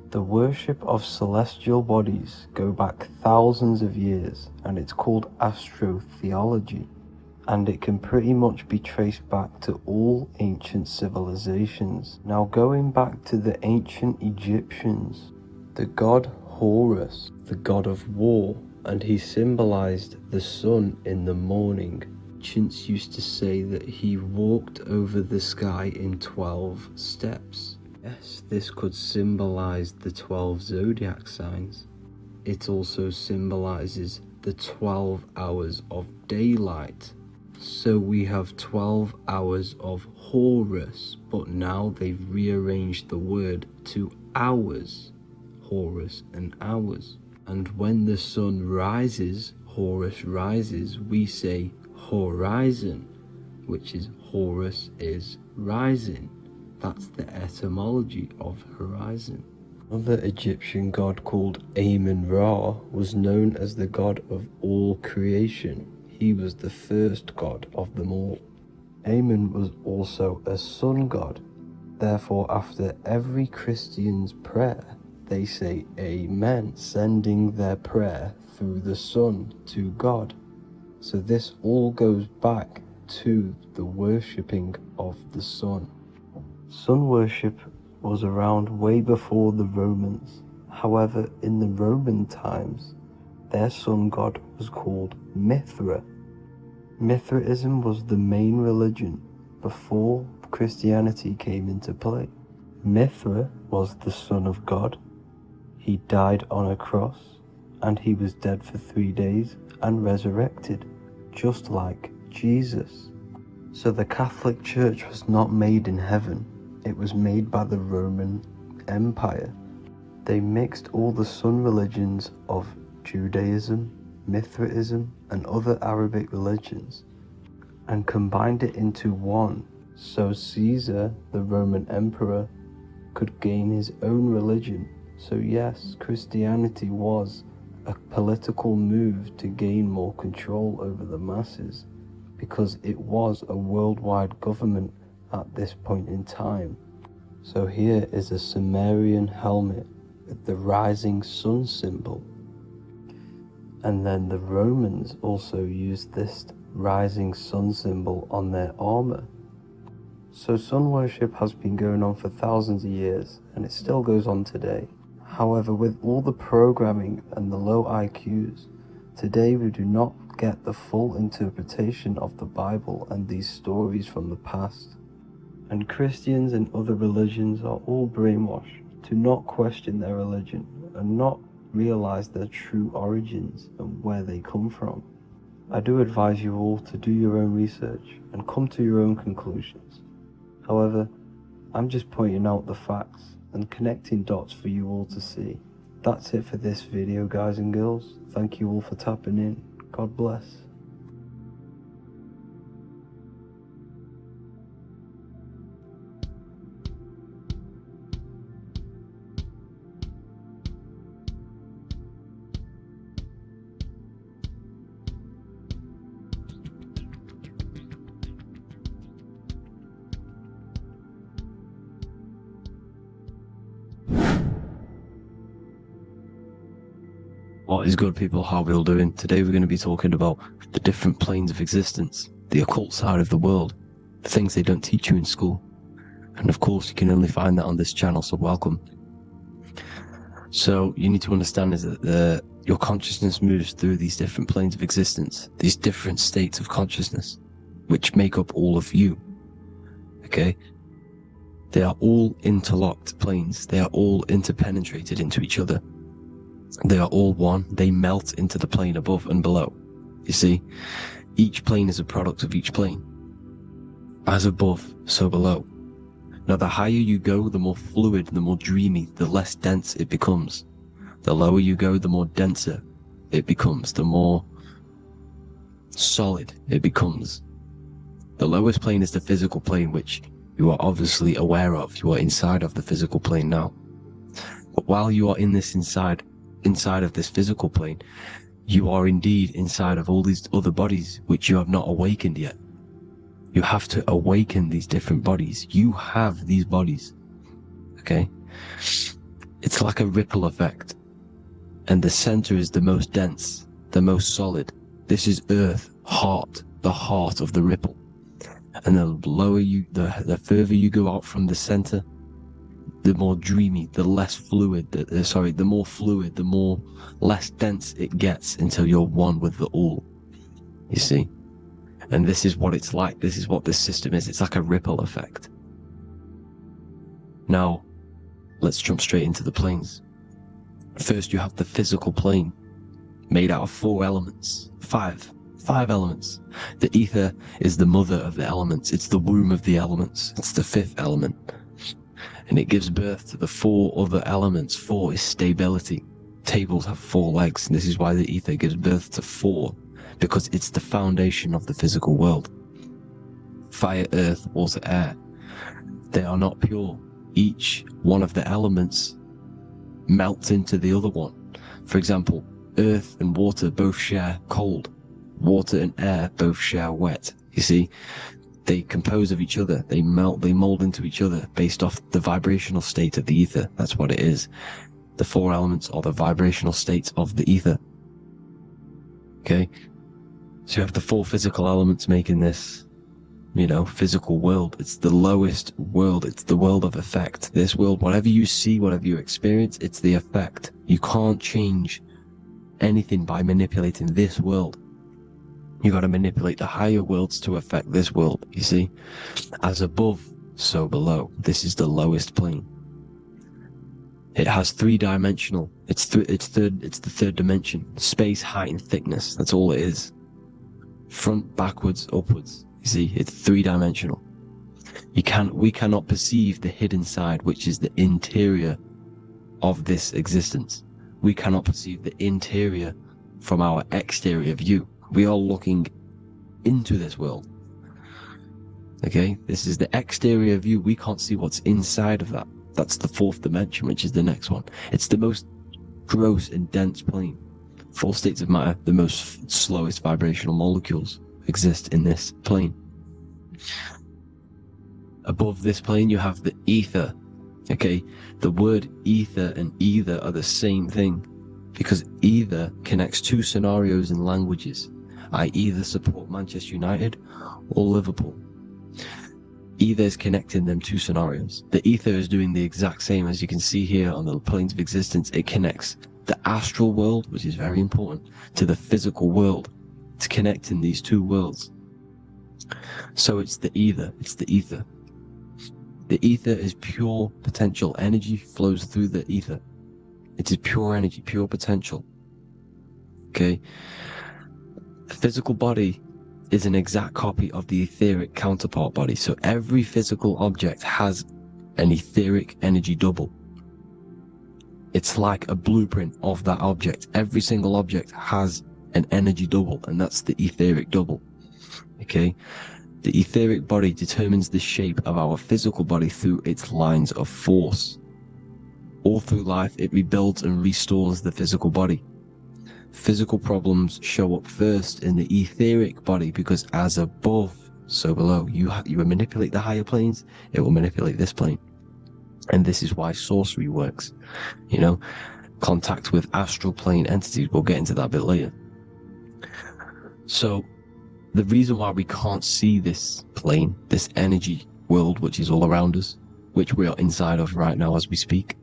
The worship of celestial bodies go back thousands of years, and it's called astrotheology, and it can pretty much be traced back to all ancient civilizations. Now going back to the ancient Egyptians, the god Horus, the god of war, and he symbolized the sun in the morning. Ancients used to say that he walked over the sky in 12 steps. Yes, this could symbolize the 12 zodiac signs. It also symbolizes the 12 hours of daylight. So we have 12 hours of Horus, but now they've rearranged the word to hours. Horus and hours. And when the sun rises, Horus rises, we say horizon, which is Horus is rising. That's the etymology of horizon. Another Egyptian god called Amun-Ra was known as the god of all creation. He was the first god of them all. Amun was also a sun god. Therefore, after every Christian's prayer, they say Amen, sending their prayer through the sun to God. So this all goes back to the worshipping of the sun. Sun worship was around way before the Romans. However, in the Roman times, their sun god was called Mithra. Mithraism was the main religion before Christianity came into play. Mithra was the son of God. He died on a cross, and he was dead for 3 days and resurrected, just like Jesus. So the Catholic Church was not made in heaven, it was made by the Roman Empire, They mixed all the sun religions of Judaism, Mithraism, and other Arabic religions and combined it into one, so Caesar, the Roman emperor, could gain his own religion. So yes, Christianity was a political move to gain more control over the masses, because it was a worldwide government at this point in time. So here is a Sumerian helmet with the rising sun symbol. And then the Romans also used this rising sun symbol on their armor. So sun worship has been going on for thousands of years, and it still goes on today. However, with all the programming and the low IQs, today we do not get the full interpretation of the Bible and these stories from the past. And Christians and other religions are all brainwashed to not question their religion and not realize their true origins and where they come from. I do advise you all to do your own research and come to your own conclusions. However, I'm just pointing out the facts and connecting dots for you all to see. That's it for this video, guys and girls. Thank you all for tapping in. God bless. What is good, people? How are we all doing? Today we're going to be talking about the different planes of existence, the occult side of the world, the things they don't teach you in school. And of course, you can only find that on this channel, so welcome. So you need to understand is that your consciousness moves through these different planes of existence, these different states of consciousness, which make up all of you. Okay? They are all interlocked planes. They are all interpenetrated into each other. They are all one. They melt into the plane above and below. You see, each plane is a product of each plane. As above, so below. Now, the higher you go, the more fluid, the more dreamy, the less dense it becomes. The lower you go, the more denser it becomes, the more solid it becomes. The lowest plane is the physical plane, which you are obviously aware of. You are inside of the physical plane now. But while you are in this inside of this physical plane, you are indeed inside of all these other bodies which you have not awakened yet. You have to awaken these different bodies. You have these bodies. Okay? It's like a ripple effect. And the center is the most dense, the most solid. This is Earth, heart, the heart of the ripple. And the lower you, the further you go out from the center, the more dreamy, the less fluid, the more fluid, the more less dense it gets until you're one with the all. You see? And this is what it's like. This is what this system is. It's like a ripple effect. Now, let's jump straight into the planes. First, you have the physical plane, made out of 4 elements. Five elements. The ether is the mother of the elements. It's the womb of the elements. It's the 5th element. And it gives birth to the 4 other elements. 4 is stability. Tables have 4 legs, and this is why the ether gives birth to 4, because it's the foundation of the physical world. Fire, earth, water, air. They are not pure. Each one of the elements melts into the other one. For example, earth and water both share cold. Water and air both share wet. You see? They compose of each other. They melt, they mold into each other based off the vibrational state of the ether. That's what it is. The 4 elements are the vibrational states of the ether. Okay? So you have the 4 physical elements making this, physical world. It's the lowest world. It's the world of effect. This world, whatever you see, whatever you experience, it's the effect. You can't change anything by manipulating this world. You got to manipulate the higher worlds to affect this world, you see? As above, so below. This is the lowest plane. It has 3-dimensional. It's the 3rd dimension. Space, height, and thickness. That's all it is. Front, backwards, upwards. You see, it's 3-dimensional. We cannot perceive the hidden side, which is the interior of this existence. We cannot perceive the interior from our exterior view. We are looking into this world. Okay, this is the exterior view. We can't see what's inside of that. That's the fourth dimension, which is the next one. It's the most gross and dense plane. Four states of matter, the most slowest vibrational molecules exist in this plane. Above this plane, you have the ether. Okay, the word ether and either are the same thing, because either connects two scenarios in languages. I either support Manchester United or Liverpool. Either is connecting them two scenarios. The ether is doing the exact same, as you can see here on the planes of existence. It connects the astral world, which is very important, to the physical world. It's connecting these two worlds. So it's the ether. It's the ether. The ether is pure potential. Energy flows through the ether. It is pure energy, pure potential. Okay? The physical body is an exact copy of the etheric counterpart body. So every physical object has an etheric energy double. It's like a blueprint of that object. Every single object has an energy double, and that's the etheric double. Okay? The etheric body determines the shape of our physical body through its lines of force. All through life, it rebuilds and restores the physical body. Physical problems show up first in the etheric body, because as above, so below. You manipulate the higher planes, it will manipulate this plane. And this is why sorcery works. You know, contact with astral plane entities. We'll get into that a bit later. So, the reason why we can't see this plane, this energy world, which is all around us, which we are inside of right now as we speak,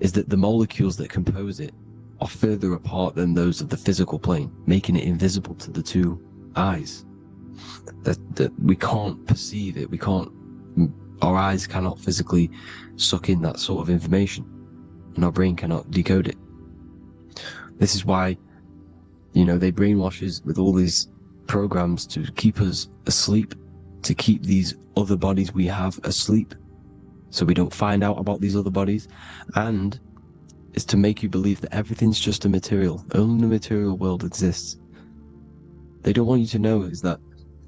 is that the molecules that compose it are further apart than those of the physical plane, making it invisible to the two eyes. That we can't perceive it. Our eyes cannot physically suck in that sort of information, and our brain cannot decode it. This is why, you know, they brainwash us with all these programs to keep us asleep, to keep these other bodies we have asleep, so we don't find out about these other bodies, and is to make you believe that everything's just a material. Only the material world exists. They don't want you to know is that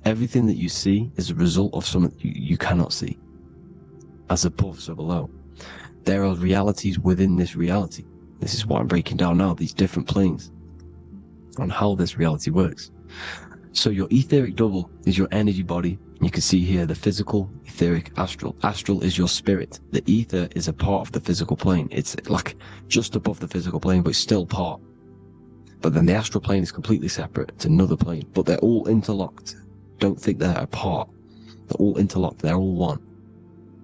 everything that you see is a result of something you cannot see. As above, so below. There are realities within this reality. This is what I'm breaking down now, these different planes, on how this reality works. So your etheric double is your energy body. You can see here the physical, etheric, astral. Astral is your spirit. The ether is a part of the physical plane. It's like just above the physical plane, but it's still part. But then the astral plane is completely separate. It's another plane, but they're all interlocked. Don't think they're apart. They're all interlocked. They're all one.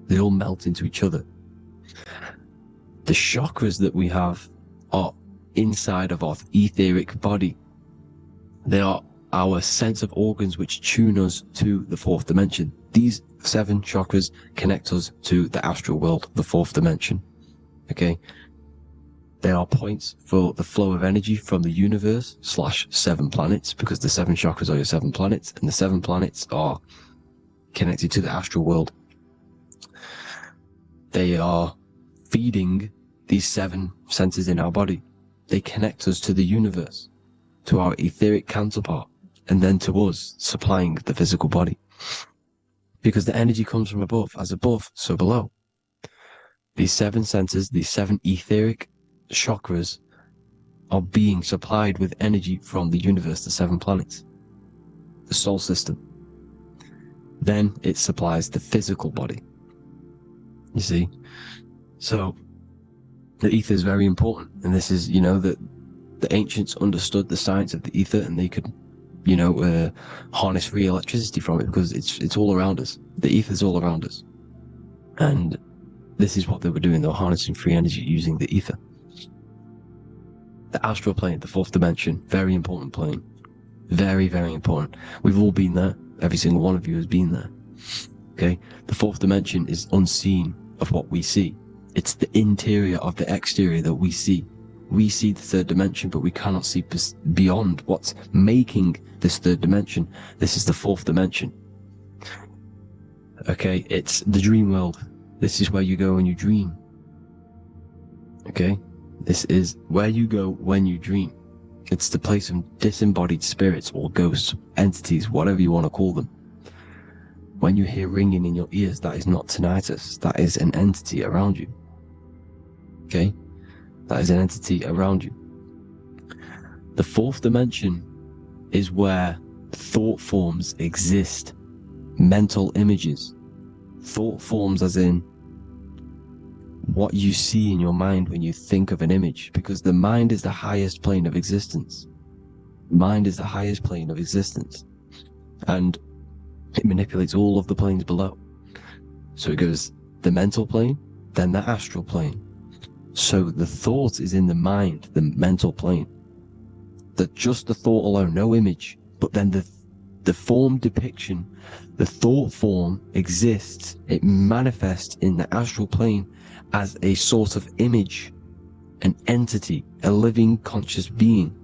They all melt into each other. The chakras that we have are inside of our etheric body. They are our sense of organs which tune us to the fourth dimension. These 7 chakras connect us to the astral world, the fourth dimension. Okay? They are points for the flow of energy from the universe / 7 planets, because the 7 chakras are your 7 planets, and the 7 planets are connected to the astral world. They are feeding these 7 senses in our body. They connect us to the universe, to our etheric counterpart, and then to us, supplying the physical body. Because the energy comes from above. As above, so below. These 7 senses, these 7 etheric chakras, are being supplied with energy from the universe, the 7 planets, the solar system. Then it supplies the physical body. You see? So, the ether is very important. And this is, you know, that the ancients understood the science of the ether, and they could, you know, harness free electricity from it, because it's all around us. The ether is all around us. And this is what they were doing. They were harnessing free energy using the ether. The astral plane, the fourth dimension, very important plane. Very, very important. We've all been there. Every single one of you has been there. Okay? The fourth dimension is unseen of what we see. It's the interior of the exterior that we see. We see the third dimension, but we cannot see beyond what's making this third dimension. This is the fourth dimension. Okay, it's the dream world. This is where you go when you dream. Okay? This is where you go when you dream. It's the place of disembodied spirits or ghosts, entities, whatever you want to call them. When you hear ringing in your ears, that is not tinnitus. That is an entity around you. Okay? That is an entity around you. The fourth dimension is where thought forms exist. Mental images. Thought forms as in what you see in your mind when you think of an image, because the mind is the highest plane of existence. Mind is the highest plane of existence, and it manipulates all of the planes below. So it goes the mental plane, then the astral plane. So the thought is in the mind, the mental plane. Just the thought alone, no image, but then the form depiction, the thought form exists. It manifests in the astral plane as a sort of image, an entity, a living conscious being.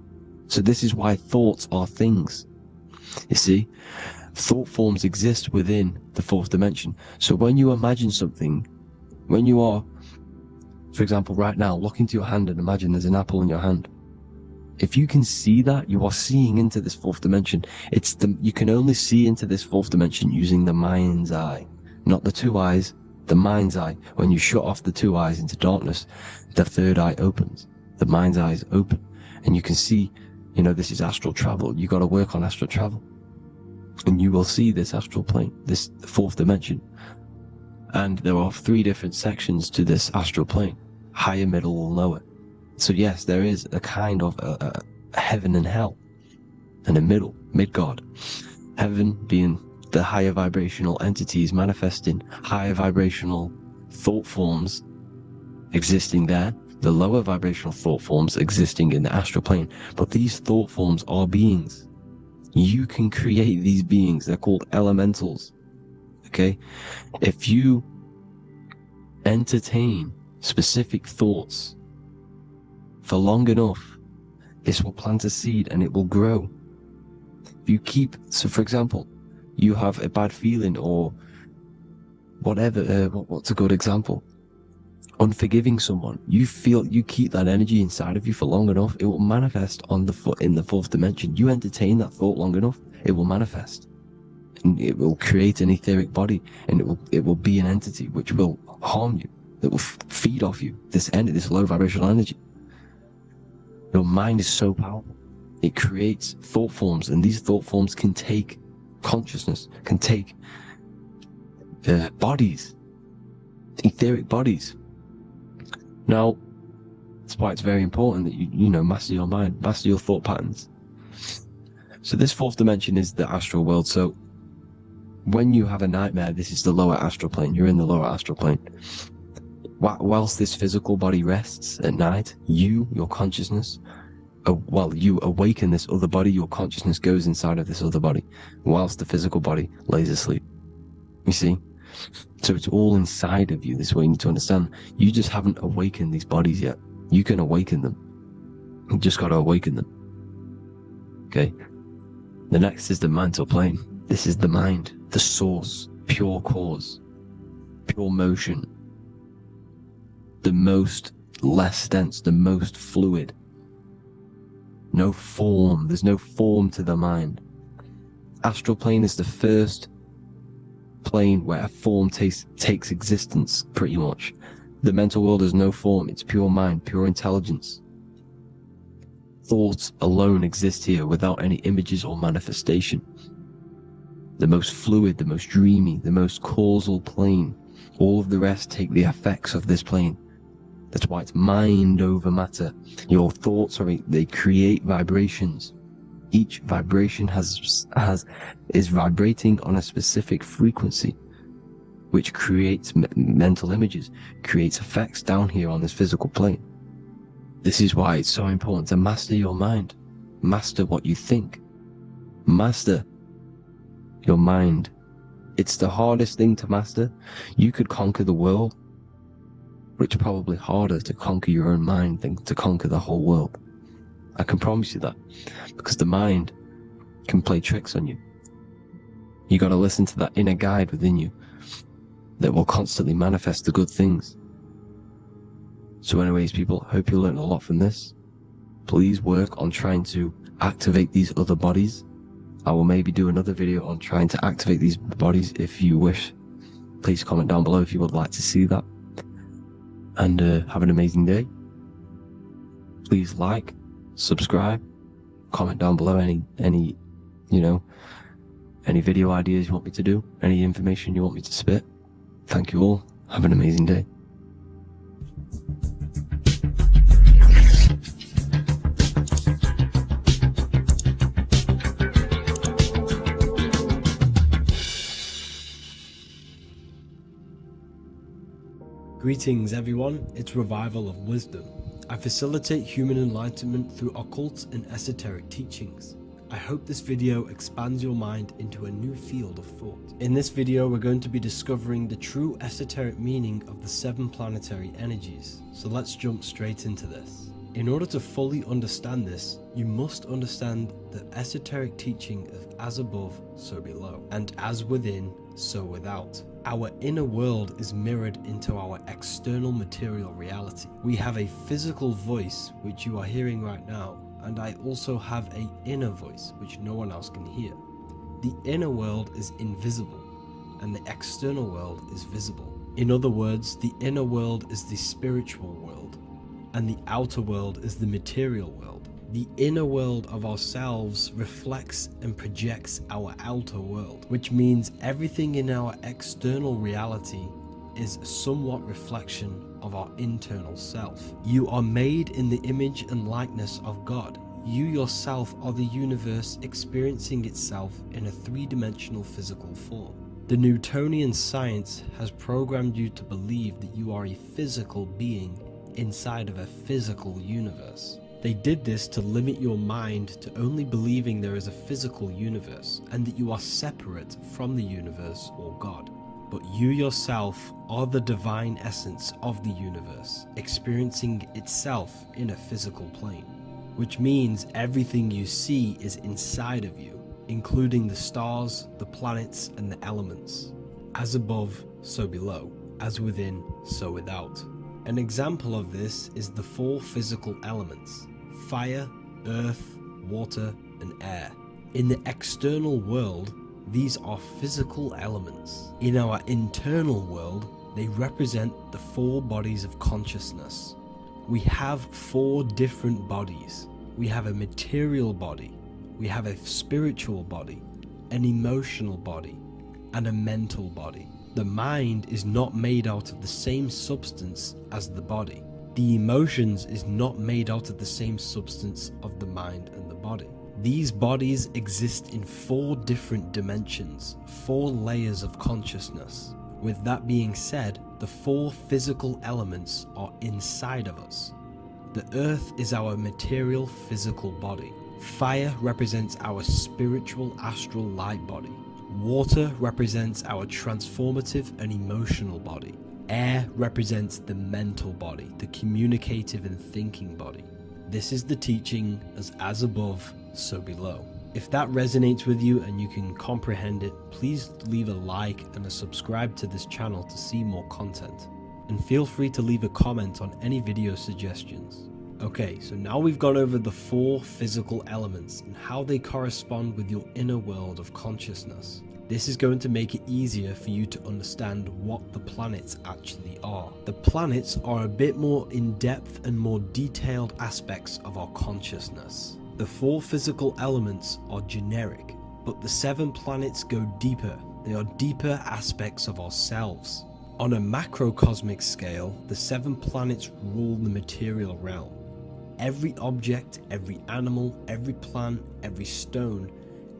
So this is why thoughts are things. You see, thought forms exist within the fourth dimension. So when you imagine something, when you are, for example, right now, look into your hand and imagine there's an apple in your hand. If you can see that, you are seeing into this fourth dimension. You can only see into this fourth dimension using the mind's eye, not the two eyes, the mind's eye. When you shut off the two eyes into darkness, the third eye opens. The mind's eye is open, and you can see, this is astral travel. You got to work on astral travel, and you will see this astral plane, this fourth dimension. And there are 3 different sections to this astral plane: higher, middle, or lower. So yes, there is a kind of a heaven and hell, and a mid-god. Heaven being the higher vibrational entities manifesting higher vibrational thought forms existing there, the lower vibrational thought forms existing in the astral plane. But these thought forms are beings. You can create these beings. They're called elementals. Okay? If you entertain specific thoughts for long enough, this will plant a seed and it will grow. If you so for example, you have a bad feeling or whatever, what's a good example? Unforgiving someone. You keep that energy inside of you for long enough, it will manifest in the fourth dimension. You entertain that thought long enough, it will manifest. And it will create an etheric body, and it will be an entity which will harm you. It will feed off you, this low vibrational energy. Your mind is so powerful. It creates thought forms, and these thought forms can take consciousness, can take bodies, etheric bodies. Now, that's why it's very important that you master your mind, master your thought patterns. So this fourth dimension is the astral world. So when you have a nightmare, this is the lower astral plane. You're in the lower astral plane. Whilst this physical body rests at night, your consciousness, you awaken this other body, your consciousness goes inside of this other body, whilst the physical body lays asleep. You see? So it's all inside of you. This is what you need to understand. You just haven't awakened these bodies yet. You can awaken them. You just got to awaken them. Okay? The next is the mental plane. This is the mind, the source, pure cause, pure motion, the most less dense, the most fluid. No form. There's no form to the mind. Astral plane is the first plane where a form takes existence, pretty much. The mental world has no form. It's pure mind, pure intelligence. Thoughts alone exist here without any images or manifestation. The most fluid, the most dreamy, the most causal plane. All of the rest take the effects of this plane. That's why it's mind over matter. Your thoughts they create vibrations. Each vibration is vibrating on a specific frequency, which creates mental images, creates effects down here on this physical plane. This is why it's so important to master your mind. Master what you think. Master your mind. It's the hardest thing to master. You could conquer the world, but it's probably harder to conquer your own mind than to conquer the whole world. I can promise you that, because the mind can play tricks on you. You got to listen to that inner guide within you that will constantly manifest the good things. So anyways, people, hope you learned a lot from this. Please work on trying to activate these other bodies. I will maybe do another video on trying to activate these bodies if you wish. Please comment down below if you would like to see that. And have an amazing day. Please like, subscribe, comment down below any video ideas you want me to do, any information you want me to spit. Thank you all. Have an amazing day. Greetings everyone, it's Revival of Wisdom. I facilitate human enlightenment through occult and esoteric teachings. I hope this video expands your mind into a new field of thought. In this video we're going to be discovering the true esoteric meaning of the 7 planetary energies, so let's jump straight into this. In order to fully understand this, you must understand the esoteric teaching of as above, so below, and as within, so without. Our inner world is mirrored into our external material reality. We have a physical voice, which you are hearing right now, and I also have an inner voice, which no one else can hear. The inner world is invisible, and the external world is visible. In other words, the inner world is the spiritual world, and the outer world is the material world. The inner world of ourselves reflects and projects our outer world, which means everything in our external reality is a somewhat reflection of our internal self. You are made in the image and likeness of God. You yourself are the universe experiencing itself in a 3-dimensional physical form. The Newtonian science has programmed you to believe that you are a physical being inside of a physical universe. They did this to limit your mind to only believing there is a physical universe and that you are separate from the universe or God. But you yourself are the divine essence of the universe, experiencing itself in a physical plane, which means everything you see is inside of you, including the stars, the planets, and the elements. As above, so below. As within, so without. An example of this is the 4 physical elements: fire, earth, water, and air. In the external world, these are physical elements. In our internal world, they represent the 4 bodies of consciousness. We have 4 different bodies. We have a material body, we have a spiritual body, an emotional body, and a mental body. The mind is not made out of the same substance as the body. The emotions is not made out of the same substance of the mind and the body. These bodies exist in 4 different dimensions, 4 layers of consciousness. With that being said, the 4 physical elements are inside of us. The earth is our material physical body. Fire represents our spiritual astral light body. Water represents our transformative and emotional body. Air represents the mental body, the communicative and thinking body. This is the teaching as above, so below. If that resonates with you and you can comprehend it, please leave a like and a subscribe to this channel to see more content. And feel free to leave a comment on any video suggestions. Okay, so now we've gone over the 4 physical elements and how they correspond with your inner world of consciousness. This is going to make it easier for you to understand what the planets actually are. The planets are a bit more in-depth and more detailed aspects of our consciousness. The 4 physical elements are generic, but the 7 planets go deeper. They are deeper aspects of ourselves. On a macrocosmic scale, the 7 planets rule the material realm. Every object, every animal, every plant, every stone,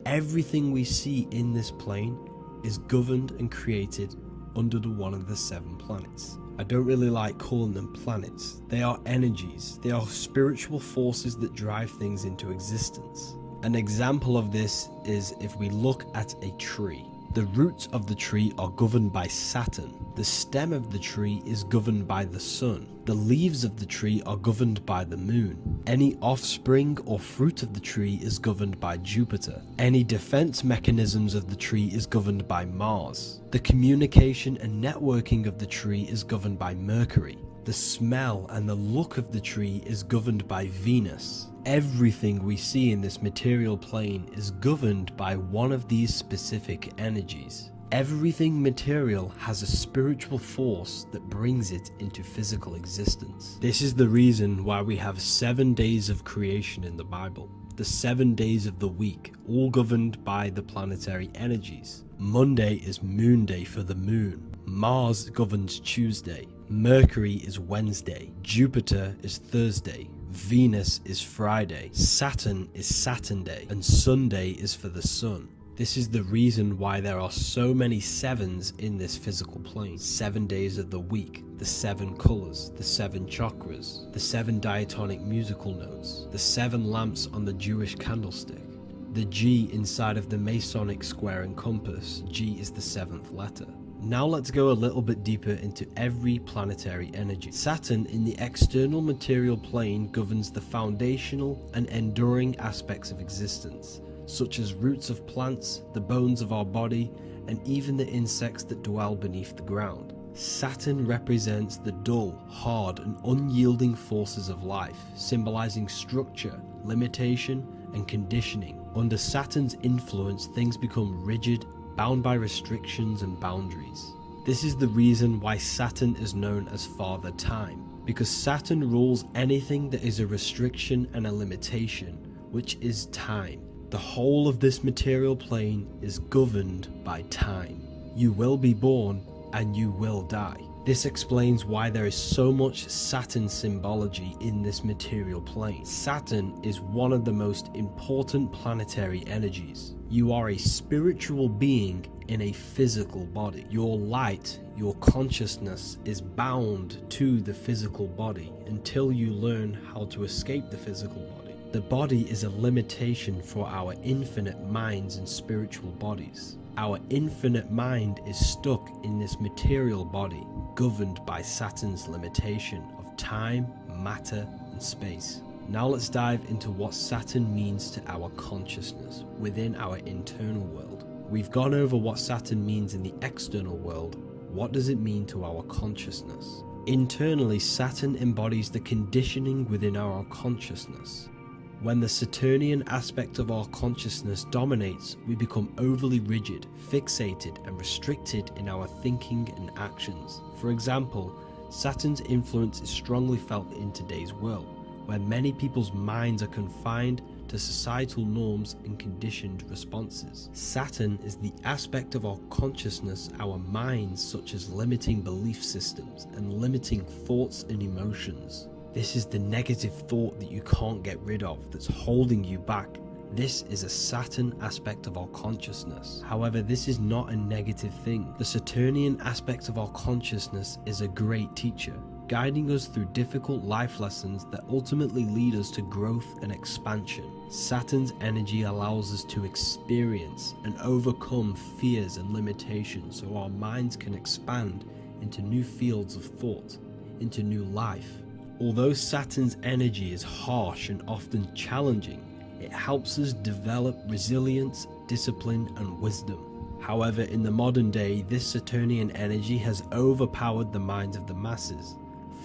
everything we see in this plane is governed and created under one of the 7 planets. I don't really like calling them planets. They are energies. They are spiritual forces that drive things into existence. An example of this is if we look at a tree. The roots of the tree are governed by Saturn. The stem of the tree is governed by the sun. The leaves of the tree are governed by the moon. Any offspring or fruit of the tree is governed by Jupiter. Any defense mechanisms of the tree is governed by Mars. The communication and networking of the tree is governed by Mercury. The smell and the look of the tree is governed by Venus. Everything we see in this material plane is governed by one of these specific energies. Everything material has a spiritual force that brings it into physical existence. This is the reason why we have 7 days of creation in the Bible. The 7 days of the week, all governed by the planetary energies. Monday is moon day for the moon. Mars governs Tuesday. Mercury is Wednesday. Jupiter is Thursday. Venus is Friday. Saturn is Saturn day. And Sunday is for the sun. This is the reason why there are so many sevens in this physical plane. 7 days of the week, the 7 colors, the 7 chakras, the 7 diatonic musical notes, the 7 lamps on the Jewish candlestick, the G inside of the Masonic square and compass. G is the 7th letter. Now let's go a little bit deeper into every planetary energy. Saturn in the external material plane governs the foundational and enduring aspects of existence, such as roots of plants, the bones of our body, and even the insects that dwell beneath the ground. Saturn represents the dull, hard, and unyielding forces of life, symbolizing structure, limitation, and conditioning. Under Saturn's influence, things become rigid, bound by restrictions and boundaries. This is the reason why Saturn is known as Father Time, because Saturn rules anything that is a restriction and a limitation, which is time. The whole of this material plane is governed by time. You will be born and you will die. This explains why there is so much Saturn symbology in this material plane. Saturn is one of the most important planetary energies. You are a spiritual being in a physical body. Your light, your consciousness is bound to the physical body until you learn how to escape the physical body. The body is a limitation for our infinite minds and spiritual bodies. Our infinite mind is stuck in this material body, governed by Saturn's limitation of time, matter, and space. Now let's dive into what Saturn means to our consciousness within our internal world. We've gone over what Saturn means in the external world. What does it mean to our consciousness? Internally, Saturn embodies the conditioning within our consciousness. When the Saturnian aspect of our consciousness dominates, we become overly rigid, fixated, and restricted in our thinking and actions. For example, Saturn's influence is strongly felt in today's world, where many people's minds are confined to societal norms and conditioned responses. Saturn is the aspect of our consciousness, our minds, such as limiting belief systems and limiting thoughts and emotions. This is the negative thought that you can't get rid of that's holding you back. This is a Saturn aspect of our consciousness. However, this is not a negative thing. The Saturnian aspect of our consciousness is a great teacher, guiding us through difficult life lessons that ultimately lead us to growth and expansion. Saturn's energy allows us to experience and overcome fears and limitations so our minds can expand into new fields of thought, into new life. Although Saturn's energy is harsh and often challenging, it helps us develop resilience, discipline, and wisdom. However, in the modern day, this Saturnian energy has overpowered the minds of the masses,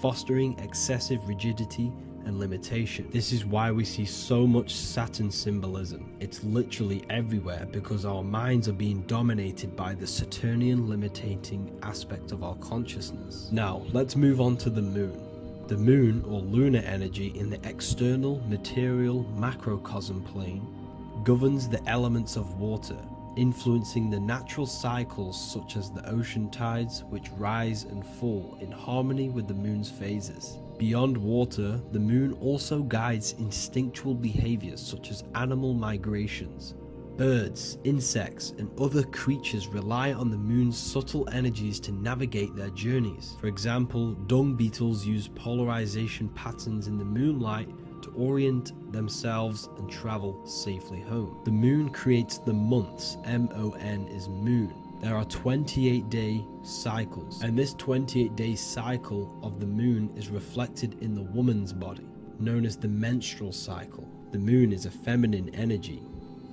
fostering excessive rigidity and limitation. This is why we see so much Saturn symbolism. It's literally everywhere because our minds are being dominated by the Saturnian limiting aspect of our consciousness. Now, let's move on to the moon. The moon, or lunar energy, in the external material macrocosm plane governs the elements of water, influencing the natural cycles such as the ocean tides, which rise and fall in harmony with the moon's phases. Beyond water, the moon also guides instinctual behaviors such as animal migrations. Birds, insects, and other creatures rely on the moon's subtle energies to navigate their journeys. For example, dung beetles use polarization patterns in the moonlight to orient themselves and travel safely home. The moon creates the months. M-O-N is moon. There are 28-day cycles, and this 28-day cycle of the moon is reflected in the woman's body, known as the menstrual cycle. The moon is a feminine energy.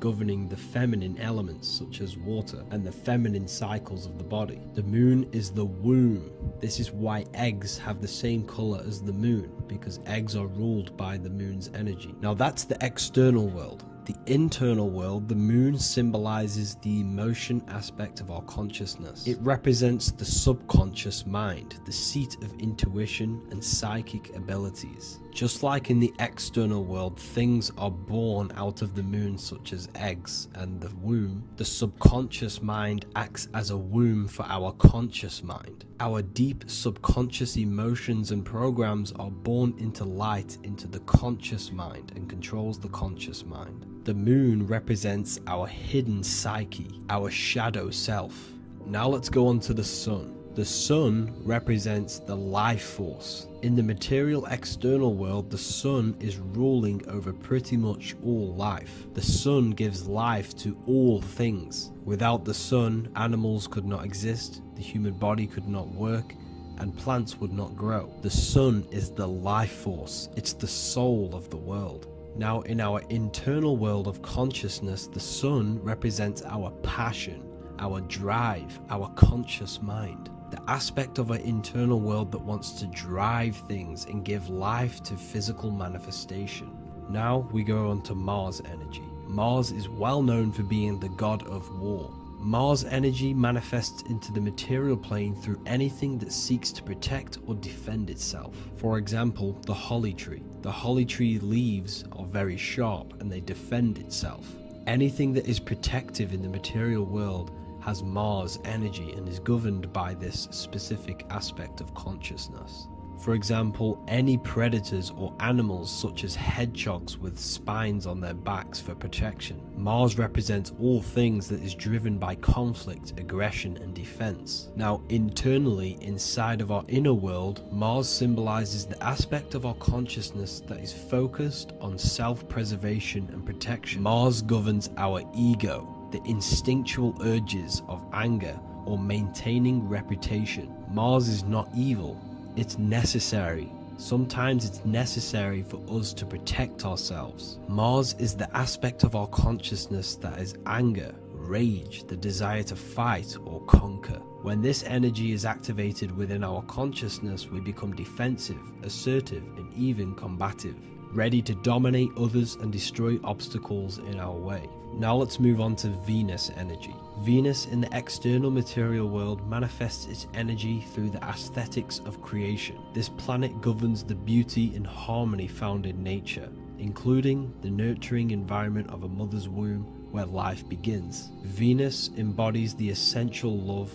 governing the feminine elements such as water and the feminine cycles of the body. The moon is the womb. This is why eggs have the same color as the moon, because eggs are ruled by the moon's energy. Now that's the external world. The internal world, the moon symbolizes the emotion aspect of our consciousness. It represents the subconscious mind, the seat of intuition and psychic abilities. Just like in the external world, things are born out of the moon, such as eggs and the womb. The subconscious mind acts as a womb for our conscious mind. Our deep subconscious emotions and programs are born into light into the conscious mind and controls the conscious mind. The moon represents our hidden psyche, our shadow self. Now let's go on to the sun. The sun represents the life force. In the material external world, the sun is ruling over pretty much all life. The sun gives life to all things. Without the sun, animals could not exist, the human body could not work, and plants would not grow. The sun is the life force. It's the soul of the world. Now, in our internal world of consciousness, the sun represents our passion, our drive, our conscious mind. The aspect of our internal world that wants to drive things and give life to physical manifestation. Now we go on to Mars energy. Mars is well known for being the god of war. Mars energy manifests into the material plane through anything that seeks to protect or defend itself. For example, the holly tree. The holly tree leaves are very sharp and they defend itself. Anything that is protective in the material world has Mars energy and is governed by this specific aspect of consciousness. For example, any predators or animals such as hedgehogs with spines on their backs for protection. Mars represents all things that is driven by conflict, aggression and defense. Now internally, inside of our inner world, Mars symbolizes the aspect of our consciousness that is focused on self-preservation and protection. Mars governs our ego, the instinctual urges of anger or maintaining reputation. Mars is not evil. It's necessary. Sometimes it's necessary for us to protect ourselves. Mars is the aspect of our consciousness that is anger, rage, the desire to fight or conquer. When this energy is activated within our consciousness, we become defensive, assertive, and even combative, ready to dominate others and destroy obstacles in our way. Now let's move on to Venus energy. Venus in the external material world manifests its energy through the aesthetics of creation. This planet governs the beauty and harmony found in nature, including the nurturing environment of a mother's womb where life begins. Venus embodies the essential love,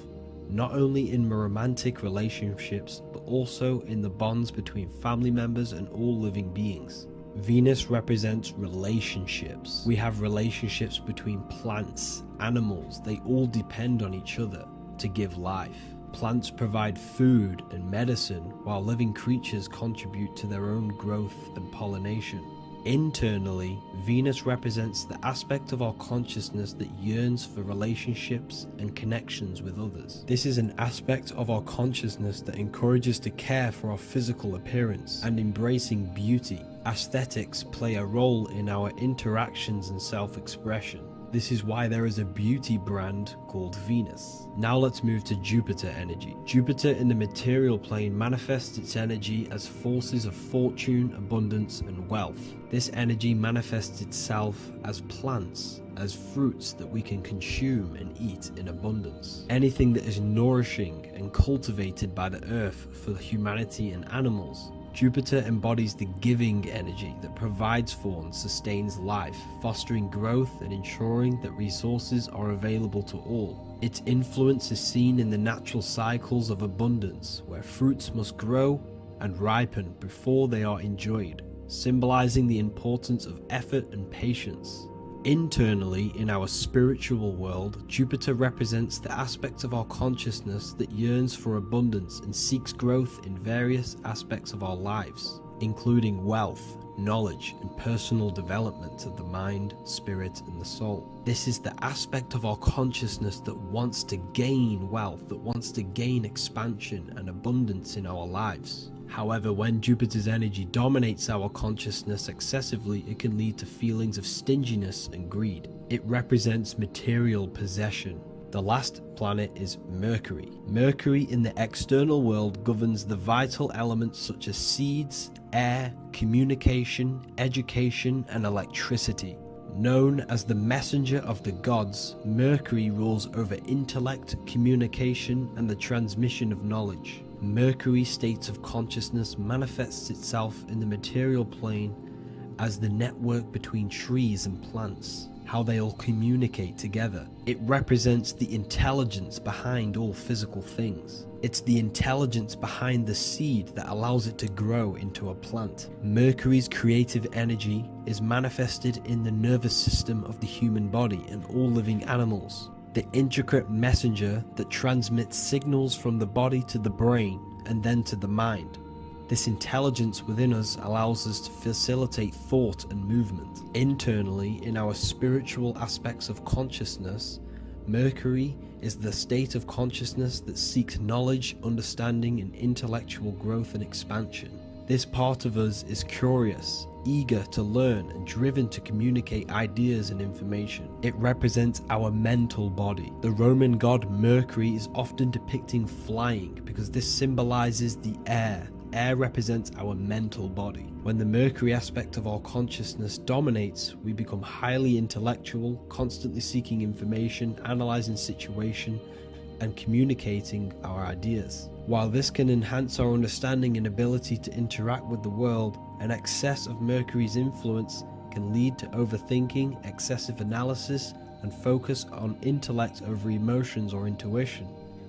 not only in romantic relationships, but also in the bonds between family members and all living beings. Venus represents relationships. We have relationships between plants, animals. They all depend on each other to give life. Plants provide food and medicine, while living creatures contribute to their own growth and pollination. Internally, Venus represents the aspect of our consciousness that yearns for relationships and connections with others. This is an aspect of our consciousness that encourages to care for our physical appearance and embracing beauty. Aesthetics play a role in our interactions and self-expression. This is why there is a beauty brand called Venus. Now let's move to Jupiter energy. Jupiter in the material plane manifests its energy as forces of fortune, abundance, and wealth. This energy manifests itself as plants, as fruits that we can consume and eat in abundance. Anything that is nourishing and cultivated by the earth for humanity and animals. Jupiter embodies the giving energy that provides for and sustains life, fostering growth and ensuring that resources are available to all. Its influence is seen in the natural cycles of abundance, where fruits must grow and ripen before they are enjoyed, symbolizing the importance of effort and patience. Internally, in our spiritual world, Jupiter represents the aspect of our consciousness that yearns for abundance and seeks growth in various aspects of our lives, including wealth, knowledge, and personal development of the mind, spirit, and the soul. This is the aspect of our consciousness that wants to gain wealth, that wants to gain expansion and abundance in our lives. However, when Jupiter's energy dominates our consciousness excessively, it can lead to feelings of stinginess and greed. It represents material possession. The last planet is Mercury. Mercury in the external world governs the vital elements such as seeds, air, communication, education, and electricity. Known as the messenger of the gods, Mercury rules over intellect, communication, and the transmission of knowledge. Mercury's state of consciousness manifests itself in the material plane as the network between trees and plants, how they all communicate together. It represents the intelligence behind all physical things. It's the intelligence behind the seed that allows it to grow into a plant. Mercury's creative energy is manifested in the nervous system of the human body and all living animals, the intricate messenger that transmits signals from the body to the brain and then to the mind. This intelligence within us allows us to facilitate thought and movement. Internally, in our spiritual aspects of consciousness, Mercury is the state of consciousness that seeks knowledge, understanding, and intellectual growth and expansion. This part of us is curious, eager to learn, and driven to communicate ideas and information. It represents our mental body. The Roman god Mercury is often depicting flying because this symbolizes the air. Air represents our mental body. When the Mercury aspect of our consciousness dominates, we become highly intellectual, constantly seeking information, analyzing situation, and communicating our ideas. While this can enhance our understanding and ability to interact with the world, an excess of Mercury's influence can lead to overthinking, excessive analysis, and focus on intellect over emotions or intuition.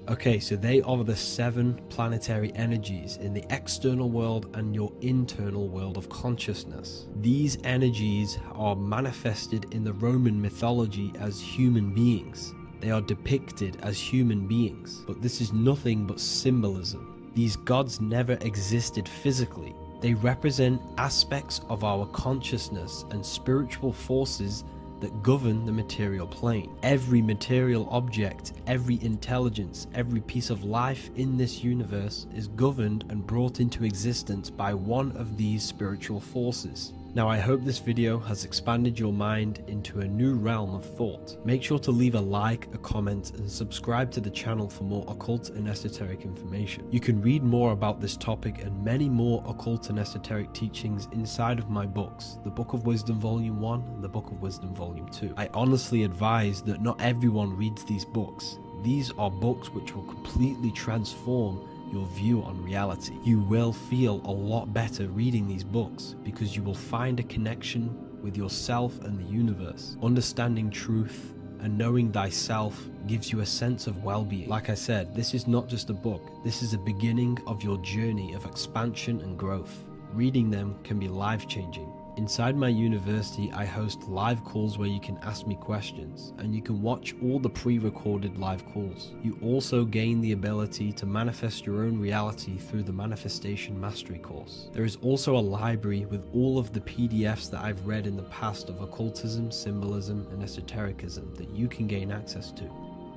Okay, so they are the 7 planetary energies in the external world and your internal world of consciousness. These energies are manifested in the Roman mythology as human beings. They are depicted as human beings, but this is nothing but symbolism. These gods never existed physically. They represent aspects of our consciousness and spiritual forces that govern the material plane. Every material object, every intelligence, every piece of life in this universe is governed and brought into existence by one of these spiritual forces. Now, I hope this video has expanded your mind into a new realm of thought. Make sure to leave a like, a comment, and subscribe to the channel for more occult and esoteric information. You can read more about this topic and many more occult and esoteric teachings inside of my books, the Book of Wisdom Volume 1 and the Book of Wisdom Volume 2. I honestly advise that not everyone reads these books. These are books which will completely transform your view on reality. You will feel a lot better reading these books because you will find a connection with yourself and the universe. Understanding truth and knowing thyself gives you a sense of well-being. Like I said, this is not just a book. This is a beginning of your journey of expansion and growth. Reading them can be life-changing. Inside my university, I host live calls where you can ask me questions, and you can watch all the pre-recorded live calls. You also gain the ability to manifest your own reality through the Manifestation Mastery course. There is also a library with all of the PDFs that I've read in the past of occultism, symbolism, and esotericism that you can gain access to.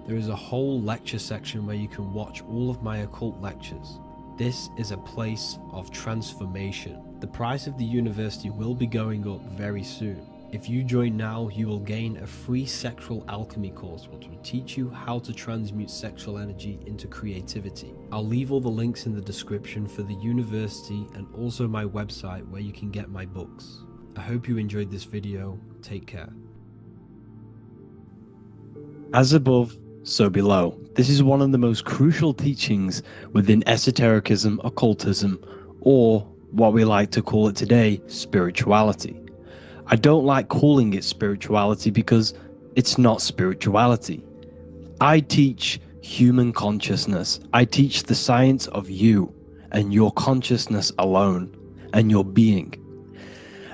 There is a whole lecture section where you can watch all of my occult lectures. This is a place of transformation. The price of the university will be going up very soon. If you join now, you will gain a free sexual alchemy course which will teach you how to transmute sexual energy into creativity. I'll leave all the links in the description for the university and also my website where you can get my books. I hope you enjoyed this video. Take care. As above, so below. This is one of the most crucial teachings within esotericism, occultism, or what we like to call it today, spirituality. I don't like calling it spirituality because it's not spirituality. I teach human consciousness. I teach the science of you and your consciousness alone and your being.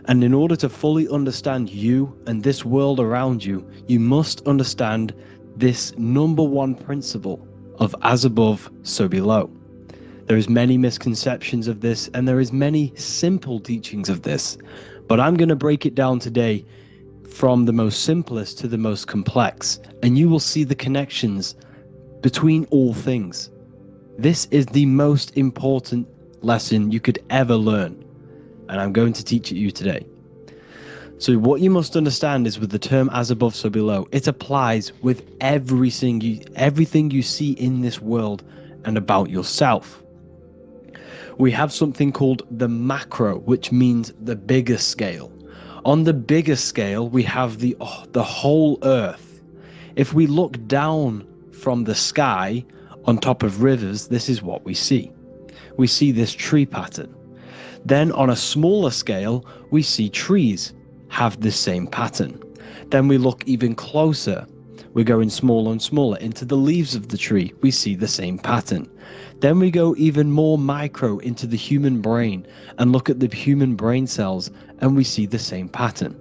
And in order to fully understand you and this world around you, you must understand this number one principle of as above, so below. There is many misconceptions of this, and there is many simple teachings of this, but I'm going to break it down today from the most simplest to the most complex, and you will see the connections between all things. This is the most important lesson you could ever learn, and I'm going to teach it you today. So what you must understand is, with the term as above, so below, it applies with everything you see in this world and about yourself. We have something called the macro, which means the bigger scale. On the bigger scale, we have the whole earth. If we look down from the sky on top of rivers, this is what we see. We see this tree pattern. Then on a smaller scale, we see trees have the same pattern. Then we look even closer. We're going smaller and smaller into the leaves of the tree. We see the same pattern. Then we go even more micro into the human brain and look at the human brain cells, and we see the same pattern.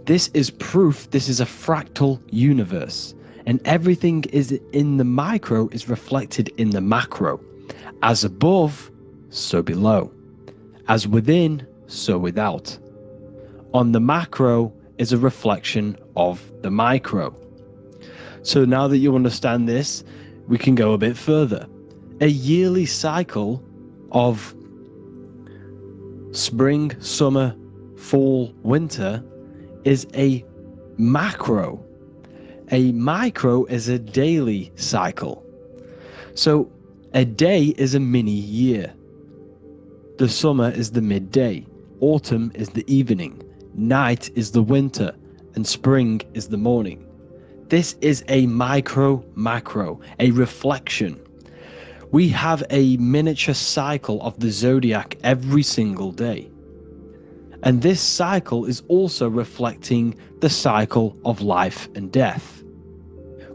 This is proof this is a fractal universe, and everything is in the micro is reflected in the macro. As above, so below. As within, so without. On the macro is a reflection of the micro. So now that you understand this, we can go a bit further. A yearly cycle of spring, summer, fall, winter is a macro. A micro is a daily cycle. So a day is a mini year. The summer is the midday. Autumn is the evening. Night is the winter, and spring is the morning. This is a macro, a reflection. We have a miniature cycle of the Zodiac every single day. And this cycle is also reflecting the cycle of life and death.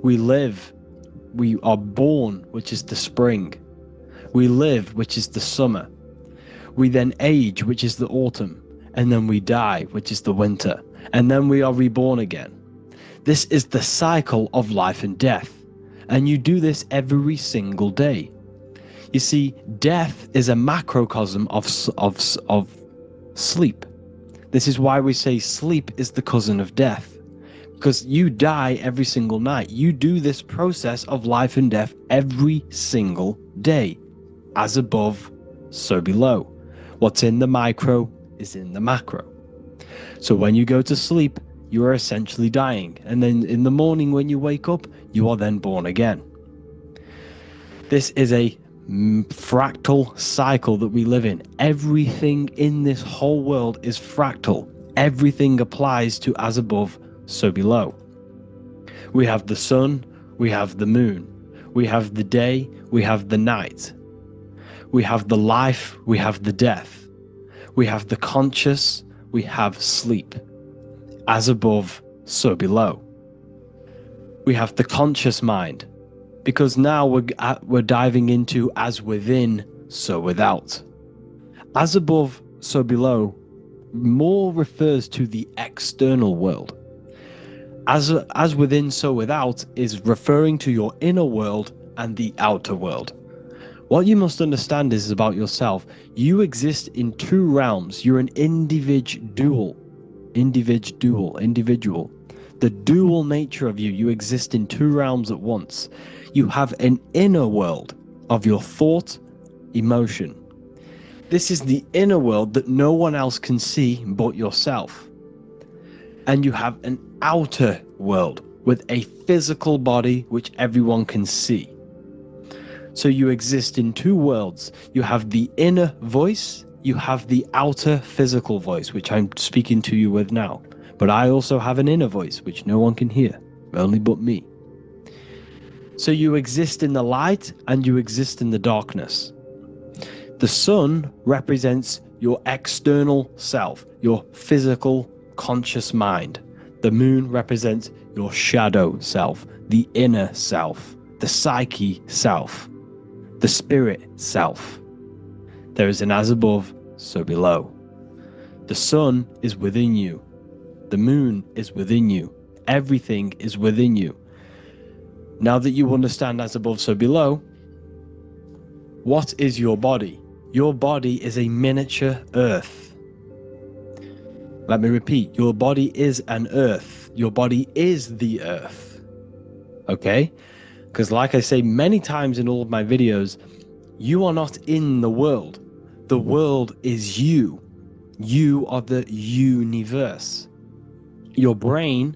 We live, we are born, which is the spring. We live, which is the summer. We then age, which is the autumn. And then we die, which is the winter, and then we are reborn again. This is the cycle of life and death, and you do this every single day. You see, death is a macrocosm of sleep. This is why we say sleep is the cousin of death, because you die every single night. You do this process of life and death every single day. As above, so below. What's in the micro is in the macro. So when you go to sleep, you are essentially dying, and then in the morning when you wake up, you are then born again. This is a fractal cycle that we live in. Everything in this whole world is fractal. Everything applies to as above, so below. We have the sun, we have the moon, we have the day, we have the night. We have the life, we have the death. We have the conscious, we have sleep. As above, so below. We have the conscious mind, because now we're diving into as within, so without. As above, so below more refers to the external world. As within, so without is referring to your inner world and the outer world. What you must understand is about yourself. You exist in two realms. You're an individual. The dual nature of you. You exist in two realms at once. You have an inner world of your thought, emotion. This is the inner world that no one else can see but yourself. And you have an outer world with a physical body which everyone can see. So you exist in two worlds. You have the inner voice, you have the outer physical voice, which I'm speaking to you with now. But I also have an inner voice, which no one can hear, only but me. So you exist in the light and you exist in the darkness. The sun represents your external self, your physical, conscious mind. The moon represents your shadow self, the inner self, the psyche self. The spirit self. There is an as above, so below. The sun is within you. The moon is within you. Everything is within you. Now that you understand as above, so below, what is your body? Your body is a miniature earth. Let me repeat, your body is an earth. Your body is the earth. Okay? Because like I say many times in all of my videos, you are not in the world. The world is you. You are the universe. Your brain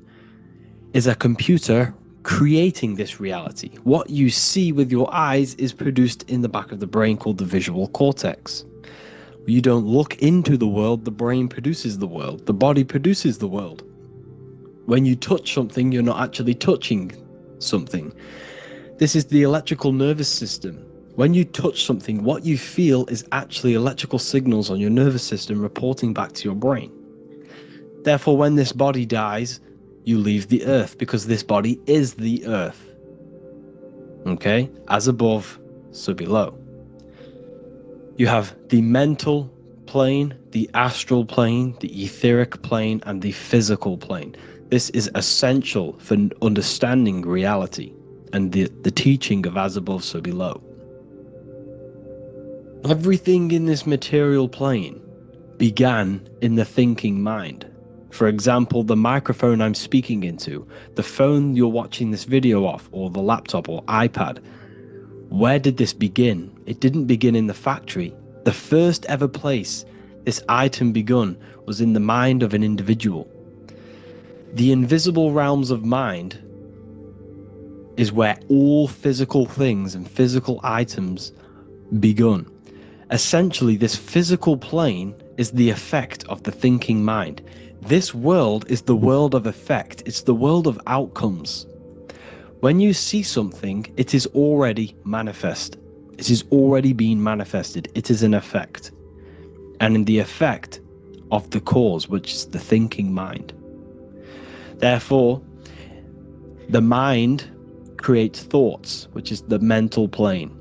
is a computer creating this reality. What you see with your eyes is produced in the back of the brain called the visual cortex. You don't look into the world, the brain produces the world. The body produces the world. When you touch something, you're not actually touching something. This is the electrical nervous system. When you touch something, what you feel is actually electrical signals on your nervous system reporting back to your brain. Therefore, when this body dies, you leave the earth because this body is the earth. Okay? As above, so below. You have the mental plane, the astral plane, the etheric plane, and the physical plane. This is essential for understanding reality and the teaching of as above, so below. Everything in this material plane began in the thinking mind. For example, the microphone I'm speaking into, the phone you're watching this video off, or the laptop or iPad. Where did this begin? It didn't begin in the factory. The first ever place this item begun was in the mind of an individual. The invisible realms of mind is where all physical things and physical items begun. Essentially, this physical plane is the effect of the thinking mind. This world is the world of effect. It's the world of outcomes. When you see something, it is already manifest. It is already being manifested. It is an effect. And in the effect of the cause, which is the thinking mind. Therefore, the mind creates thoughts, which is the mental plane.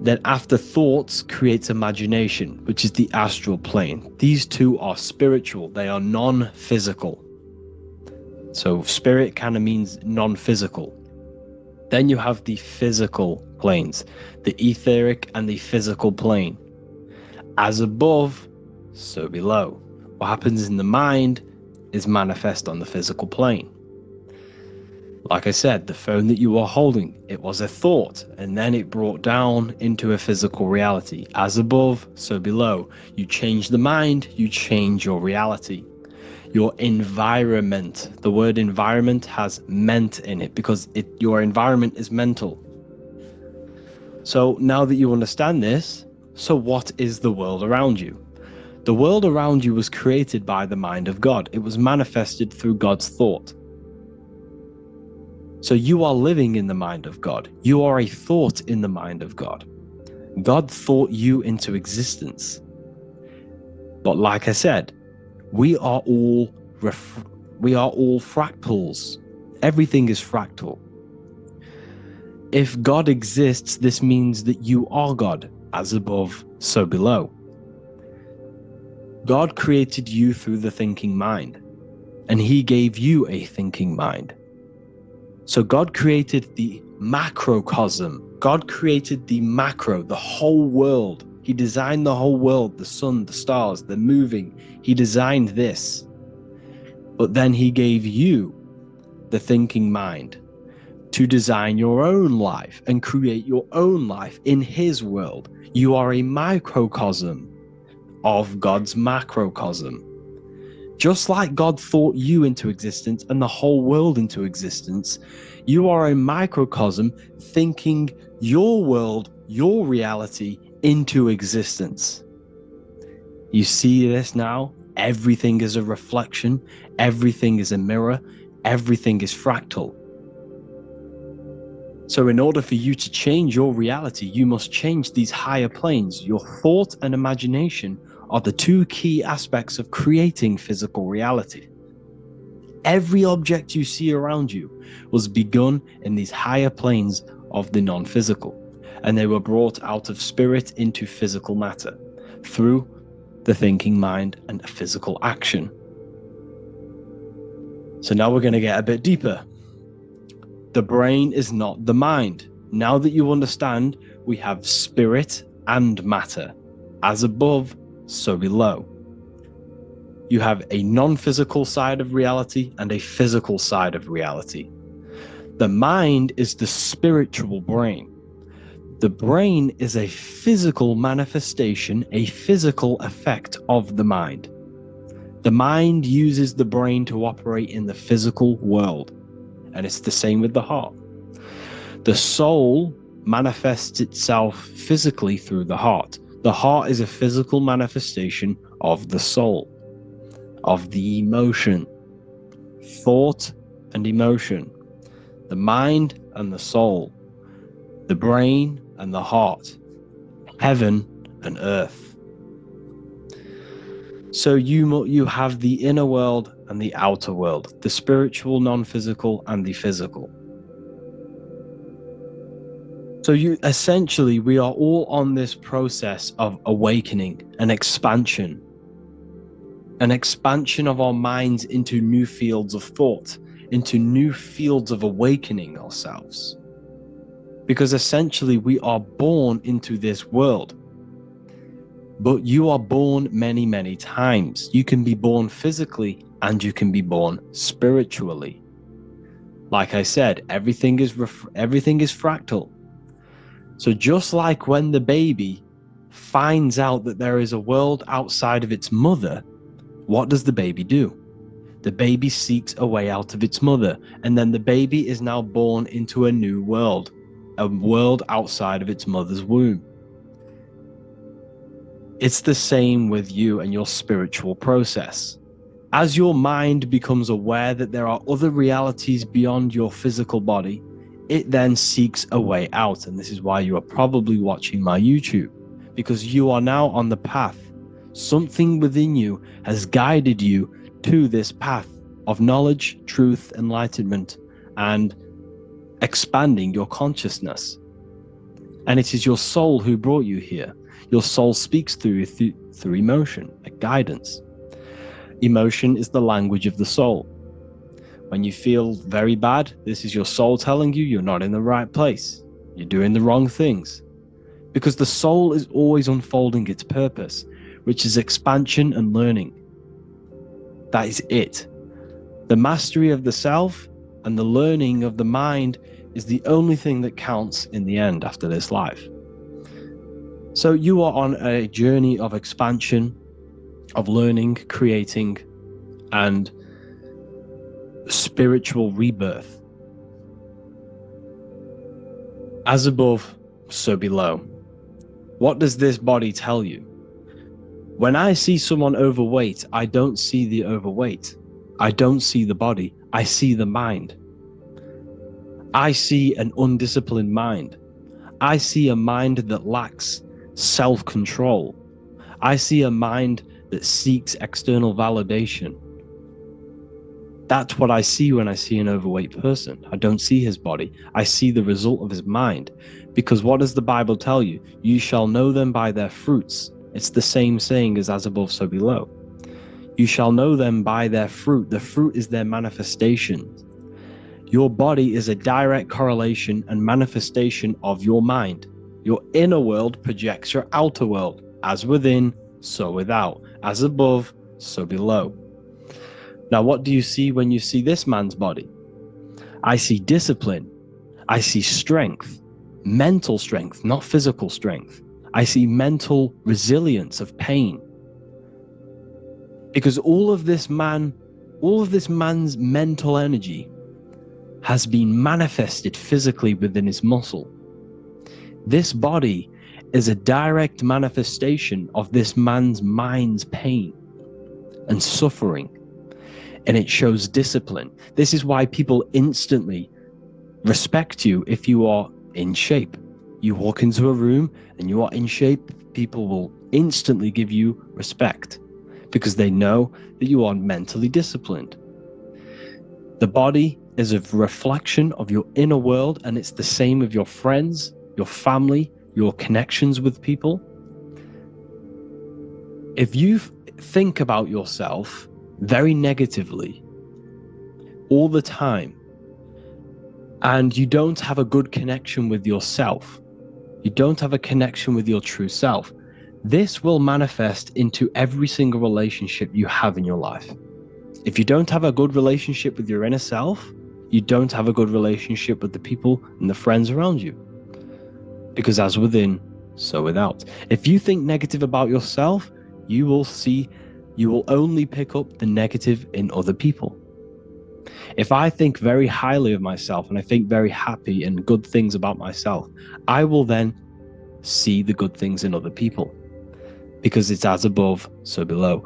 Then after thoughts creates imagination, which is the astral plane. These two are spiritual. They are non-physical. So spirit kind of means non-physical. Then you have the physical planes, the etheric and the physical plane. As above, so below. What happens in the mind is manifest on the physical plane. Like I said, the phone that you are holding, it was a thought, and then it brought down into a physical reality. As above, so below. You change the mind, you change your reality. Your environment, the word environment has ment in it because your environment is mental. So now that you understand this, so what is the world around you? The world around you was created by the mind of God. It was manifested through God's thought. So you are living in the mind of God. You are a thought in the mind of God. God thought you into existence. But like I said, we are all fractals. Everything is fractal. If God exists, this means that you are God. As above, so below. God created you through the thinking mind, and he gave you a thinking mind. So God created the macrocosm. God created the macro, the whole world. He designed the whole world, the sun, the stars, the moving. He designed this. But then he gave you the thinking mind to design your own life and create your own life in his world. You are a microcosm of God's macrocosm. Just like God thought you into existence and the whole world into existence, you are a microcosm thinking your world, your reality into existence. You see this now? Everything is a reflection. Everything is a mirror. Everything is fractal. So in order for you to change your reality, you must change these higher planes. Your thought and imagination are the two key aspects of creating physical reality. Every object you see around you was begun in these higher planes of the non-physical, and they were brought out of spirit into physical matter through the thinking mind and physical action. So now we're going to get a bit deeper. The brain is not the mind. Now that you understand, we have spirit and matter. As above, so below. You have a non-physical side of reality and a physical side of reality. The mind is the spiritual brain. The brain is a physical manifestation, a physical effect of the mind. The mind uses the brain to operate in the physical world, and it's the same with the heart. The soul manifests itself physically through the heart. The heart is a physical manifestation of the soul, of the emotion, thought and emotion, the mind and the soul, the brain and the heart, heaven and earth. So you have the inner world and the outer world, the spiritual, non-physical, and the physical. So we are all on this process of awakening, an expansion of our minds into new fields of thought, into new fields of awakening ourselves. Because essentially we are born into this world. But you are born many, many times. You can be born physically and you can be born spiritually. Like I said, everything is fractal. So just like when the baby finds out that there is a world outside of its mother, what does the baby do? The baby seeks a way out of its mother, and then the baby is now born into a new world, a world outside of its mother's womb. It's the same with you and your spiritual process. As your mind becomes aware that there are other realities beyond your physical body, it then seeks a way out. And this is why you are probably watching my YouTube, because you are now on the path. Something within you has guided you to this path of knowledge, truth, enlightenment, and expanding your consciousness. And it is your soul who brought you here. Your soul speaks through emotion, like guidance. Emotion is the language of the soul. When you feel very bad, this is your soul telling you you're not in the right place. You're doing the wrong things. Because the soul is always unfolding its purpose, which is expansion and learning. That is it. The mastery of the self and the learning of the mind is the only thing that counts in the end after this life. So you are on a journey of expansion, of learning, creating, and spiritual rebirth. As above, so below. What does this body tell you? When I see someone overweight, I don't see the overweight. I don't see the body. I see the mind. I see an undisciplined mind. I see a mind that lacks self-control. I see a mind that seeks external validation. That's what I see when I see an overweight person. I don't see his body. I see the result of his mind. Because what does the Bible tell you? You shall know them by their fruits. It's the same saying as above, so below. You shall know them by their fruit. The fruit is their manifestation. Your body is a direct correlation and manifestation of your mind. Your inner world projects your outer world. As within, so without. As above, so below. Now, what do you see when you see this man's body? I see discipline. I see strength. Mental strength, not physical strength. I see mental resilience of pain. Because all of this man's mental energy has been manifested physically within his muscle. This body is a direct manifestation of this man's mind's pain and suffering, and it shows discipline. This is why people instantly respect you if you are in shape. You walk into a room and you are in shape, people will instantly give you respect because they know that you are mentally disciplined. The body is a reflection of your inner world, and it's the same with your friends, your family, your connections with people. If you think about yourself very negatively all the time, and you don't have a good connection with yourself, you don't have a connection with your true self, this will manifest into every single relationship you have in your life. If you don't have a good relationship with your inner self, you don't have a good relationship with the people and the friends around you. Because as within, so without. If you think negative about yourself, you will only pick up the negative in other people. If I think very highly of myself and I think very happy and good things about myself, I will then see the good things in other people. Because it's as above, so below.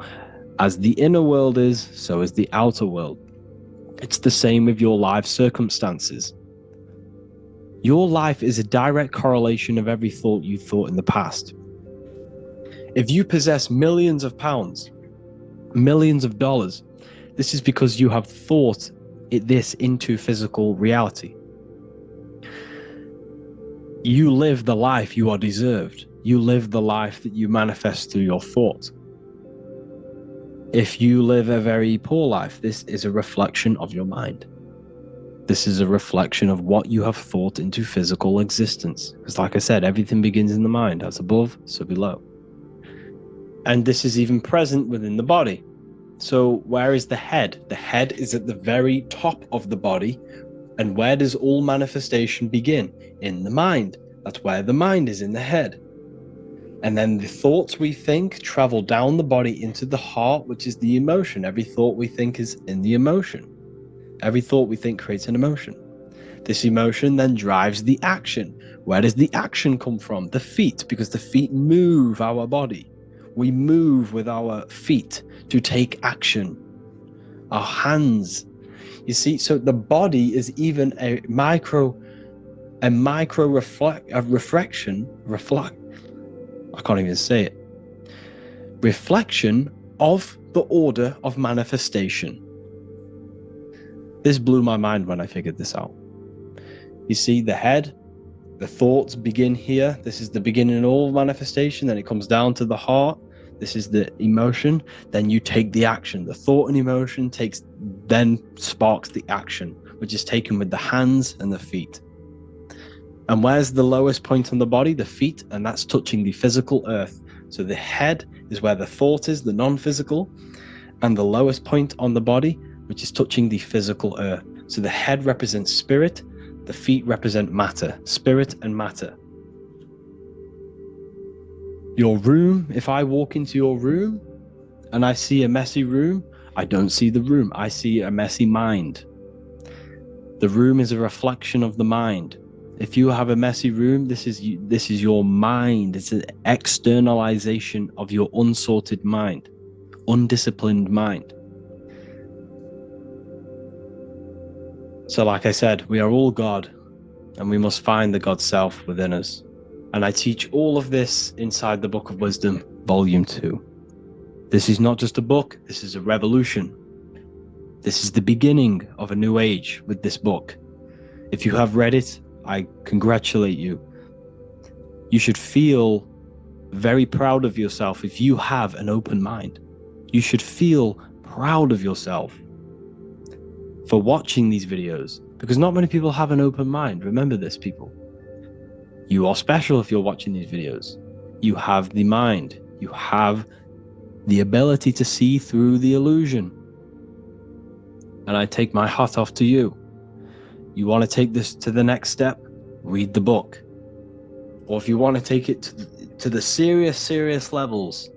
As the inner world is, so is the outer world. It's the same with your life circumstances. Your life is a direct correlation of every thought you thought in the past. If you possess millions of pounds, millions of dollars, this is because you have thought this into physical reality. You live the life you are deserved. You live the life that you manifest through your thought. If you live a very poor life, this is a reflection of your mind. This is a reflection of what you have thought into physical existence. Because like I said, everything begins in the mind, as above, so below. And this is even present within the body. So where is the head? The head is at the very top of the body. And where does all manifestation begin? In the mind. That's where the mind is, in the head. And then the thoughts we think travel down the body into the heart, which is the emotion. Every thought we think is in the emotion. Every thought we think creates an emotion. This emotion then drives the action. Where does the action come from? The feet, because the feet move our body. We move with our feet to take action. Our hands. You see, so the body is even a micro reflection. I can't even say it. Reflection of the order of manifestation. This blew my mind when I figured this out. You see, the head, the thoughts begin here. This is the beginning of all manifestation. Then it comes down to the heart. This is the emotion. Then you take the action. The thought and emotion then sparks the action, which is taken with the hands and the feet. And where's the lowest point on the body? The feet, and that's touching the physical earth. So the head is where the thought is, the non-physical, and the lowest point on the body, which is touching the physical earth. So the head represents spirit, the feet represent matter, spirit and matter. Your room, if I walk into your room and I see a messy room, I don't see the room, I see a messy mind. The room is a reflection of the mind. If you have a messy room, this is your mind. It's an externalization of your unsorted mind, undisciplined mind. So like I said, we are all God, and we must find the God self within us. And I teach all of this inside the Book of Wisdom, Volume 2. This is not just a book, this is a revolution. This is the beginning of a new age with this book. If you have read it, I congratulate you. You should feel very proud of yourself if you have an open mind. You should feel proud of yourself for watching these videos, because not many people have an open mind. Remember this, people. You are special if you're watching these videos. You have the mind. You have the ability to see through the illusion. And I take my hat off to you. You want to take this to the next step? Read the book. Or if you want to take it to the serious levels,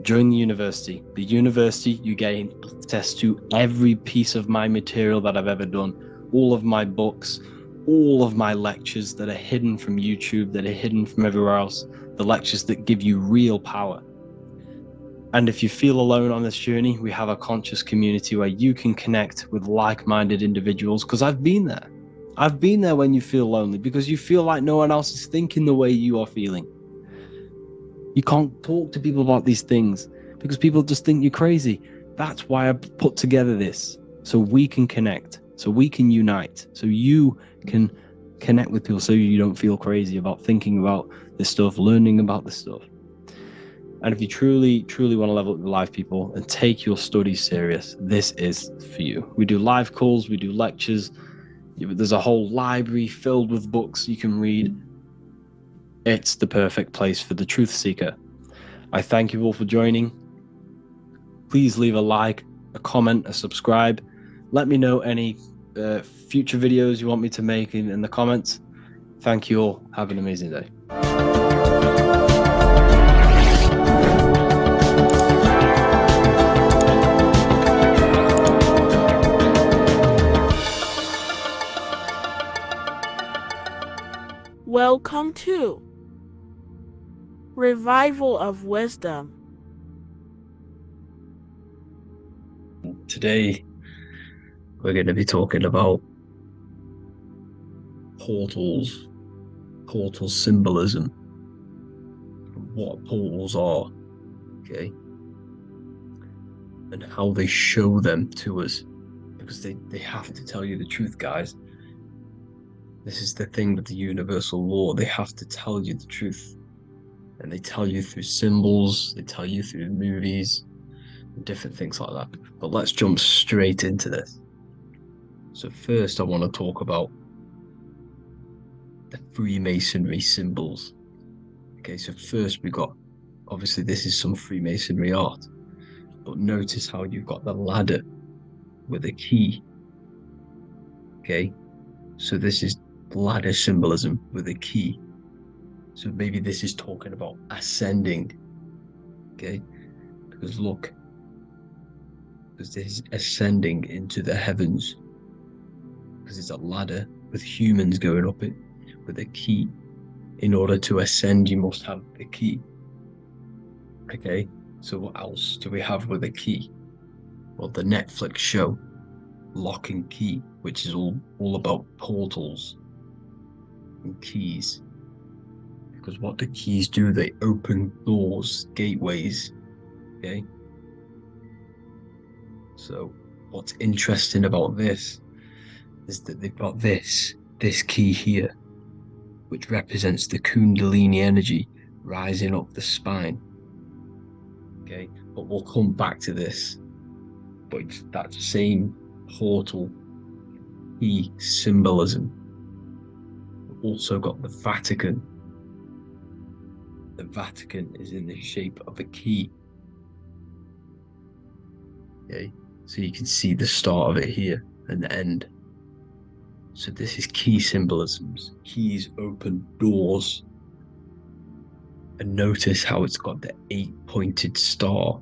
join the university. The university, you gain access to every piece of my material that I've ever done. All of my books, all of my lectures that are hidden from YouTube, that are hidden from everywhere else. The lectures that give you real power. And if you feel alone on this journey, we have a conscious community where you can connect with like-minded individuals, because I've been there. I've been there when you feel lonely, because you feel like no one else is thinking the way you are feeling. You can't talk to people about these things because people just think you're crazy. That's why I put together this, so we can connect, so we can unite, so you can connect with people, so you don't feel crazy about thinking about this stuff, learning about this stuff. And if you truly want to level up your life, people, and take your studies serious, this is for you. We do live calls, we do lectures. There's a whole library filled with books you can read. It's the perfect place for the truth seeker. I thank you all for joining. Please leave a like, a comment, a subscribe. Let me know any future videos you want me to make in the comments. Thank you all. Have an amazing day. Welcome to Revival of Wisdom. Today, we're going to be talking about portals, portal symbolism, what portals are, okay, and how they show them to us, because they have to tell you the truth, guys. This is the thing with the universal law. They have to tell you the truth, and they tell you through symbols, they tell you through movies, and different things like that. But let's jump straight into this. So first, I want to talk about the Freemasonry symbols. Okay, so first we got, obviously this is some Freemasonry art, but notice how you've got the ladder with a key. Okay, so this is ladder symbolism with a key. So maybe this is talking about ascending. Okay, because look, because this is ascending into the heavens, because it's a ladder with humans going up it with a key. In order to ascend, you must have the key. Okay, so what else do we have with a key? Well, the Netflix show Lock and Key, which is all about portals and keys. Because what the keys do, they open doors, gateways. Okay, so what's interesting about this is that they've got this key here, which represents the Kundalini energy rising up the spine. Okay, but we'll come back to this. But it's that same portal key symbolism. We've also got the Vatican. The Vatican is in the shape of a key. Okay, so you can see the start of it here and the end. So this is key symbolisms. Keys open doors. And notice how it's got the 8-pointed star.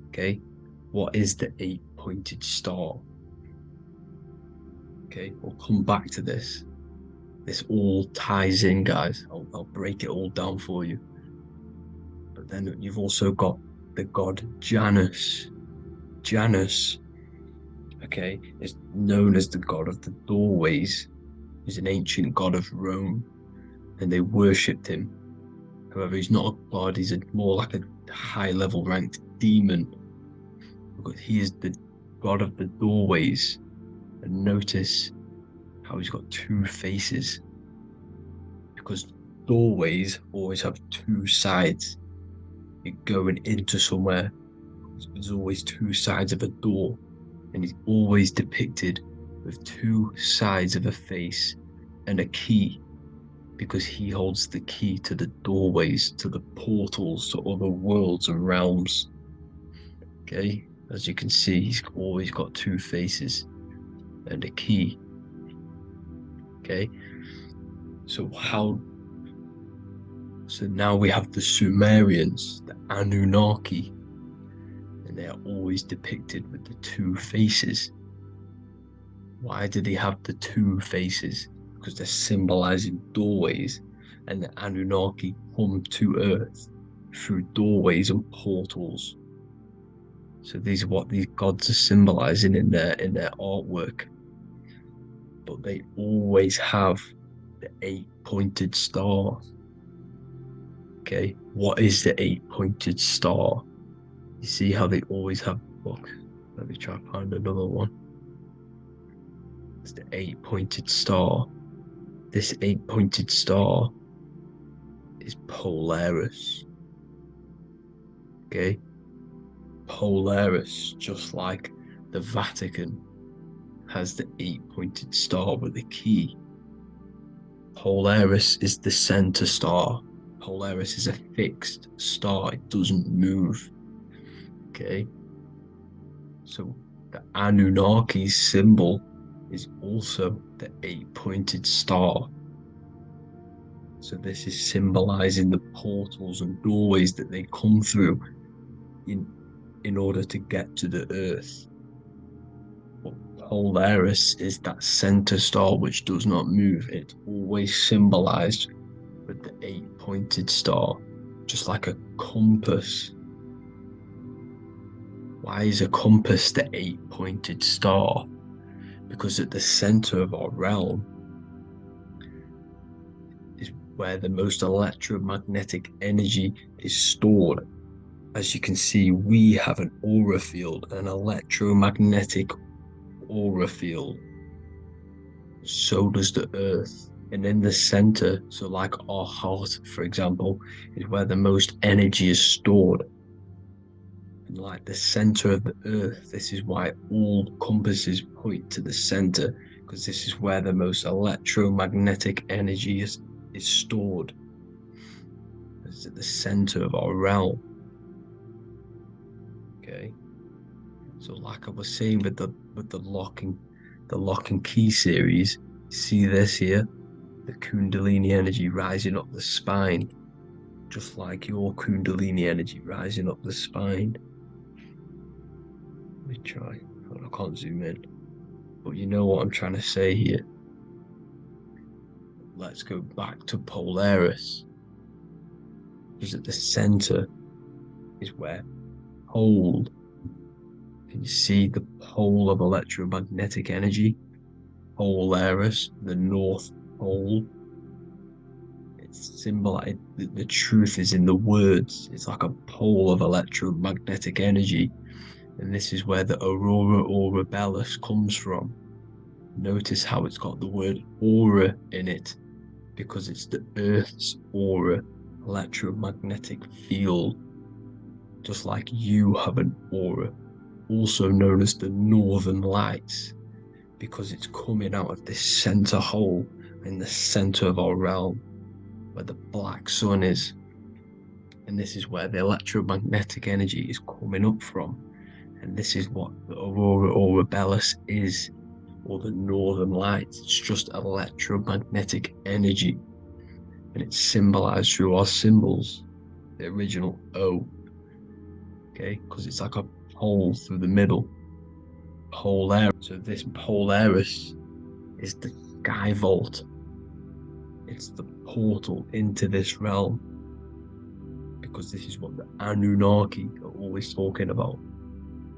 Okay, what is the 8-pointed star? Okay, we'll come back to this. This all ties in, guys. I'll break it all down for you. But then you've also got the god Janus. Janus, okay, is known as the god of the doorways. He's an ancient god of Rome, and they worshipped him. However, he's not a god, he's more like a high-level ranked demon. Because he is the god of the doorways. And notice how he's got two faces. Because doorways always have two sides. You're going into somewhere. There's always two sides of a door. And he's always depicted with two sides of a face and a key. Because he holds the key to the doorways, to the portals, to other worlds and realms. Okay, as you can see, he's always got two faces and a key. Okay, so now we have the Sumerians, the Anunnaki, and they are always depicted with the two faces. Why do they have the two faces? Because they're symbolizing doorways, and the Anunnaki come to Earth through doorways and portals. So these are what these gods are symbolizing in their artwork. But they always have the 8-pointed star. Okay, what is the 8-pointed star? You see how they always have, look, let me try to find another one. It's the 8-pointed star. This 8-pointed star is Polaris. Okay, Polaris, just like the Vatican has the 8-pointed star with a key. Polaris is the center star. Polaris is a fixed star, it doesn't move. Okay, so the Anunnaki symbol is also the 8-pointed star. So this is symbolizing the portals and doorways that they come through in order to get to the earth. But Polaris is that center star which does not move. It's always symbolized with the 8-pointed star, just like a compass. Why is a compass the 8-pointed star? Because at the center of our realm is where the most electromagnetic energy is stored. As you can see, we have an aura field, an electromagnetic aura field. So does the Earth. And in the center, so like our heart, for example, is where the most energy is stored. And like the center of the Earth, this is why all compasses point to the center, because this is where the most electromagnetic energy is stored. It's at the center of our realm. Okay. So like I was saying with the lock and key series, see this here? The Kundalini energy rising up the spine, just like your Kundalini energy rising up the spine. Let me try. I can't zoom in, but you know what I'm trying to say here. Let's go back to Polaris, because at the center is where pole. Can you see the pole of electromagnetic energy? Polaris, the North Pole. It's symbolized. The truth is in the words. It's like a pole of electromagnetic energy. And this is where the aurora borealis comes from. Notice how it's got the word aura in it, because it's the Earth's aura, electromagnetic field. Just like you have an aura, also known as the northern lights, because it's coming out of this center hole in the center of our realm, where the black sun is. And this is where the electromagnetic energy is coming up from. And this is what the aurora borealis is, or the northern lights. It's just electromagnetic energy. And it's symbolized through our symbols, the original O. Okay, because it's like a hole through the middle. Polaris. So this Polaris is the sky vault. It's the portal into this realm, because this is what the Anunnaki are always talking about,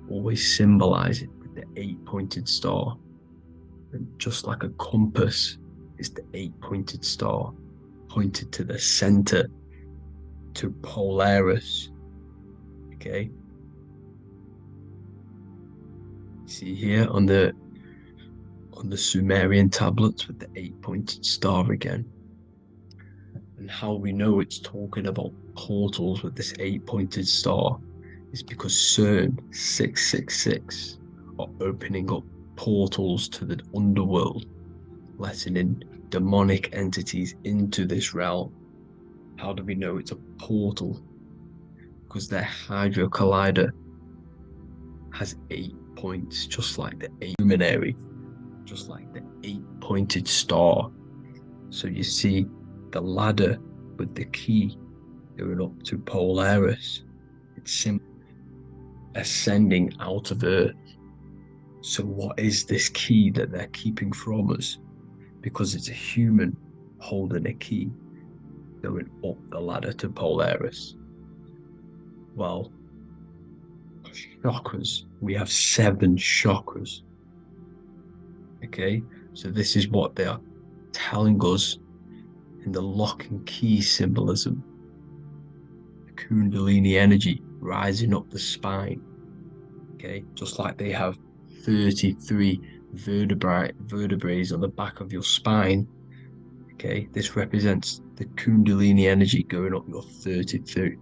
always symbolize it with the 8-pointed star. And just like a compass is the 8-pointed star, pointed to the center, to Polaris. Okay, see here on the Sumerian tablets with the 8-pointed star again. And how we know it's talking about portals with this 8-pointed star is because CERN 666 are opening up portals to the underworld, letting in demonic entities into this realm. How do we know it's a portal? Because their Hydro Collider has 8 points, just like the 8 luminary, just like the 8-pointed star. So you see the ladder with the key going up to Polaris. It's ascending out of Earth. So what is this key that they're keeping from us? Because it's a human holding a key going up the ladder to Polaris. Well, chakras. We have 7 chakras. Okay, so this is what they are telling us in the lock and key symbolism. The Kundalini energy rising up the spine. Okay, just like they have 33 vertebrae on the back of your spine. Okay, this represents the Kundalini energy going up your 33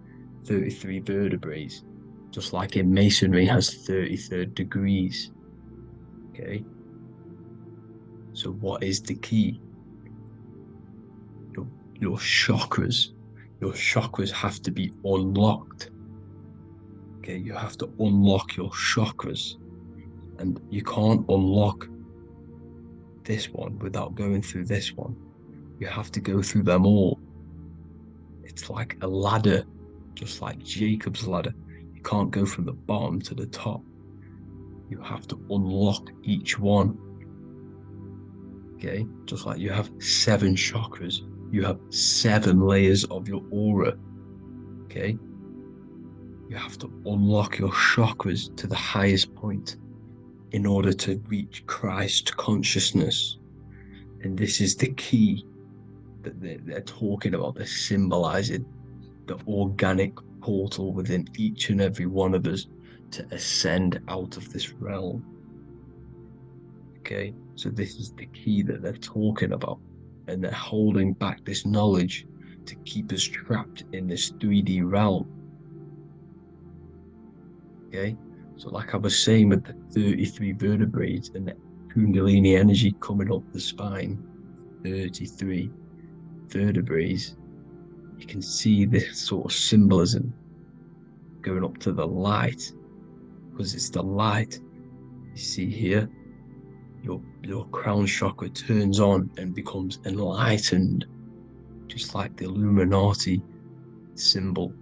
vertebrae, just like in Masonry has 33rd degrees. Okay, so what is the key? Your chakras. Your chakras have to be unlocked. Okay, you have to unlock your chakras, and you can't unlock this one without going through this one. You have to go through them all. It's like a ladder, just like Jacob's ladder. You can't go from the bottom to the top. you have to unlock each one. Okay, just like you have 7 chakras, you have 7 layers of your aura. Okay, you have to unlock your chakras to the highest point in order to reach Christ consciousness. And this is the key that they're talking about. They're symbolizing the organic portal within each and every one of us to ascend out of this realm. Okay, so this is the key that they're talking about, and they're holding back this knowledge to keep us trapped in this 3D realm. Okay, so like I was saying with the 33 vertebrae and the Kundalini energy coming up the spine, 33 vertebrae, you can see this sort of symbolism going up to the light, because it's the light. You see here, your crown chakra turns on and becomes enlightened, just like the Illuminati symbol.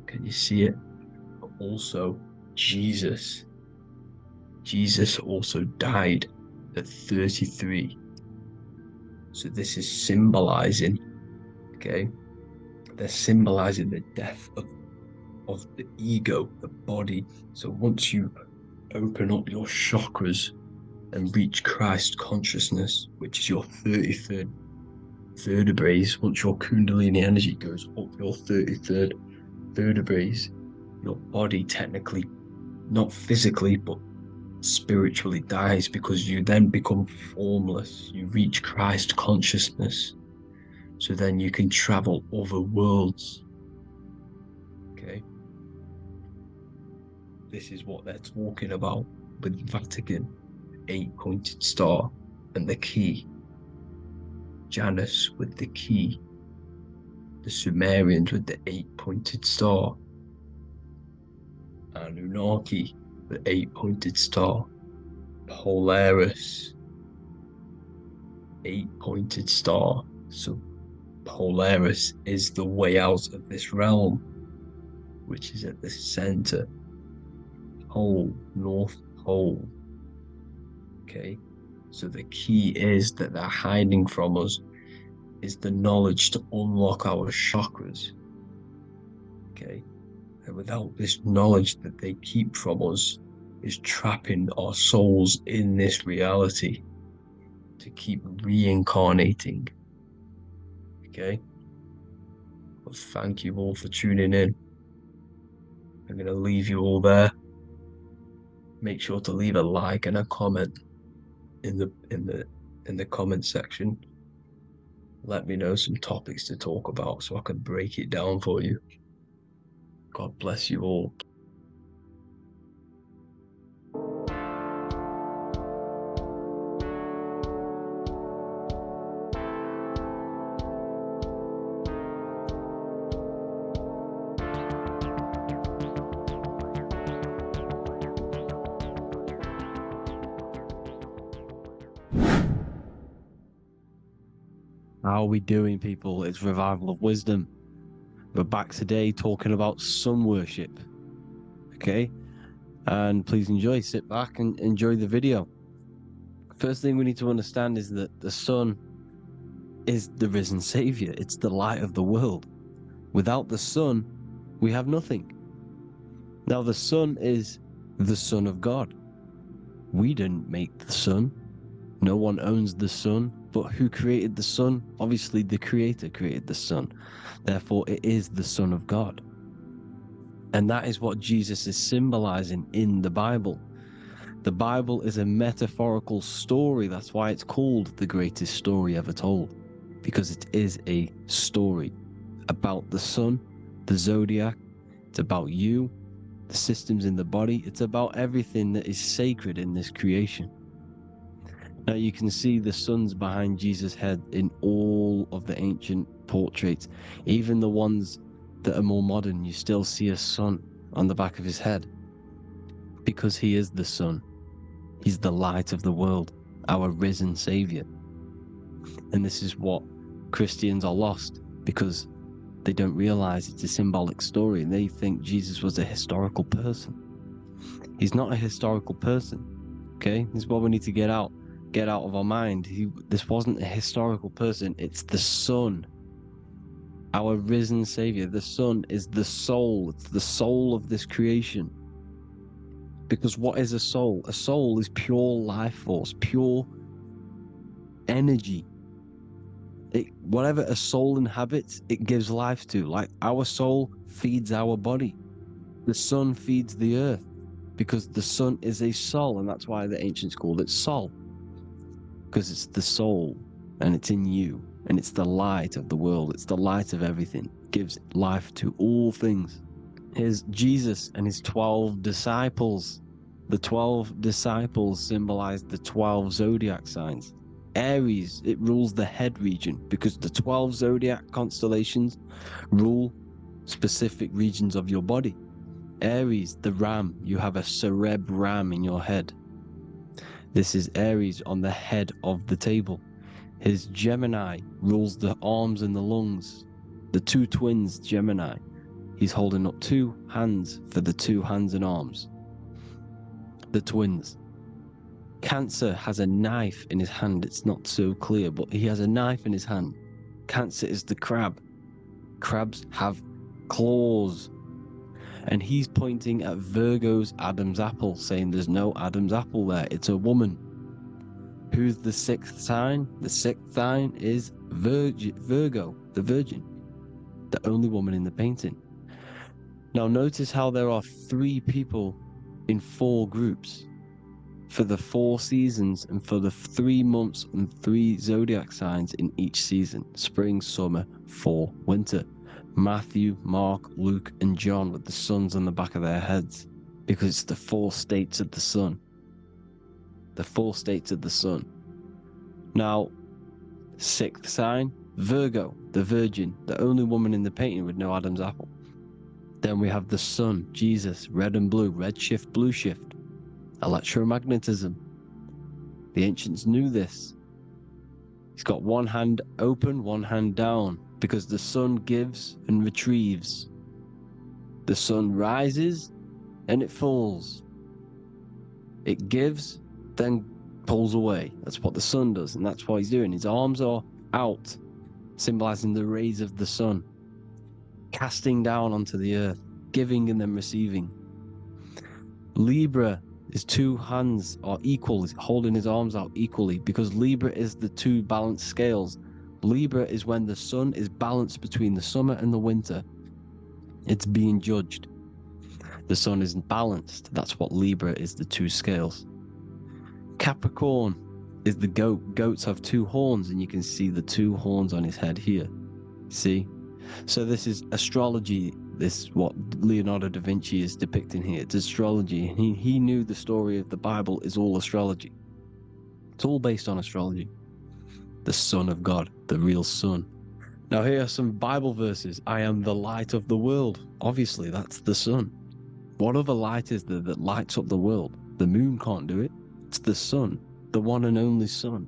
Can you see it? But also Jesus also died at 33. So this is symbolizing, okay, they're symbolizing the death of the ego, the body. So once you open up your chakras and reach Christ consciousness, which is your 33rd vertebrae, once your Kundalini energy goes up your 33rd vertebrae, your body technically, not physically, but spiritually dies, because you then become formless. You reach Christ consciousness. So then you can travel other worlds. Okay. This is what they're talking about with Vatican, 8-pointed star, and the key. Janus with the key. The Sumerians with the 8-pointed star. Anunnaki, the 8-pointed star. Polaris, 8-pointed star. So Polaris is the way out of this realm, which is at the center. Pole, North Pole. Okay, so the key is that they're hiding from us is the knowledge to unlock our chakras. Okay, and without this knowledge that they keep from us is trapping our souls in this reality to keep reincarnating. Okay, well, thank you all for tuning in. I'm going to leave you all there. Make sure to leave a like and a comment in the comment section. Let me know some topics to talk about so I can break it down for you. God bless you all. How are we doing, people? It's Revival of Wisdom. We're back today talking about sun worship. Okay? And please enjoy, sit back and enjoy the video. First thing we need to understand is that the sun is the risen savior. It's the light of the world. Without the sun, we have nothing. Now, the sun is the Son of God. We didn't make the sun. No one owns the sun, but who created the sun? Obviously, the Creator created the sun. Therefore, it is the Son of God. And that is what Jesus is symbolizing in the Bible. The Bible is a metaphorical story. That's why it's called the greatest story ever told, because it is a story about the sun, the Zodiac. It's about you, the systems in the body. It's about everything that is sacred in this creation. Now you can see the suns behind Jesus' head in all of the ancient portraits. Even the ones that are more modern, you still see a sun on the back of his head, because he is the sun. He's the light of the world, our risen savior. And this is what Christians are lost, because they don't realize it's a symbolic story and they think Jesus was a historical person. He's not a historical person. Okay, this is what we need to get out of our mind. This wasn't a historical person. It's the Son, our risen Savior. The Son is the soul. It's the soul of this creation. Because what is a soul? A soul is pure life force, pure energy. Whatever a soul inhabits, it gives life to. Like our soul feeds our body. The sun feeds the earth because the sun is a soul, and that's why the ancients called it Sol. Because it's the soul, and it's in you, and it's the light of the world. It's the light of everything. It gives life to all things. Here's Jesus and his 12 disciples. The 12 disciples symbolize the 12 zodiac signs. Aries, it rules the head region because the 12 zodiac constellations rule specific regions of your body. Aries, the ram, you have a cerebrum in your head. This is Aries on the head of the table. His Gemini rules the arms and the lungs. The two twins, Gemini. He's holding up 2 hands for the 2 hands and arms. The twins. Cancer has a knife in his hand. It's not so clear, but he has a knife in his hand. Cancer is the crab. Crabs have claws. And he's pointing at Virgo's Adam's apple, saying there's no Adam's apple there. It's a woman. Who's the 6th sign? The 6th sign is Virgo, the virgin. The only woman in the painting. Now notice how there are 3 people in 4 groups. For the 4 seasons and for the 3 months and 3 zodiac signs in each season. Spring, summer, fall, winter. Matthew, Mark, Luke, and John with the suns on the back of their heads. Because it's the 4 states of the sun. The 4 states of the sun. Now, 6th sign, Virgo, the virgin, the only woman in the painting with no Adam's apple. Then we have the sun, Jesus, red and blue, red shift, blue shift. Electromagnetism. The ancients knew this. He's got 1 hand open, 1 hand down, because the sun gives and retrieves. The sun rises and it falls. It gives, then pulls away. That's what the sun does, and that's what he's doing. His arms are out, symbolizing the rays of the sun, casting down onto the earth, giving and then receiving. Libra, his 2 hands are equal, he's holding his arms out equally, because Libra is the 2 balanced scales. Libra is when the sun is balanced between the summer and the winter. It's being judged. The sun isn't balanced. That's what Libra is, the 2 scales. Capricorn is the goat. Goats have 2 horns, and you can see the 2 horns on his head here. See? So this is astrology. This is what Leonardo da Vinci is depicting here. It's astrology. He knew the story of the Bible is all astrology. It's all based on astrology. The Son of God, the real Son. Now here are some Bible verses. I am the light of the world. Obviously, that's the sun. What other light is there that lights up the world? The moon can't do it. It's the sun, the one and only Son,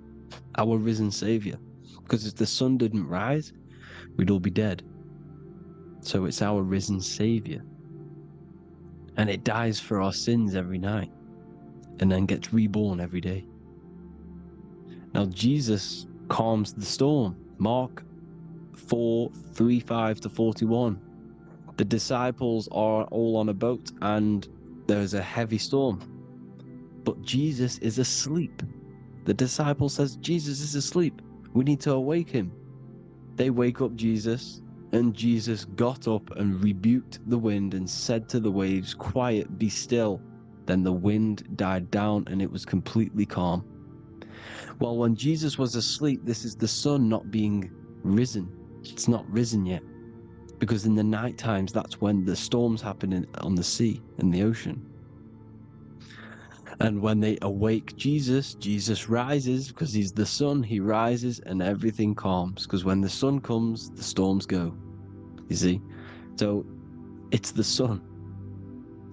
our risen Savior. Because if the sun didn't rise, we'd all be dead. So it's our risen Savior. And it dies for our sins every night and then gets reborn every day. Now Jesus calms the storm. Mark 4:35-41. The disciples are all on a boat and there's a heavy storm. But Jesus is asleep. The disciple says, Jesus is asleep. We need to awake him. They wake up Jesus, and Jesus got up and rebuked the wind and said to the waves, quiet, be still. Then the wind died down and it was completely calm. Well, when Jesus was asleep, this is the sun not being risen. It's not risen yet. Because in the night times, that's when the storms happen on the sea, in the ocean. And when they awake Jesus, Jesus rises because he's the sun. He rises and everything calms. Because when the sun comes, the storms go. You see? So it's the sun.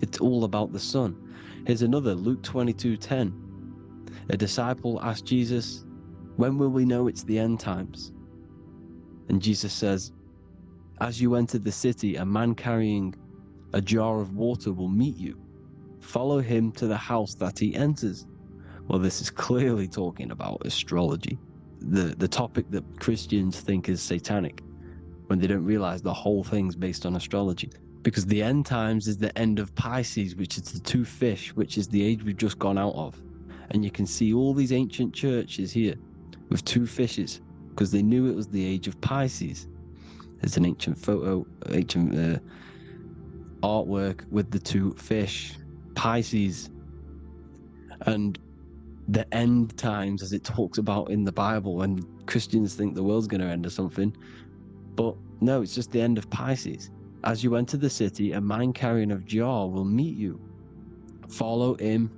It's all about the sun. Here's another, Luke 22:10. A disciple asked Jesus, when will we know it's the end times? And Jesus says, as you enter the city, a man carrying a jar of water will meet you. Follow him to the house that he enters. Well, this is clearly talking about astrology, the topic that Christians think is satanic, when they don't realize the whole thing's based on astrology. Because the end times is the end of Pisces, which is the two fish, which is the age we've just gone out of. And you can see all these ancient churches here with two fishes, because they knew it was the age of Pisces. There's an ancient artwork with the two fish, Pisces. And the end times, as it talks about in the Bible, when Christians think the world's going to end or something. But no, it's just the end of Pisces. As you enter the city, a man carrying a jar will meet you. Follow him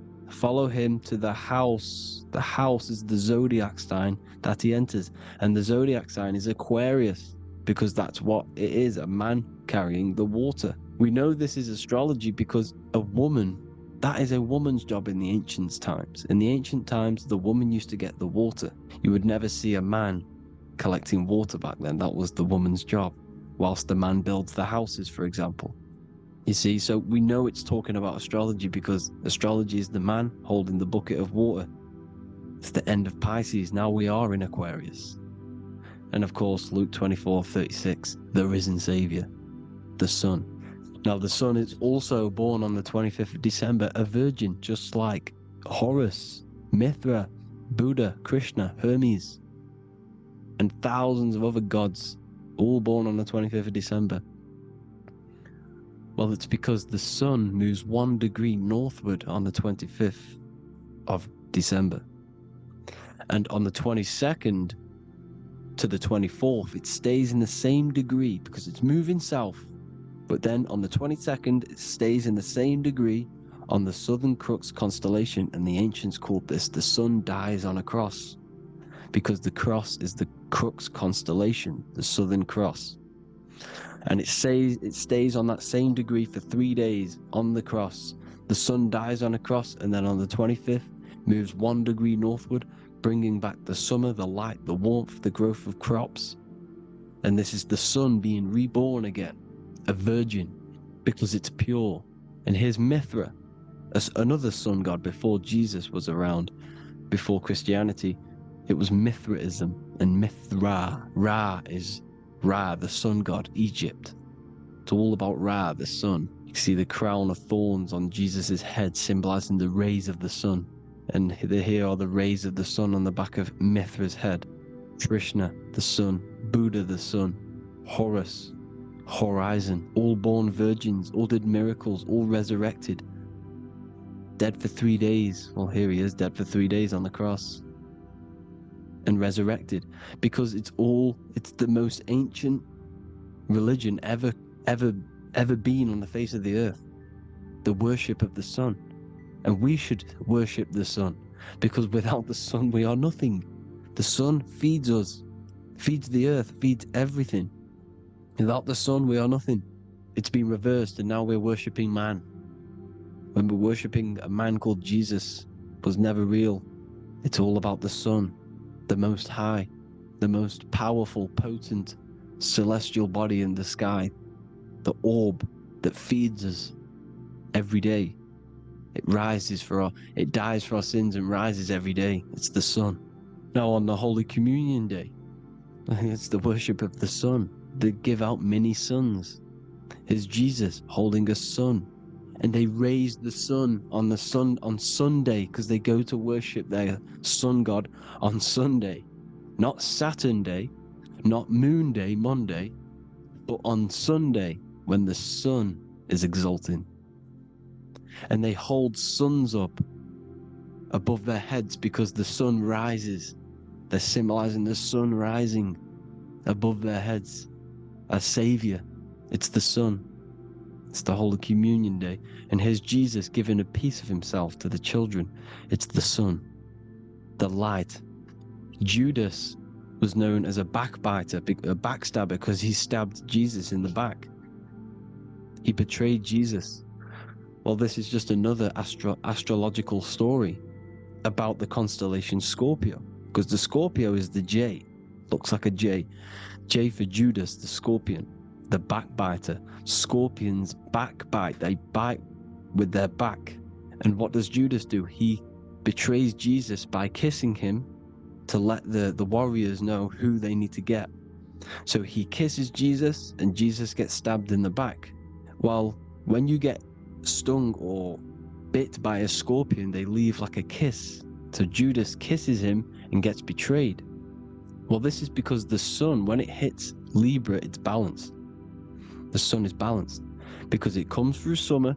to the house. The house is the Zodiac sign that he enters. And the Zodiac sign is Aquarius, because that's what it is, a man carrying the water. We know this is astrology because a woman, that is a woman's job in the ancient times. In the ancient times, the woman used to get the water. You would never see a man collecting water back then. That was the woman's job, whilst the man builds the houses, for example. You see, so we know it's talking about astrology because astrology is the man holding the bucket of water. It's the end of Pisces. Now we are in Aquarius. And of course, Luke 24:36, the risen Savior, the Son. Now, the Son is also born on the 25th of December, a virgin, just like Horus, Mithra, Buddha, Krishna, Hermes, and thousands of other gods, all born on the 25th of December. Well, it's because the sun moves 1 degree northward on the 25th of December. And on the 22nd to the 24th, it stays in the same degree because it's moving south. But then on the 22nd, it stays in the same degree on the Southern Crux constellation, and the ancients called this the sun dies on a cross, because the cross is the Crux constellation, the Southern Cross. And it stays on that same degree for 3 days on the cross. The sun dies on a cross, and then on the 25th, moves 1 degree northward, bringing back the summer, the light, the warmth, the growth of crops. And this is the sun being reborn again, a virgin, because it's pure. And here's Mithra, another sun god before Jesus was around, before Christianity. It was Mithraism, and Mithra, Ra is Ra, the sun god, Egypt. It's all about Ra, the sun. You see the crown of thorns on Jesus' head, symbolizing the rays of the sun. And here are the rays of the sun on the back of Mithra's head. Krishna, the sun. Buddha, the sun. Horus, horizon. All born virgins, all did miracles, all resurrected. Dead for 3 days. Well, here he is, dead for 3 days on the cross. And resurrected, because it's the most ancient religion ever been on the face of the earth, the worship of the sun. And we should worship the sun, because without the sun we are nothing. The sun feeds us, feeds the earth, feeds everything. Without the sun we are nothing. It's been reversed, and now we're worshipping man. When we're worshipping a man called Jesus, was never real. It's all about the sun, the most high, the most powerful, potent, celestial body in the sky, the orb that feeds us every day. It dies for our sins and rises every day. It's the sun. Now on the Holy Communion Day, it's the worship of the sun. They give out many suns. It's Jesus holding a sun. And they raise the sun on Sunday, because they go to worship their sun god on Sunday. Not Saturn Day, not Moon Day, Monday, but on Sunday when the sun is exalting. And they hold suns up above their heads because the sun rises. They're symbolizing the sun rising above their heads. A savior. It's the sun. It's the Holy Communion Day. And here's Jesus giving a piece of himself to the children. It's the sun, the light. Judas was known as a backbiter, a backstabber, because he stabbed Jesus in the back. He betrayed Jesus. Well, this is just another astrological story about the constellation Scorpio, because the Scorpio is the J. Looks like a J. J for Judas, the scorpion, the backbiter. Scorpions backbite. They bite with their back. And what does Judas do? He betrays Jesus by kissing him to let the warriors know who they need to get. So he kisses Jesus and Jesus gets stabbed in the back. Well, when you get stung or bit by a scorpion, they leave like a kiss. So Judas kisses him and gets betrayed. Well, this is because the sun, when it hits Libra, it's balanced. The sun is balanced because it comes through summer.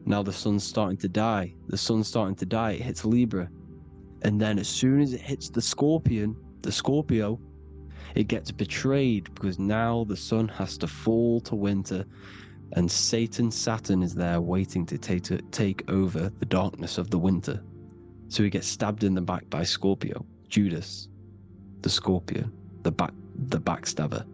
Now the sun's starting to die. The sun's starting to die. It hits Libra. And then as soon as it hits the scorpion, the Scorpio, it gets betrayed because now the sun has to fall to winter and Saturn is there waiting to take over the darkness of the winter. So he gets stabbed in the back by Scorpio, Judas, the Scorpion, the backstabber.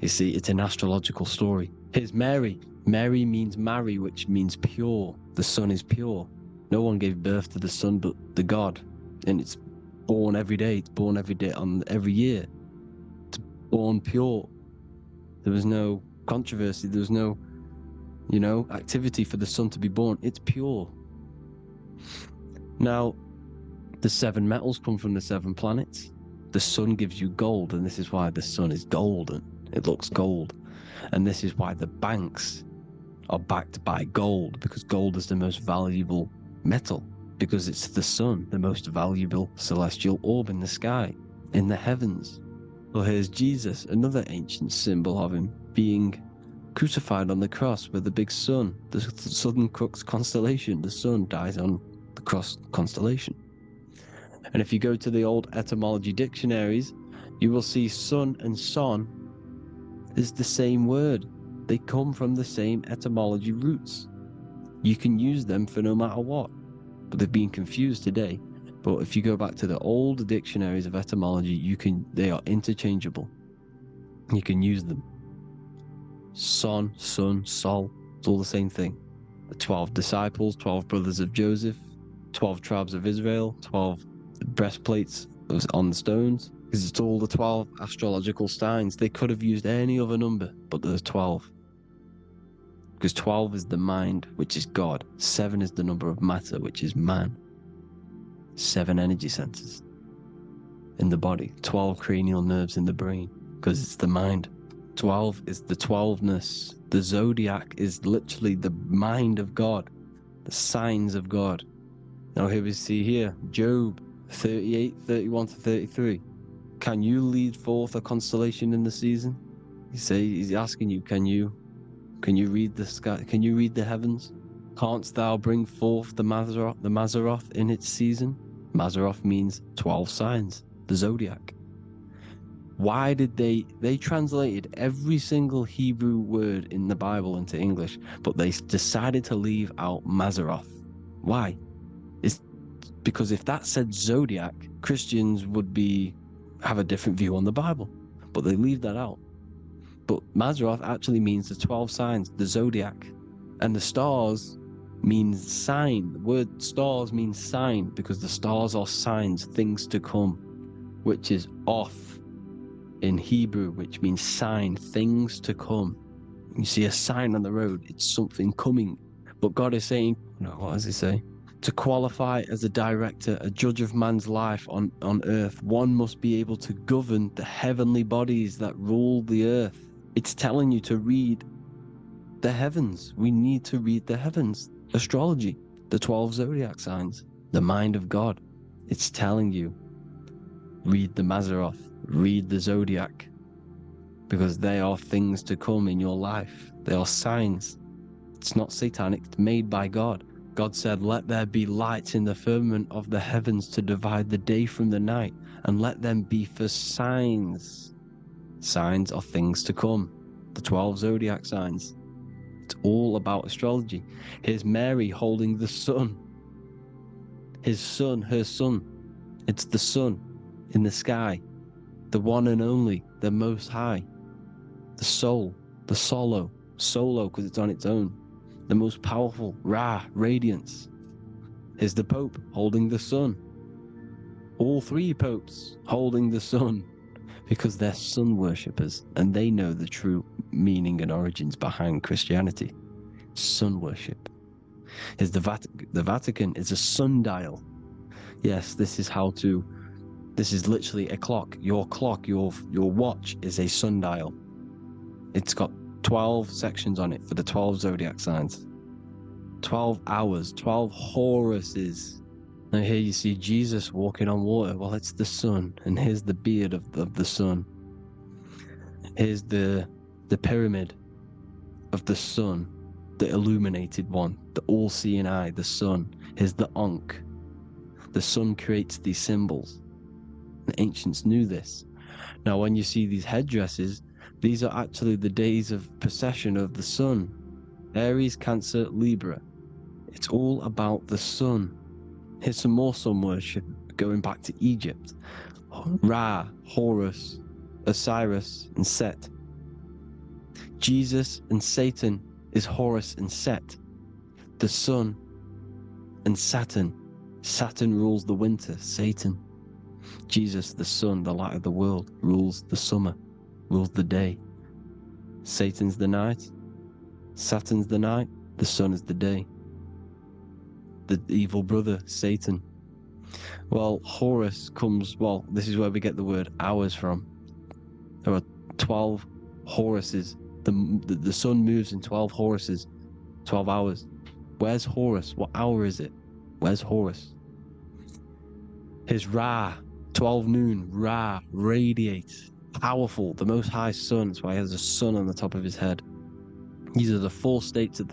You see, it's an astrological story. Here's Mary. Mary means marry, which means pure. The sun is pure. No one gave birth to the sun but the God. And it's born every day. It's born every day on every year. It's born pure. There was no controversy. There was no, activity for the sun to be born. It's pure. Now, the 7 metals come from the 7 planets. The sun gives you gold, and this is why the sun is golden. It looks gold. And this is why the banks are backed by gold, because gold is the most valuable metal, because it's the sun, the most valuable celestial orb in the sky, in the heavens. Well, here's Jesus, another ancient symbol of him being crucified on the cross with the big sun, the Southern Cross constellation. The sun dies on the cross constellation. And if you go to the old etymology dictionaries, you will see sun and son is the same word. They come from the same etymology roots. You can use them for no matter what, but they've been confused today. But if you go back to the old dictionaries of etymology, they are interchangeable. You can use them. Son, sun, sol, it's all the same thing. The 12 disciples, 12 brothers of Joseph, 12 tribes of Israel, 12 breastplates on the stones, because it's all the 12 astrological signs. They could have used any other number, but there's 12. Because 12 is the mind, which is God. 7 is the number of matter, which is man. 7 energy centers in the body. 12 cranial nerves in the brain, because it's the mind. 12 is the 12ness. The Zodiac is literally the mind of God, the signs of God. Now here we see here, Job 38, 31 to 33. Can you lead forth a constellation in the season? He's asking you, can you read the sky? Can you read the heavens? Canst thou bring forth the Mazzaroth in its season? Mazzaroth means 12 signs, the Zodiac. Why did they translated every single Hebrew word in the Bible into English, but they decided to leave out Mazzaroth? Why? It's because if that said Zodiac, Christians would have a different view on the Bible, but they leave that out. But Mazzaroth actually means the 12 signs, the Zodiac, and the stars means sign. The word stars means sign because the stars are signs, things to come, which is off in Hebrew, which means sign, things to come. You see a sign on the road, it's something coming. But God is saying, what does he say? To qualify as a director, a judge of man's life on earth, one must be able to govern the heavenly bodies that rule the earth. It's telling you to read the heavens. We need to read the heavens. Astrology, the 12 zodiac signs, the mind of God. It's telling you, read the Mazzaroth, read the Zodiac, because they are things to come in your life. They are signs. It's not satanic, it's made by God. God said, let there be lights in the firmament of the heavens to divide the day from the night, and let them be for signs. Signs are things to come. The 12 zodiac signs. It's all about astrology. Here's Mary holding the sun. His son, her son. It's the sun in the sky. The one and only, the most high. The soul, the solo because it's on its own. The most powerful, Ra, radiance. Here's the Pope holding the sun. All 3 popes holding the sun, because they're sun worshippers and they know the true meaning and origins behind Christianity. Sun worship. Is the Vatican is a sundial. Yes, this is literally a clock. Your watch is a sundial. It's got 12 sections on it for the 12 zodiac signs. 12 hours, 12 Horuses. Now here you see Jesus walking on water. Well, it's the sun, and here's the beard of the sun. Here's the pyramid of the sun, the illuminated one, the all-seeing eye, the sun. Here's the Ankh. The sun creates these symbols. The ancients knew this. Now, when you see these headdresses, these are actually the days of precession of the sun. Aries, Cancer, Libra. It's all about the sun. Here's some more sun worship going back to Egypt. Ra, Horus, Osiris, and Set. Jesus and Satan is Horus and Set. The sun and Saturn. Saturn rules the winter, Satan. Jesus, the sun, the light of the world, rules the summer, rules the day. Satan's the night, Saturn's the night, the sun is the day. The evil brother, Satan. Well, Horus comes, well, this is where we get the word hours from. There are 12 Horuses. The sun moves in 12 Horuses, 12 hours. Where's Horus? What hour is it? Where's Horus? His Ra, 12 noon, Ra, radiates, powerful, the most high sun. That's why he has a sun on the top of his head. These are the 4 states of the